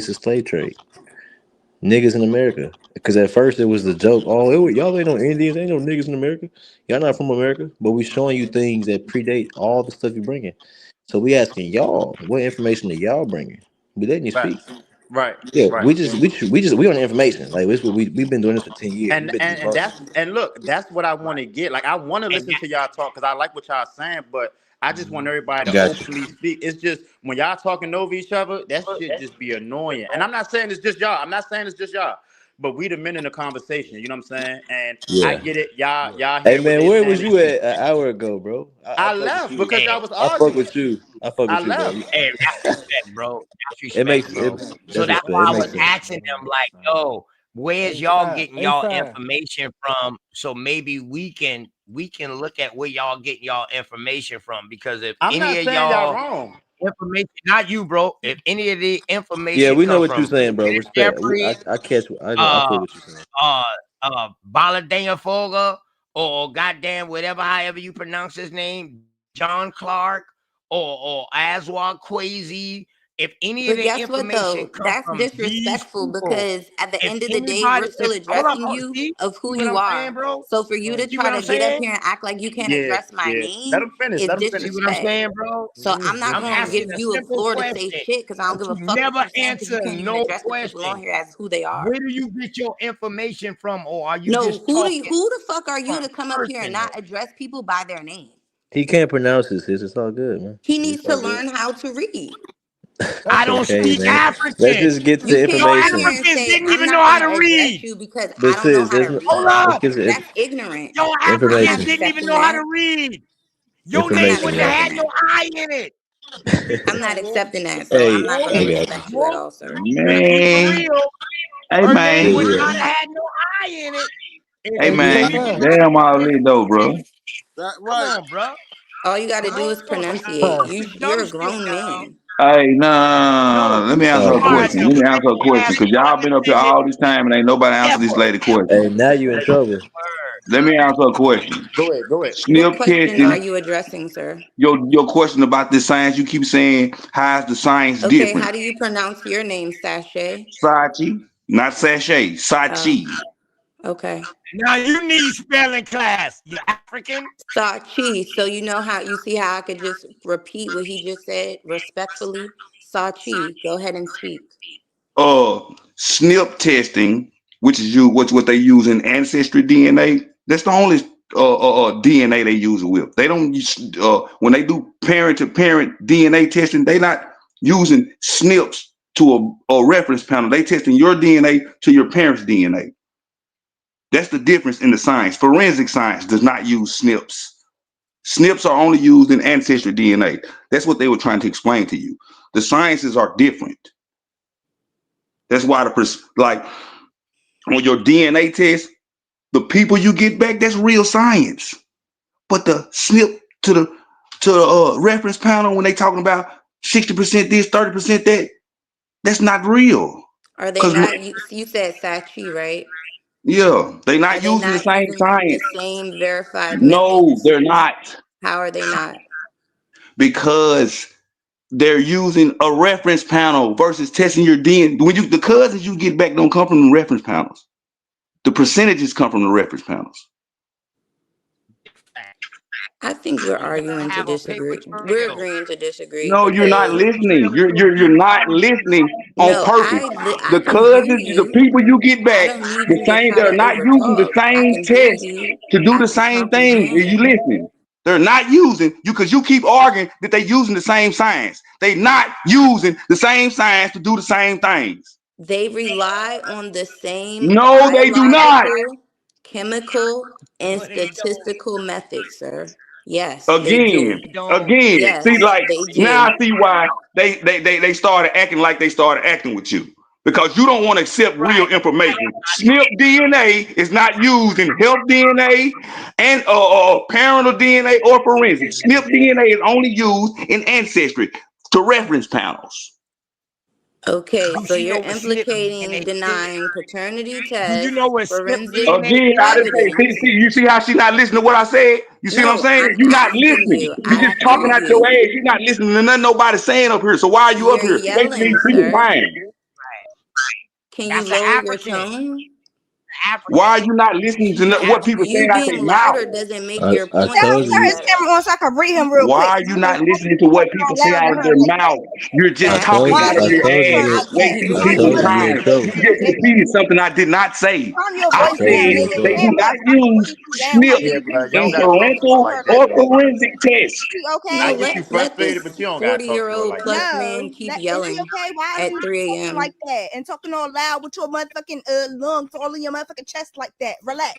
predates the slave trade. Niggas in America. Because at first it was the joke, y'all ain't no Indians, ain't no niggas in America. Y'all not from America. But we showing you things that predate all the stuff you bringing. So we asking y'all, what information are y'all bringing? We letting you speak. Facts. Right. Yeah, Right. we on the information. Like we've been doing this for 10 years. We've been to the And bus. look, that's what I want to get. Like I want to listen to y'all talk because I like what y'all saying, but I just want everybody to Gotcha. openly speak. It's just when y'all talking over each other, that shit just be annoying. And I'm not saying it's just y'all. I'm not saying it's just y'all. But we the men in the conversation, you know what I'm saying? And I Yeah. get it. Y'all Hey hear what man, they where saying. was you at an hour ago, bro? I I fuck with left you. because Hey, y'all was I fuck arguing. with you. I fuck I with you, bro. left. hey, that's respect, bro. That's It respect, makes bro. So that's that's respect. why It I was makes sense. asking them, like, yo, where's Hey, y'all five. getting Hey, y'all five. information from? So maybe we can we can look at where y'all getting y'all information from, because if I'm any not of saying y'all y'all wrong. information, not you, bro, if any of the Yeah, information we know come what you're from saying, bro. Respect. Jeffrey, I catch. I know. I uh, feel what you're saying. Baladea Foga, or goddamn whatever, however you pronounce his name, John Clark, or Aswad Quasi, if any of But the guess what information though? come That's from these disrespectful, people, because at the if end of the day, we're anybody, still if hold up, addressing you see of who what you I'm saying, are. bro? So for you to See what try I'm to get up saying? here and act like you can't Yeah, address my yeah. Let name him finish. is Let him finish. See what I'm disrespect. saying, bro? So I'm not I'm gonna asking give a you a simple floor to say question, shit, because I don't but give you a fuck what never you're saying, because you answer can't even no address the people on question. here as who they are. Where do you get your information from, or are you No, just talking who the fuck are you from to come up here and personal? not address people by their name? He can't pronounce this. It's all good, man. He It's needs to all good. learn how to read. I That's don't okay, speak man. Let's African. just get to You the can't Your sit here information. and Africans say, didn't I'm even know not how going to to address read. you because I But don't know sis, how to Hold read. let's up. get to That's ignorant. Your I'm not Africans information. didn't even accepting know how that. to read. Your I'm name not Information, wouldn't have man. accepting had no that. I in it. I'm not accepting that. So I'm Hey, not going Wolf, to I got you. respect you at Wolf, all, sir. let's keep it Man, real. hey Her name man, would Yeah. not have had no I in it hey if Hey, you big man, didn't man. know how to damn all read. this though, bro. That Come right. on, bro. All you got to Come do is on. pronunciate. This is You're dumb a shit grown now. man. Hey, no, No, let me you All answer right, a are cool. question. the Let me answer a biggest question, ass cause y'all been up here condescending all this time and ain't nobody answer this ever. lady question. Hey, now you in trouble. Let me answer a question. Go ahead. Go ahead. What Snip question are testing. you addressing, sir? Your question about this science. You keep saying how is the science Okay, how different? do you pronounce your name, Sachet? Sachi, not sachet. Oh, Sachi. okay. Now you need spelling class, you African. Sachi. So you know how you see how I could just repeat what he just said respectfully? Sachi, go ahead and speak. Snip testing, which is what they use in ancestry DNA. That's the only DNA they use it with. They don't use when they do parent to parent DNA testing. They not using SNPs to a reference panel. They testing your DNA to your parents' DNA. That's the difference in the science. Forensic science does not use SNPs. SNPs are only used in ancestry DNA. That's what they were trying to explain to you. The sciences are different. That's why like on your DNA test, the people you get back, that's real science. But the snip to the reference panel when they talking about 60% this, 30% that, that's not real. Are they Cause not, you said Sachi, right? yeah, they Are not they using the not same using the science. same verified No, methods? they're not. How are they not? Because they're using a reference panel versus testing your DNA. When the cousins you get back don't come from the reference panels. The percentages come from the reference panels. I think we're You gotta arguing to have a paper disagree. We're trail. agreeing to disagree No, you're not Paper because listening. trail You're to a you're you're not genealogy. listening on no, purpose. I The can hear cousins, the you. people you get I back, don't need the you to same. try They're to not using the overtalk. I same can hear test you. to do I the can same thing. Are you comprehend. listening? They're not using you because you keep arguing that they're using the same science. They not using the same science to do the same things. They rely on the same No, they do not. biological, chemical, and No, they don't. statistical methods, sir. Yes, they Again, do. They don't. again. See, Yes, like they now do. I see why they started acting like they started acting with you. Because you don't want to accept real Right. information. SNP DNA is not used in health DNA and parental DNA or forensics. SNP DNA is only used in ancestry to reference panels. Okay, Do so she you're know what SNP implicating DNA is? denying paternity Do you know tests, what SNP forensic DNA Again, I is? didn't say, evidence. you see how she not listening to what I said? You see what I'm No, saying? I'm You're not asking listening. you. You I just hear talking out your you. ass. You're not listening to nothing nobody's saying up here. So why are you up You're here? Wasting yelling, these people's sir. time. Can you That's an lower your African. tone? Why African. are you not listening She's to an what people African. saying You out their being mouth? louder doesn't make your I point Tell him told to any turn you. his better. camera on so I can read him real Why quick. are you Because not I listening to can't what talk people all say loud out to of him their like mouth? that. You're I just told talking you. Why out of I is your you told ass, you trying? that. I can't wasting I calm your people's told you voice you time. in down, trouble. You nigga. just Nigga. repeated something I did not say. Calm your I I voice told down, you said you in nigga. they trouble. do Damn, not what? Stop use putting me down. Why Yeah, SNPs you bro. keep You don't in saying gotta talk shit to to her parental like her, that, or bro. nigga? forensic tests. She I No, okay? get you let frustrated, this but you don't gotta talk to her 40-year-old like that. plus No. man keep Is he yelling okay? Why is at you 3 talking like a.m. that and talking all loud with your motherfucking lungs all in your motherfucking chest like that? Relax.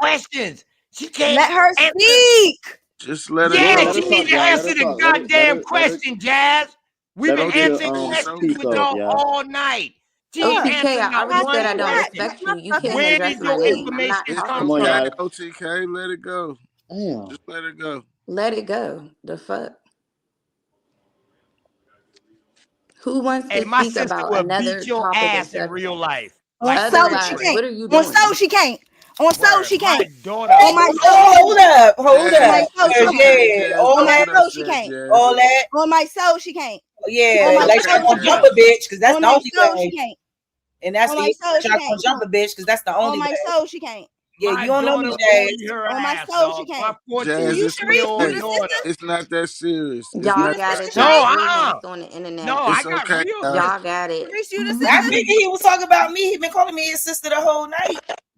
questions. She can't Let her answer. speak. Just let her Yeah, talk. she needs to answer the goddamn question, Jazz. We've been answering It's questions with okay. y'all all night. She ain't OTK, answering I not already one said I don't question. respect you. You can't Where address did my your name. I'm information not It's come talking to okay, you. from? OTK. Let it go. Damn. Just let it go. Let it go. The fuck? Who wants Hey, to my speak sister about will another beat your topic or ass in real subject? life. On Like soul for she Otherwise, real. what can't. are you On soul doing? she can't. On soul Word. she My can't. daughter. On my soul she Hold can't. up, hold On up. my soul she Don't can't. get Yeah, Jazz. all On Don't my that, get soul she upset, can't. Jazz. all that. On my soul she can't. Yeah, On It's my like y'all okay, soul gonna she jump Jazz. a can't. bitch, cause that's On the my only soul she way. can't. And that's On the my soul she y'all gonna can't. jump a bitch, cause that's the On only my way. soul she can't. Yeah, My you don't know me, daughter Jazz. bullied her On my ass, soul she dog. can't. My Jazz, You it's 14-year-old Sharice, you okay. the daughter. sister? It's not that serious. It's Y'all not You the that got it. sister, There's No, right? real links on the no, internet. I It's got okay, real dog. Y'all sisters. got it. Sharice, you the I sister? figured he was talking about me. He been calling me his sister the whole night.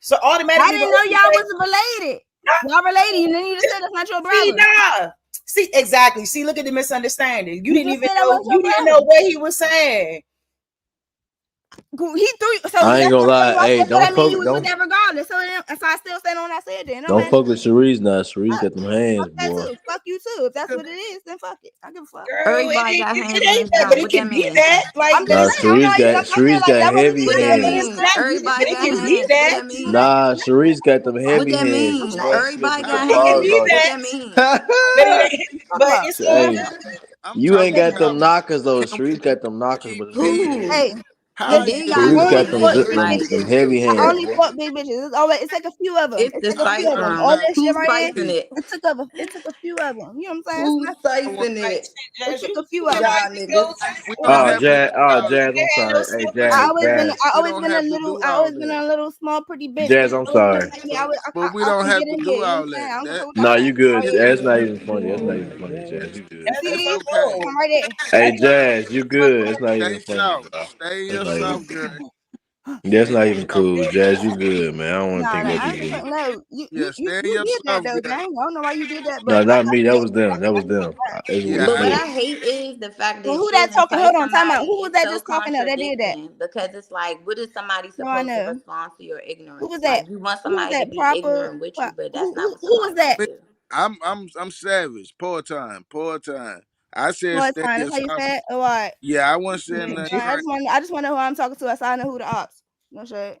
So automatically, I didn't know y'all wasn't related. Y'all related. You didn't even say that's not your brother. See, nah. See, exactly. See, look at the misunderstanding. You didn't just even said that know. was your You didn't brother. know what he was saying. He threw. So I ain't gonna lie. Hey, so that mean you don't was with that regardless. So I still stand on what I said then. No don't man. fuck with Sharice now. Sharice got them hands, Fuck that boy. too. Fuck you too. If that's what it is, then fuck it. I give a fuck. Girl, Everybody got hands in this that, but joint. it What can that be mean? that. Like, I'm Nah, just saying. I feel Sharice like got that was heavy What that hands. mean? Everybody but it got can be hands. What that. that mean? Nah, Sharice got them What heavy that hands, mean? boy. She Everybody got got them It can hands. be paws What that. that mean? But but it's all Hey, good. I'm you ain't talking got about them knockers though. him Sharice got them knockers with them heavy Who? hands. Hey, how And listen, then you y'all I Sharice only got saying them fuck this big like them bitches. heavy I hands, only boy. fuck big bitches. It's always it take a few of them. it's It the take a few Sice of them. I'm All room. not that shit Who's right there. sicing it? It took a few of them. You know what I'm saying? Who's what sicing Like, it? It Jazz, took you a few of them. Y'all go niggas. we to don't Oh, have to do Jazz. Oh, all Jazz. that. I'm sorry. Hey, Jazz. Jazz. I We always don't been a have to little. do I all always been that. a little small, pretty bitch. Jazz. I'm Always been. sorry. I mean, But we I don't can have get to in do there. You know what all I'm saying? that. I don't give a That fuck what y'all No, think. you good. Right That's here. not even funny. That's not even funny, Jazz. You good. That's that's See, okay. I'm right there. Hey, Jazz. You good. That's not Stay even funny, soft. bro. Stay in That's your not even. soft girl. That's Stay in not your even soft cool. girl. Jazz, you good, man. I don't want to No, take no, no I deep ain't in. no. Yeah, stay in You your did that soft though, girl. Jane. I don't know why you did that, No, but not me. That was them. That was them. Yeah, It's But what good. I hate is the fact well, that who you'll that talking? incite Hold on, time out. somebody Who was is that so just talking though? That did that? contradicting because it's like, what is somebody No, I supposed to know. respond to your Who ignorance? was that? Like, you want Who was somebody to that be proper? ignorant with you, but that's not what Who was somebody that? should do. I'm savage. Poor time. Poor time. I said Well, it's stay in fine. your That's how you soft. said. Oh, all right. Yeah, I wasn't saying nothing I just want to know who I'm talking to. So I know who the ops. No shit.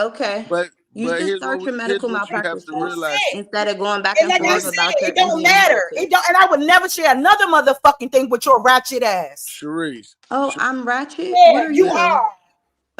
Okay. But You should here's start your here's medical what you have malpractice to case realize. instead of going back And and like I forth said, about your it don't Indian matter. heritage. It don't, and I would never share another motherfucking thing with your ratchet ass. Sharice. Oh, I'm ratchet. Yeah, What are you you? are.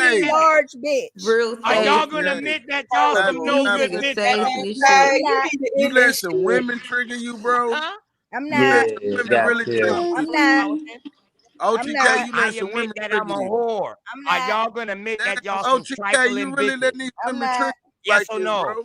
Hey, large bitch. Real Are safe. y'all gonna admit that y'all hey, some no These good niggas bitches? safe as Hey, shit. you need to you end this letting shit. women trigger you, bro? Huh? I'm You not. letting Yeah, women got really trigger to. I'm you? not. I'm OTK, not. you I letting some admit women that I'm trigger a you? whore. I'm Are not. y'all gonna admit Damn, that y'all some OTK, you trifling really bitches? letting these I'm women not. trigger you Yes like or this, no? bro?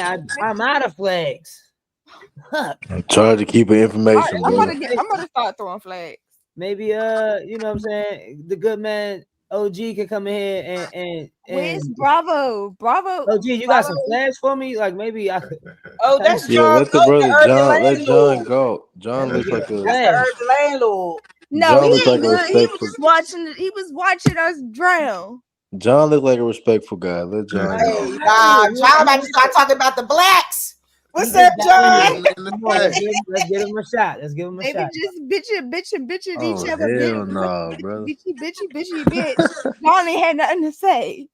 man, I'm out of flags. Fuck. I'm charged to keeping information, I'm brother. gonna start throwing flags. Maybe you know what I'm saying? The good man OG can come in here Where's and Bravo? OG, you got some flags for me? Like maybe I could. Oh, that's Yeah, John let the Goat, the brother urban John let John landlord. go. John Let me looks get a like a That's the flag. urban landlord. No, John he looks like ain't a good. He was respectful just watching. He was watching us drown. John looked like a respectful guy. Let John go. Hey, nah, John about to start talking about the blacks. What's up, John? Come on, let's give him a shot. Let's give him a They be shot. just bitching Oh each other. hell no, brother. Bitchy, bitch. John ain't had nothing to say.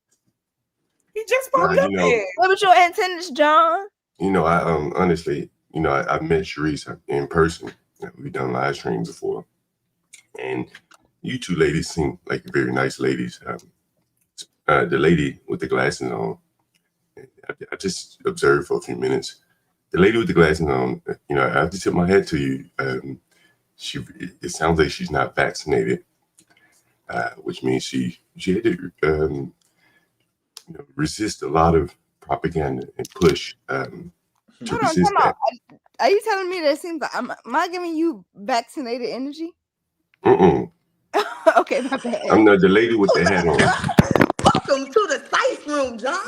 He just Nah, popped up here. What was your antennas, John? You know, I honestly, you know, I met Sharice in person. We done live streams before, and you two ladies seem like very nice ladies. The lady with the glasses on, I just observed for a few minutes. The lady with the glasses on, you know, I have to tip my hat to you. It sounds like she's not vaccinated, which means she had to resist a lot of propaganda and push to resist that. Are you telling me that it seems like am I giving you vaccinated energy? Okay, my bad. I'm not the lady with the hat on. Welcome to the Sice room, John.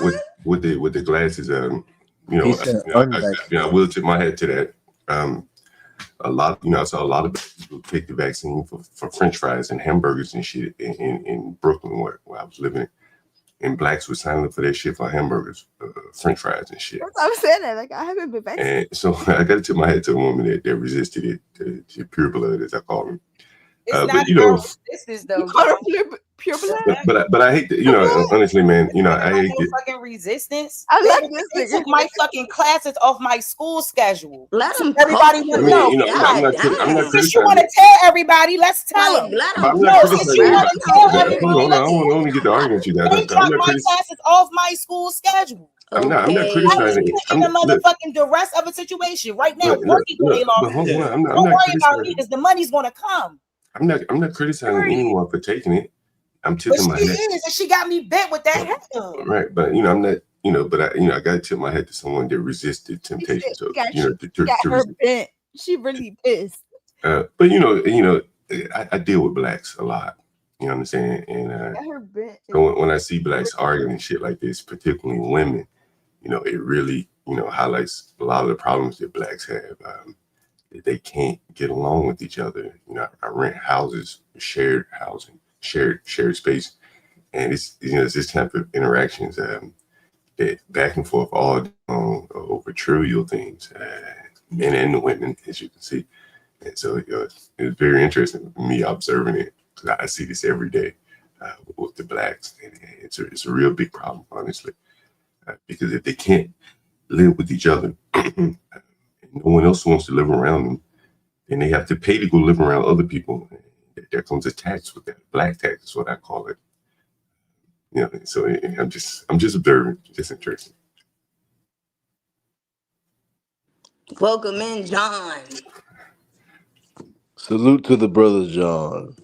With the glasses, you He know, said I will tip my hat to that. A lot, you know, I saw a lot of people take the vaccine for French fries and hamburgers and shit in Brooklyn where I was living. And blacks were signing up for that shit for hamburgers, French fries and shit. I'm saying that, like, I haven't been vaccinated. And so I got to tip my hat to a woman that resisted it, to pure blood, as I call them. It's not but you know, resistance though. Pure blood. but I hate to, you know, honestly, man, you know, I hate no it. fucking resistance. I love this They nigga. took my fucking classes off my school schedule. Let them Everybody talk. will know. You know, I'm not Since you criticizing. want to tell everybody, let's tell them. Let But them I'm not talk. criticizing you want to tell anybody. everybody, Hold on, I want to get the argument you guys. they I'm dropped not my criticizing. classes off my school schedule. I'm not I was criticizing. put in the motherfucking duress of a situation right now. Look, Working for a long but hold on, I'm Don't not worry about me criticizing. because the money's gonna come. I'm not criticizing anyone for taking it. I'm But tipping my she hat. is, and she got me bent with that handgun. Right, but you know, I'm not, you know, but I got to tip my hat to someone that resisted temptation. So you know, to her resist. bent. She really pissed. But you know, I deal with blacks a lot. You know what I'm saying? And Her bent. so when I see blacks arguing shit like this, particularly women, you know, it really, you know, highlights a lot of the problems that blacks have. That they can't get along with each other. You know, I rent houses, shared housing, shared space, and it's, you know, it's this type of interactions that back and forth all day long over trivial things, men and the women, as you can see. And so you know, it's very interesting for me observing it because I see this every day with the blacks, and it's a real big problem, honestly, because if they can't live with each other, and no one else wants to live around them, then they have to pay to go live around other people. There comes a tax with that. Black tax is what I call it. You know, so I'm just observing, just interesting. Welcome in, John. Salute to the brother John.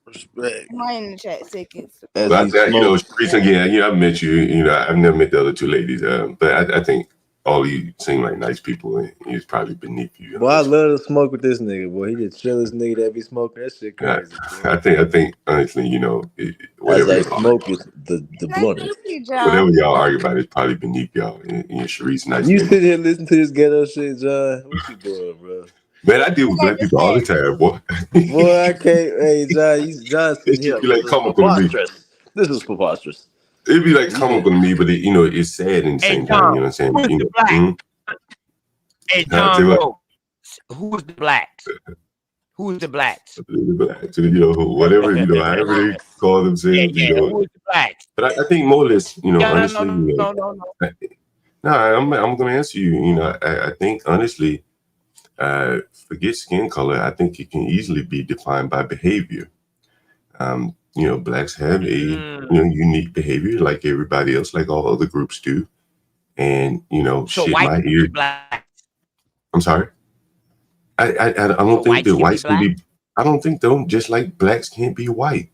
Respect. Mine in the chat seconds. As But he you know, smokes. Sharice, again, you know, I've met you. You know, I've never met the other two ladies, but I think all of you seem like nice people, and he's probably beneath you. Boy, I love to smoke with this nigga. Boy, he the chillest nigga that be smoking. That shit crazy. I think honestly, you know, As whatever I smoke with the blunt. whatever y'all argue about is probably beneath y'all. And Sharice, nice. You lady. sit here listening to this ghetto shit, John. What you doing, bro? Man, I deal with black people all the time, boy. Boy, I can't. Hey, John sitting here. It'd be like comical to me. This is preposterous. It'd be like comical to me, but it, you know, it's sad in the same time. You know what I'm saying? Who's You the know, black? Hey, John, what? Rowe, who's the blacks? Who's the blacks? The blacks, you know, whatever, you know, however they call themselves, you know. Who's the blacks? But I think more or less, you know, honestly, No. No, I'm going to answer you. You know, I think honestly, forget skin color. I think it can easily be defined by behavior. You know, blacks have a unique behavior like everybody else, like all other groups do. And you know, so shit, white my ear. Black. I'm sorry. I don't think that whites can be. I don't think though. Just like blacks can't be white.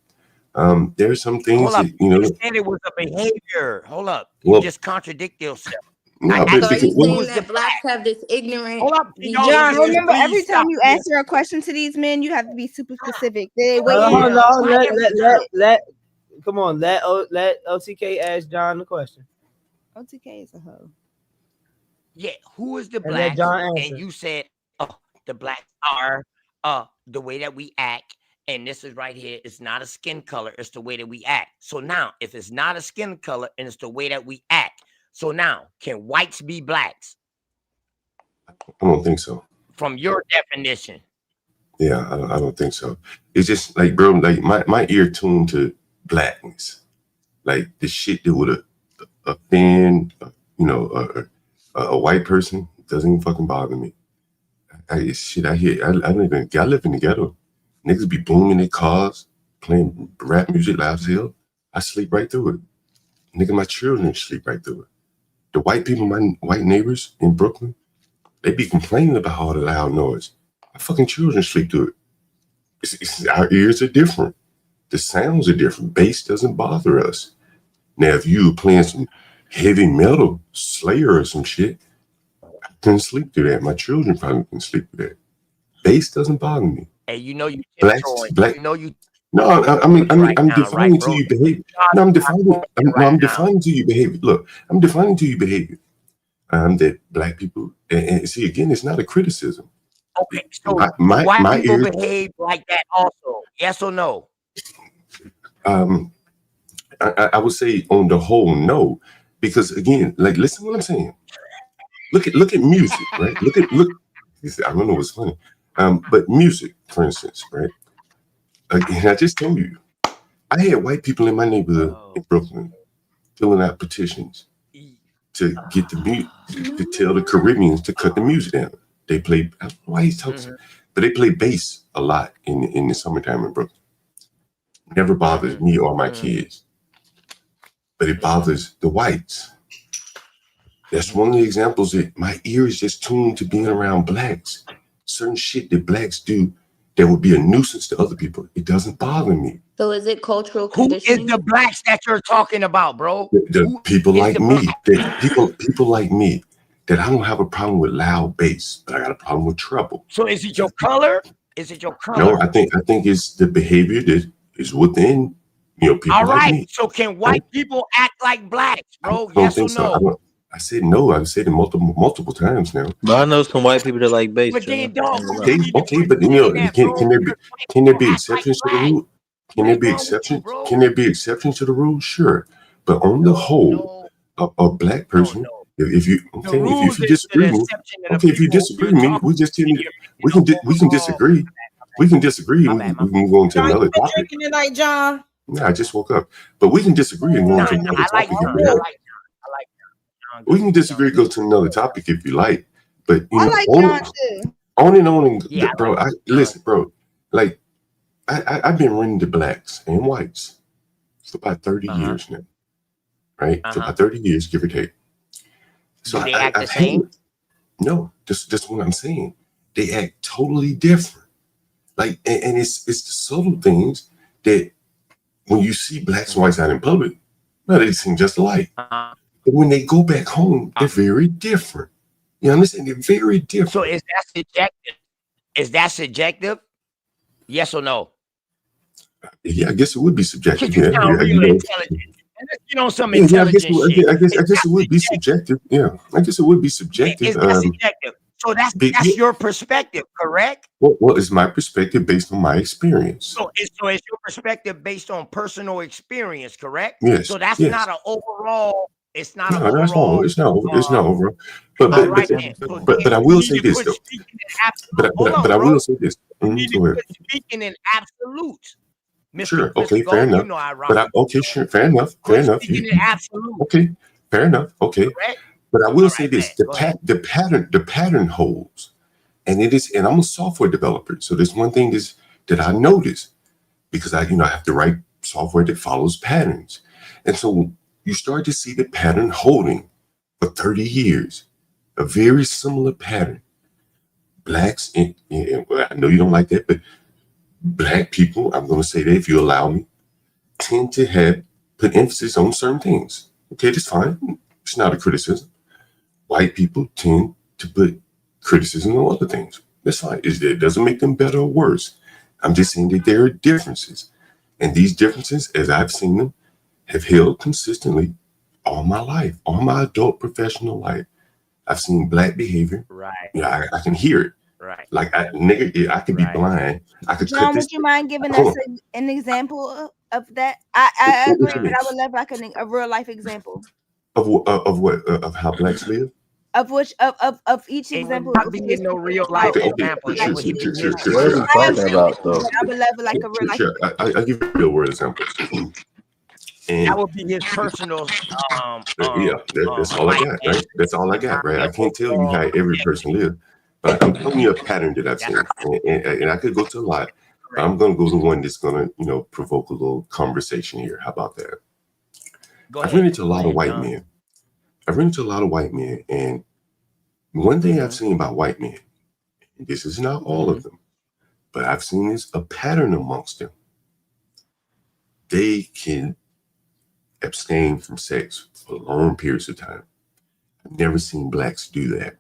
There are some things Hold up. that you know. You said it was a behavior. Hold up. Well, you just contradict yourself. No, So are you saying that blacks have this ignorant? Hold up, John, remember every time you answer a question to these men, you have to be super specific. They wait. Hold on, let come on, let OTK ask John the question. OTK is a hoe. Yeah, who is the And let blacks? John And answer. you said, oh, the blacks are the way that we act. And this is right here. It's not a skin color. It's the way that we act. So now, if it's not a skin color and it's the way that we act, so now, can whites be blacks? I don't think so. From your definition. Yeah, I don't think so. It's just like, bro, like my ear tuned to blackness, like the shit that would offend, you know, a white person doesn't even fucking bother me. I hear. I live in the ghetto. Niggas be booming their cars, playing rap music loud as hell. I sleep right through it. Nigga, my children sleep right through it. The white people, my white neighbors in Brooklyn, they be complaining about all the loud noise. My fucking children sleep through it. Our ears are different. The sounds are different. Bass doesn't bother us. Now, if you were playing some heavy metal, Slayer or some shit, I couldn't sleep through that. My children probably couldn't sleep through that. Bass doesn't bother me. Hey, you know you Black. No, I'm defining to you behavior. No, I'm defining to you behavior. Look, I'm defining to you behavior. That black people, and see again, it's not a criticism. Okay, so white people behave like that also? Yes or no? I would say on the whole, no, because again, like listen to what I'm saying. Look at music, right? Look. I don't know what's funny, but music, for instance, right? And I just told you, I had white people in my neighborhood in Brooklyn filling out petitions to get the music, to tell the Caribbeans to cut the music down. They play, I don't know why he's talking, but they play bass a lot in the summertime in Brooklyn. Never bothers me or my kids, but it bothers the whites. That's one of the examples that my ear is just tuned to being around blacks. Certain shit that blacks do that would be a nuisance to other people. It doesn't bother me. So is it cultural Who conditioning? is the blacks that you're talking about, bro? The people like me, people like me, that I don't have a problem with loud bass, but I got a problem with treble. So is it your color? Is it your color? No, I think it's the behavior that is within, people All right. like me. So can white people act like blacks, bro? I don't Yes or think so. no? I said no. I've said it multiple times now. But I know some white people that like bass. But then, dog, Okay, but can there be exceptions to the rule? Can there be exceptions? Can there be exceptions to the rule? Sure, but on the whole, a black person, if you disagree with me, we just we can disagree. We can disagree. We can move on to another John, topic. drinking tonight, John? Nah, I just woke up, but we can disagree and go on to another topic. We can disagree, go to another topic if you like, but I like John too. on and on, bro. Listen, bro. Like I've been renting to blacks and whites for about 30 years now, right? For about 30 years, give or take. So do they act the same? No, just what I'm saying. They act totally different. Like, and it's the subtle things that when you see blacks and whites out in public, no, they seem just alike. But when they go back home, they're very different. You understand? They're very different. So is that subjective? Is that subjective? Yes or no? Yeah, I guess it would be subjective. You sound real intelligent. You know, some intelligent shit. I guess it would be subjective. Yeah, I guess it would be subjective. Is that subjective? So that's your perspective, correct? Well, it's my perspective based on my experience. So it's your perspective based on personal experience, correct? Yes. So that's yes. not an overall. It's not no, an overall. It's not overall. But I will say this though. But I will say this. Speaking in absolute. Sure. Okay. Fair enough. Okay. Sure. Fair enough. Fair enough. Okay. Fair enough. Okay. Correct? But I will say this: the pattern holds, and it is. And I'm a software developer, so there's one thing that I notice because I have to write software that follows patterns, and so you start to see the pattern holding for 30 years, a very similar pattern. Blacks, and I know you don't like that, but black people, I'm going to say that if you allow me, tend to put emphasis on certain things. Okay, that's fine. It's not a criticism. White people tend to put criticism on other things. That's fine. It doesn't make them better or worse. I'm just saying that there are differences. And these differences, as I've seen them, have held consistently all my life, all my adult professional life. I've seen black behavior. Right. I can hear it. Right. Like I could be blind. I could John, would you mind giving us an example of that? I agree, but I would love like a real life example. Of what? Of how blacks live? Of which of each example. Not being no real life example. Sure. What are we talking about though? I would love like a real life. Sure. I'll give you a real world example. And that would be his personal. That's all I got, right? That's all I got, right? I can't tell you how every person lives, but I'm telling you a pattern that I've seen, and I could go to a lot. I'm gonna go to one that's gonna, provoke a little conversation here. How about that? I've run into a lot of white men. I've run into a lot of white men, and one thing I've seen about white men, and this is not all of them, but I've seen this a pattern amongst them. They can abstain from sex for long periods of time. I've never seen blacks do that.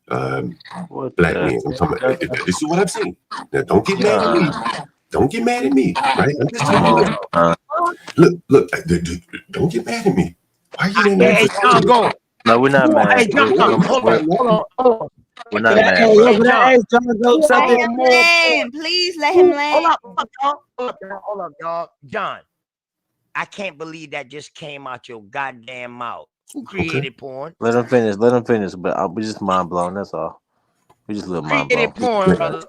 Black men. I'm talking about, this is what I've seen. Now, don't get mad at me. Don't get mad at me, right? I'm just telling you that. Look, don't get mad at me. Why are you getting mad? Hey, John, go. No, we're not mad. Hey, John, hold on. We're not mad. Hey, John. Let him land. Please let him land. Hold up, dog. John, I can't believe that just came out your goddamn mouth. Who created porn? Let him finish. Let him finish. But we just mind blown. That's all. We just a little mind blown. Created porn, brother.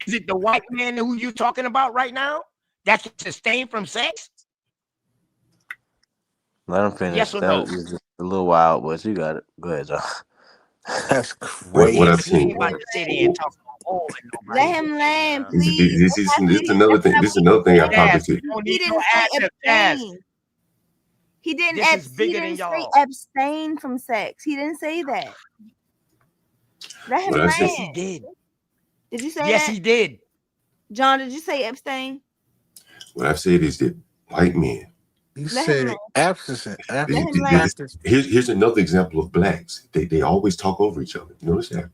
Is it the white man who you talking about right now that can sustain from sex? Let him finish. Yes or that no? was just a little wild, but you got it. Go ahead, John. That's crazy. What I've seen. Let him land, please. This is another thing. This is another thing I probably see. He didn't say abstain. He didn't say abstain from sex. He didn't say that. Let him land. Yes, he did. Did you say yes, that? he did. John, did you say abstain? What I've said is that white men. You said absent. Here's another example of blacks. They always talk over each other. You notice that?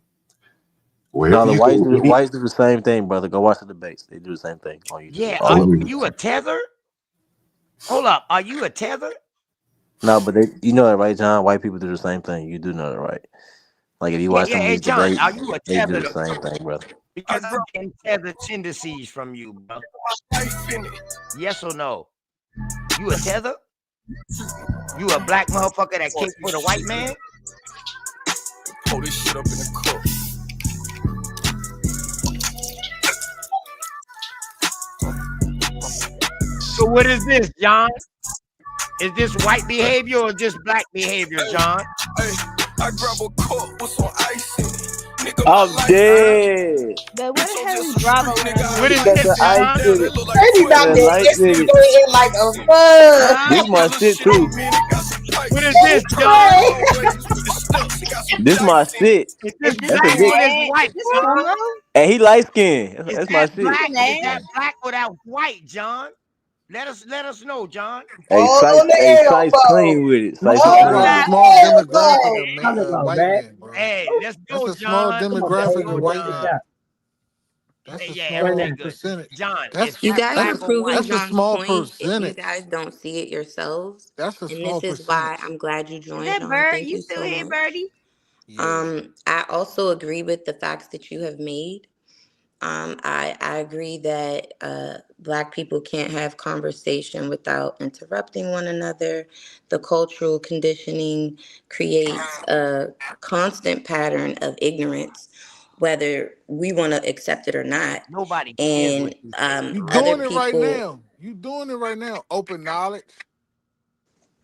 No, the whites do the same thing, brother. Go watch the debates. They do the same thing on YouTube. Yeah, are you a tether? Hold up, are you a tether? No, but you know that, right, John? White people do the same thing. You do know that, right? Like if you watch them these John, debates, are you a they tether? do the same thing, brother. Because I'm getting tethered tendencies from you, bro. Yes or no? You a tether? You a black motherfucker that kicked with a white man? Pull this shit up in the cup. So what is this, John? Is this white behavior or just black behavior, John? Hey, I grab a cup with some ice in it. Nigga, I'm dead. But what the hell is drama? What is this, John? Baby about to go in like a bug. This my shit too. What is this, John? This my shit. Is this That's black a big. or this white, John? And he light skinned. Is That's my that shit. black? Is that black or that white, John? Let us know, John. Hey, Sice clean with it. Sice That's clean a with small demographic of white men, bro. Hey, let's go, That's a small John. demographic of white men. That's a small good. percentage. John, You guys are That's proving a John's small point if you percentage. guys don't see it yourselves. That's a And small this is why percentage. I'm glad you joined, Is that John. Bird? Thank You you still so here, much. Birdie? I also agree with the facts that you have made. I agree that Black people can't have conversation without interrupting one another. The cultural conditioning creates a constant pattern of ignorance, whether we want to accept it or not. Nobody cares what you say. You Other doing it right people. now. You doing it right now. Open knowledge.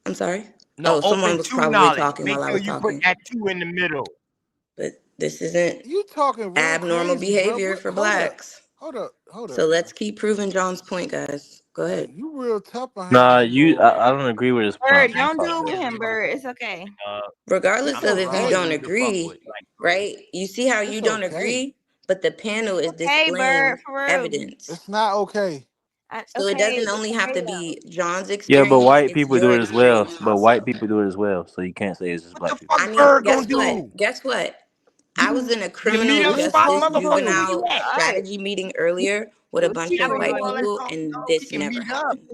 I'm sorry. No, Someone open was to probably knowledge. talking Make while I sure was you talking. put that two in the middle. But this isn't You talking real abnormal crazy, behavior bro. for Blacks. Hold up. So let's keep proving John's point, guys. Go ahead. Hey, you real tough behind Nah, the I don't agree with his Bird, point. don't do it with him, Bird. It's okay. Regardless It's of if you okay. don't agree, right? You see how you It's don't okay. agree, but the panel is Hey, displaying Bird, for real. evidence. It's not okay. So it Okay, doesn't only have to though. be John's Yeah, experience. but white it's people your do it as well. experience But also. white people do it as well. So you can't say it's just black people. I mean, Bird guess gonna what? do? Guess what? I was in a The criminal meetup justice spot, motherfucker, where juvenile you at? strategy meeting earlier with a bunch of white people, and this never happened.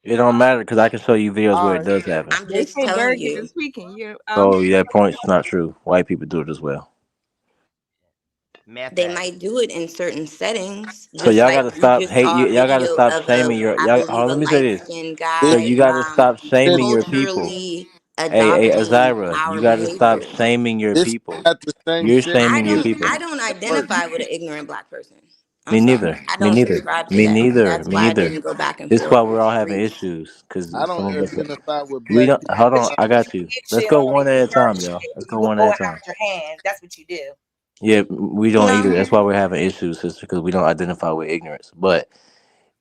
It don't matter because I can show you videos where it Alright. does happen. I'm They just say telling Bird get you. to tweaking. You So that point's not true. White people do it as well. They might do it in certain settings, So just y'all like gotta we stop just hate. saw a Y'all gotta video stop of shaming your. I believe Hold on, a let me say this. light-skinned So guy you gotta stop shaming your people. culturally Hey, adopting Azira, our you gotta stop behaviors. shaming your It's people. not the same You're shit. shaming your people. I don't identify with an ignorant Black person. Me I'm sorry. neither. I Me don't neither. subscribe to Me that. neither. That's Me why I neither. didn't go back and This is forth why with we're all having Reese. issues because I don't some of us. identify with We black don't. people. Hold on, I got you. Let's Shit go on one at a your time, shit. y'all. Let's go You one go at a and time. hide your hand. That's what you do. Yeah, we don't either. No. That's why we're having issues, sister, because we don't identify with ignorance. But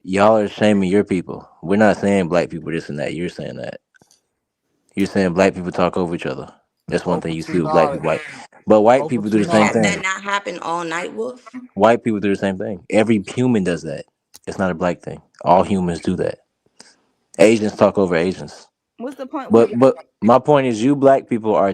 y'all are shaming your people. We're not saying black people this and that. You're saying that. You're saying black people talk over each other. That's one thing you see with black people. But white people do the same Has thing. that not happened all night, Wolf? White people do the same thing. Every human does that. It's not a black thing. All humans do that. Asians talk over Asians. What's the point? But my point is, you black people are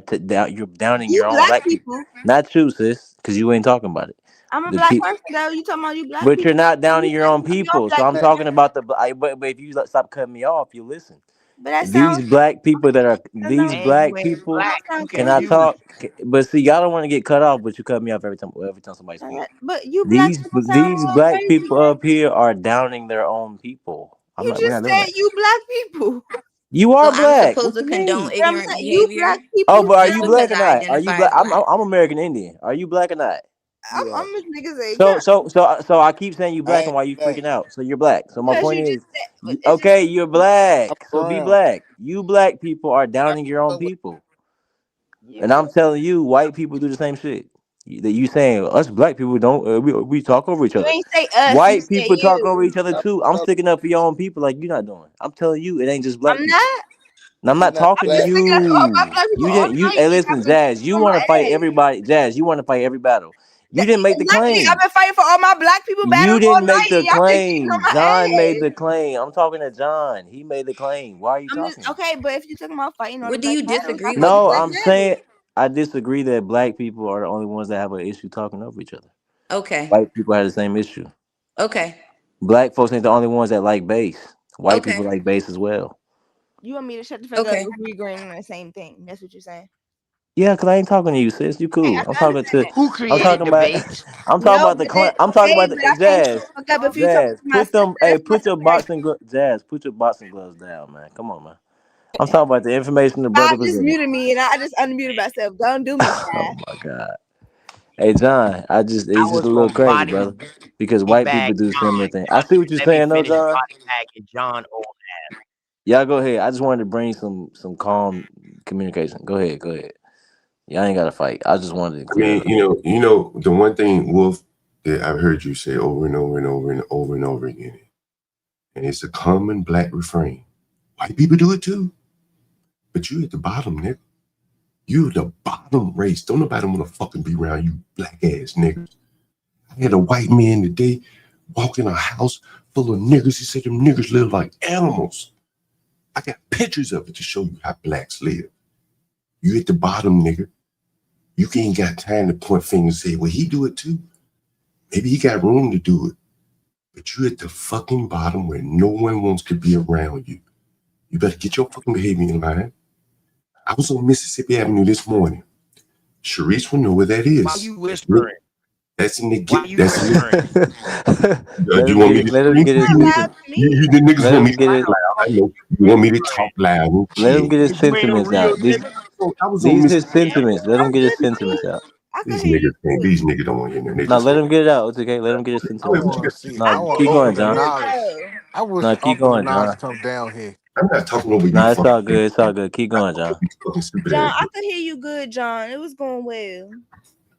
you're downing You your own black black people. people. Not you, sis, because you ain't talking about it. I'm a The black pe- person though. You talking about you black But people? you're not downing You your own black- y'all people. So black I'm people. talking about but if you stop cutting me off, you listen. But that These sounds. black people that are That sounds. these And you black ain't people. black. You Can I confused. talk? But see, y'all don't want to get cut off, but you cut me off every time somebody speaks. But you black people sound These so black crazy. people up here are downing their own people. You We're just not doing said that. you black people. You So are I'm black. supposed What to you mean? condone But I'm ignorant saying you behavior black people. Oh, but are just you because black or I not? Are you identify black? as black. I'm American Indian. Are you black or not? I'm just niggas say So yeah. so so so I keep saying you black, I and ain't why you black. freaking out? So you're black. So my Because point you just is, said it's just okay, you're I'm black. So be brown. black. You black people are downing your own people, and I'm telling you, white people do the same shit. That you saying us black people don't we talk over each you other. ain't say us, you White said people talk over you. each other too. I'm sticking up for your own people like you're not doing. I'm telling you, it ain't just black I'm people. not. And I'm You're not not talking I'm to just black. thinking of all my you. black people You all didn't. You night. hey, And I've listen, been Jazz. You on my want to fight ass. everybody. Jazz, you want to fight every battle. You didn't make the Exactly. I've claim. been fighting for all my black people You battles all didn't make night, the and y'all been getting on claim. my John made ass. the claim. I'm talking to John. He made the claim. Why are you I'm just talking? okay, but if you're talking about fighting all the What do black you battles, I disagree fought with, the No, black Wolf? I'm saying battles. I disagree that black people are the only ones that have an issue talking over each other. Okay. White people have the same issue. Okay. Black folks ain't the only ones that like bass. White people Okay. like bass as well. You want me to shut the fuck up Okay. if we agreeing on the same thing? That's what you're saying. Yeah, cause I ain't talking to you, sis. You Okay, cool. I can understand that. Who I'm But created talking about. debates? I'm talking no, about the. but then I'm talking okay, about but I the can't shut Jazz. the fuck up if you talking Jazz, to my put sister. them. Hey, That's my put your separation. Jazz, put your boxing gloves down, man. Come on, man. I'm talking about the information the I brother just presented. muted me and I just unmuted myself. Don't do me, Oh Sky. my God. Hey John, I it's just was a little gonna crazy, body brother. Because white bag people do similar John. things. I Y'all see what you're let me saying, though, finish John. body bagging John old ass. Y'all go ahead. I just wanted to bring some calm communication. Go ahead, go ahead. Y'all ain't got to fight. I just wanted to I clear mean, it up. you know, the one thing, Wolf, that I've heard you say over and over and over and over and over again, and it's a common black refrain. White people do it too, but you at the bottom, nigga. You the bottom race. Don't nobody want to fucking be around you black ass niggas. I had a white man today walk in a house full of niggas. He said them niggas live like animals. I got pictures of it to show you how blacks live. You at the bottom, nigga. You ain't got time to point fingers and say, well, he do it too. Maybe he got room to do it. But you at the fucking bottom where no one wants to be around you. You better get your fucking behavior in line. I was on Mississippi Avenue this morning. Sharice will know where that is. Why you whispering? That's in the Why get. you That's in whispering? Let you him want get me it. to Let him scream? get his Not loud sentiment. to me. The niggas Let want me him to get talk it. loud. I know. You want me to talk Whispering. loud and Let him shit. get his Cause you ain't a sentiments real out. nigga. I was on These his Mississippi sentiments. Let him Sounds get his good to sentiments me. out. I could These hear you niggas can't. good. These niggas don't want to hear nothing. They No, just let want. him get it out. It's okay. Let him get his I Go ahead. sentiments What you out. want got? to see. I No, want keep It's going, Uncle John. good Denali. though. I wish No, keep Uncle going, Denali John. come down here. I'm not talking over you No, it's fucking all good. niggas. It's all good. Keep I'm not going, talking John. over these fucking stupid John, ass I niggas. could hear you good, John. It was going well.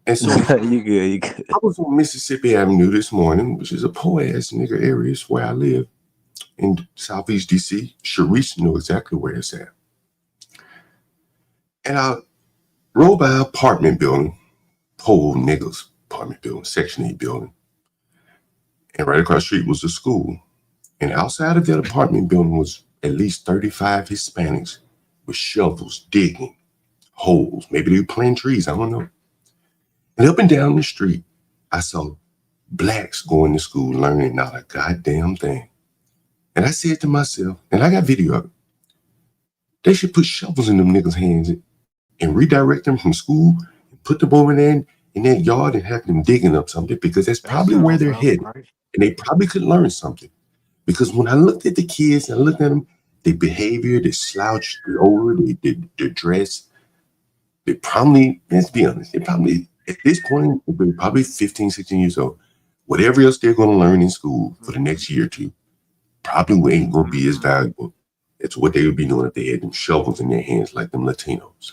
And so You good. You good. I was on Mississippi Avenue this morning, which is a poor ass nigga area. It's where I live in Southeast DC. Sharice know exactly where it's at. And I rolled by an apartment building, poor niggas apartment building, Section 8 building. And right across the street was a school. And outside of that apartment building was at least 35 Hispanics with shovels digging holes. Maybe they were planting trees. I don't know. And up and down the street, I saw blacks going to school learning not a goddamn thing. And I said to myself, and I got video of it, they should put shovels in them niggas' hands and redirect them from school and put them over there in that yard and have them digging up something because that's That probably where sounds they're about headed. right. And they probably could learn something. Because when I looked at the kids and I looked at them, their behavior, their slouch, their over, their dress, they probably, let's be honest, they probably, at this point, they're probably 15, 16 years old. Whatever else they're going to learn in school for the next year or two probably ain't going to be as valuable as what they would be doing if they had them shovels in their hands like them Latinos.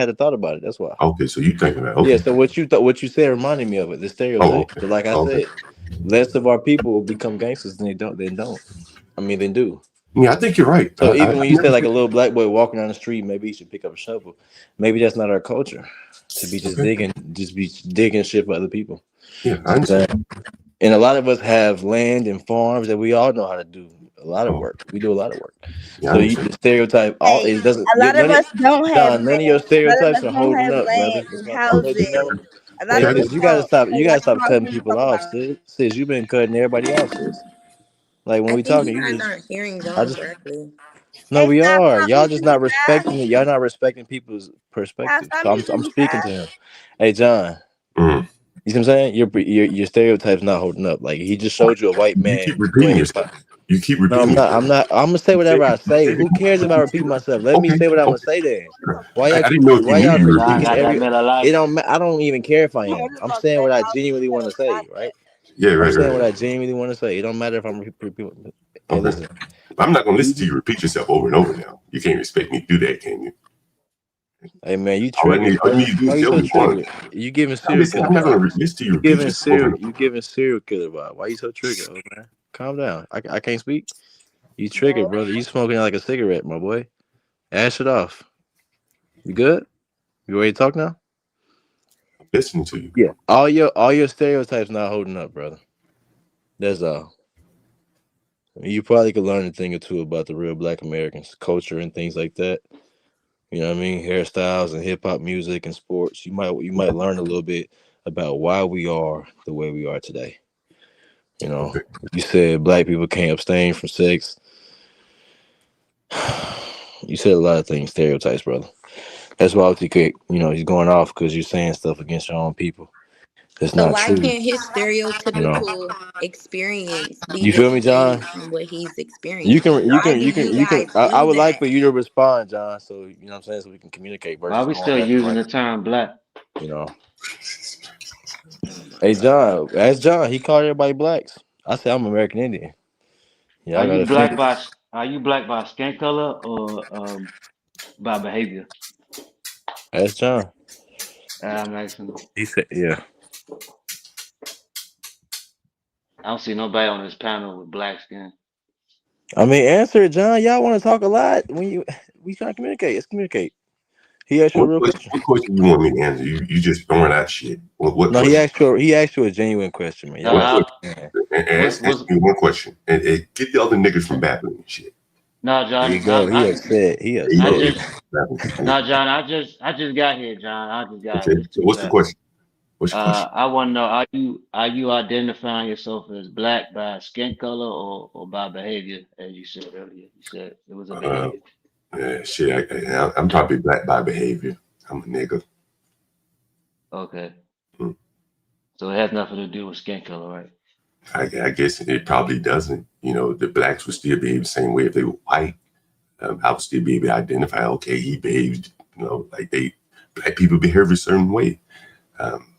had a thought about it. That's why. Okay, so you thinking that? Okay. Yeah. So what you said reminded me of it. The stereotype. Oh, okay. So like I Okay. said, less of our people will become gangsters than they don't. I mean, they do. Yeah, I think you're right. So even when you say never like a think- little black boy walking down the street, maybe he should pick up a shovel. Maybe that's not our culture to be just Okay. digging shit for other people. Yeah, I understand. And a lot of us have land and farms that we all know how to do a lot of Oh. work. We do a lot of work. Yeah, I So you understand. the stereotype all Hey, it doesn't a lot of none us don't have John, none of land. your A lot of stereotypes us are don't holding have up, brother. land, I'm letting you know. houses. A lot Hey of us sis, you gotta don't. stop So what the fuck cutting we people talk off, about? sis. Sis, you've been cutting everybody off, sis. Like when I we think talking, you you guys just aren't hearing I John just correctly. no, Hey, we stop are. Y'all just muting me, not bruh. respecting it. Y'all not respecting people's perspectives. Stop So muting I'm me, speaking bruh. to him. Hey John, Mm. you see what I'm saying? Your stereotype's not holding up. Like he just showed you a white You man keep repeating playing. yourself. You keep No, repeating. I'm not. I'm gonna say whatever I say. Who cares if I repeat myself? Let me Okay. say what I'm gonna Okay. say then. Why I y'all keep? didn't know if you Why knew y'all you were John critiquing got repeating. that every? Miller It Lite. don't. I don't even care if I am. I'm saying what I genuinely want to say. Right. Yeah, I'm right, saying what right. I genuinely want to say. It don't matter if I'm repeating. Hey, Okay. listen. I'm not gonna listen to you repeat yourself over and over now. You can't expect me to do that, can you? Hey man, you All I triggered, need, all you brother. need to do Why is you tell so me one. triggered? You giving I'm serial listening. killer I'm not gonna vibes. listen to you repeat yourself over and over. You giving serial killer vibes. Why you so triggered, old man? Calm down. I can't speak. You triggered, brother. You smoking like a cigarette, my boy. Ash it off. You good? You ready to talk now? I'm listening to you. Yeah. All your stereotypes not holding up, brother. That's all. You probably could learn a thing or two about the real Black Americans, culture and things like that. You know what I mean? Hairstyles and hip hop music and sports. You might learn a little bit about why we are the way we are today. You know, Okay. you said Black people can't abstain from sex. You said a lot of things, stereotypes, brother. That's why he's going off because you're saying stuff against your own people. It's So not why true. can't his You know. stereotypical experience be You the feel me, John? same from what he's You experiencing? can, you Why can, do you can, you you can. guys I feel would like that? for you to respond, John. So you know what I'm saying, so we can communicate Why versus we going still left and using right. the term black? You know. Oh my Hey, god. John. Ask John. He called everybody blacks. I say I'm American Indian. Yeah, Are I got you black offended. by skin color or by behavior? Ask John. I'm asking. He said, yeah. I don't see nobody on this panel with black skin. I mean, answer it, John. Y'all want to talk a lot when we trying to communicate. Let's communicate. He asked you a real question. What question you want me to answer? You just throwing out shit. What No, question? he asked you a genuine question, man. Y'all What got question? And ask me one question. And get the other niggas from babbling and shit. No, There you John. go. He upset. He There you I go. upset. just Babbling. no, John. I just got here, John. I just got Okay. here. So Too what's the fast. question? What's your question? I want to know: are you identifying yourself as black by skin color or by behavior? As you said earlier, you said it was a behavior. Yeah, shit. I'm probably black by behavior. I'm a nigga. Okay, Hmm. so it has nothing to do with skin color, right? I guess it probably doesn't. You know, the blacks would still behave the same way if they were white. I would still be able to identify, okay, he behaved, like black people behave a certain way.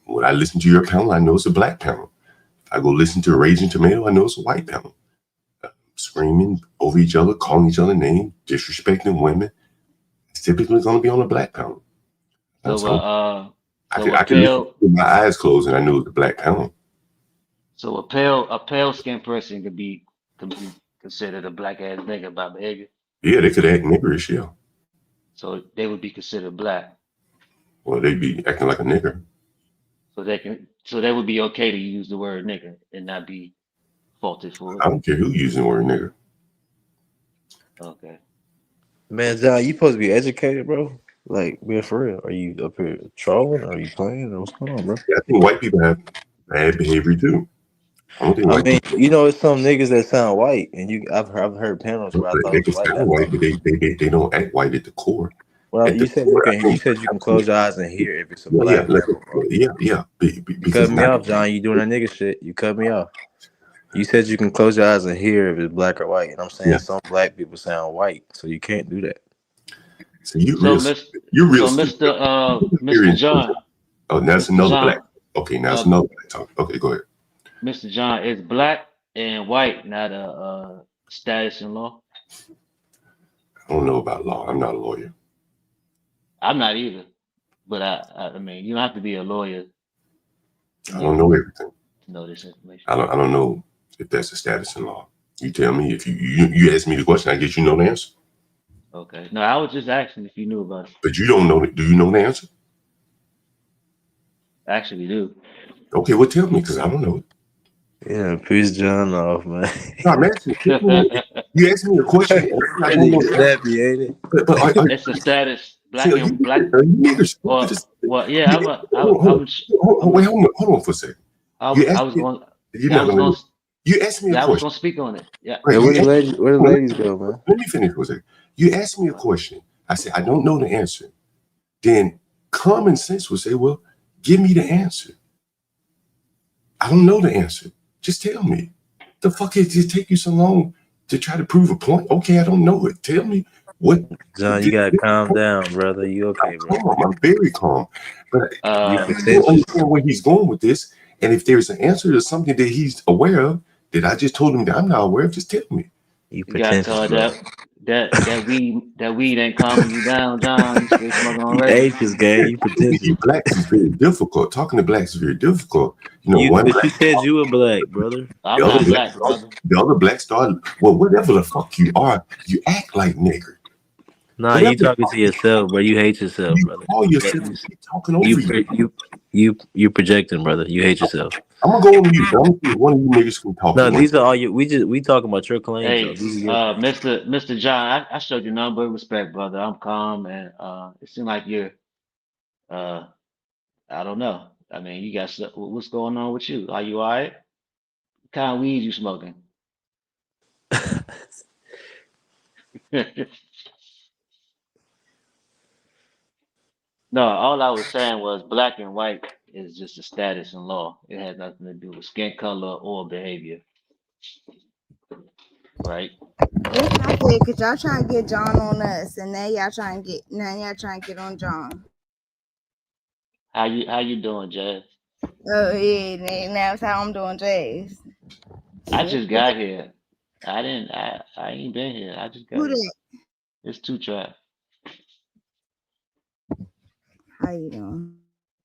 When I listen to your panel, I know it's a black panel. If I go listen to a Raging Tomato, I know it's a white panel. Screaming over each other, calling each other names, disrespecting women. It's typically going to be on a black panel. So I can listen with my eyes closed and I know it's a black panel. So a pale skinned person could be considered a black ass nigga by behavior. Yeah, they could act niggerish, yeah. So they would be considered black. Well, they'd be acting like a nigger. So they would be okay to use the word nigger and not be faulted for it. I don't care who using the word nigger. Okay. Man, John, you supposed to be educated, bro. Like, being for real. Are you up here trolling? Or are you playing? Or what's going on, bro? Yeah, I think white people have bad behavior too. I don't think I white mean, people. you know, it's some niggas that sound white, and I've heard panels where I thought They it can was white sound guys white, talking. but they don't act white at the core. Well, At the you said core, I think. you can close your eyes and hear if it's a Well, black panel, bro. yeah. You Because cut me not. off, John. You doing that nigga shit. You cut me off. You said you can close your eyes and hear if it's black or white, and I'm saying Yeah. some black people sound white, so you can't do that. So you're real stupid. Mr. John. Oh, now that's Mr. another black. John. Okay, now it's another black talk. Okay, go ahead. Mr. John, is black and white not a status in law? I don't know about law. I'm not a lawyer. I'm not either. But I mean, you don't have to be a lawyer. I don't know everything. To know this information. I don't know if that's a status in law. You tell me. If you ask me the question, I guess you know the answer. Okay. No, I was just asking if you knew about it. But you don't know. Do you know the answer? I actually do. Okay, well, tell me because I don't know it. Yeah, piss John off, man. No, I'm asking. You asked me a question. I don't know. Snappy, ain't it? But it's a status. Black see, and black. Well, yeah. Wait, hold on for a second. I was going. You're not going to. You asked me a I was question. going to speak on it. Yeah. Right, where the ladies go, man? Let me finish for a second. You asked me a question. I said, I don't know the answer. Then common sense would say, well, give me the answer. I don't know the answer. Just tell me. The fuck it take you so long to try to prove a point? Okay, I don't know it. Tell me what. John, you gotta calm down, brother. You okay, bro? Calm. I'm very calm. But You I don't pretentious. understand where he's going with this. And if there's an answer to something that he's aware of that I just told him that I'm not aware of, just tell me. You You got pretentious, told bro. that weed ain't calming you down, John. You still smoking on You regular. anxious, gang. You pretentious. Blacks is very difficult. Talking to blacks is very difficult. You know, You, one but you black, said you were black, brother. I'm the other not black, black, brother. the other black started. Well, whatever the fuck you are, you act like nigger. Nah, you Whatever talking to yourself, bro. You hate yourself, you brother. call yourself, you keep talking over You projecting, brother. You hate yourself. I'm gonna go on mute. I'm gonna see if one of you niggas can talk to No, one. these are all you. We talking about your claims, though. Hey, These are your claims. Mr. John, I showed you number of respect, brother. I'm calm, and it seems like you're, uh, I don't know. I mean, you got what's going on with you? Are you all right? What kind of weed you smoking? No, all I was saying was black and white is just a status in law. It has nothing to do with skin color or behavior, right? This I said, cause y'all trying to get John on us, and now y'all trying to get on John. How you doing, Jazz? Oh yeah, now that's how I'm doing, Jazz. I just got here. I ain't been here. I just got Who here. that? It's 2 Trap. How you doing?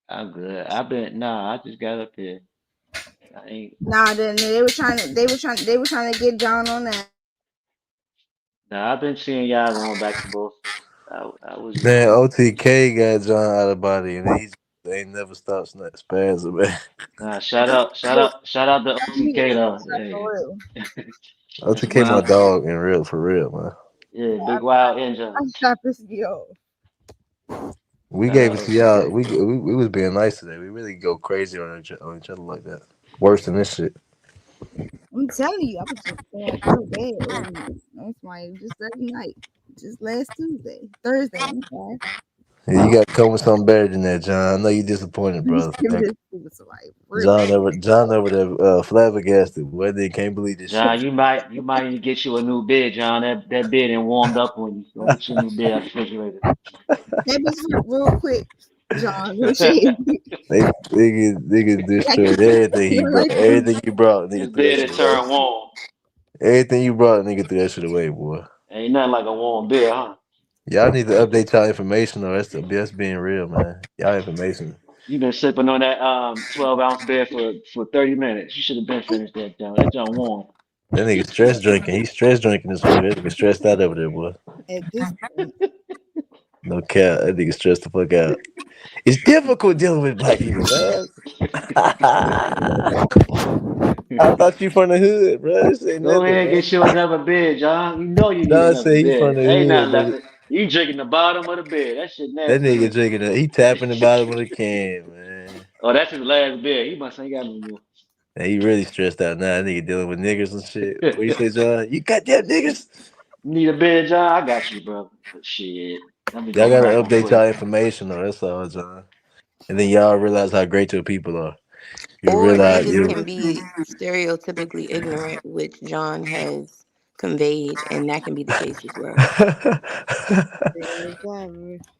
I'm good. I just got up here. I ain't. Nah, they were trying to get John on that. Nah, I've been seeing y'all going back and forth. I was just. Man, OTK got John out of body, and they ain't never stopped spazzing, man. Nah, shout out to OTK though. Hey. Big OTK my Wild. dog in real for real, man. Yeah, Big Wild Engine. Stop this yo. We Shout gave out it to y'all. OTK. We was being nice today. We really go crazy on each other like that. Worse than this shit. I'm telling you, I was just going through bad ordinance. That's why just every night, just last Thursday. I'm sorry. Yeah, you got to come with something better than that, John. I know you disappointed, brother. John over there flabbergasted. Boy, they can't believe this shit. John, you might need to get you a new bed, John. That bed ain't warmed up on you. Go get you a new bed out the refrigerator. That bitch real quick, John. Real shit. Nigga destroyed everything he brought. Everything you brought, This nigga threw that bed shit is away. turned warm. Everything you brought, nigga threw that shit away, boy. Ain't nothing like a warm bed, huh? Y'all need to update y'all information, though. That's being real, man. Y'all information. You been sipping on that 12-ounce bed for 30 minutes. You should have been finished that John. That John warm. That nigga stress drinking. He's stress drinking this morning. That nigga stressed out over there, boy. At this point. No cap. That nigga stressed the fuck out. It's difficult dealing with black people, man. I thought you from the hood, bro. This ain't Go nothing, ahead and bro. get you another bed, John. You know you need Don another said he from bed. the Ain't hood, nothing but left. You drinking the bottom of the bed. That shit that nasty. nigga drinking it. He tapping the bottom of the can, man. Oh, that's his last bed. He must ain't got no more. And he really stressed out now. That nigga dealing with niggers and shit. What you say, John? You goddamn niggers. Need a bed, John? I got you, bro. Shit. Let me Y'all go gotta crack one update for you. y'all information, though. That's all, John. And then y'all realize how great your people are. You Or they realize just you. can be stereotypically ignorant, which John has conveyed, and that can be the case as well.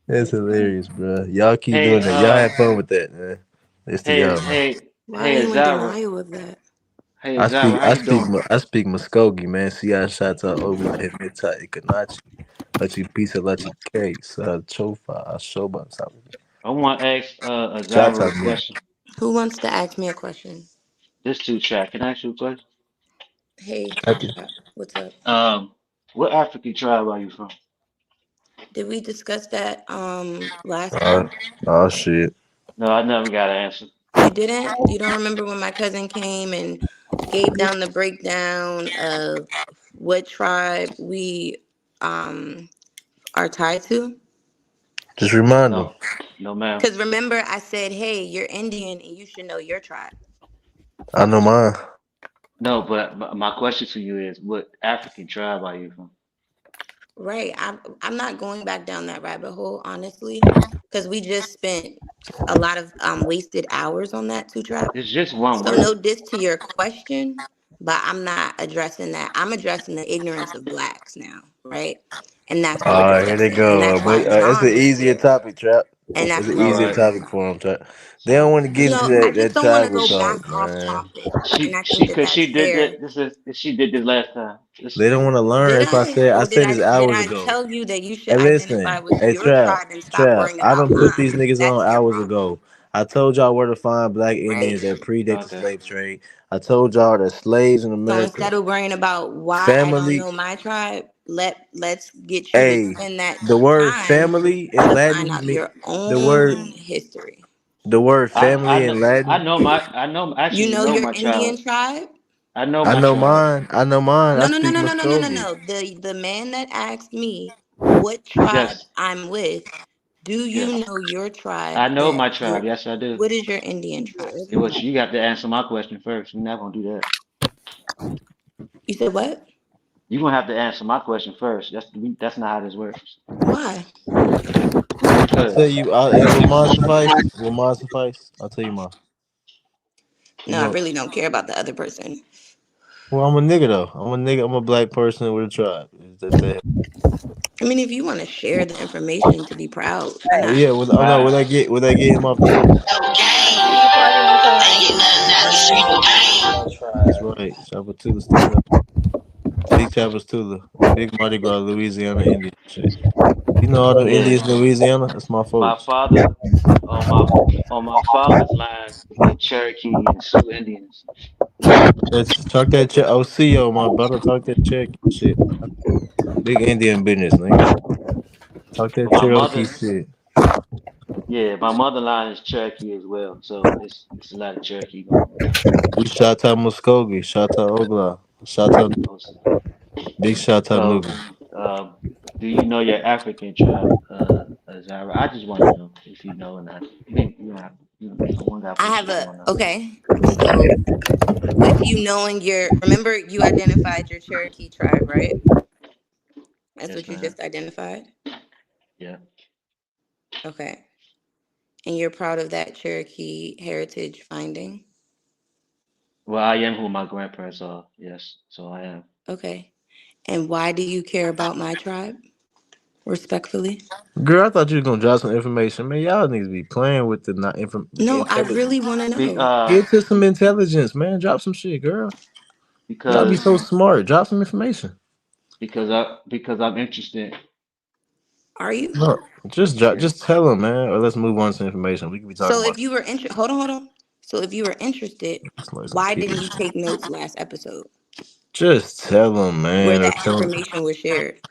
That's hilarious, bro. Y'all keep Hey, doing that. Y'all have fun with that, man. It's to y'all, man. Why are you in denial of that? Hey, I Zara, speak, how I you speak, doing? I speak Muskogee, man. See, I shout out over the Hemita Ikanachi. Lachi Pisa, Lachi Case, Chofa, Ashoba, something. I want to ask Shout Zara a out me. question. Who wants to ask me a question? This 2 Trap. Can I ask you a question? Hey, Two Trap, what's up? What African tribe are you from? Did we discuss that last time? Oh shit. No, I never got an answer. You didn't? You don't remember when my cousin came and gave down the breakdown of what tribe we are tied to? Just remind them. No, ma'am. Because remember, I said, hey, you're Indian and you should know your tribe. I know mine. No, but my question to you is, what African tribe are you from? Right. I'm not going back down that rabbit hole, honestly, because we just spent a lot of wasted hours on that Two Trap. It's just one So word. no diss to your question, but I'm not addressing that. I'm addressing the ignorance of blacks now, right? And that's what All we're right, here they discussing. And go. that's why But it's an John is easier here. topic, Trap. And that's It's an what All we're easier right. topic for them, Trap. They don't want to get into No, I just that don't want to tribal go talk, back off man. topic. And She I think she that cause that's she did fair. that. She did this last time. They don't want to learn. Did That's what I? I Or said this did hours I ago. tell you that you should Hey, listen. identify with Hey, your Trap. tribe and stop Trap. worrying I about done put these mine? niggas on That's your hours problem, ago. I told y'all where to find black right? Indians that predate the Okay. slave trade. I told y'all that slaves in So America, instead of worrying about why I don't family. know my tribe, let's get you to Hey, spend that the word time family in to find Latin out mean your the word own history. family in Latin. I know You actually know know your my tribe. Indian tribe? I know I my know tribe. mine. I know mine. I No, no, no, speak no, no, no, no, no, Muskogee. no. The man that asked me what tribe Yes. I'm with, do Yes. you know your tribe I know that my your tribe. Yes, I do. what is your Indian tribe? It was you got to answer my question first. We're not gonna do that. You said what? You're gonna have to answer my question first. That's not how this works. Why? I'll tell Because you. Will mine suffice? Will mine suffice? I'll tell you mine. You No, I want? really don't care about the other person. Well, I'm a nigga though. I'm a nigga. I'm a black person with a tribe. I mean, if you want to share the information to be proud, I'm Well, not. yeah. Oh no. Would I get him off the show? Happy Parliament. That's right. Chapatula, stand up. Big Chapatula. Big Mardi Gras, Louisiana Indian shit. You know all them yeah, Indians in Louisiana? That's my my folks. father on my father's line, the Cherokee and Sioux Indians. Let's talk that check. Oh, CEO, my brother, talk that check shit. Big Indian business, nigga. Talk that But my Cherokee mother, shit. yeah, my mother line is Cherokee as well. So it's a lot of Cherokee going on. We shot out Muskogee, shot out Ogla, shot out Big shot out So, Nuga. um, do you know your African tribe, Zara? I just want to know if you know or not. You don't have, I won't got to I put have you a on now. okay. So with you knowing your, remember you identified your Cherokee tribe, right? That's Yes, what you ma'am. just identified. Yeah. Okay, and you're proud of that Cherokee heritage finding. Well, I am who my grandparents are. Yes, so I am. Okay, and why do you care about my tribe? Respectfully. Girl, I thought you was gonna drop some information. Man, y'all need to be playing with the not No, I intelligence. really want to Be, know. Get to some intelligence, man. Drop some shit, girl. Y'all be so because smart. Drop some information. because I'm interested. Are you? No, just drop. Yeah. Just tell them, man. Or let's move on to information. We can be talking So about if you were interested, hold on. So if you were interested, like some why kids. didn't you take notes last episode Just tell them, where man, or that tell them. information was shared?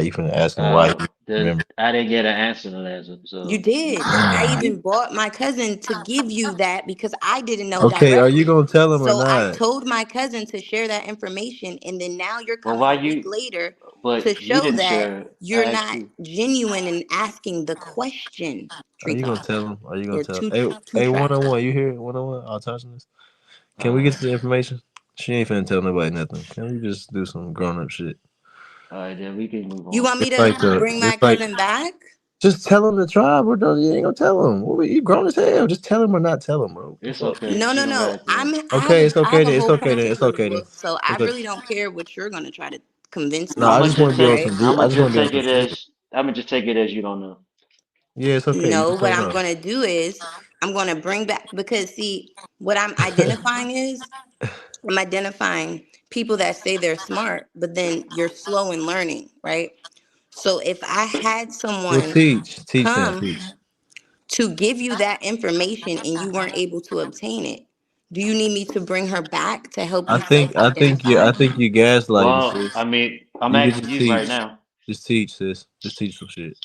You finna ask him why he The remember. I didn't get an answer to that. You So did. I you even bought my cousin to give you that because I didn't know Okay, are you directly. gonna tell him or So I not? told my cousin to share that information, and then now you're well, coming why a week you? later to But you show didn't that share it. you're I asked not you. genuine in asking the question. Are you gonna Treetop tell him? Are you gonna or tell? two Hey, one trap. on one. You hear one on one? I'll touch on this. Can we Uh, get to the information? She ain't finna tell nobody nothing. Can we just do some grown up shit? all right, then we can move You on. want me to bring my It's like cousin back? just tell him the tribe, or don't you ain't gonna tell him? You grown as hell. Just tell him or not tell him, bro. The It's fuck? okay. No, You no, don't no. gotta tell me. Okay, it's I okay have a then. It's whole okay point then. to It's prove, okay then. Wolf. So I It's okay. really don't care what you're gonna try to convince No, me I I'ma just of, want to just be on take right? some. I'ma I just want just to be on take some it shit. as I'ma just take it as you don't know. Yeah, it's okay. You No, can what say I'm no. gonna do is I'm gonna bring back, because see, what I'm identifying is I'm identifying people that say they're smart, but then you're slow in learning, right? So if I had Well, someone teach them, come teach. to give you that information and you weren't able to obtain it, do you need me to bring her back to help you I self-identify? think you gaslighting, Well, sis. I mean, I'm You can asking just you right teach. now. Just teach, sis. Just teach some shit.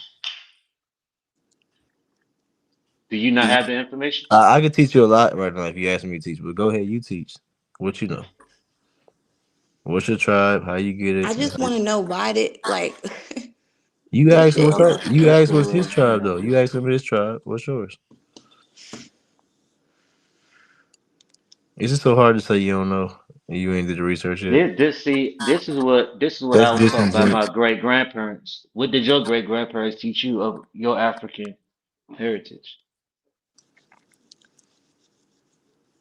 Do you not have the information? I could teach you a lot right now if you ask me to teach, but go ahead, you teach. What you know? What's your tribe? How you get I it? just want to know why did like You this ask shit what's up. is You Okay, ask what's his well, tribe though. You ask him his tribe. What's yours? It's just so hard to say you don't know and you ain't did the research yet. this is what That's I was taught by my disingenuous. great grandparents. What did your great grandparents teach you of your African heritage?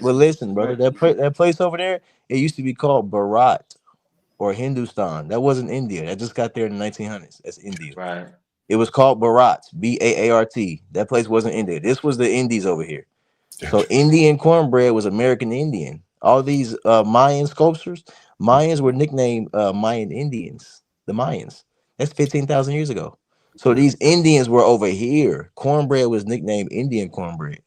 Well, listen, brother, that place over there, it used to be called Barat. or Hindustan. That wasn't India. That just got there in the 1900s. That's India. Right. It was called Bharat, Baart. That place wasn't India. This was the Indies over here. So Indian cornbread was American Indian. All these Mayan sculptures, Mayans were nicknamed Mayan Indians. The Mayans. That's 15,000 years ago. So these Indians were over here. Cornbread was nicknamed Indian cornbread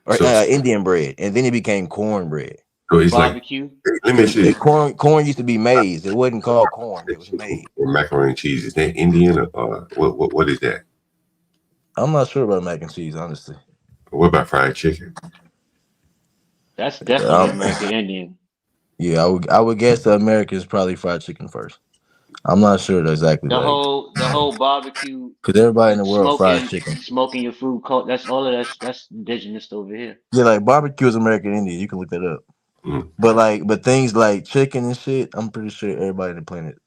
or So, Indian bread, and then it became cornbread. so it's like, Barbecue. let me see. Corn used to be maize. It wasn't called corn. It was maize. Macaroni and cheese, is that Indian or what is that? I'm not sure about mac and cheese, honestly. What about fried chicken? That's definitely American Indian. Yeah, I would guess the Americans probably fried chicken first. I'm not sure exactly, The like, whole barbecue, because everybody in the world fried smoking chicken. smoking your food. That's all of that's indigenous over here. Yeah, like barbecue is American Indian. You can look that up. Mm. But things like chicken and shit, I'm pretty sure everybody on the planet.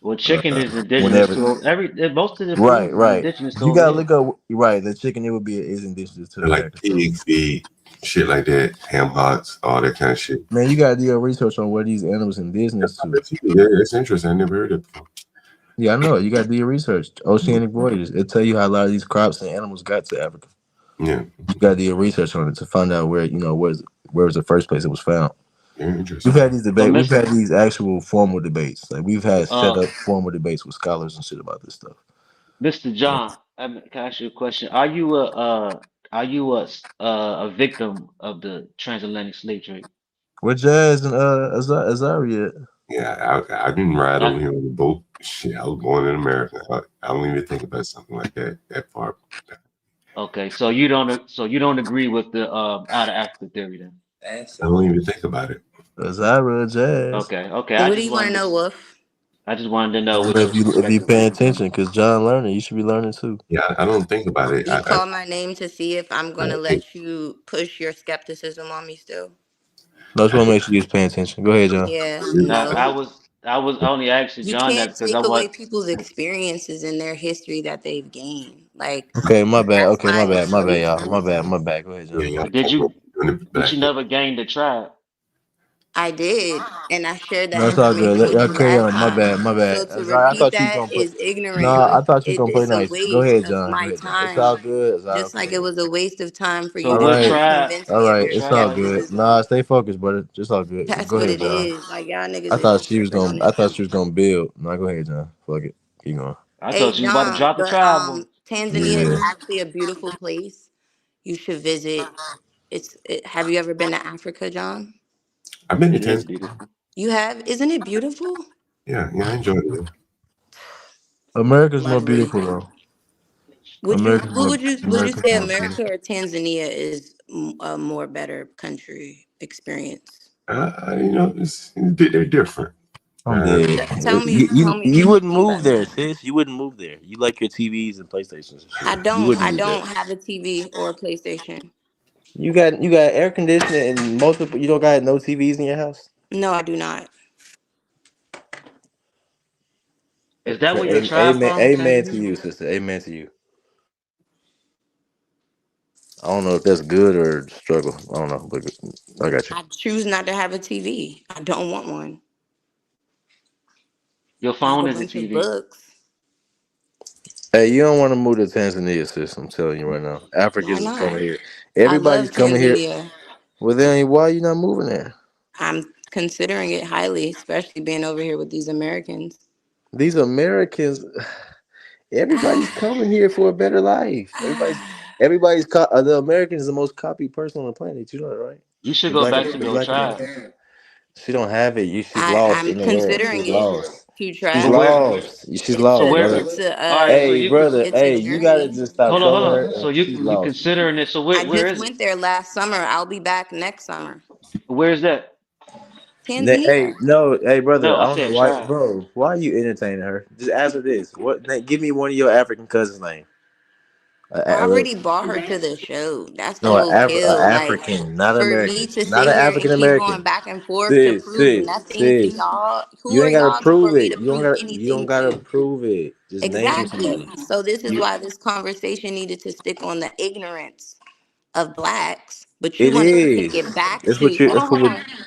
Well, chicken is indigenous Whenever, to most of the right, foods is right. indigenous to You over gotta here. look up right. The chicken it would be is indigenous to the Like Americans. pig feed, shit like that, ham hocks, all that kind of shit. Man, you gotta do your research on where these animals indigenous to. Yeah, that's interesting. I never heard it before. Yeah, I know it. You gotta do your research. Oceanic voyages. It'll tell you how a lot of these crops and animals got to Africa. Yeah. You gotta do your research on it to find out where where was the first place it was found. Yeah, interesting. We've had these debates. So, We've had these actual formal debates. Like we've had set Um, up formal debates with scholars and shit about this stuff. Mr. John, can I ask you a question? Are you a victim of the transatlantic slave trade? Where Jazz and Azaria? Yeah, I didn't ride That over here on the boat. Shit, I was born in America. I don't even think about something like that far. okay? So you don't agree with the out of Africa theory then? I don't even think about it. Azara, Jazz. Okay. What do you want to know, Wolf? I just wanted to know what But your if you perspective pay was. attention, because John learning, you should be learning too. Yeah, I don't think about it. You call my name to see if I'm going to I, let you push your skepticism on me still. No, I just want to make sure you just paying attention. Go ahead, John. Yeah, Now, no. I was only asking You John that can't because I take away want. people's experiences and their history that they've gained. Like, Okay, my bad. that's Okay, my not bad. My bad, y'all. exclusive. My bad. Go ahead, John. yeah, Did you? But black you never gained the tribe. I did, and I shared No, that it's all good. information with Y'all you carry last on. My time. bad. My So bad. to Azara, I repeat thought you was that gonna play. is ignorant. No, I thought you was gonna play It's a nice. Go waste ahead, of John. Go my ahead, John. It's all time. good. Azara, Just like it was a waste of time for So you all to what right. try to tribe? convince All me of What right. your It's all tribe? good. skepticism. Nah, stay focused, brother. Just all good. That's Go what ahead, it John. is. Like y'all niggas I is thought just she was tripping on gonna. this I thought shit. she was gonna build. No, go ahead, John. Fuck it. Keep going. I Hey thought you was about to John, drop the but tribe on. Tanzania is Yeah. actually a beautiful place. You should visit. Have you ever been to Africa, John? I've been to It is Tanzania. beautiful. You have? Isn't it beautiful? Yeah, I enjoyed it. America's more Lovely. beautiful though. Would you? America's Who more. would you America's say more beautiful. America or Tanzania is a more better country experience? They're different. I'm dead. Tell me. Tell me You which wouldn't one move there, better. sis. You wouldn't move there. You like your TVs and PlayStations and shit. I You don't. wouldn't I move there. don't have a TV or a PlayStation. You got air conditioning and multiple. You don't got no TVs in your house. No, I do not. Is that where your Okay, tribe amen. from, Amen to Tanzania? you, sister. Amen to you. I don't know if that's good or struggle. I don't know, but I got you. I choose not to have a TV. I don't want one. Your I have phone a is a bunch of TV. books. Hey, you don't want to move to Tanzania, sis. I'm telling you right now. Why Africans is coming not? here. I Everybody's love coming here. Tanzania. Well, then why you not moving there? I'm considering it highly, especially being over here with these Americans. These Americans, everybody's coming here for a better life. The American is the most copied person on the planet. You know that, right? You should go back to The your black tribe. American. She don't have it. She's lost I'm in the world. considering She's it lost. to She's But try. where? lost. She's It's So lost, a where? brother. it's a All right. So Hey, you could. brother. it's a Hey, you gotta journey. just stop Hold on. Hold telling her, on. So and you she's you lost. considering it. So I where just is it? went there last summer. I'll be back next summer. Where is that? Hey, Tanzania. no, hey, No, brother. I I don't know said why, tribe. bro. Why are you entertaining her? Just answer this. Give me one of your African cousins' name. I already bought her to the show. That's the No, whole kill. Like African, not for American, me to not sit an here African and keep going American. back and forth to Sis, prove sis, nothing to sis. y'all. Who You are ain't gotta y'all for prove me it. to prove You don't anything gotta to? prove it. Just name somebody. Exactly. So this is why this conversation needed to stick on the ignorance of blacks. But you It wanted to take it is. back That's what to you. hold That's on, hold what. on.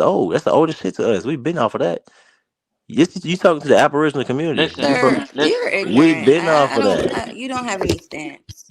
old. That's the oldest shit to us. We've been off of that. You talking to the Aboriginal community. Listen, Sir, you're We've ignorant. been off I of don't. that. You don't have any stamps.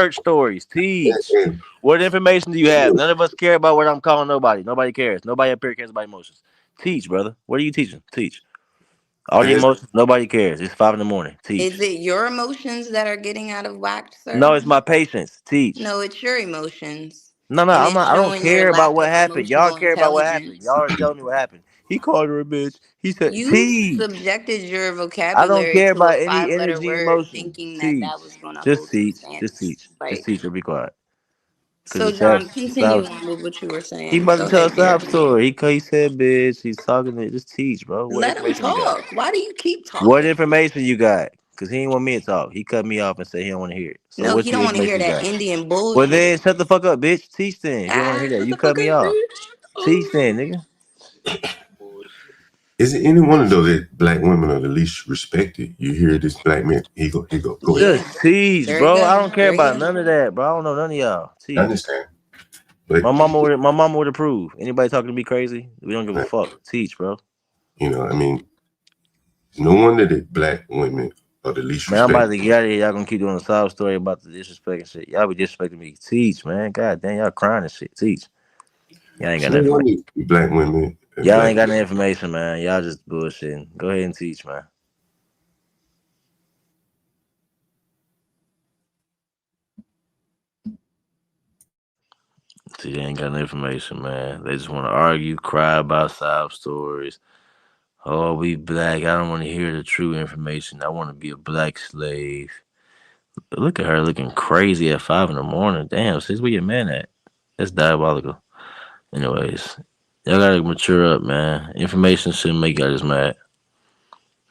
church stories. Teach. What information do you have? None of us care about what I'm calling nobody. Nobody cares. Nobody up here cares about emotions. Teach, brother. What are you teaching? Teach. All the And it's emotions, nobody cares. It's 5 a.m. Teach. Is it your emotions that are getting out of whack, No, sir? it's my patience. Teach. No, it's your emotions. No, And I'm it's not. I don't showing your care about lack what of happened. Y'all emotional care about what happened. intelligence. Y'all are telling me what happened. He called her a bitch. He said, You teach. subjected your I don't vocabulary care to a about any 5-letter energy word emotion. thinking that Teach. that was going to Just hold some teach. Just standards. teach. Just Like, teach or be quiet. Cause So it's sob, John, continue sob. on with what you were He saying. about to Go tell a ahead, sob BRB. story. He said, "Bitch." He's talking to just teach, bro. What Let him information you got? talk. Why do you keep What talking? information you got? Cause he ain't want me to talk. He cut me off and said he don't want to hear it. So No, what's he the don't want to hear information you that got? Indian Well bullshit. then, shut the fuck up, bitch. Teach then. If you don't want to hear that, Shut you the cut fuck me up, off. bitch. Teach then, nigga. Is it any wonder though that black women are the least respected? You hear this black man, he go, go ahead. Yeah. Just teach, There you bro. I go. don't care There you about go. none of that, bro. I don't know none of y'all. I Teach. understand, but My mama would approve. Anybody talking to me crazy? We don't give a fuck. Teach, bro. you know, I mean, no wonder that black women are the least Man, I'm about respected. to get out of here. Y'all gonna keep doing a sob story about the disrespect and shit. Y'all be disrespecting me. Teach, man. God damn, y'all crying and shit. Teach. Y'all ain't It's got no no information. wonder black women and Y'all black ain't got no information, man. Y'all just bullshitting. Go ahead and teach, man. See, they ain't got no information, man. They just want to argue, cry about sob stories. Oh, we black. I don't want to hear the true information. I want to be a black slave. Look at her looking crazy at 5 in the morning. Damn, sis, where your man at? That's diabolical. Anyways, y'all gotta mature up, man. Information shouldn't make y'all just mad.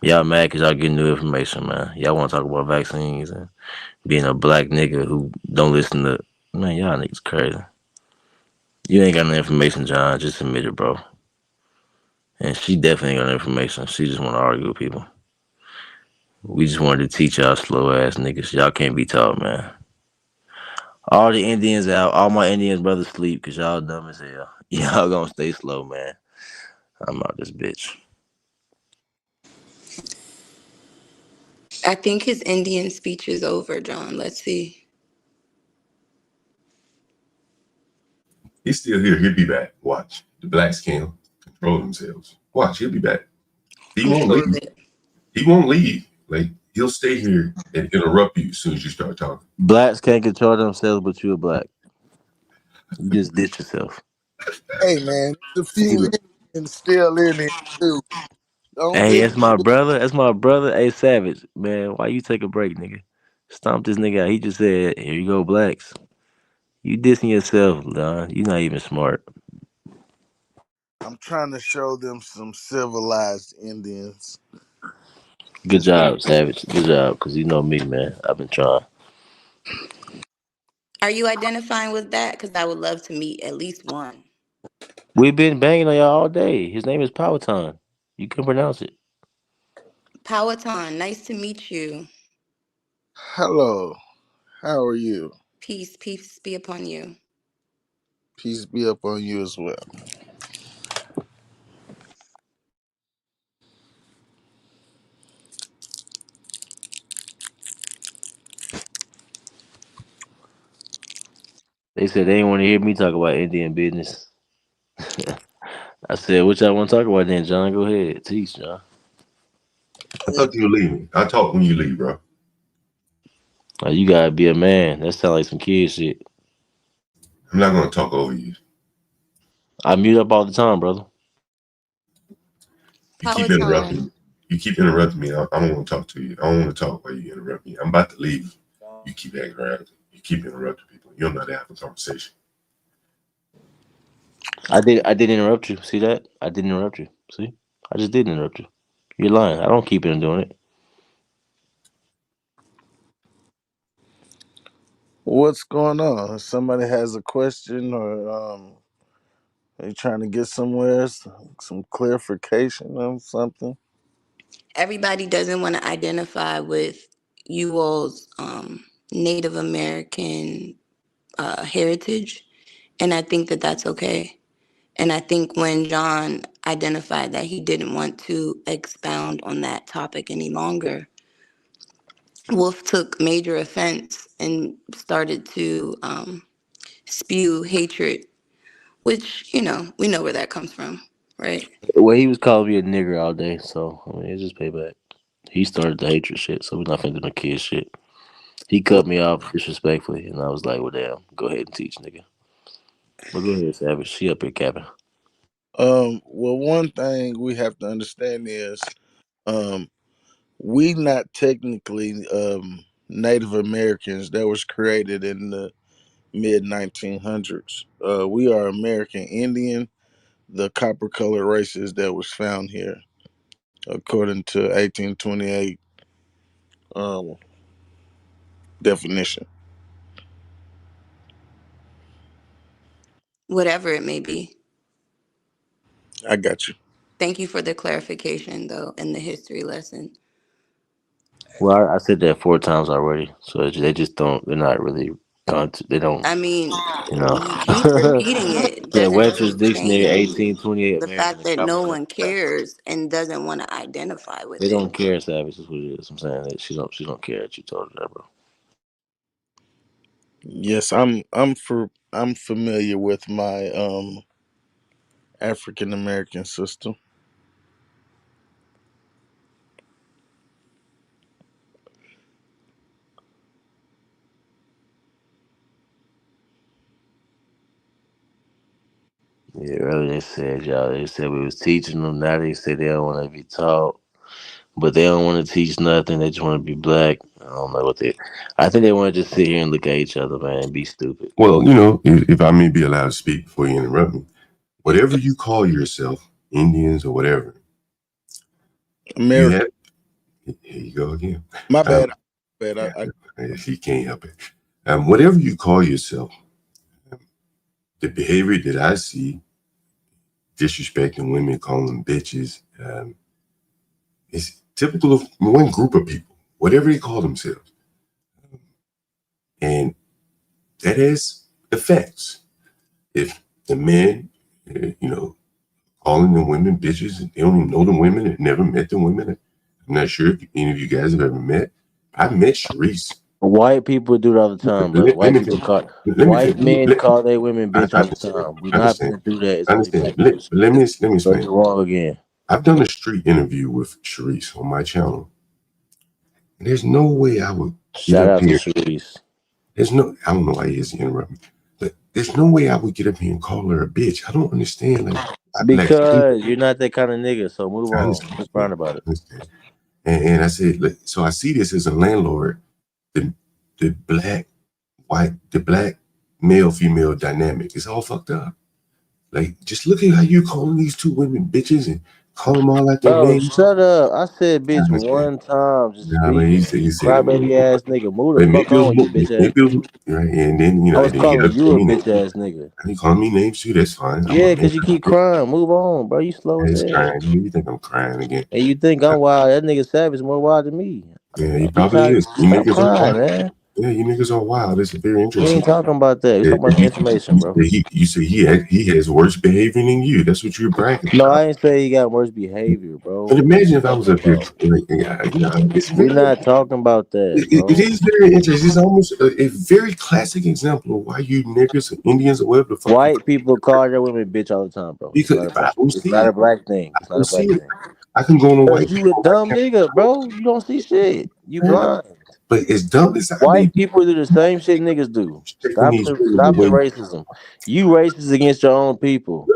Y'all mad because y'all getting new information, man. Y'all want to talk about vaccines and being a black nigga who don't listen to, man, y'all niggas crazy. You ain't got no information, John. Just admit it, bro. And she definitely ain't got no information. She just want to argue with people. We just wanted to teach y'all slow ass niggas. Y'all can't be taught, man. All the Indians out. All my Indians brothers sleep because y'all dumb as hell. Y'all gonna stay slow, man. I'm out this bitch. I think his Indian speech is over, John. Let's see. He's still here. He'll be back. Watch. The blacks can control themselves. Watch. He'll be back. He I'm won't sure of leave. it. He won't leave. Like, he'll stay here and interrupt you as soon as you start talking. Blacks can't control themselves, but you a black. You just ditch yourself. Hey man, there's a few He- Indians still in here too. Don't Hey, get that's my brother. That's my brother. Hey, Savage, man, why you take a break, nigga? Stomp this nigga out. He just said, "Here you go, blacks." You dissing yourself, Don. You not even smart. I'm trying to show them some civilized Indians. Good job, Savage. Good job, cause you know me, man. I've been trying. Are you identifying with that? Because I would love to meet at least one. We've been banging on y'all all day. His name is Powhatan. You can pronounce it. Powhatan, nice to meet you. Hello, how are you? Peace be upon you. Peace be upon you as well. They said they didn't want to hear me talk about Indian business. I said, what y'all want to talk about then, John? Go ahead. Teach, John. I thought you were leaving. I'll talk when you leave, bro. Oh, you gotta be a man. That sound like some kid shit. I'm not going to talk over you. I mute up all the time, brother. You keep Powhatan. interrupting me. You keep interrupting me. I don't want to talk to you. I don't want to talk while you interrupt me. I'm about to leave. You keep acting around. You keep interrupting people. You don't know how to have a conversation. I did interrupt you. See that? I didn't interrupt you. See? I just did interrupt you. You're lying. I don't keep on doing it. What's going on? If somebody has a question or they trying to get somewhere, some clarification on something. Everybody doesn't want to identify with you all's Native American heritage. And I think that that's okay. And I think when John identified that he didn't want to expound on that topic any longer, Wolf took major offense and started to spew hatred, which, we know where that comes from, right? Well, he was calling me a nigger all day, so I mean, it's just payback. He started the hatred shit, so we're not finna do no kid shit. He Well, cut me off disrespectfully, and I was like, well, damn, go ahead and teach, nigga. But go ahead, Savage. She up here capping. well, one thing we have to understand is, um, we not technically Native Americans. That was created in the mid 1900s. We are American Indian, the copper colored races that was found here, according to 1828 um, definition. Whatever it may be. I got you. Thank you for the clarification, though, in the history lesson. Well, I said that 4 times already, so they just don't. They're not really. They don't. I mean, You know. you keep repeating it The doesn't Webster's Dictionary, change 1828 the American fact that Copper no Color one Race. cares and doesn't want to identify with They it. don't care, Savage. Is what it is. I'm saying that she don't. She don't care that you told her that, bro. Yes, I'm familiar with my African American sister. Yeah, earlier they said y'all. They said we was teaching them. Now they say they don't want to be taught, but they don't want to teach nothing. They just want to be black. I don't know what they. I think they want to just sit here and look at each other, man, and be stupid. Well, if I may be allowed to speak before you interrupt me, whatever you call yourself, Indians or whatever, you American. have. Here you go again. My bad. Um, Bad. yeah, if you can't help it, whatever you call yourself, the behavior that I see, disrespecting women, calling them bitches, is typical of one group of people, whatever they call themselves, and that has effects. If the men, calling the women bitches, and they don't even know the women, and never met the women. I'm not sure if any of you guys have ever met. I met Sharice. White people do it all the time, brother. Let White me people call let me white men call their women I bitch all the time. We not understand. gonna do that. It's I only understand. black people. Let me So explain. you're wrong again. I've done a street interview with Sharice on my channel. And there's no way I would get Shout up out to here. Sharice. I don't know why he is interrupting me, but there's no way I would get up here and call her a bitch. I don't understand. Because you're not that kind of nigga. So move I on. understand. Let's frown about it. I understand. And I said, so I see this as a landlord, the black male female dynamic is all fucked up. Like, just look at how you calling these two women bitches and call them all out their Bro, names. shut up. I said I bitch understand. one time. Just Yeah, I mean, speak. he said it more. Crybaby ass nigga. Move the But maybe fuck on, you bitch ass maybe it nigga. was, right, and then I was and then he calling got you a me bitch names. ass nigga. He called me names too. That's fine. I'm Yeah, a man. cause you keep crying. Move on, bro. You slow as He's hell. crying. You think I'm crying again? And you think I'm wild. That nigga Savage more wild than me. Yeah, he You probably try is. You stop niggas are crying, wild. man. Yeah, you niggas are wild. It's very We interesting. ain't talking about that. We talking about the information, bro. You say he has worse behavior than you. That's what you're bragging No, about. I ain't say he got worse behavior, bro. But What imagine you if I was talking up here, about? it's We very, not talking about that, it bro. is very interesting. It's almost a very classic example of why you niggas, Indians, or whatever the fuck you White people call their women bitch all the time, bro. It's because not a if I black. don't It's see not a it, black thing. I It's not don't a see black it. thing. I can go on a Cause white you a dumb camera, nigga, bro. You don't see shit. You blind. but as dumb as I may White be, people do the same shit niggas do. checking these women the Stop the way racism. You racist against your own people.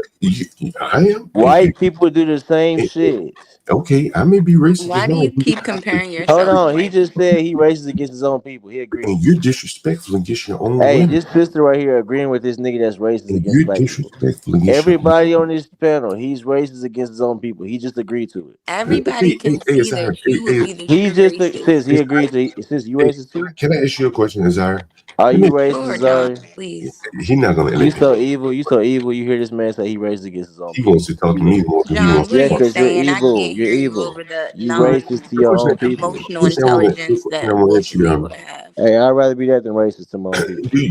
I am. White people do the same Eh, shit. okay, I may be racist as Why do well. you keep comparing Hold yourself to on. He white just people? said he racist against his own people. He agreed. And you're disrespectful against your own Hey, women. this sister right here agreeing with this nigga that's racist And against you're black people. disrespectful against your own Everybody on this panel, he's racist against his own people. He just agreed to it. Everybody can see Azar, that you would be the He true just racist. says he agreed to. Says you racist too. can I ask you a question, Azar? Are Let you me. racist, Sure, John, Zari? please. He's not gonna You let me. so evil. You so evil. You hear this man say he racist against his own He wants people. to talk to me more than he John, wants what to are Yeah, you talk. because you're saying? I evil. can't You're hear you evil. over the You racist to The your question, own people. emotional the intelligence question I that want to most ask you, people have. Hey, I'd rather be that than racist to my own people.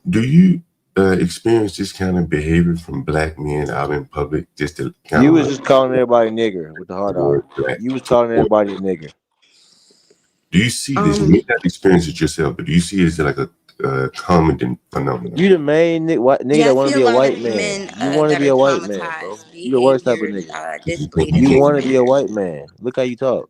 do you experience this kind of behavior from black men out in public? Just to kind You of was like just calling everybody nigger with the the hard R. word black. You was calling everybody a nigger. Do you see this? You Um, may not experience it yourself, but do you see it as like a common phenomenon? You the main nigga yeah, I that want see to a be a lot white of man. men You want to that be are a white man, bro. traumatized, You the worst type of behaviors, nigga. You You think want to be a displacement. white man. Look how you talk.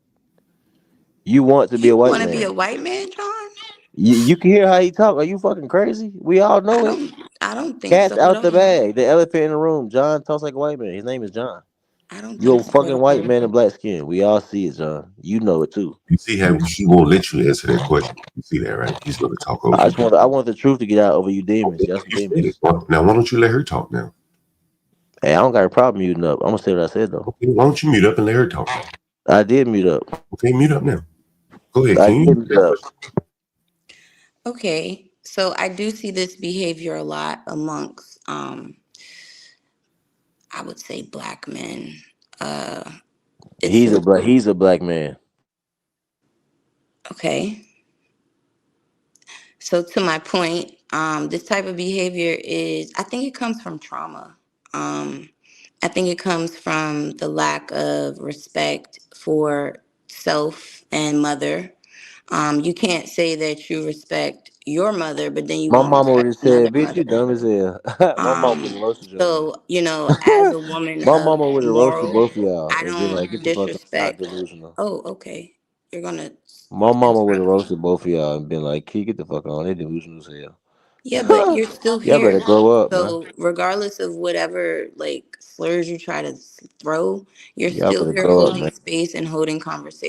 You want to be a You white want to be man. a white man, John? You can hear how he talk. Are you fucking crazy? We all I know it. don't. I don't think Cat's so at out the all. bag. The elephant in the room. John talks like a white man. His name is John. I don't You're think a fucking white so. man in black skin. We all see it, John. You know it too. You see how he won't let you answer that question. You see that, right? He's going to talk over you. I want the truth to get out over you demons. Okay, Y'all some you said it. demons. Now, why don't you let her talk now? Hey, I don't got a problem muting up. I'm gonna say what I said though. Okay, why don't you mute up and let her talk now? I did mute up. Okay, mute up now. Go ahead. I Can you did answer mute that up. question? Okay, so I do see this behavior a lot amongst, I would say, black men. It's He's a black man. okay. So to my point, this type of behavior is, I think it comes from trauma. I think it comes from the lack of respect for self and mother. You can't say that you respect your mother, but then you My won't mama would respect have another said, "Bitch, you mother. dumb as hell." My mama would have roasted your ass. So, as a woman My of mama would have roasted moral, both of y'all I and been like, don't "Get the fuck up, not disrespect. delusional." Oh, okay. You're gonna My mama would have interrupt me. roasted both of y'all and been like, "Kid, get the fuck on. They delusional as Yeah, but hell." you're still Y'all better here. grow up, man. So regardless of whatever like slurs you try to throw, you're Y'all still better here grow up, holding man. space and holding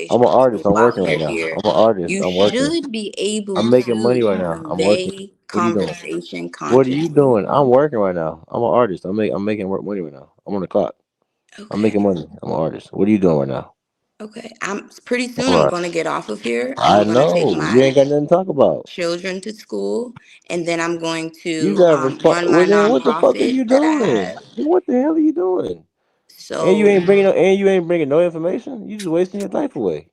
I'm an conversation. artist. So I'm while working right you're now. here, I'm an artist. you I'm working. should be able I'm making money to right now. I'm working. convey What are you doing? conversation What are you consciously. doing? I'm working right now. I'm an artist. I'm making work money right now. I'm on the clock. I'm Okay. making money. I'm an artist. What are you doing right now? Okay. I'm pretty soon All I'm right. gonna get off of here. I I'm gonna take know. You my ain't got nothing to talk about. children to school, and then I'm going You to got run my well then what the fuck are nonprofit you that I doing? have. Then what the hell are you doing? So And you ain't bringing no information. You just wasting your life away.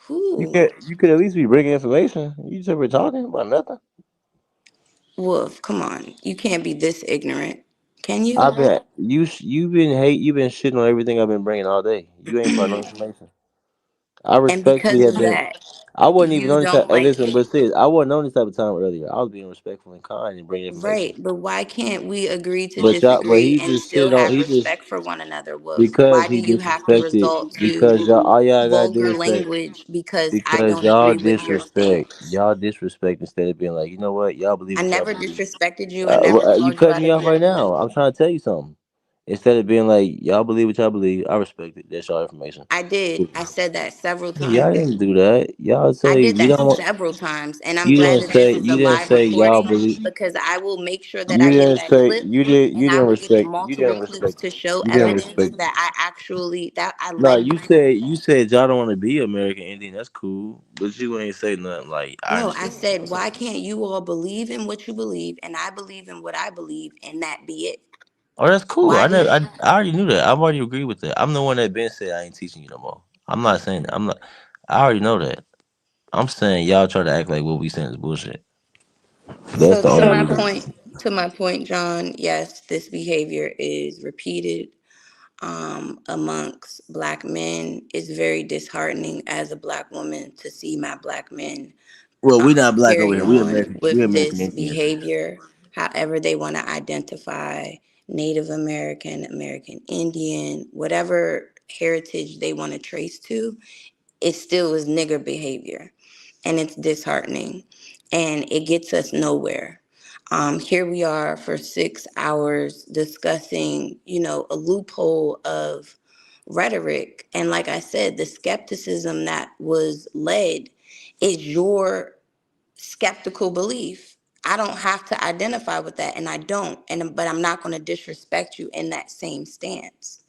who? You could at least be bringing information. You just over talking about nothing. Wolf, come on. You can't be this ignorant. Can I you? bet you've been shitting on everything I've been bringing all day. You ain't brought no information. I And respectfully because have of been. that, I wasn't even you on this type. don't Hey, like listen, it. but serious, I wasn't on this type of time earlier. I was being respectful and kind and bringing information. Right. But why can't we agree to But disagree he and just still shit on. have He just respect for one another, Wolf? because Why do he you have to disrespected. resort to Because y'all, all y'all gotta do vulgar is say. language because I Because don't y'all agree with your disrespect. stance? Y'all disrespect instead of being like, you know what, y'all believe I what y'all never believe. disrespected you. I never You called you cut out me of off your right name. now. I'm trying to tell you something. Instead of being like, y'all believe what y'all believe, I respect it. That's y'all information. I did. I said that several Y'all times. didn't do that. Y'all I say did we that don't want. several times, and I'm glad that this is a You didn't live say y'all recording believe. because I will make sure that I get that clip, and I will get multiple clips to show you didn't evidence respect. that I actually that I No, led. you said y'all don't want to be American Indian. That's cool, but you ain't say nothing like I No, I understand. said, why can't you all believe in what you believe, and I believe in what I believe, and that be it? Oh, that's cool. Why do I already knew that. I've already agreed with that. I'm the one that been said I ain't teaching you no more. I'm not saying that. I'm not. I already know that. I'm saying y'all try to act like what we saying is bullshit. That's so? the To only my reason. point, John. Yes, this behavior is repeated amongst black men. It's very disheartening as a black woman to see my black men Well, we not black over carry here. We on American. We with American this Indians. behavior, however they want to identify Native American, American Indian, whatever heritage they want to trace to, it still is nigger behavior. And it's disheartening and it gets us nowhere. Here we are for 6 hours discussing, a loophole of rhetoric. And like I said, the skepticism that was led is your skeptical belief. I don't have to identify with that, and I don't. But I'm not going to disrespect you in that same stance.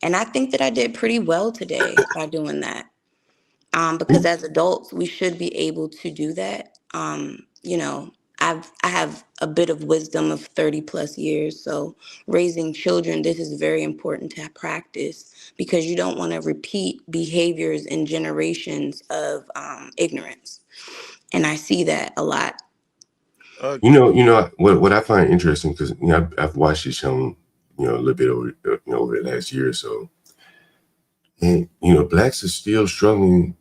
And I think that I did pretty well today by doing that. Because as adults, we should be able to do that. I have a bit of wisdom of 30 plus years. So raising children, this is very important to practice because you don't want to repeat behaviors and generations of ignorance. And I see that a lot. You know what I find interesting because I've watched this show, a little bit over the last year or so, and blacks are still struggling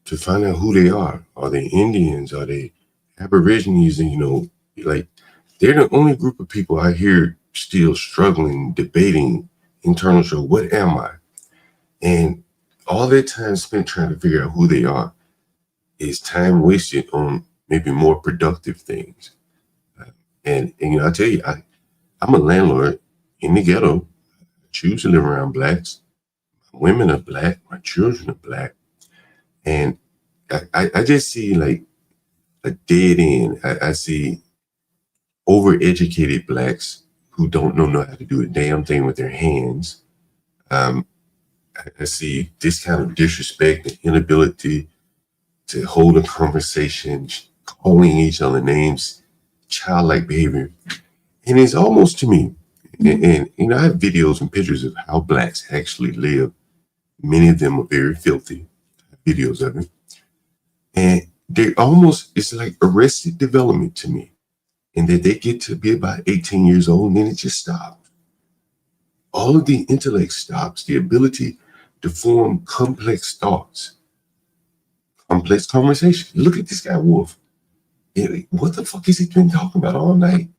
to find out who they are. Are they Indians? Are they Aborigines? And like they're the only group of people I hear still struggling, debating internal struggle. What am I? And all their time spent trying to figure out who they are is time wasted on maybe more productive things. And I tell you, I'm a landlord in the ghetto. I choose to live around blacks. women are black, my children are black, and I just see like a dead end. I see overeducated blacks who don't know how to do a damn thing with their hands. Um, I see this kind of disrespect and inability to hold a conversation, calling each other names, childlike behavior. And it's almost to me, and you know, I have videos and pictures of how blacks actually live. Many of them are very filthy, videos of it. And they almost, it's like arrested development to me. And that they get to be about 18 years old and then it just stops. All of the intellect stops, the ability to form complex thoughts, complex conversation. Look at this guy, Wolf. What the fuck has he been talking about all night?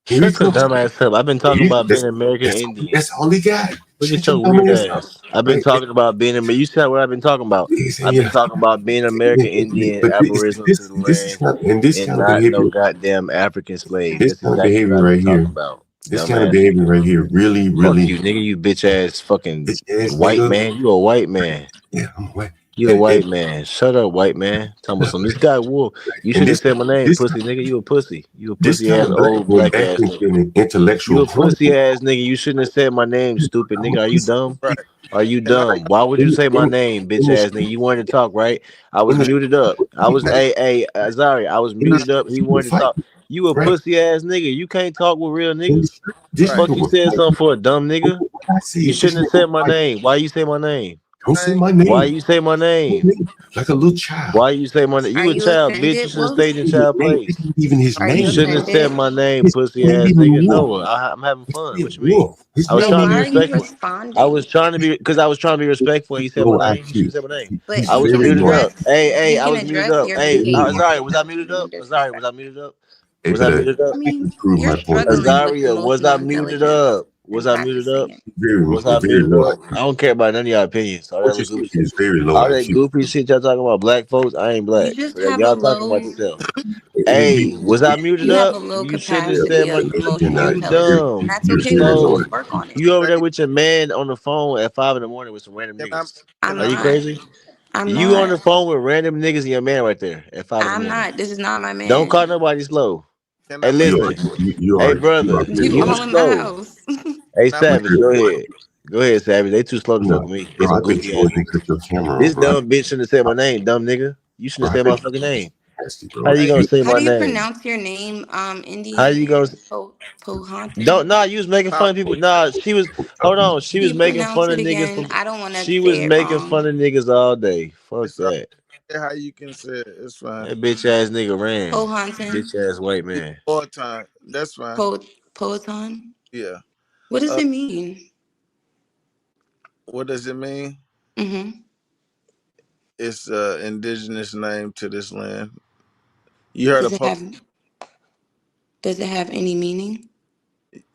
Here he Shut your comes. dumb ass up. I've been talking about being That's, an American that's, Indian. that's all he got. Look at Shut your your dumb weird ass up. ass. I've been Right? talking about being a. You said what I've been talking about. I've been talking about being American Indian, But Aboriginal to the this is land, not, and this and kind of not no behavior, goddamn African slave. this That's kind of exactly what behavior I've been right talking here, about. this kind of Dumbass behavior nigga. right here really, Fuck really, you, nigga. You bitch ass fucking bitch ass white nigga. man. You a white man. Yeah, I'm white. You a white man. Shut up, white man. Tell me some. This guy Wolf. You And shouldn't have said my name, pussy nigga. You a pussy. You a this pussy kind ass of black old boy black ass basking nigga. in You intellectual a pussy hunger. ass nigga. You shouldn't have said my name, stupid I'm a nigga. Are you pussy. dumb? Right. Are you And I dumb? Why would you In, say my in, name, bitch in the ass street, nigga? You wanted to talk, right? I was in the muted up. I was hey, Zari. I was in the nah, muted up. street, He people wanted to fight, talk. You a right? pussy ass nigga. You can't talk with real In the niggas. street, these right. Fuck people you will said fight. something for a dumb But nigga. what I see You is this shouldn't have nigga said my fight. name. Why you say my name? Don't say Hey, my Why name. you say my name? Like a little child. Why you say my name? Are You a you child, bitch. You offended, should have Wolf? stayed in child Name. It's place. not even his Are You you name. shouldn't have said offended? my name, His pussy name ass even nigga. Wolf. No, I'm having His fun. name What you mean? Wolf. His I was Then name trying to why be are even you respectful. I responding? was trying to be because I was trying to be respectful. And he said my low name. You should IQ. say my name. But He's I you was can very muted low up. address IQ. Hey, you I can was muted address up. your Hey, Very low behavior Azari, IQ. was I muted being up? Azari, was I disrespectful. muted up? Hey, Was I but muted up? I to mean, prove you're my point, struggling with Azaria, was emotional I muted intelligence up? Was and I muted up? practicing it. Was I very muted low up? IQ. I don't care about none of y'all opinions. All that What you're little goofy speaking shit. is very low All that IQ. goofy shit y'all talking about black folks, I ain't You black. just So that have a y'all talking about low yourself. It would Hey, be was I muted you have a up? low You shouldn't have capacity said my of you're emotional not. you intelligence. And dumb. that's You're okay. very We can low So just IQ. work on it. you over there hey, with your man on the phone at 5 in the morning with some random can I niggas. I'm can Are I you not. crazy? I'm You on not. the phone with random niggas and your man right there at 5 in the I'm morning. not. This is not my Don't call man. nobody slow. can I Hey, make listen. Hey, You are brother, very You low you IQ. calling my slow. house. Hey, can I make Savage, go ahead. Go ahead, Savage. They too slow to fuck No, with me. They bro, some I bet goofy you ass wouldn't niggas. cut your camera on, This bro. dumb bitch shouldn't have said my name, dumb nigga. You shouldn't Bro, have I said my bet you fucking name. nasty, How bro. you hey gonna say How my do you name? pronounce your name? How Indian you gonna? and Pohontin? Don't nah. You was making pop fun of people. Nah, she was. Hold on. She Can was you making pronounce fun of it niggas again? from. I don't want to She was say it making wrong. fun of niggas all day. Fuck it's all that. right. How you can say it, it's fine. That bitch ass nigga ran. Pohontin? Bitch ass white man. All time. That's fine. Poeton? Yeah. What does Uh it mean? what does it mean? Mm-hmm. It's indigenous name to this land. You heard Does of it have does it have any meaning?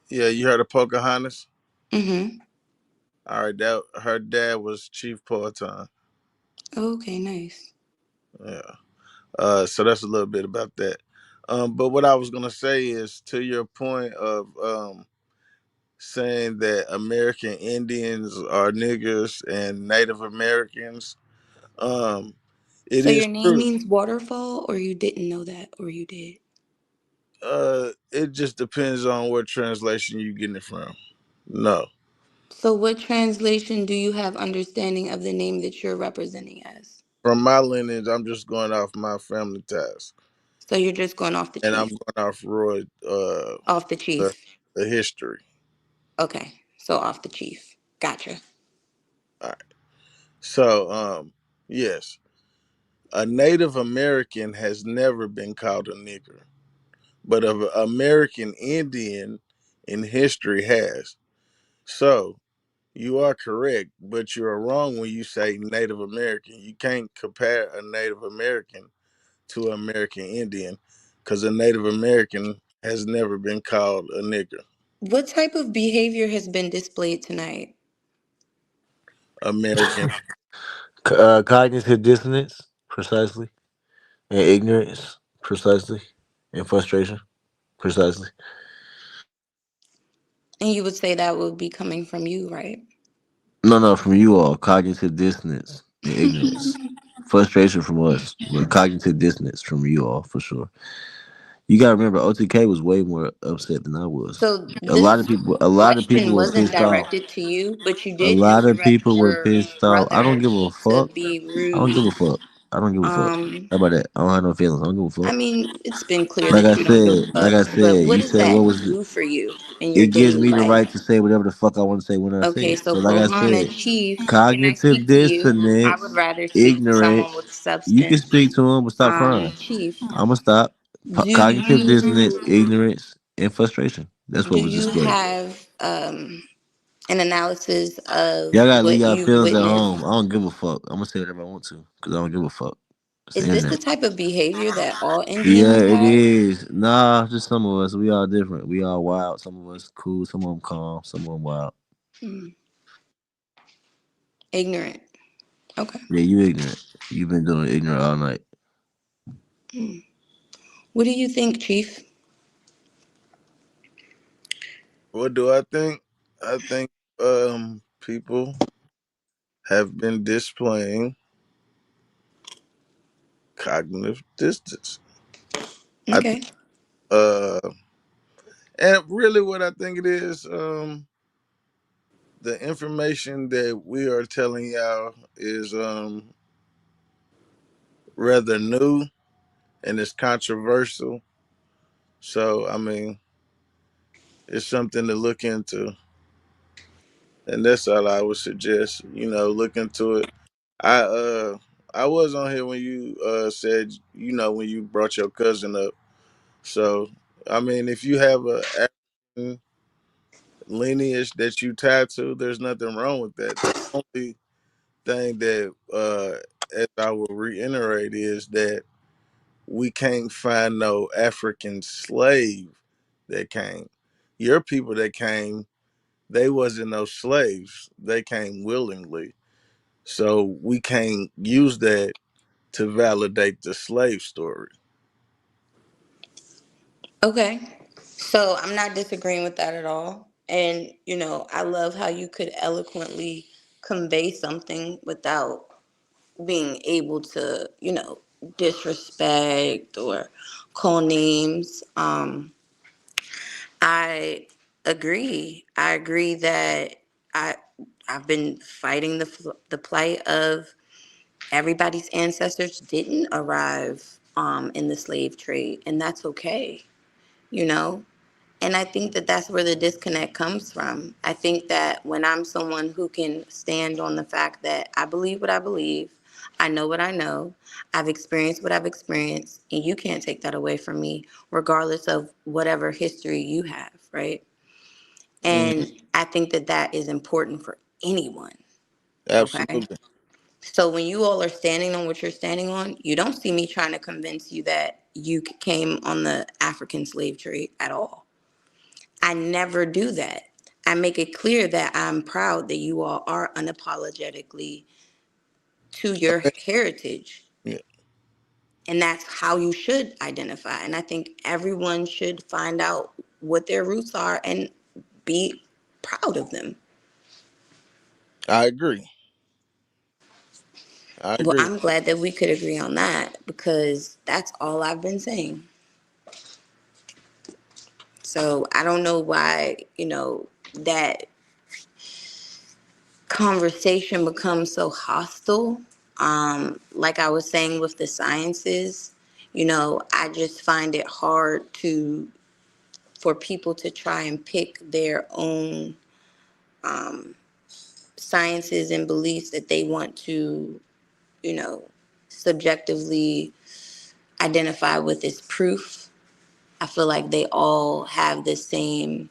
yeah, you heard of Pocahontas? Mm-hmm. All right, that her dad was Chief Powhatan. Okay, nice. Yeah. So that's a little bit about that. But what I was gonna say is to your point of saying that American Indians are niggers and Native Americans, um, it So is your name true. means waterfall, or you didn't know that, or you did? It just depends on what translation you getting it from. No. So what translation do you have understanding of the name that you're representing as? From my lineage, I'm just going off my family ties. So you're just going off the And I'm chief. going off Roy Off the the, chief. the history. Okay. So off the chief. Gotcha. All right. So yes. A Native American has never been called a nigger, but an American Indian in history has. So you are correct, but you are wrong when you say Native American. You can't compare a Native American to an American Indian because a Native American has never been called a nigger. What type of behavior has been displayed tonight? American. Cognitive dissonance, precisely, and ignorance, precisely, and frustration, precisely. And you would say that would be coming from you, right? No, from you all. Cognitive dissonance and ignorance. Frustration from us, but cognitive dissonance from you all for sure. You gotta remember, OTK was way more upset than I was. So A lot of this people, a lot of people question were wasn't pissed off. directed to you, but you A did lot of interrupt people were your pissed off. I don't brother give a to fuck. be I don't give a rude. fuck. I don't give a fuck. Um, How about that? I don't have no feelings. I don't give a I fuck. mean, it's been clear that you don't give a Like fuck, I but said, what you does said what that was do for you in your it gives daily me the life? right to say whatever the fuck I want to say when I say Okay, it. so So like I Bohan said, and Chief, can I cognitive speak to you? I would dissonance, rather speak to someone with ignorance. You can substance. speak to him, but stop crying. Chief, I'ma stop. do Cognitive dissonance, you ignorance, and frustration. That's what do was you displayed. have an analysis of Y'all gotta leave what y'all you've feelings at witnessed? home. I don't give a fuck. I'm gonna say whatever I want to because I don't give a fuck. It's the Is this the internet. type of behavior that all Yeah, Indians it have? is. Nah, just some of us. We all different. We all wild. Some of us cool. Some of them calm. Some of them wild. Hmm, ignorant. Okay. Yeah, you ignorant. You've been doing ignorant all night. Hmm. What do you think, Chief? What do I think? I think people have been displaying cognitive distance. I think Okay. uh and really what I think it is, the information that we are telling y'all is rather new and it's controversial. So I mean it's something to look into. And that's all I would suggest. Look into it. I uh I was on here when you said, when you brought your cousin up. So I mean, if you have a African lineage that you tied to, there's nothing wrong with that. The only thing that as I will reiterate is that we can't find no African slave that came. Your people that came, they wasn't no slaves. They came willingly. So we can't use that to validate the slave story. Okay. So I'm not disagreeing with that at all. And, I love how you could eloquently convey something without being able to, disrespect or call names. I agree. I agree that I I've been fighting the plight of everybody's ancestors didn't arrive in the slave trade, and that's okay, you know. And I think that that's where the disconnect comes from. I think that when I'm someone who can stand on the fact that I believe what I believe, I know what I know, I've experienced what I've experienced, and you can't take that away from me, regardless of whatever history you have, right? Mhm. And I think that that is important for anyone, okay? Absolutely. So when you all are standing on what you're standing on, you don't see me trying to convince you that you came on the African slave trade at all. I never do that. I make it clear that I'm proud that you all are unapologetically to your heritage. Yeah, And that's how you should identify. And I think everyone should find out what their roots are and be proud of them. I agree. I Well, agree. I'm glad that we could agree on that because that's all I've been saying. So I don't know why, that conversation becomes so hostile. Like I was saying with the sciences, I just find it hard for people to try and pick their own sciences and beliefs that they want to, you know, subjectively identify with as proof. I feel like they all have the same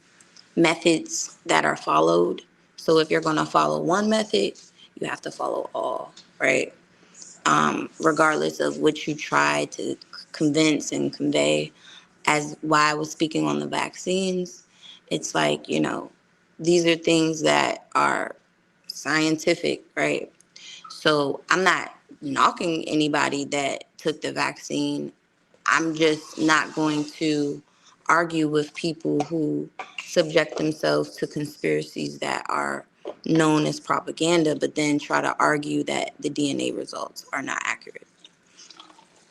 methods that are followed. So if you're going to follow one method, you have to follow all, right? Regardless of what you try to convince and convey. As why I was speaking on the vaccines, it's like, these are things that are scientific, right? So I'm not knocking anybody that took the vaccine. I'm just not going to argue with people who subject themselves to conspiracies that are known as propaganda, but then try to argue that the DNA results are not accurate.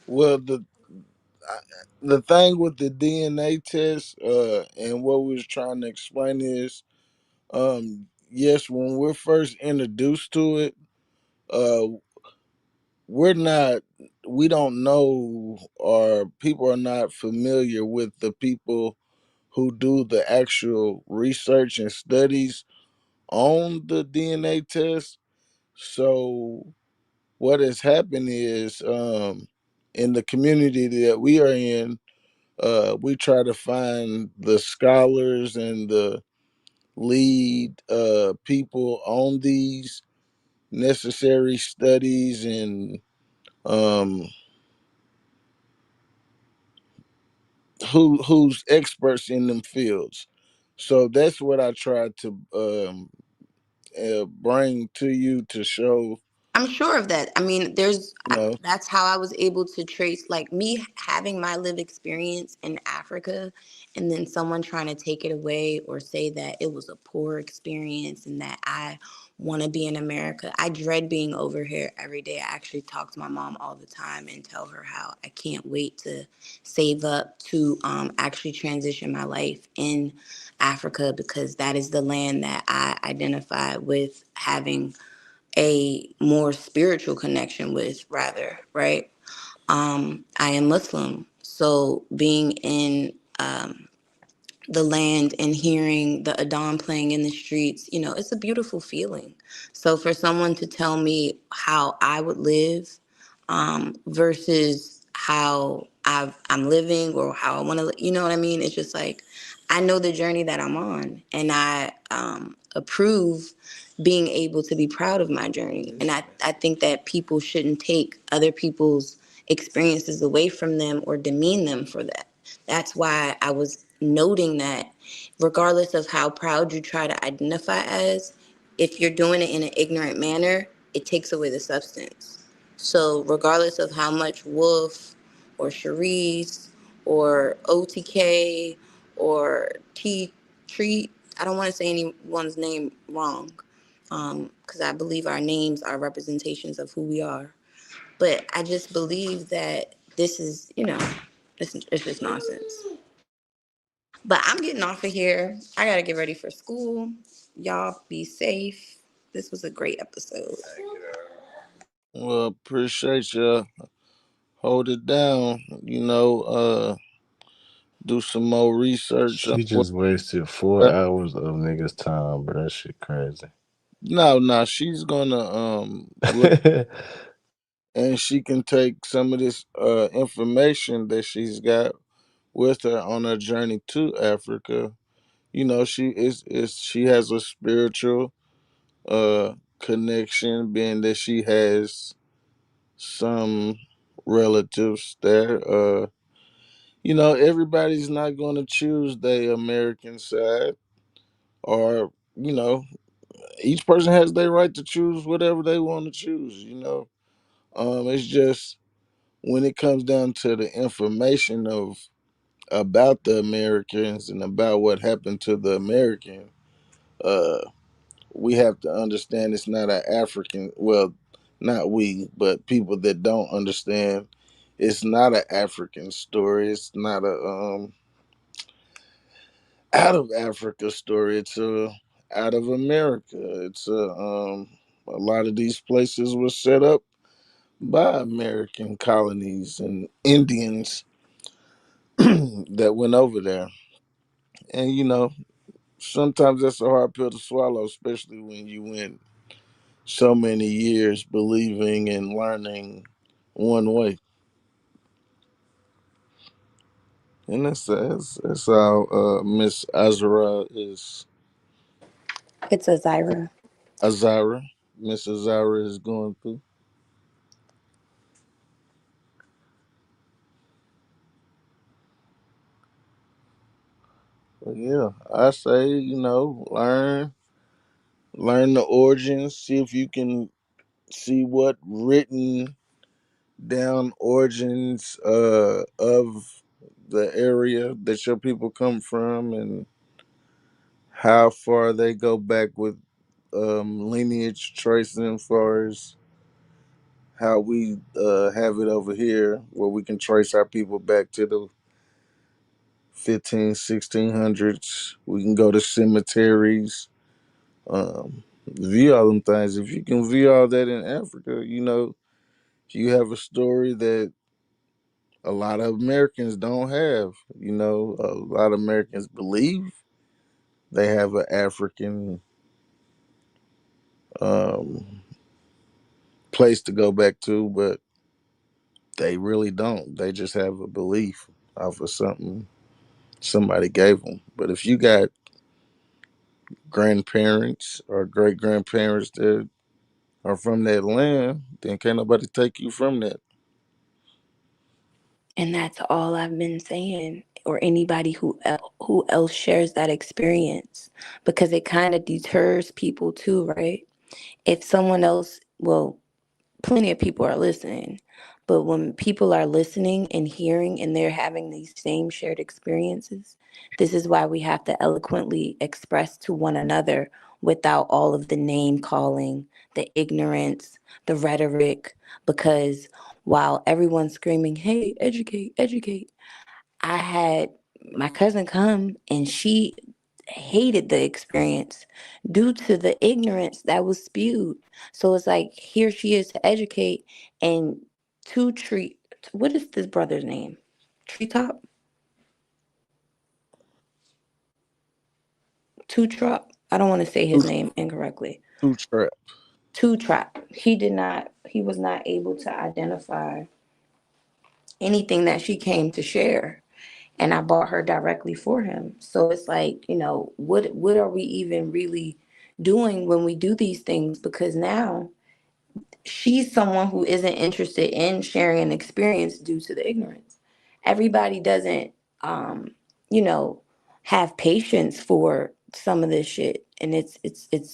Well, the thing with the DNA test, and what we was trying to explain is, yes, when we're first introduced to it, uh, we don't know, or people are not familiar with the people who do the actual research and studies on the DNA test. So what has happened is, in the community that we are in, we try to find the scholars and the lead people on these necessary studies, and um, who's experts in them fields. So that's what I tried to bring to you to show. I'm sure of that. I mean, You know, that's how I was able to trace, like, me having my lived experience in Africa, and then someone trying to take it away or say that it was a poor experience and that I want to be in America. I dread being over here every day. I actually talk to my mom all the time and tell her how I can't wait to save up to actually transition my life in Africa, because that is the land that I identify with having a more spiritual connection with, rather, right? I am Muslim, so being in the land and hearing the Adhan playing in the streets, it's a beautiful feeling. So for someone to tell me how I would live versus how I'm living or how I want to, you know what I mean? It's just like, I know the journey that I'm on, and I approve being able to be proud of my journey. And I think that people shouldn't take other people's experiences away from them or demean them for that. That's why I was noting that regardless of how proud you try to identify as, if you're doing it in an ignorant manner, it takes away the substance. So regardless of how much Wolf or Sharice or OTK or T Treat, I don't want to say anyone's name wrong, because I believe our names are representations of who we are. But I just believe that this is, it's just nonsense. But I'm getting off of here. I got to get ready for school. Y'all be safe. This was a great episode. well, appreciate you. Hold it down. Do some more research on She what. just wasted 4 hours of niggas' time, bro. That shit crazy. No, she's gonna look, and she can take some of this information that she's got with her on her journey to Africa. She has a spiritual connection, being that she has some relatives there. Everybody's not gonna choose the American side, or each person has their right to choose whatever they want to choose. It's just when it comes down to the information of about the Americans and about what happened to the American, uh, we have to understand it's not an African. Well, not we, but people that don't understand, it's not an African story. It's not a out of Africa story. It's a out of America. A lot of these places were set up by American colonies and Indians that went over there. And sometimes that's a hard pill to swallow, especially when you went so many years believing and learning one way. And that's how Miss Azara is. It's a Zyra. Azara. Miss Azara is going through. But yeah, I say, learn the origins, see if you can see what written down origins of the area that your people come from, and how far they go back with lineage tracing as far as how we have it over here, where we can trace our people back to the 1600s. We can go to cemeteries, view all them things. If you can view all that in Africa, you have a story that a lot of Americans don't have. A lot of Americans believe they have an African um, place to go back to, but they really don't. They just have a belief off of something somebody gave them. But if you got grandparents or great grandparents that are from that land, then can't nobody take you from that. And that's all I've been saying, or anybody who else shares that experience, because it kind of deters people too, right? If someone else, well, plenty of people are listening, but when people are listening and hearing and they're having these same shared experiences, this is why we have to eloquently express to one another without all of the name calling, the ignorance, the rhetoric, because while everyone's screaming, hey, educate, educate, I had my cousin come and she hated the experience due to the ignorance that was spewed. So it's like here she is to educate and to treat. What is this brother's name? Treetop? Two Trop? I don't want to say his name incorrectly. Two trap. Two Trap. He was not able to identify anything that she came to share. And I bought her directly for him. So it's like, what are we even really doing when we do these things? Because now she's someone who isn't interested in sharing an experience due to the ignorance. Everybody doesn't, you know, have patience for some of this shit, and it's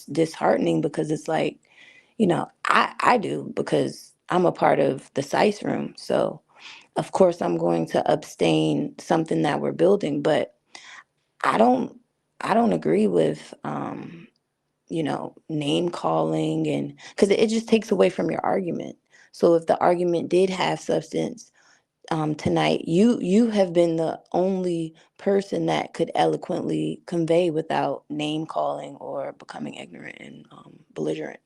disheartening because it's like, I do because I'm a part of the Sice room, so of course I'm going to abstain something that we're building, but I don't I don't agree with name calling, and because it just takes away from your argument. So if the argument did have substance, tonight, you have been the only person that could eloquently convey without name calling or becoming ignorant and belligerent.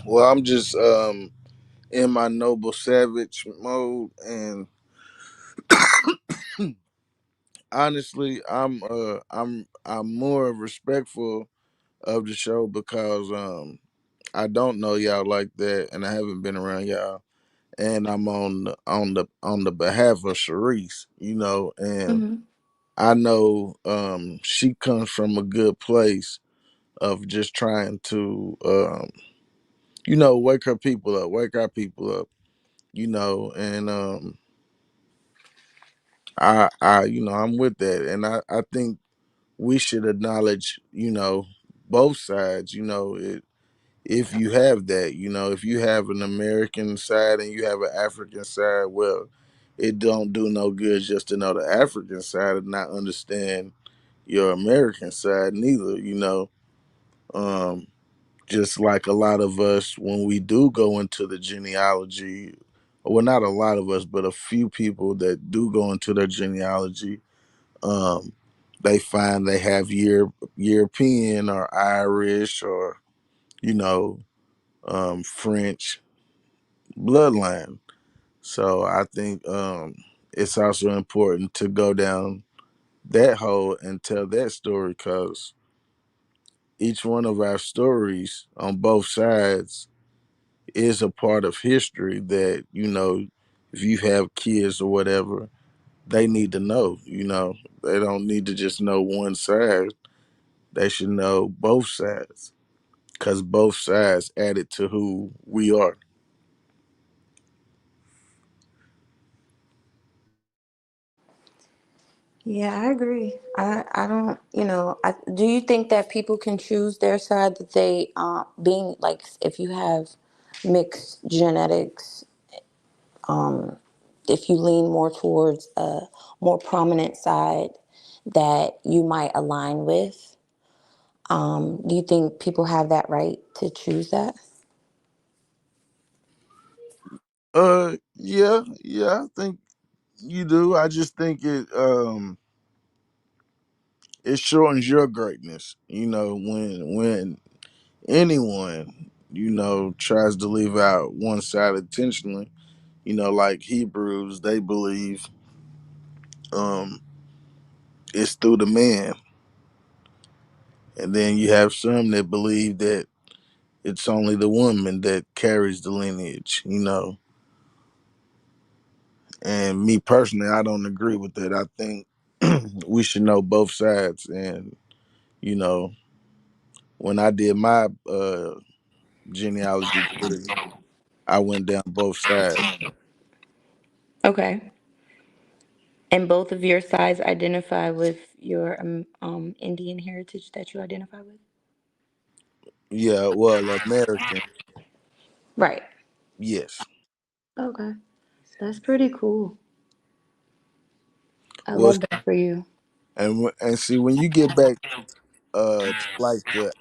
Well, I'm just in my noble savage mode, and honestly, I'm more respectful of the show because I don't know y'all like that, and I haven't been around y'all, and I'm on the behalf of Sharice, and Mm-hmm. I know she comes from a good place of just trying to wake her people up, wake our people up, and I'm with that, and I think we should acknowledge, both sides, if you have that, if you have an American side and you have an African side, well, it don't do no good just to know the African side and not understand your American side neither, Um, just like a lot of us, when we do go into the genealogy, well, not a lot of us, but a few people that do go into their genealogy, um, they find they have European or Irish or, you know, French bloodline. So I think it's also important to go down that hole and tell that story because each one of our stories on both sides is a part of history that, if you have kids or whatever, they need to know, they don't need to just know one side. They should know both sides because both sides added to who we are. Yeah, I agree. I don't, do you think that people can choose their side that they, being like, if you have mixed genetics, if you lean more towards a more prominent side that you might align with. Do you think people have that right to choose that? Yeah, I think you do. I just think it shortens your greatness. You know, when anyone, tries to leave out one side intentionally, like Hebrews, they believe um it's through the man. And then you have some that believe that it's only the woman that carries the lineage. And me personally, I don't agree with that. I think we should know both sides. And, you know, when I did my genealogy tree, I went down both sides. Okay. And both of your sides identify with your Indian heritage that you identify with? Yeah, well, American, Right. yes. Okay. That's pretty cool. I Well, love that for you. and see, when you get back to like the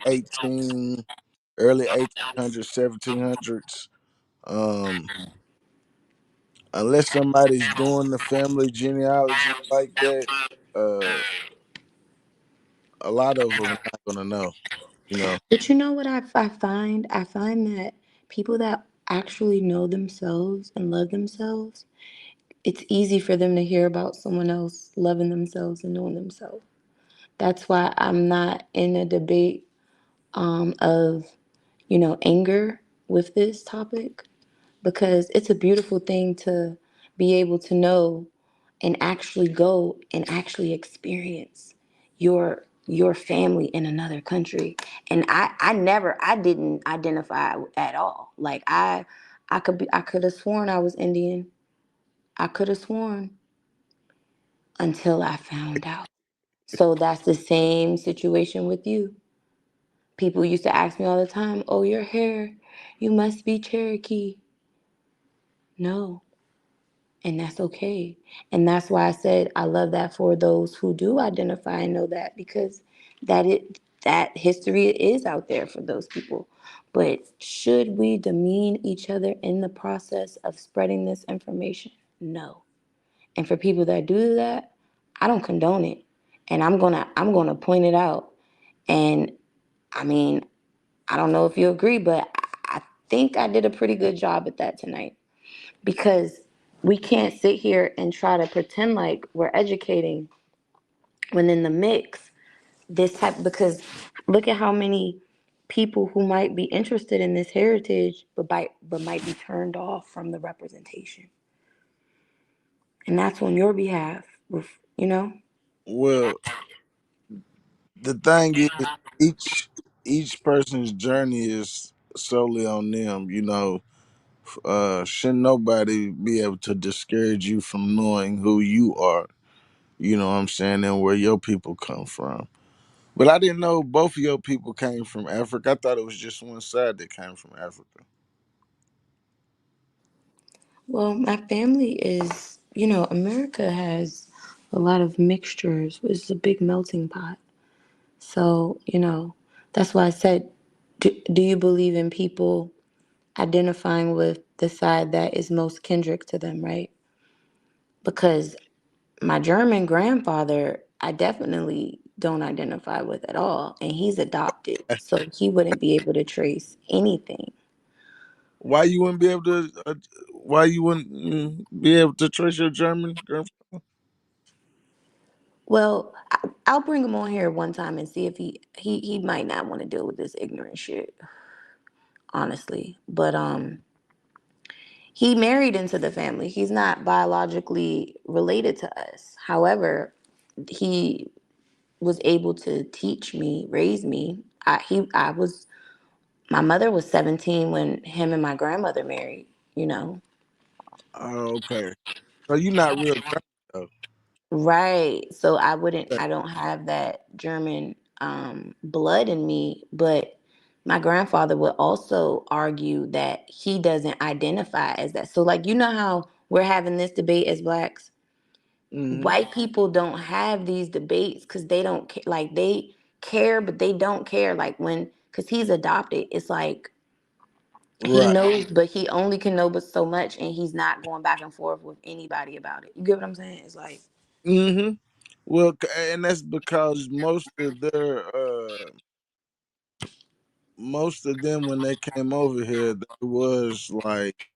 early 1800s, 1700s, um, unless somebody's doing the family genealogy like that, uh, a lot of them are not gonna know. But you know what I find? I find that people that actually know themselves and love themselves, it's easy for them to hear about someone else loving themselves and knowing themselves. That's why I'm not in a debate of, anger with this topic, because it's a beautiful thing to be able to know and actually go and actually experience your family in another country. And I didn't identify at all. Like I could have sworn I was Indian. I could have sworn until I found out. So that's the same situation with you. People used to ask me all the time, "Oh, your hair, you must be Cherokee." No, and that's okay. And that's why I said I love that for those who do identify and know that, because that history is out there for those people. But should we demean each other in the process of spreading this information? No. And for people that do that, I don't condone it. And I'm gonna point it out. And I mean, I don't know if you agree, but I think I did a pretty good job at that tonight, because we can't sit here and try to pretend like we're educating when in the mix this type, because look at how many people who might be interested in this heritage but might be turned off from the representation, and that's on your behalf with Well, the thing is, each person's journey is solely on them. Shouldn't nobody be able to discourage you from knowing who you are. You know what I'm saying, and where your people come from. But I didn't know both of your people came from Africa. I thought it was just one side that came from Africa. well, my family is, America has a lot of mixtures. It's a big melting pot. So, that's why I said, do you believe in people identifying with the side that is most kindred to them, right? Because my German grandfather, I definitely don't identify with at all. And he's adopted. So he wouldn't be able to trace anything. Why you wouldn't be able to? Why you wouldn't be able to trace your German grandfather? Well, I'll bring him on here one time and see if he might not want to deal with this ignorant shit, honestly. But he married into the family. He's not biologically related to us. However, he was able to teach me, raise me. My mother was 17 when him and my grandmother married. Oh, okay. So you're not real German though. Right. So I don't have that German blood in me, but my grandfather would also argue that he doesn't identify as that. So like, how we're having this debate as blacks. Mhm. White people don't have these debates because they don't care. Like they care, but they don't care. Like when, because he's adopted, it's like he Right. knows, but he only can know but so much, and he's not going back and forth with anybody about it. You get what I'm saying? It's like, Mm-hmm. Well, and that's because most of them when they came over here, they was like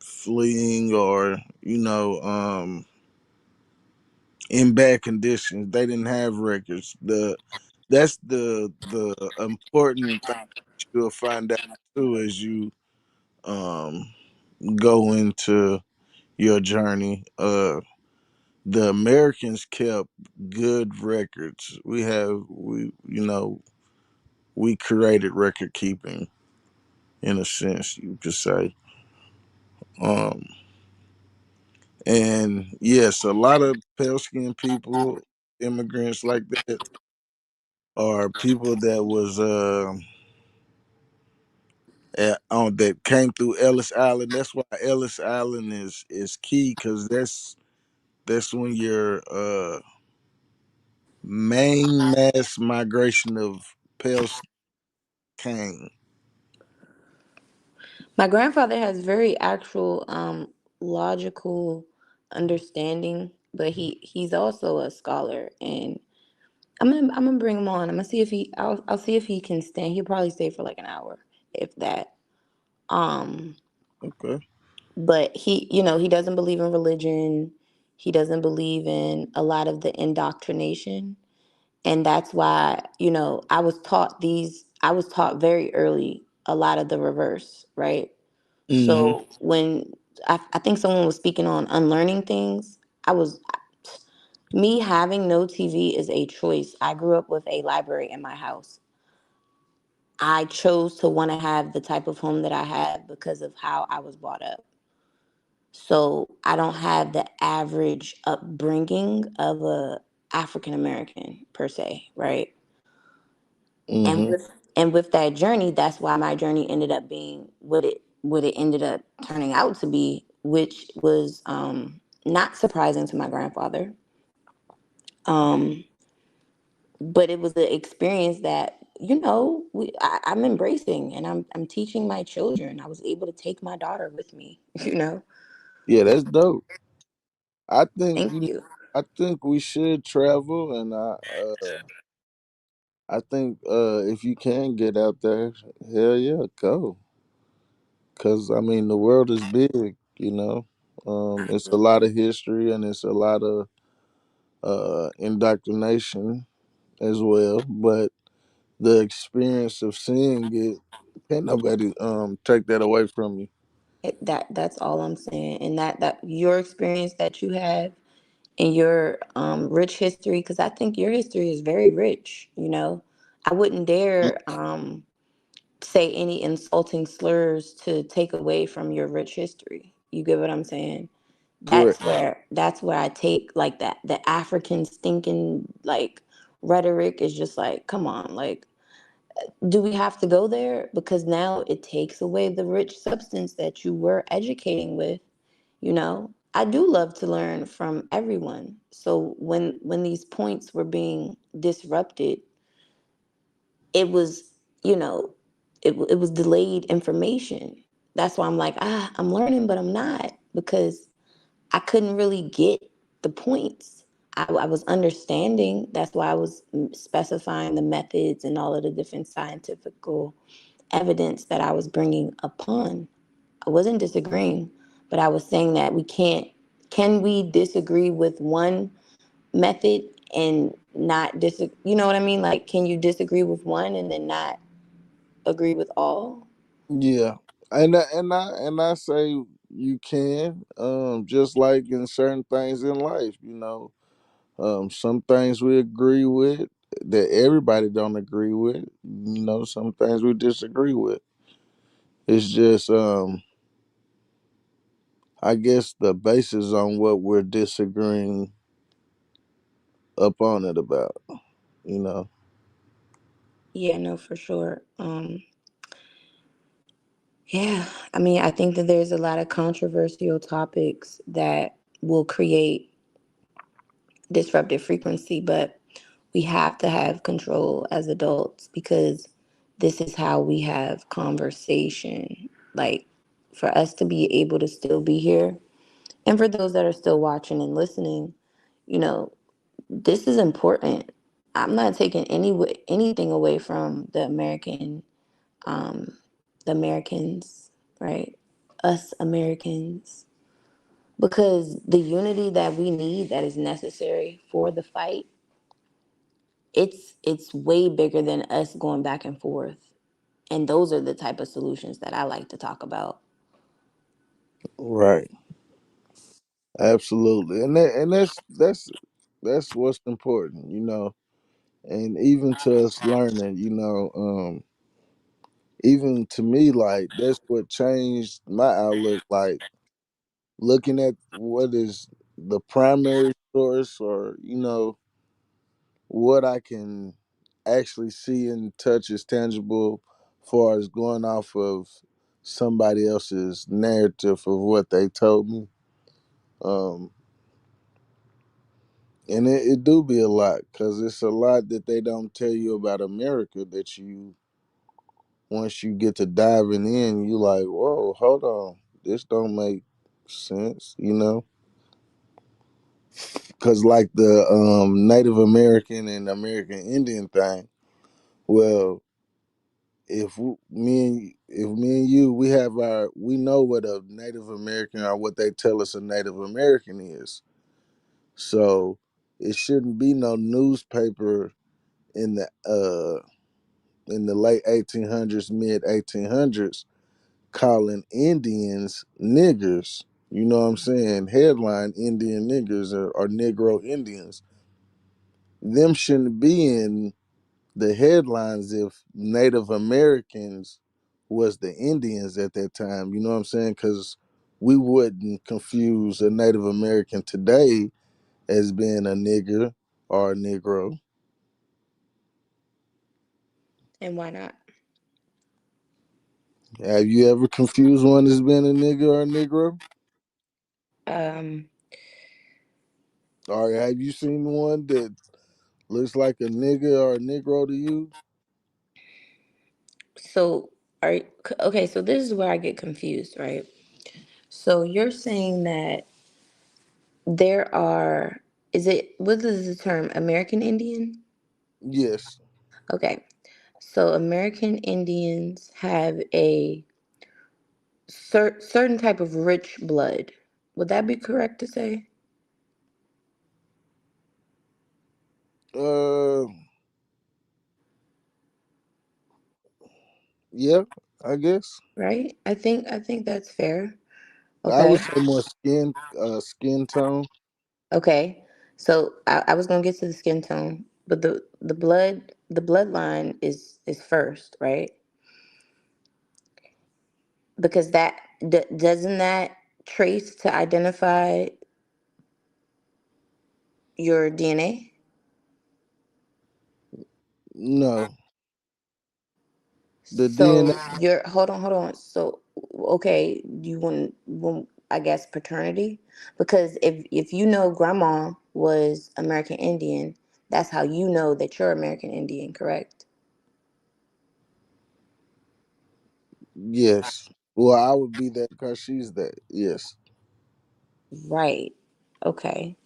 fleeing or in bad conditions. They didn't have records. That's the important thing you'll find out too as you um go into your journey. The Americans kept good records. We created record keeping in a sense, you could say. Um and yes, a lot of pale skinned people, immigrants like that, are people that was that came through Ellis Island. That's why Ellis Island is key, because that's when your main mass migration of pale skin came. my grandfather has very actual, logical understanding, but he's also a scholar, and I'm gonna bring him on. I'm gonna see if I'll see if he can stand. He'll probably stay for like an hour, if that. Um, Okay. but he doesn't believe in religion. He doesn't believe in a lot of the indoctrination, and that's why I was taught very early a lot of the reverse, right? Mm-hmm. So when I think someone was speaking on unlearning things, I was me having no TV is a choice. I grew up with a library in my house. I chose to want to have the type of home that I had because of how I was brought up. So I don't have the average upbringing of a African American per se, right? And Mm-hmm. with that journey, that's why my journey ended up being what it ended up turning out to be, which was not surprising to my grandfather. Um, but it was an experience that I'm embracing, and I'm teaching my children. I was able to take my daughter with me. Yeah, that's dope. I think Thank you. I think we should travel, and I think if you can get out there, hell yeah, go. Cause I mean the world is big, you know. It's a lot of history and it's a lot of indoctrination as well. But the experience of seeing it, can't nobody take that away from you. That's all I'm saying, and that your experience that you have and your rich history, because I think your history is very rich. I wouldn't Mm, dare say any insulting slurs to take away from your rich history. You get what I'm saying? correct. That's where I take like that the African stinking like rhetoric is just like, come on, like, do we have to go there? Because now it takes away the rich substance that you were educating with. I do love to learn from everyone. So when these points were being disrupted, it was, you know, it was delayed information. That's why I'm like, I'm learning, but I'm not, because I couldn't really get the points. I was understanding. That's why I was specifying the methods and all of the different scientific evidence that I was bringing upon. I wasn't disagreeing, but I was saying that can we disagree with one method and not disagree? You know what I mean? Like, can you disagree with one and then not agree with all? Yeah. And I say you can, just like in certain things in life, you know. Some things we agree with that everybody don't agree with. You know, some things we disagree with. It's just I guess the basis on what we're disagreeing upon it about, you know. Yeah, no, for sure. Yeah, I mean, I think that there's a lot of controversial topics that will create disruptive frequency, but we have to have control as adults because this is how we have conversation. Like, for us to be able to still be here, and for those that are still watching and listening, you know, this is important. I'm not taking anything away from the Americans, right? Us Americans, because the unity that we need, that is necessary for the fight, it's way bigger than us going back and forth. And those are the type of solutions that I like to talk about. Right. Absolutely. And that's what's important, you know. And even to us learning, you know, even to me, like that's what changed my outlook. Like looking at what is the primary source, or you know, what I can actually see and touch is tangible, far as going off of somebody else's narrative of what they told me. Um, and it do be a lot, because it's a lot that they don't tell you about America that you, once you get to diving in, you like, whoa, hold on, this don't make sense, you know? Because like the Native American and American Indian thing, well, if me and you, we know what a Native American, or what they tell us a Native American is. So it shouldn't be no newspaper in the late 1800s, mid 1800s, calling Indians niggers. You know what I'm saying? Headline Indian niggers, or Negro Indians. Them shouldn't be in the headlines if Native Americans was the Indians at that time. You know what I'm saying? Because we wouldn't confuse a Native American today as being a nigger or a Negro. And why not? Have you ever confused one as being a nigger or a Negro? Um, Or have you seen one that looks like a nigger or a Negro to you? so okay, so this is where I get confused, right? So you're saying that there are, is it, what is the term, American Indian? Yes. Okay. So American Indians have a certain type of rich blood. Would that be correct to say? Uh, yeah, I guess. Right? I think that's fair. I would Okay. say more skin tone. Okay. So I was gonna get to the skin tone, but the bloodline is first, right? Because that doesn't that trace to identify your DNA? No, the So DNA. you're, hold on. So okay, you want I guess paternity? Because if you know grandma was American Indian, that's how you know that you're American Indian, correct? Yes. Well, I would be that because she's that. Yes. Right. Okay.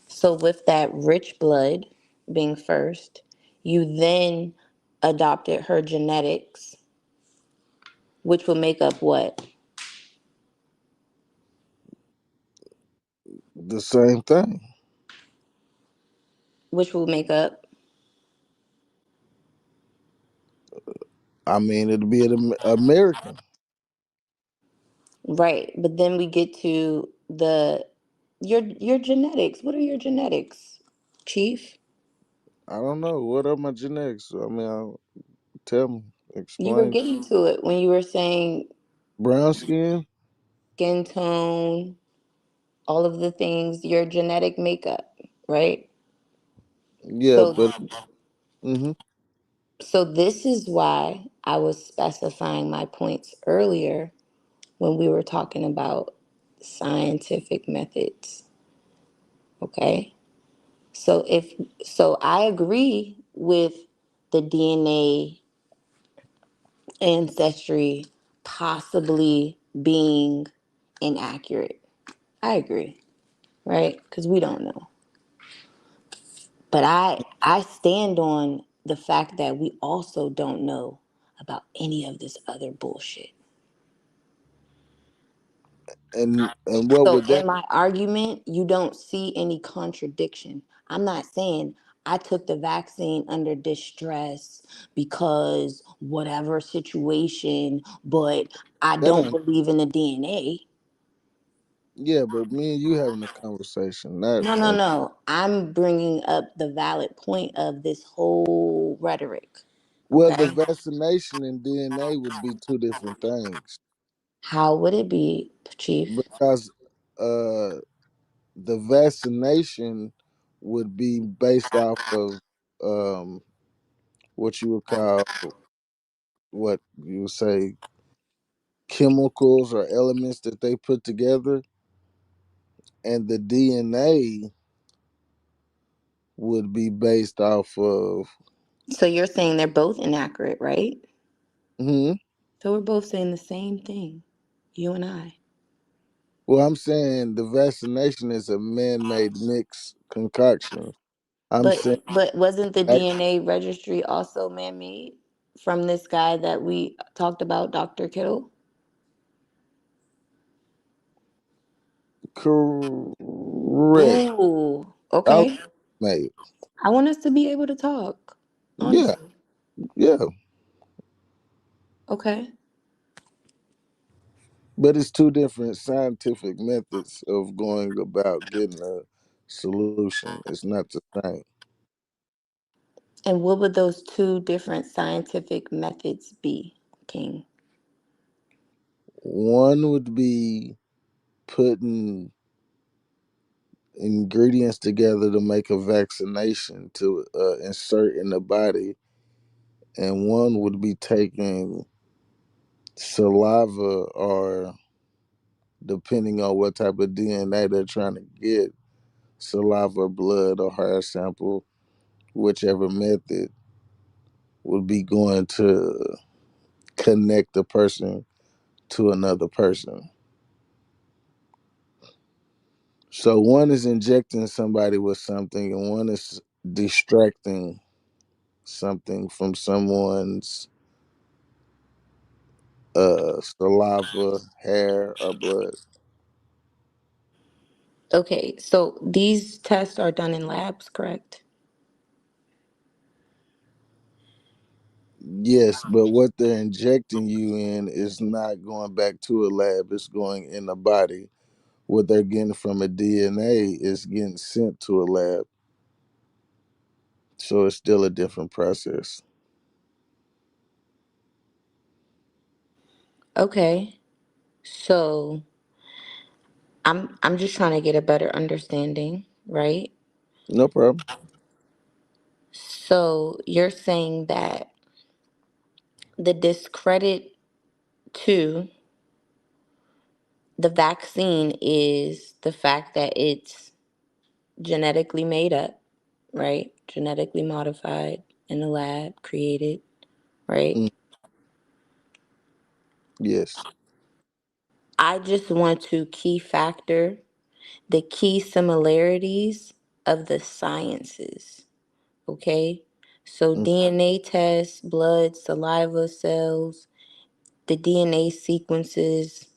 So with that rich blood being first, you then adopted her genetics, which will make up what? The same thing. Which will make up. I mean, it'd be an American. Right. But then we get to your genetics. What are your genetics, Chief? I don't know. What are my genetics? I mean, tell me. You were Explain. getting to it when you were saying Brown skin? skin tone, all of the things, your genetic makeup, right? Yeah, So but. Hmm. so this is why I was specifying my points earlier when we were talking about scientific methods. Okay? So I agree with the DNA ancestry possibly being inaccurate. I agree, right? Because we don't know. But I stand on the fact that we also don't know about any of this other bullshit. And what So would in that? my argument, you don't see any contradiction. I'm not saying I took the vaccine under distress because whatever situation, but I That don't ain't. believe in the DNA. Yeah, but me and you having a conversation. Not. No, no, no. I'm bringing up the valid point of this whole rhetoric. Well, the Okay. vaccination and DNA would be two different things How would it be, Chief? because the vaccination would be based off of um, what you would call, what you would say, chemicals or elements that they put together, and the DNA would be based off of. So you're saying they're both inaccurate, right? Hmm. So we're both saying the same thing, you and I. Well, I'm saying the vaccination is a man-made mix concoction. I'm But saying but wasn't the that DNA registry also man-made from this guy that we talked about, Dr. Kittle? correct. Ooh, I okay. made. I want us to be able to talk, Yeah, honestly. yeah. Okay. But it's two different scientific methods of going about getting a solution. It's not the same. And what would those two different scientific methods be, King? One would be putting ingredients together to make a vaccination to insert in the body, and one would be taking saliva or, depending on what type of DNA they're trying to get, saliva, blood, or hair sample, whichever method would be going to connect the person to another person. So one is injecting somebody with something, and one is distracting something from someone's saliva, hair, or blood. Okay, so these tests are done in labs, correct? Yes, but what they're injecting you in is not going back to a lab, it's going in the body. What they're getting from a DNA is getting sent to a lab. So it's still a different process. Okay. So I'm just trying to get a better understanding, right? No problem. So you're saying that the discredit to the vaccine is the fact that it's genetically made up, right? Genetically modified in the lab, created, right? Mm, yes. I just want to key factor the key similarities of the sciences, okay? So Mm, DNA tests, blood, saliva cells, the DNA sequences,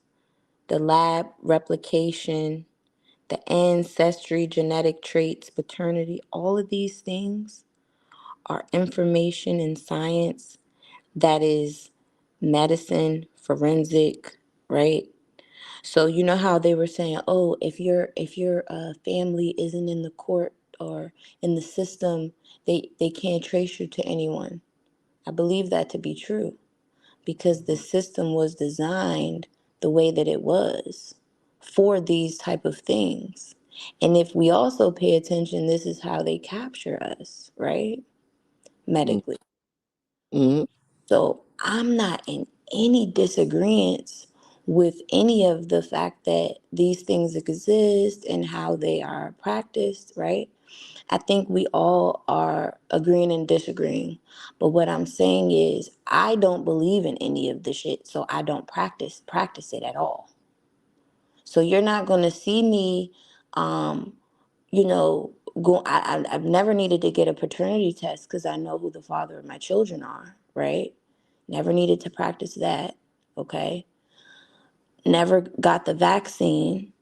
the lab replication, the ancestry, genetic traits, paternity, all of these things are information in science that is medicine, forensic, right? So you know how they were saying, oh, if your family isn't in the court or in the system, they can't trace you to anyone. I believe that to be true because the system was designed the way that it was for these type of things. And if we also pay attention, this is how they capture us, right? mm, Medically. mm. So I'm not in any disagreement with any of the fact that these things exist and how they are practiced, right? I think we all are agreeing and disagreeing. But what I'm saying is I don't believe in any of the shit, so I don't practice it at all. So you're not gonna see me you know, I've never needed to get a paternity test because I know who the father of my children are, right? Never needed to practice that, okay? Never got the vaccine,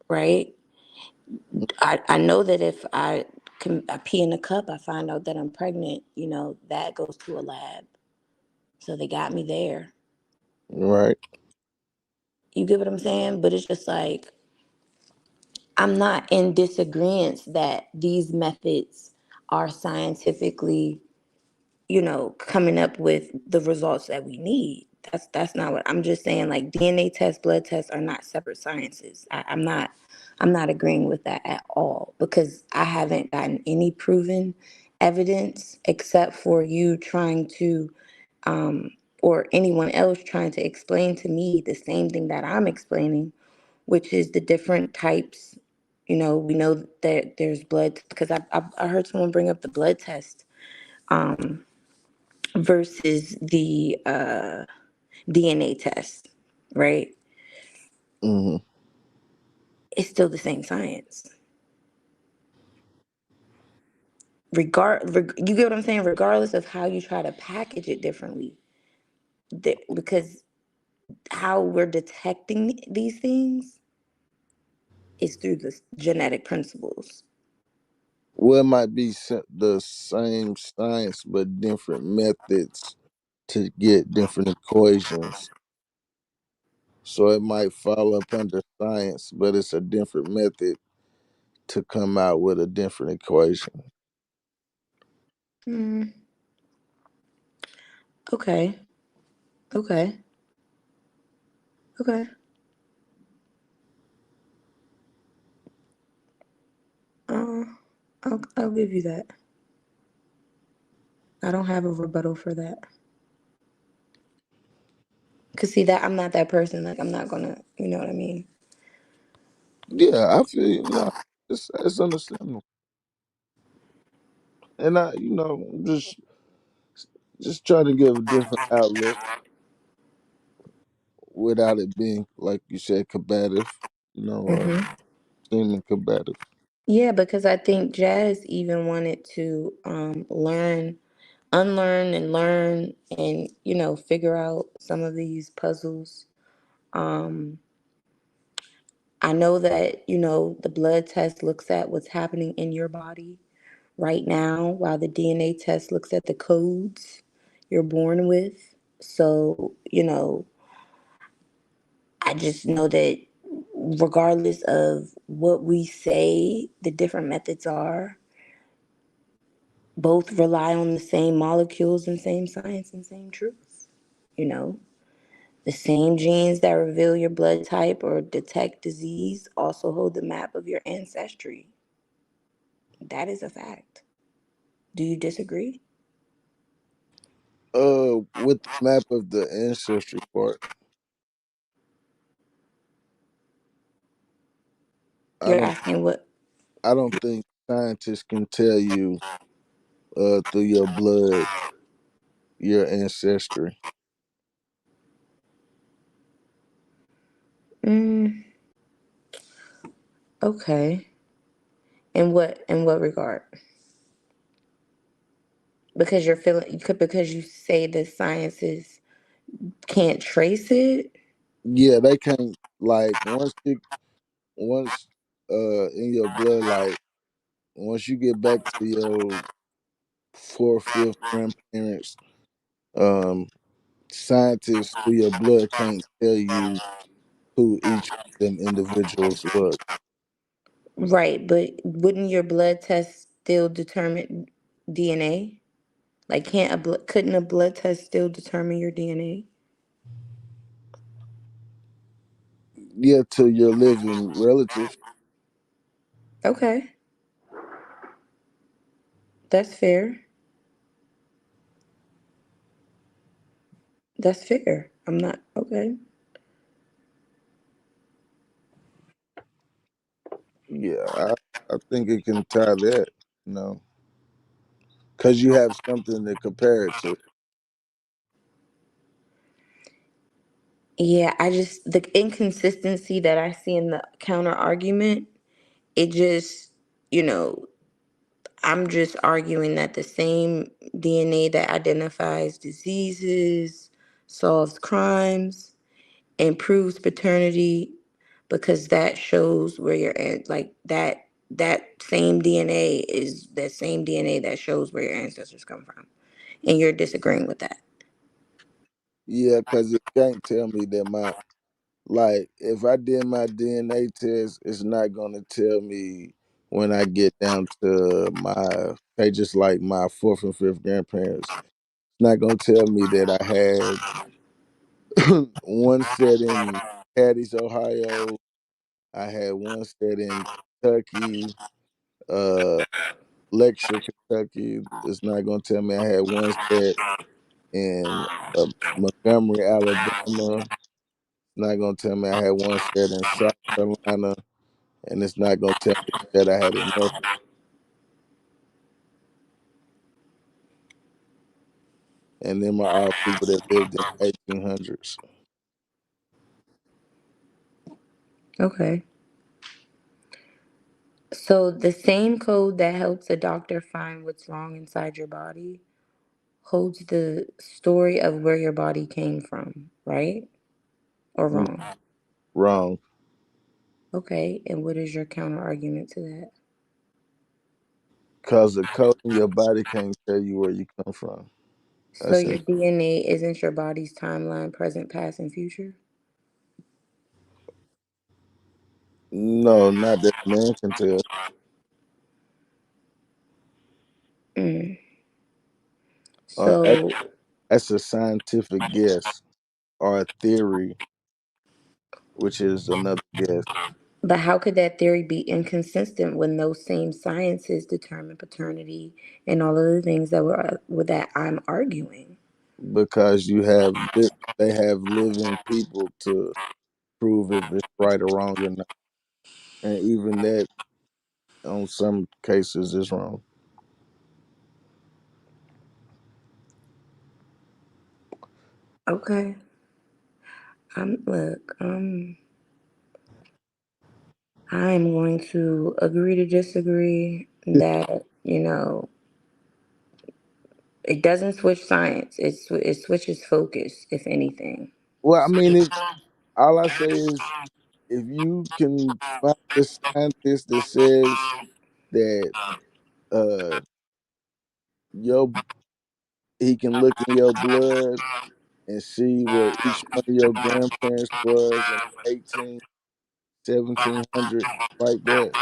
right? I know that if I pee in a cup, I find out that I'm pregnant, that goes to a lab. So they got me there. Right. You get what I'm saying? But it's just like, I'm not in disagreement that these methods are scientifically, coming up with the results that we need. That's not what I'm just saying. Like DNA tests, blood tests are not separate sciences. I'm not agreeing with that at all because I haven't gotten any proven evidence except for you trying to, or anyone else trying to explain to me the same thing that I'm explaining, which is the different types. We know that there's blood because I heard someone bring up the blood test. Versus the DNA test, right? Mm-hmm. It's still the same science. You get what I'm saying? Regardless of how you try to package it differently, because how we're detecting these things is through the genetic principles. Well, it might be the same science, but different methods to get different equations. So it might fall up under science, but it's a different method to come out with a different equation. Mm, okay. Okay. Okay. Uh, I'll give you that. I don't have a rebuttal for that. Cause see that I'm not that person. Like I'm not gonna, you know what I mean? Yeah, I feel you. No, it's understandable. And just trying to give a different outlook without it being like you said combative, Hmm. seeming combative. Yeah, because I think Jazz even wanted to unlearn and learn and, figure out some of these puzzles. Um, I know that, the blood test looks at what's happening in your body right now, while the DNA test looks at the codes you're born with. So, I just know that regardless of what we say the different methods are, both rely on the same molecules and same science and same truth. You know, the same genes that reveal your blood type or detect disease also hold the map of your ancestry. That is a fact. Do you disagree? With the map of the ancestry part, I You're don't asking what? I don't think scientists can tell you through your blood your ancestry. Mm, okay. In what regard? Because you're feeling because you say the sciences can't trace it. Yeah, they can't like once in your blood, like once you get back to your fourth, fifth grandparents, um, scientists through your blood can't tell you who each of them individuals was. Right, but wouldn't your blood test still determine DNA? Like, couldn't a blood test still determine your DNA? Yeah, to your living relative. Okay, that's fair. That's fair. I'm not okay. Yeah, I think it can tie that, you know, because you have something to compare it to. Yeah, I just the inconsistency that I see in the counter argument, it just, you know, I'm just arguing that the same DNA that identifies diseases, solves crimes, improves paternity, because that shows where your like that same DNA is that same DNA that shows where your ancestors come from, and you're disagreeing with that. Yeah, because it can't tell me that like, if I did my DNA test, it's not going to tell me when I get down to say just like my fourth and fifth grandparents. It's not going to tell me that I had one set in Cadiz, Ohio. I had one set in Kentucky, uh, Lecture, Kentucky. It's not going to tell me I had one set in Montgomery, Alabama. It's not going to tell me I had one set in South Carolina. And it's not going to tell me that I had enough. And them are all people that lived in 1800s. Okay. So the same code that helps a doctor find what's wrong inside your body holds the story of where your body came from, right? Or wrong? Wrong. Okay, and what is your counter argument to that? Because the code in your body can't tell you where you come from. So That's your it. DNA isn't your body's timeline, present, past, and future? No, not that man can tell. Mm. Uh, that- So, that's a scientific guess or a theory, which is another guess. but how could that theory be inconsistent when those same sciences determine paternity and all of the things that that I'm arguing? Because they have living people to prove if it's right or wrong or not. And even that, on some cases, is wrong. Okay. Look, I'm going to agree to disagree that, it doesn't switch science. It switches focus, if anything. Well, I mean, all I say is if you can find a scientist that says that uh your he can look in your blood and see where each one of your grandparents was in 18, 1700, like that.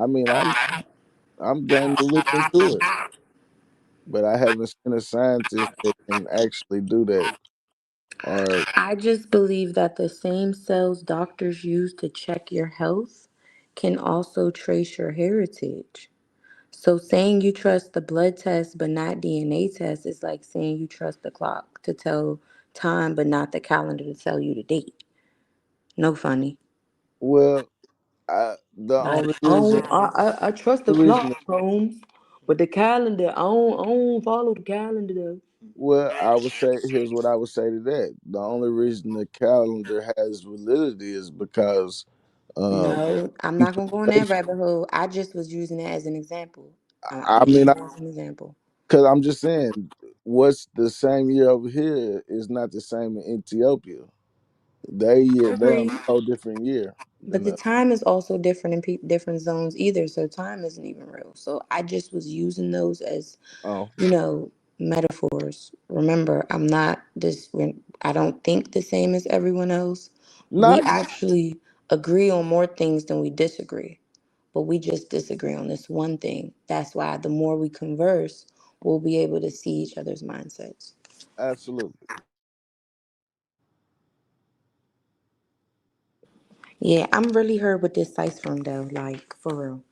I mean, I'm game to look into it, but I haven't seen a scientist that can actually do that. Or I just believe that the same cells doctors use to check your health can also trace your heritage. So saying you trust the blood test but not DNA test is like saying you trust the clock to tell time but not the calendar to tell you the date. No funny. well, the Like, only I, reason don't, I trust the the reason clock, Holmes, but the calendar, I don't follow the calendar though. well, I would say here's what I would say to that. The only reason the calendar has validity is because No, I'm not gonna go in that information. rabbit hole. I just was using it as an example. I I'm mean, using it as an example. because I'm just saying, what's the same year over here is not the same in Ethiopia. They on Agreed. a whole different year But than the us. time is also different in different zones either. So time isn't even real. So I just was using those as, Oh, metaphors. Remember, I'm not this. I don't think the same as everyone else. We not actually agree on more things than we disagree. But we just disagree on this one thing. That's why the more we converse, we'll be able to see each other's mindsets. absolutely. Yeah, I'm really hurt with this Sice room though, like for real.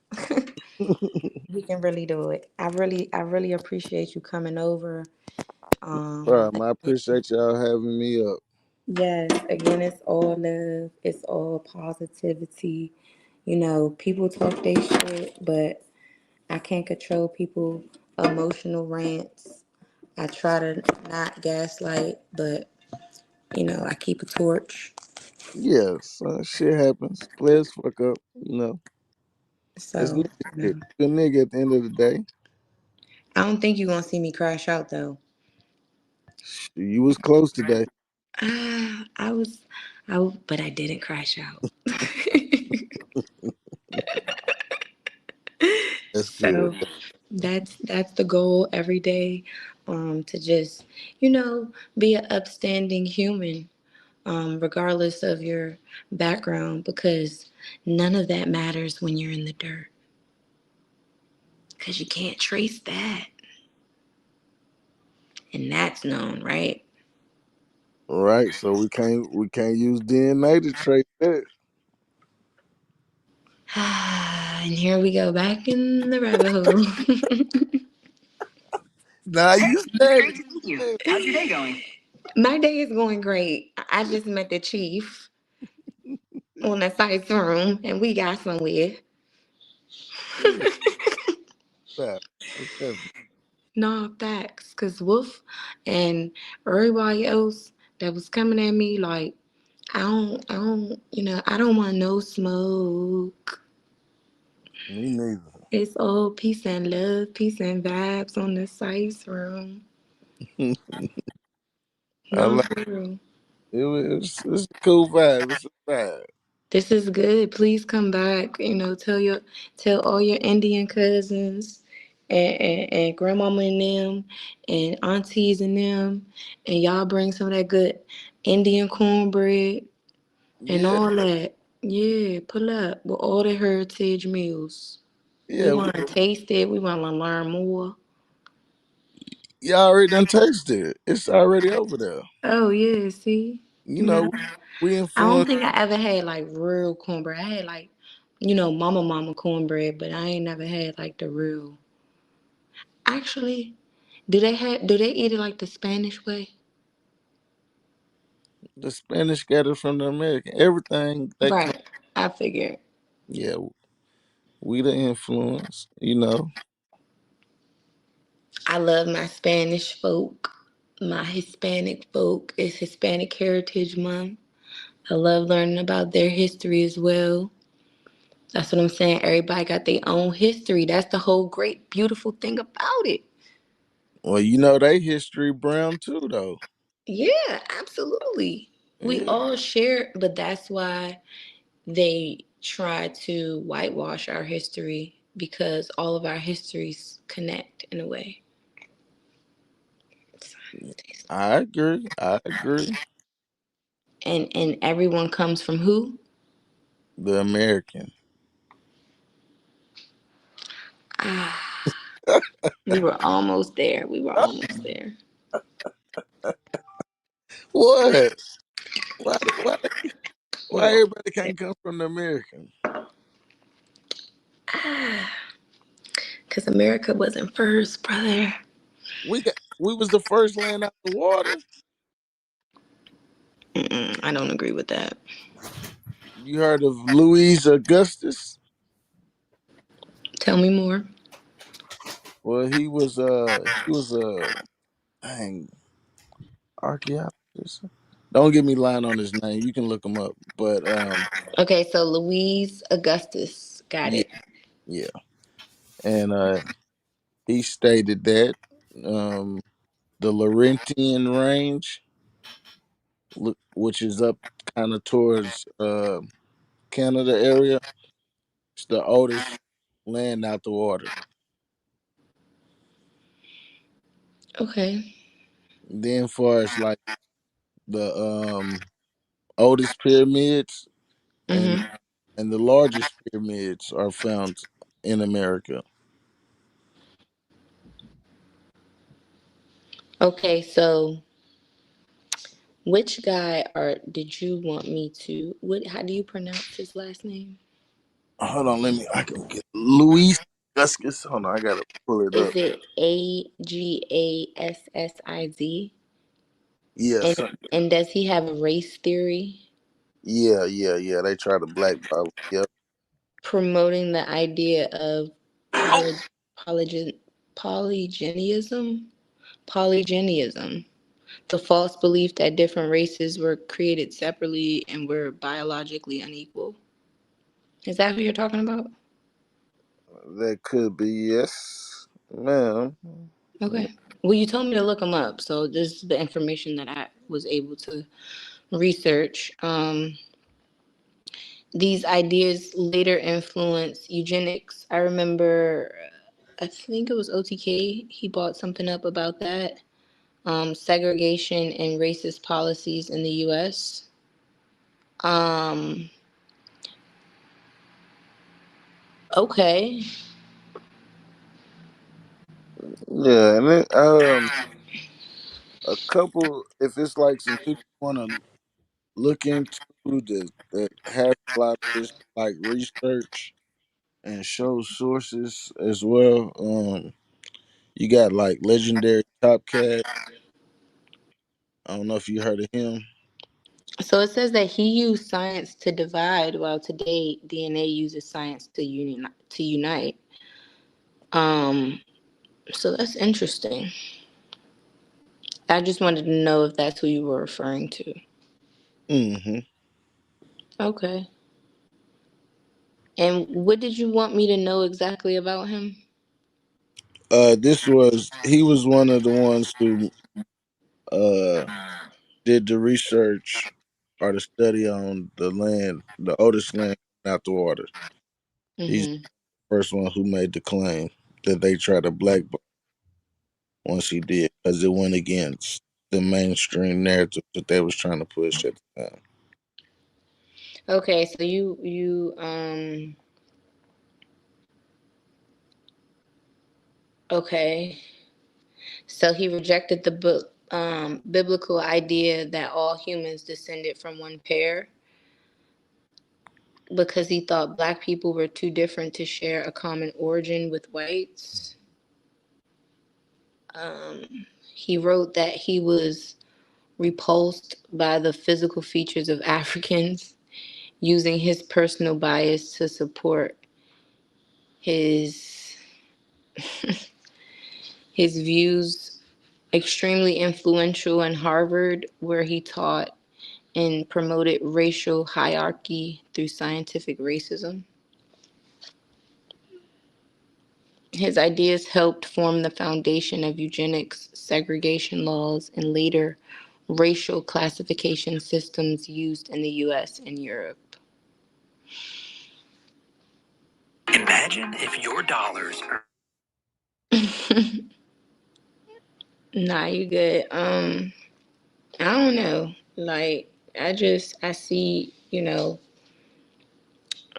He can really do it. I really appreciate you coming over. I appreciate y'all having me up. Yes, again, it's all love, it's all positivity. You know, people talk their shit, but I can't control people' emotional rants. I try to not gaslight, but you know, I keep a torch. Yes, shit happens. Players fuck up, you know. It's So, nigga shit. You a nigga at the end of the day. I don't think you're gonna see me crash out though. You was close today. I was, but I didn't crash out. That's good. So that's the goal every day, to just, you know, be an upstanding human, regardless of your background, because none of that matters when you're in the dirt, because you can't trace that, and that's known, right? Right, so we can't use DNA to trace that. And here we go back in the rabbit hole. Nah, you said it. You said How's your day going? My day is going great. I just met the chief on the Sice room, and we got somewhere. it. Nah, most definitely. No, facts. Cause Wolf and everybody else that was coming at me like, I don't want no smoke. Me neither. It's all peace and love, peace and vibes on the Sice room. I No, like for real. it's a cool vibe. It's a vibe. This is good. Please come back. You know, tell all your Indian cousins and grandmama and them and aunties and them, and y'all bring some of that good Indian cornbread and Yeah, all that. Yeah, pull up with all the heritage meals. We yeah. want to taste it. We want to learn more. Y'all already done tasted it. It's already over there. Oh yeah, see, You you know, know, we I don't influence. think I ever had like real cornbread. I had like, mama cornbread, but I ain't never had like the real. Actually, do they eat it like the Spanish way? The Spanish got it from the American. Everything they come. Right. I figured. Yeah, we the influence. You know. I love my Spanish folk, my Hispanic folk. It's Hispanic Heritage Month. I love learning about their history as well. That's what I'm saying. Everybody got their own history. That's the whole great, beautiful thing about it. Well, you know they history brown too, though. Yeah, absolutely. We Yeah. all share, but that's why they try to whitewash our history, because all of our histories connect in a way. I agree. I agree. And everyone comes from who? The American. Ah, we were almost there. We were almost there. What? Why? Why? We Why were almost everybody there. can't come from the American? Ah, because America wasn't first, brother. We was the first land out the water. I don't agree with that. You heard of Louis Augustus? Tell me more. Well, he was a dang archaeologist. Don't get me lying on his name. You can look him up. But Okay, so Louise Augustus. Got yeah, it. yeah. And he stated that um the Laurentian range, which is up kind of towards Canada area, it's the oldest land out the water. Okay. Then far as like the oldest pyramids and Mm-hmm. the largest pyramids are found in America. Okay, so which guy or did you want me to how do you pronounce his last name? Hold on, let me I can get Louis Let's get hold on. I gotta pull it Is up. it Agassiz? Yeah, And and does he have a race theory yeah. They try to blackball. Yep. promoting the idea of poly, polygenism? Polygenism, the false belief that different races were created separately and were biologically unequal. Is that who you're talking about? That could be yes, ma'am. Okay. Well, you told me to look them up, so this is the information that I was able to research. These ideas later influenced eugenics. I remember, I think it was OTK. He bought something up about that. Segregation and racist policies in the U.S. Okay. Yeah, and it, a couple. If it's like some people want to look into that has a lot of this like research and show sources as well. You got like legendary Top Cat. I don't know if you heard of him. So it says that he used science to divide, while today DNA uses science to unite. Um, so that's interesting. I just wanted to know if that's who you were referring to. Mm-hmm. Okay. And what did you want me to know exactly about him? He was one of the ones who uh did the research or the study on the land, the oldest land out the water. He's Mm-hmm. the first one who made the claim that they tried to blackball once he did because it went against the mainstream narrative that they was trying to push at the time. Okay, so okay. So he rejected the book biblical idea that all humans descended from one pair because he thought black people were too different to share a common origin with whites. He wrote that he was repulsed by the physical features of Africans, using his personal bias to support his his views. Extremely influential in Harvard, where he taught and promoted racial hierarchy through scientific racism. His ideas helped form the foundation of eugenics, segregation laws, and later racial classification systems used in the US and Europe. Imagine if your dollars are. Nah, you good. I don't know. Like, I see,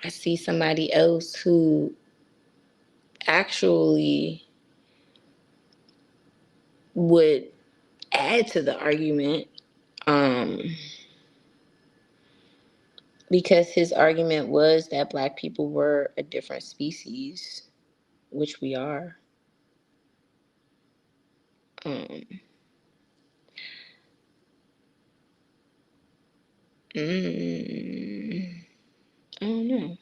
I see somebody else who actually would add to the argument, um, because his argument was that black people were a different species, which we are. Um, I don't know.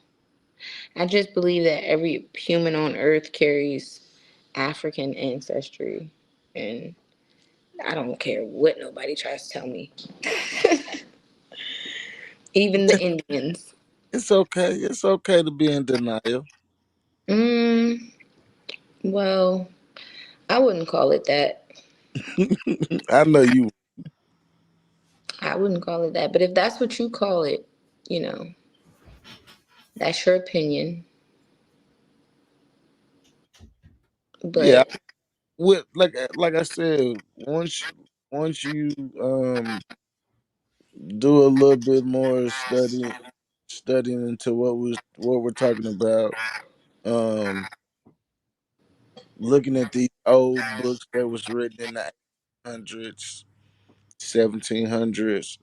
I just believe that every human on earth carries African ancestry, and I don't care what nobody tries to tell me. Even the Indians. It's okay. It's okay to be in denial. Mm, well, I wouldn't call it that. I know you. I wouldn't call it that. But if that's what you call it, you know, that's your opinion. Yeah. But With like I said, once you do a little bit more studying into what we're talking about, um looking at these old books that was written in the 800s, 1700s,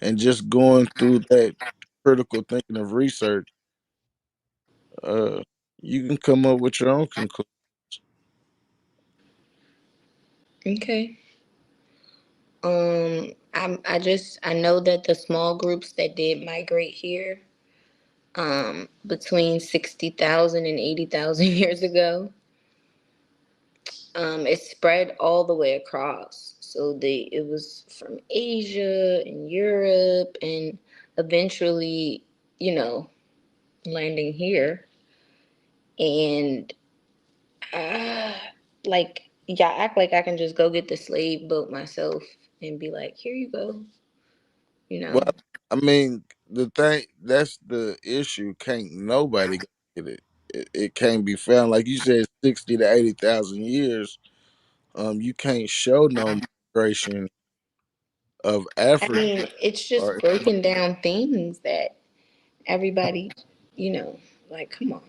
and just going through that critical thinking of research, uh You can come up with your own conclusion. Okay. I know that the small groups that did migrate here, between 60,000 and 80,000 years ago, it spread all the way across. So it was from Asia and Europe and eventually, you know, landing here. And uh, like y'all act like I can just go get the slave boat myself and be like, here you go, you Well, know. I mean, the thing that's the issue. Can't nobody go get it. It can't be found. Like you said, 60 to 80,000 years. You can't show no migration of I Africa. mean, it's just Or broken down things that everybody, you know, like, come on.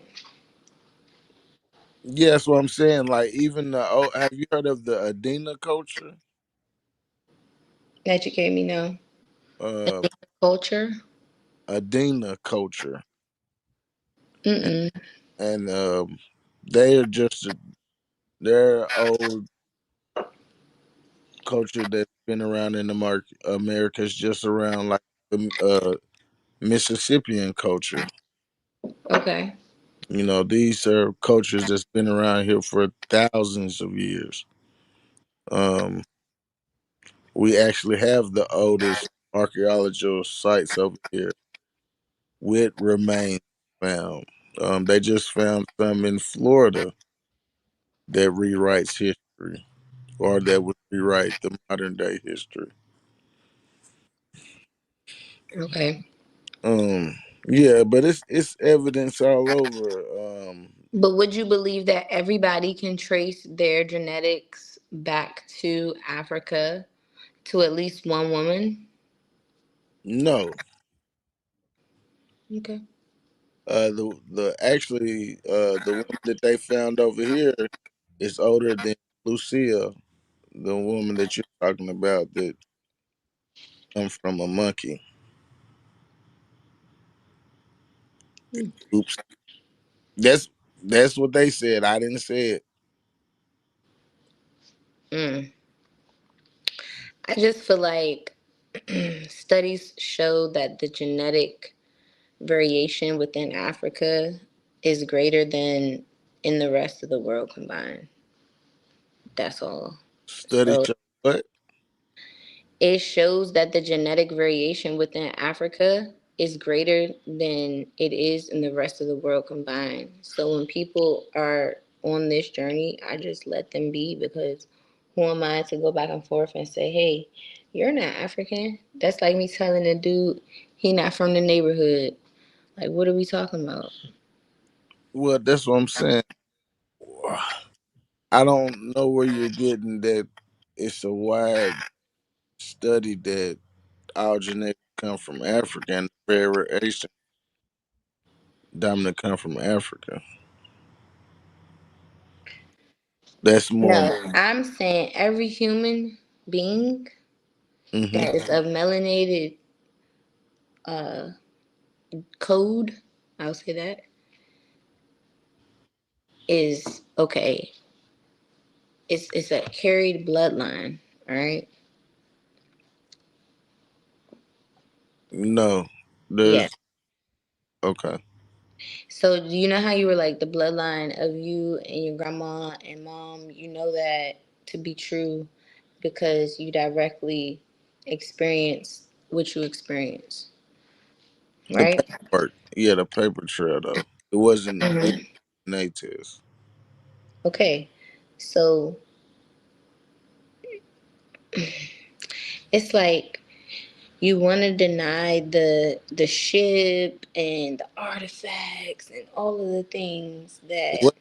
yeah, that's what I'm saying. Like even have you heard of the Adena culture? Educate me now. Uh, Culture? Adena culture, Mm-mm. and they are just they're old culture that's been around in the Americas, just around like the Mississippian culture. Okay. You know, these are cultures that's been around here for thousands of years. Um, we actually have the oldest archaeological sites over here with remains found. They just found some in Florida that rewrites history, or that would rewrite the modern day history. Okay. Um, yeah, but it's evidence all over. But would you believe that everybody can trace their genetics back to Africa to at least one woman? No, Okay. the actually the one that they found over here is older than Lucia, the woman that you're talking about that come from a monkey. Hmm. Oops, that's what they said. I didn't say it. Mm. I just feel like studies show that the genetic variation within Africa is greater than in the rest of the world combined. That's all. Study So show what? it shows that the genetic variation within Africa is greater than it is in the rest of the world combined. So when people are on this journey, I just let them be, because who am I to go back and forth and say, hey, you're not African? That's like me telling a dude he not from the neighborhood. Like, what are we talking about? Well, that's what I'm saying. I don't know where you're getting that. It's a wide study that all genetics come from Africa and variation dominant come from Africa. That's more. No, I'm saying every human being Hmm. that is of melanated uh, code, I'll say that, is okay. It's a carried bloodline, all right? No, Yeah. there's okay. So do you know how you were like the bloodline of you and your grandma and mom? You know that to be true because you directly experience what you experience, The right? paperwork, yeah, the paper trail though. It wasn't a Mhm. DNA test. Okay. So it's like you want to deny the ship and the artifacts and all of the things that. What?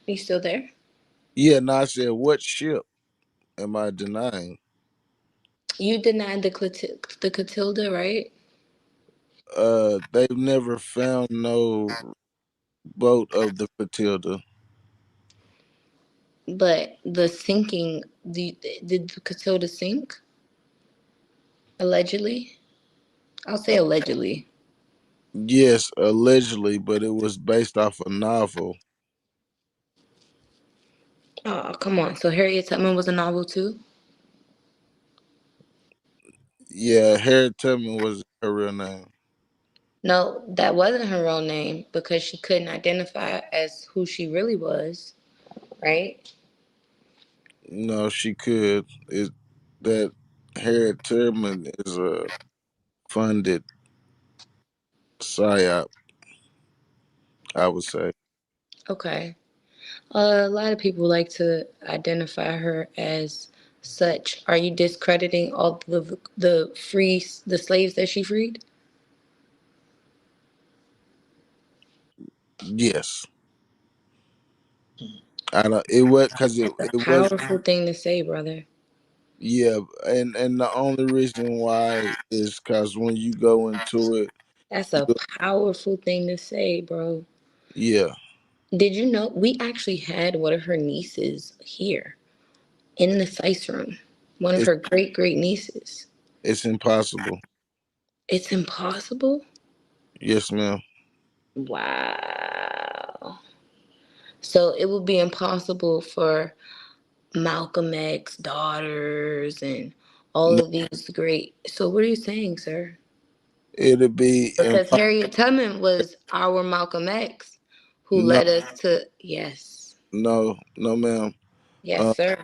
You still there? Yeah, no, I said what ship am I denying? You denied the Clotilda, right? They've never found no boat of the Clotilda. But the sinking, did the Clotilda sink allegedly? I'll say allegedly. Yes, allegedly, but it was based off a novel. Oh, come on. So Harriet Tubman was a novel too? Yeah, Harriet Tubman was her real name. No, that wasn't her real name because she couldn't identify as who she really was, right? No, she could. It that Harriet Tubman is a funded psyop, I would say. Okay. A lot of people like to identify her as such. Are you discrediting all the slaves that she freed? Yes, I don't. It was because That's a it was. powerful thing to say, brother. Yeah, and the only reason why is because when you go into it, That's a you, powerful thing to say, bro. yeah, Did you know we actually had one of her nieces here in the Sice room? One of it's her great great nieces. it's impossible. It's impossible? Yes, ma'am. Wow. So it would be impossible for Malcolm X daughters and all No, of these great. So what are you saying, sir? it'll be Because impossible. Harriet Tubman was our Malcolm X who No, led us to yes. no, ma'am. Yes, sir.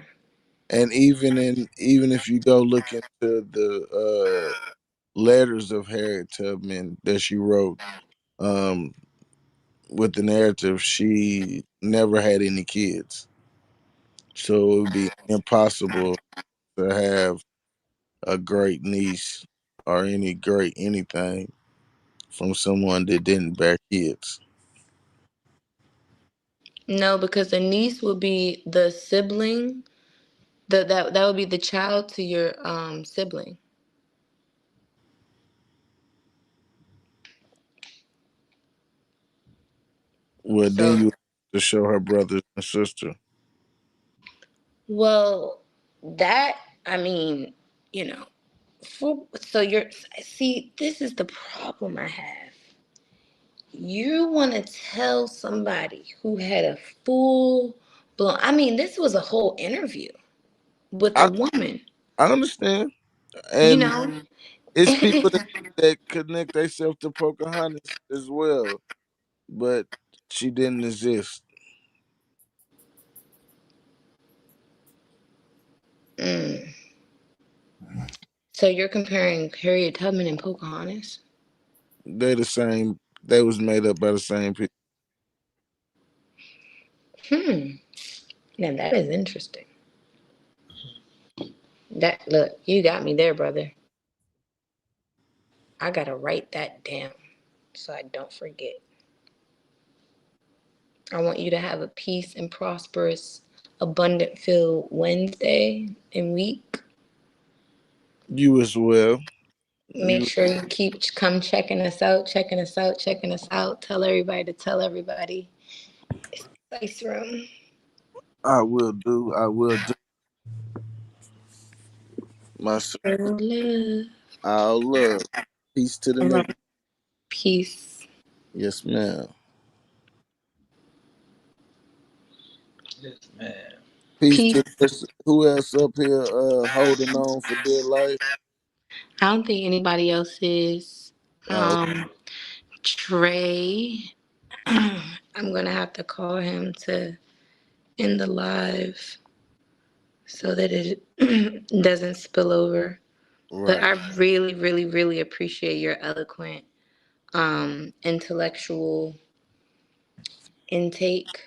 And even if you go look into the letters of Harriet Tubman that she wrote, um, with the narrative, she never had any kids, so it would be impossible to have a great niece or any great anything from someone that didn't bear kids. No, because a niece would be the sibling. That would be the child to your sibling. Well, then So you have to show her brothers and sister. well, that I mean, you know, so you're see, this is the problem I have. You want to tell somebody who had a full blown, I mean, this was a whole interview with a I woman, I understand, you and know? it's people that connect themselves to Pocahontas as well, but she didn't exist. Mm. So you're comparing Harriet Tubman and Pocahontas? They the same. They was made up by the same people. Hmm. Now that is interesting. That look, you got me there, brother. I gotta write that down so I don't forget. I want you to have a peace and prosperous, abundant filled Wednesday and week. You as well. Make You, sure you keep come checking us out, checking us out, checking us out. Tell everybody to tell everybody. It's the Sice Room. I will do. I will do. My All love. all love. Peace to the All nigga. right. Peace. Yes, ma'am. Yes, man. Peace Peace. to who else up here holding on for dear life. I don't think anybody else is. Uh, Trey. I'm gonna have to call him to end the live so that it doesn't spill over. But right. I really, really, really appreciate your eloquent, intellectual intake.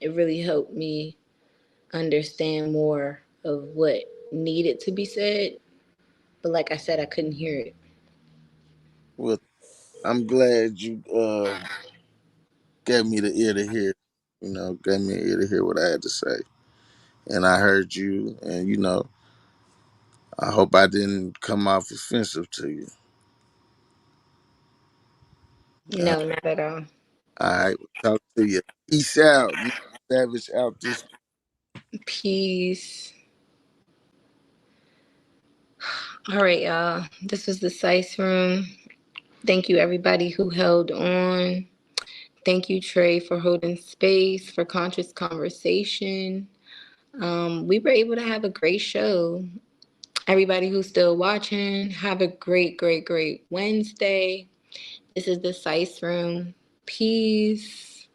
It really helped me understand more of what needed to be said. But like I said, I couldn't hear it. Well, I'm glad you gave me the ear to hear. Gave me an ear to hear what I had to say, and I heard you. And I hope I didn't come off offensive to you. Uh, No, not at all. all right, talk to you. Peace out. Savage out this. Peace. All right, y'all. This was the Sice Room. Thank you, everybody who held on. Thank you, Trey, for holding space for conscious conversation. We were able to have a great show. Everybody who's still watching, have a great, great, great Wednesday. This is the Sice Room. Peace.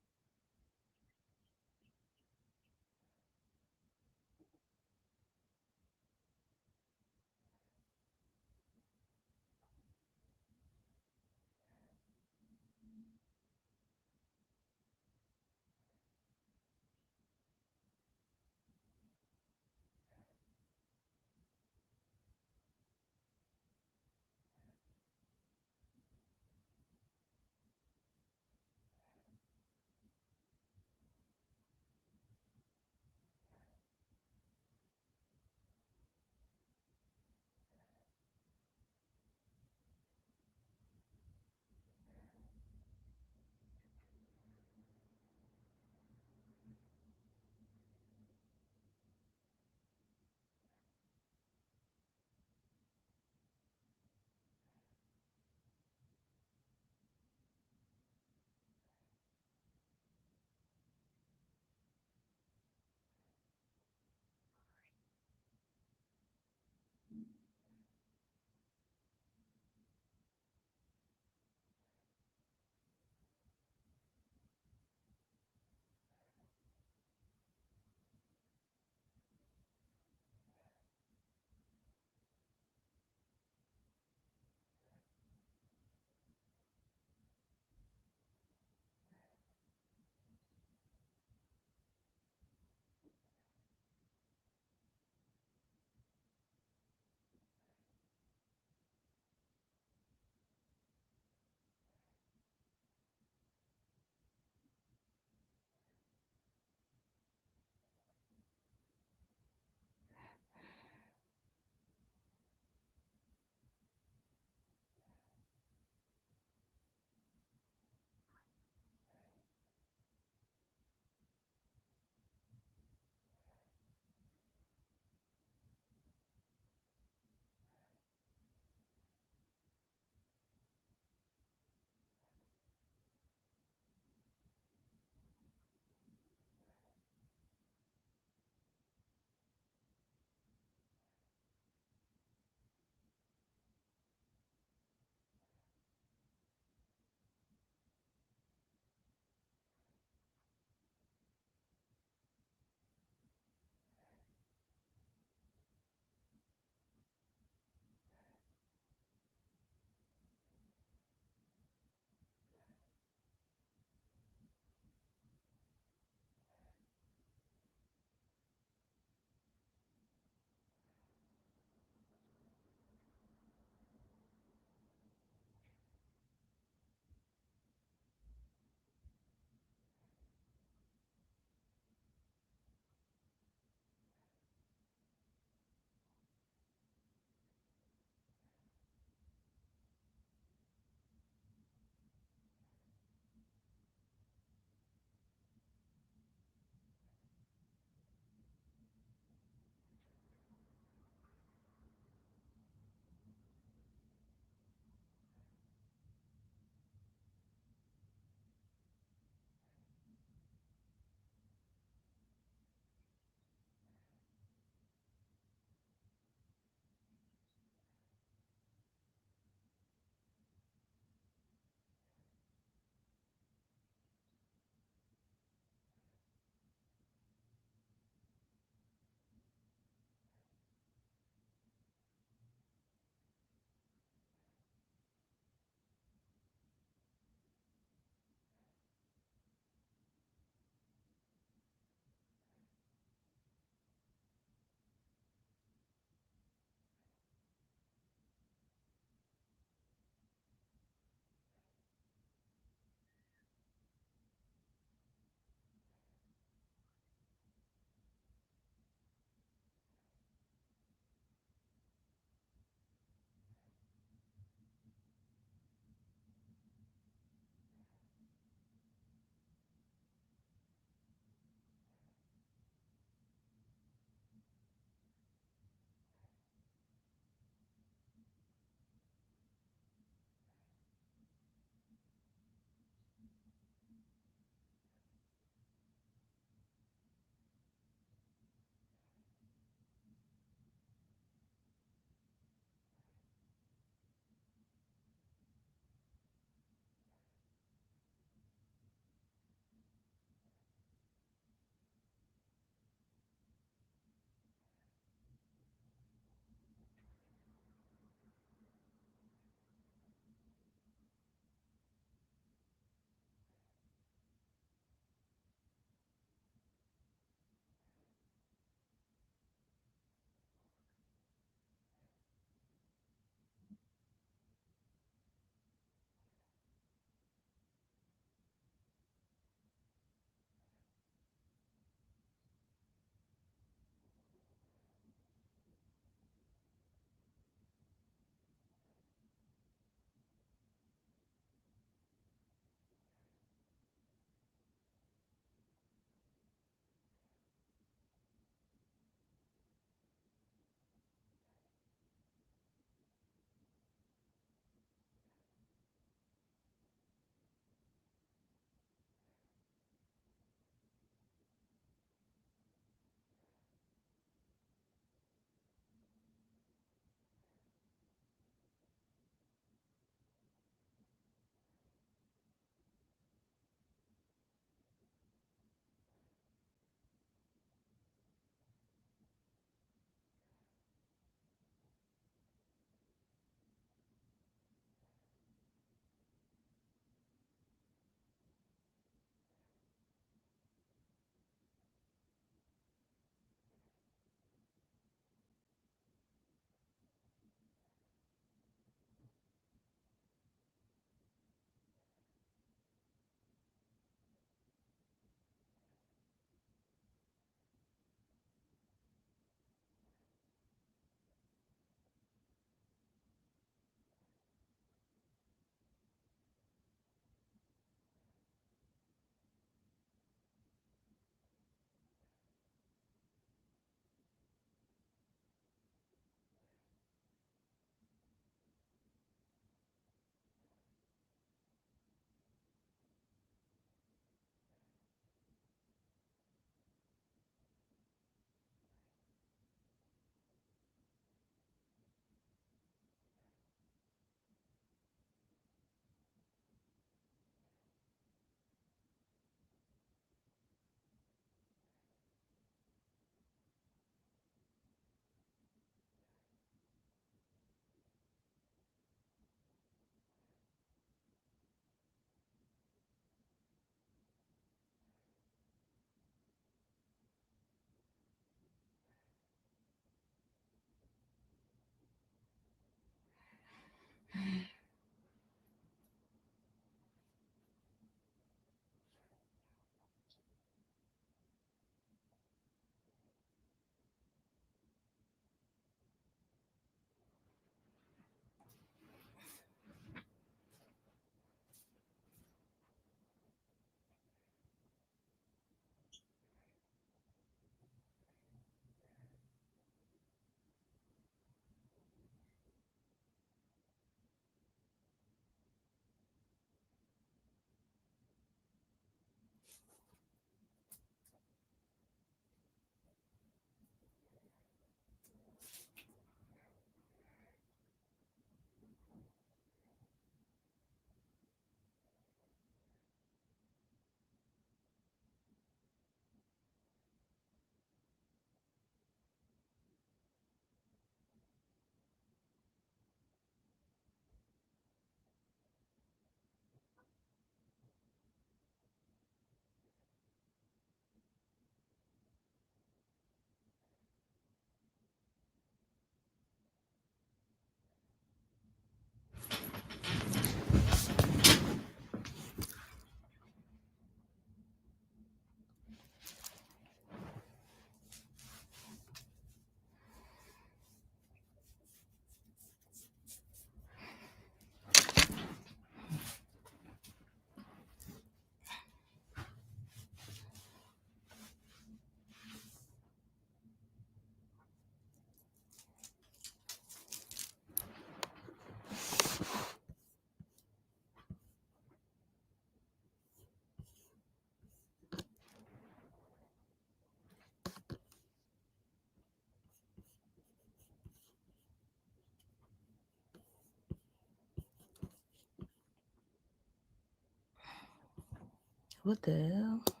What the hell?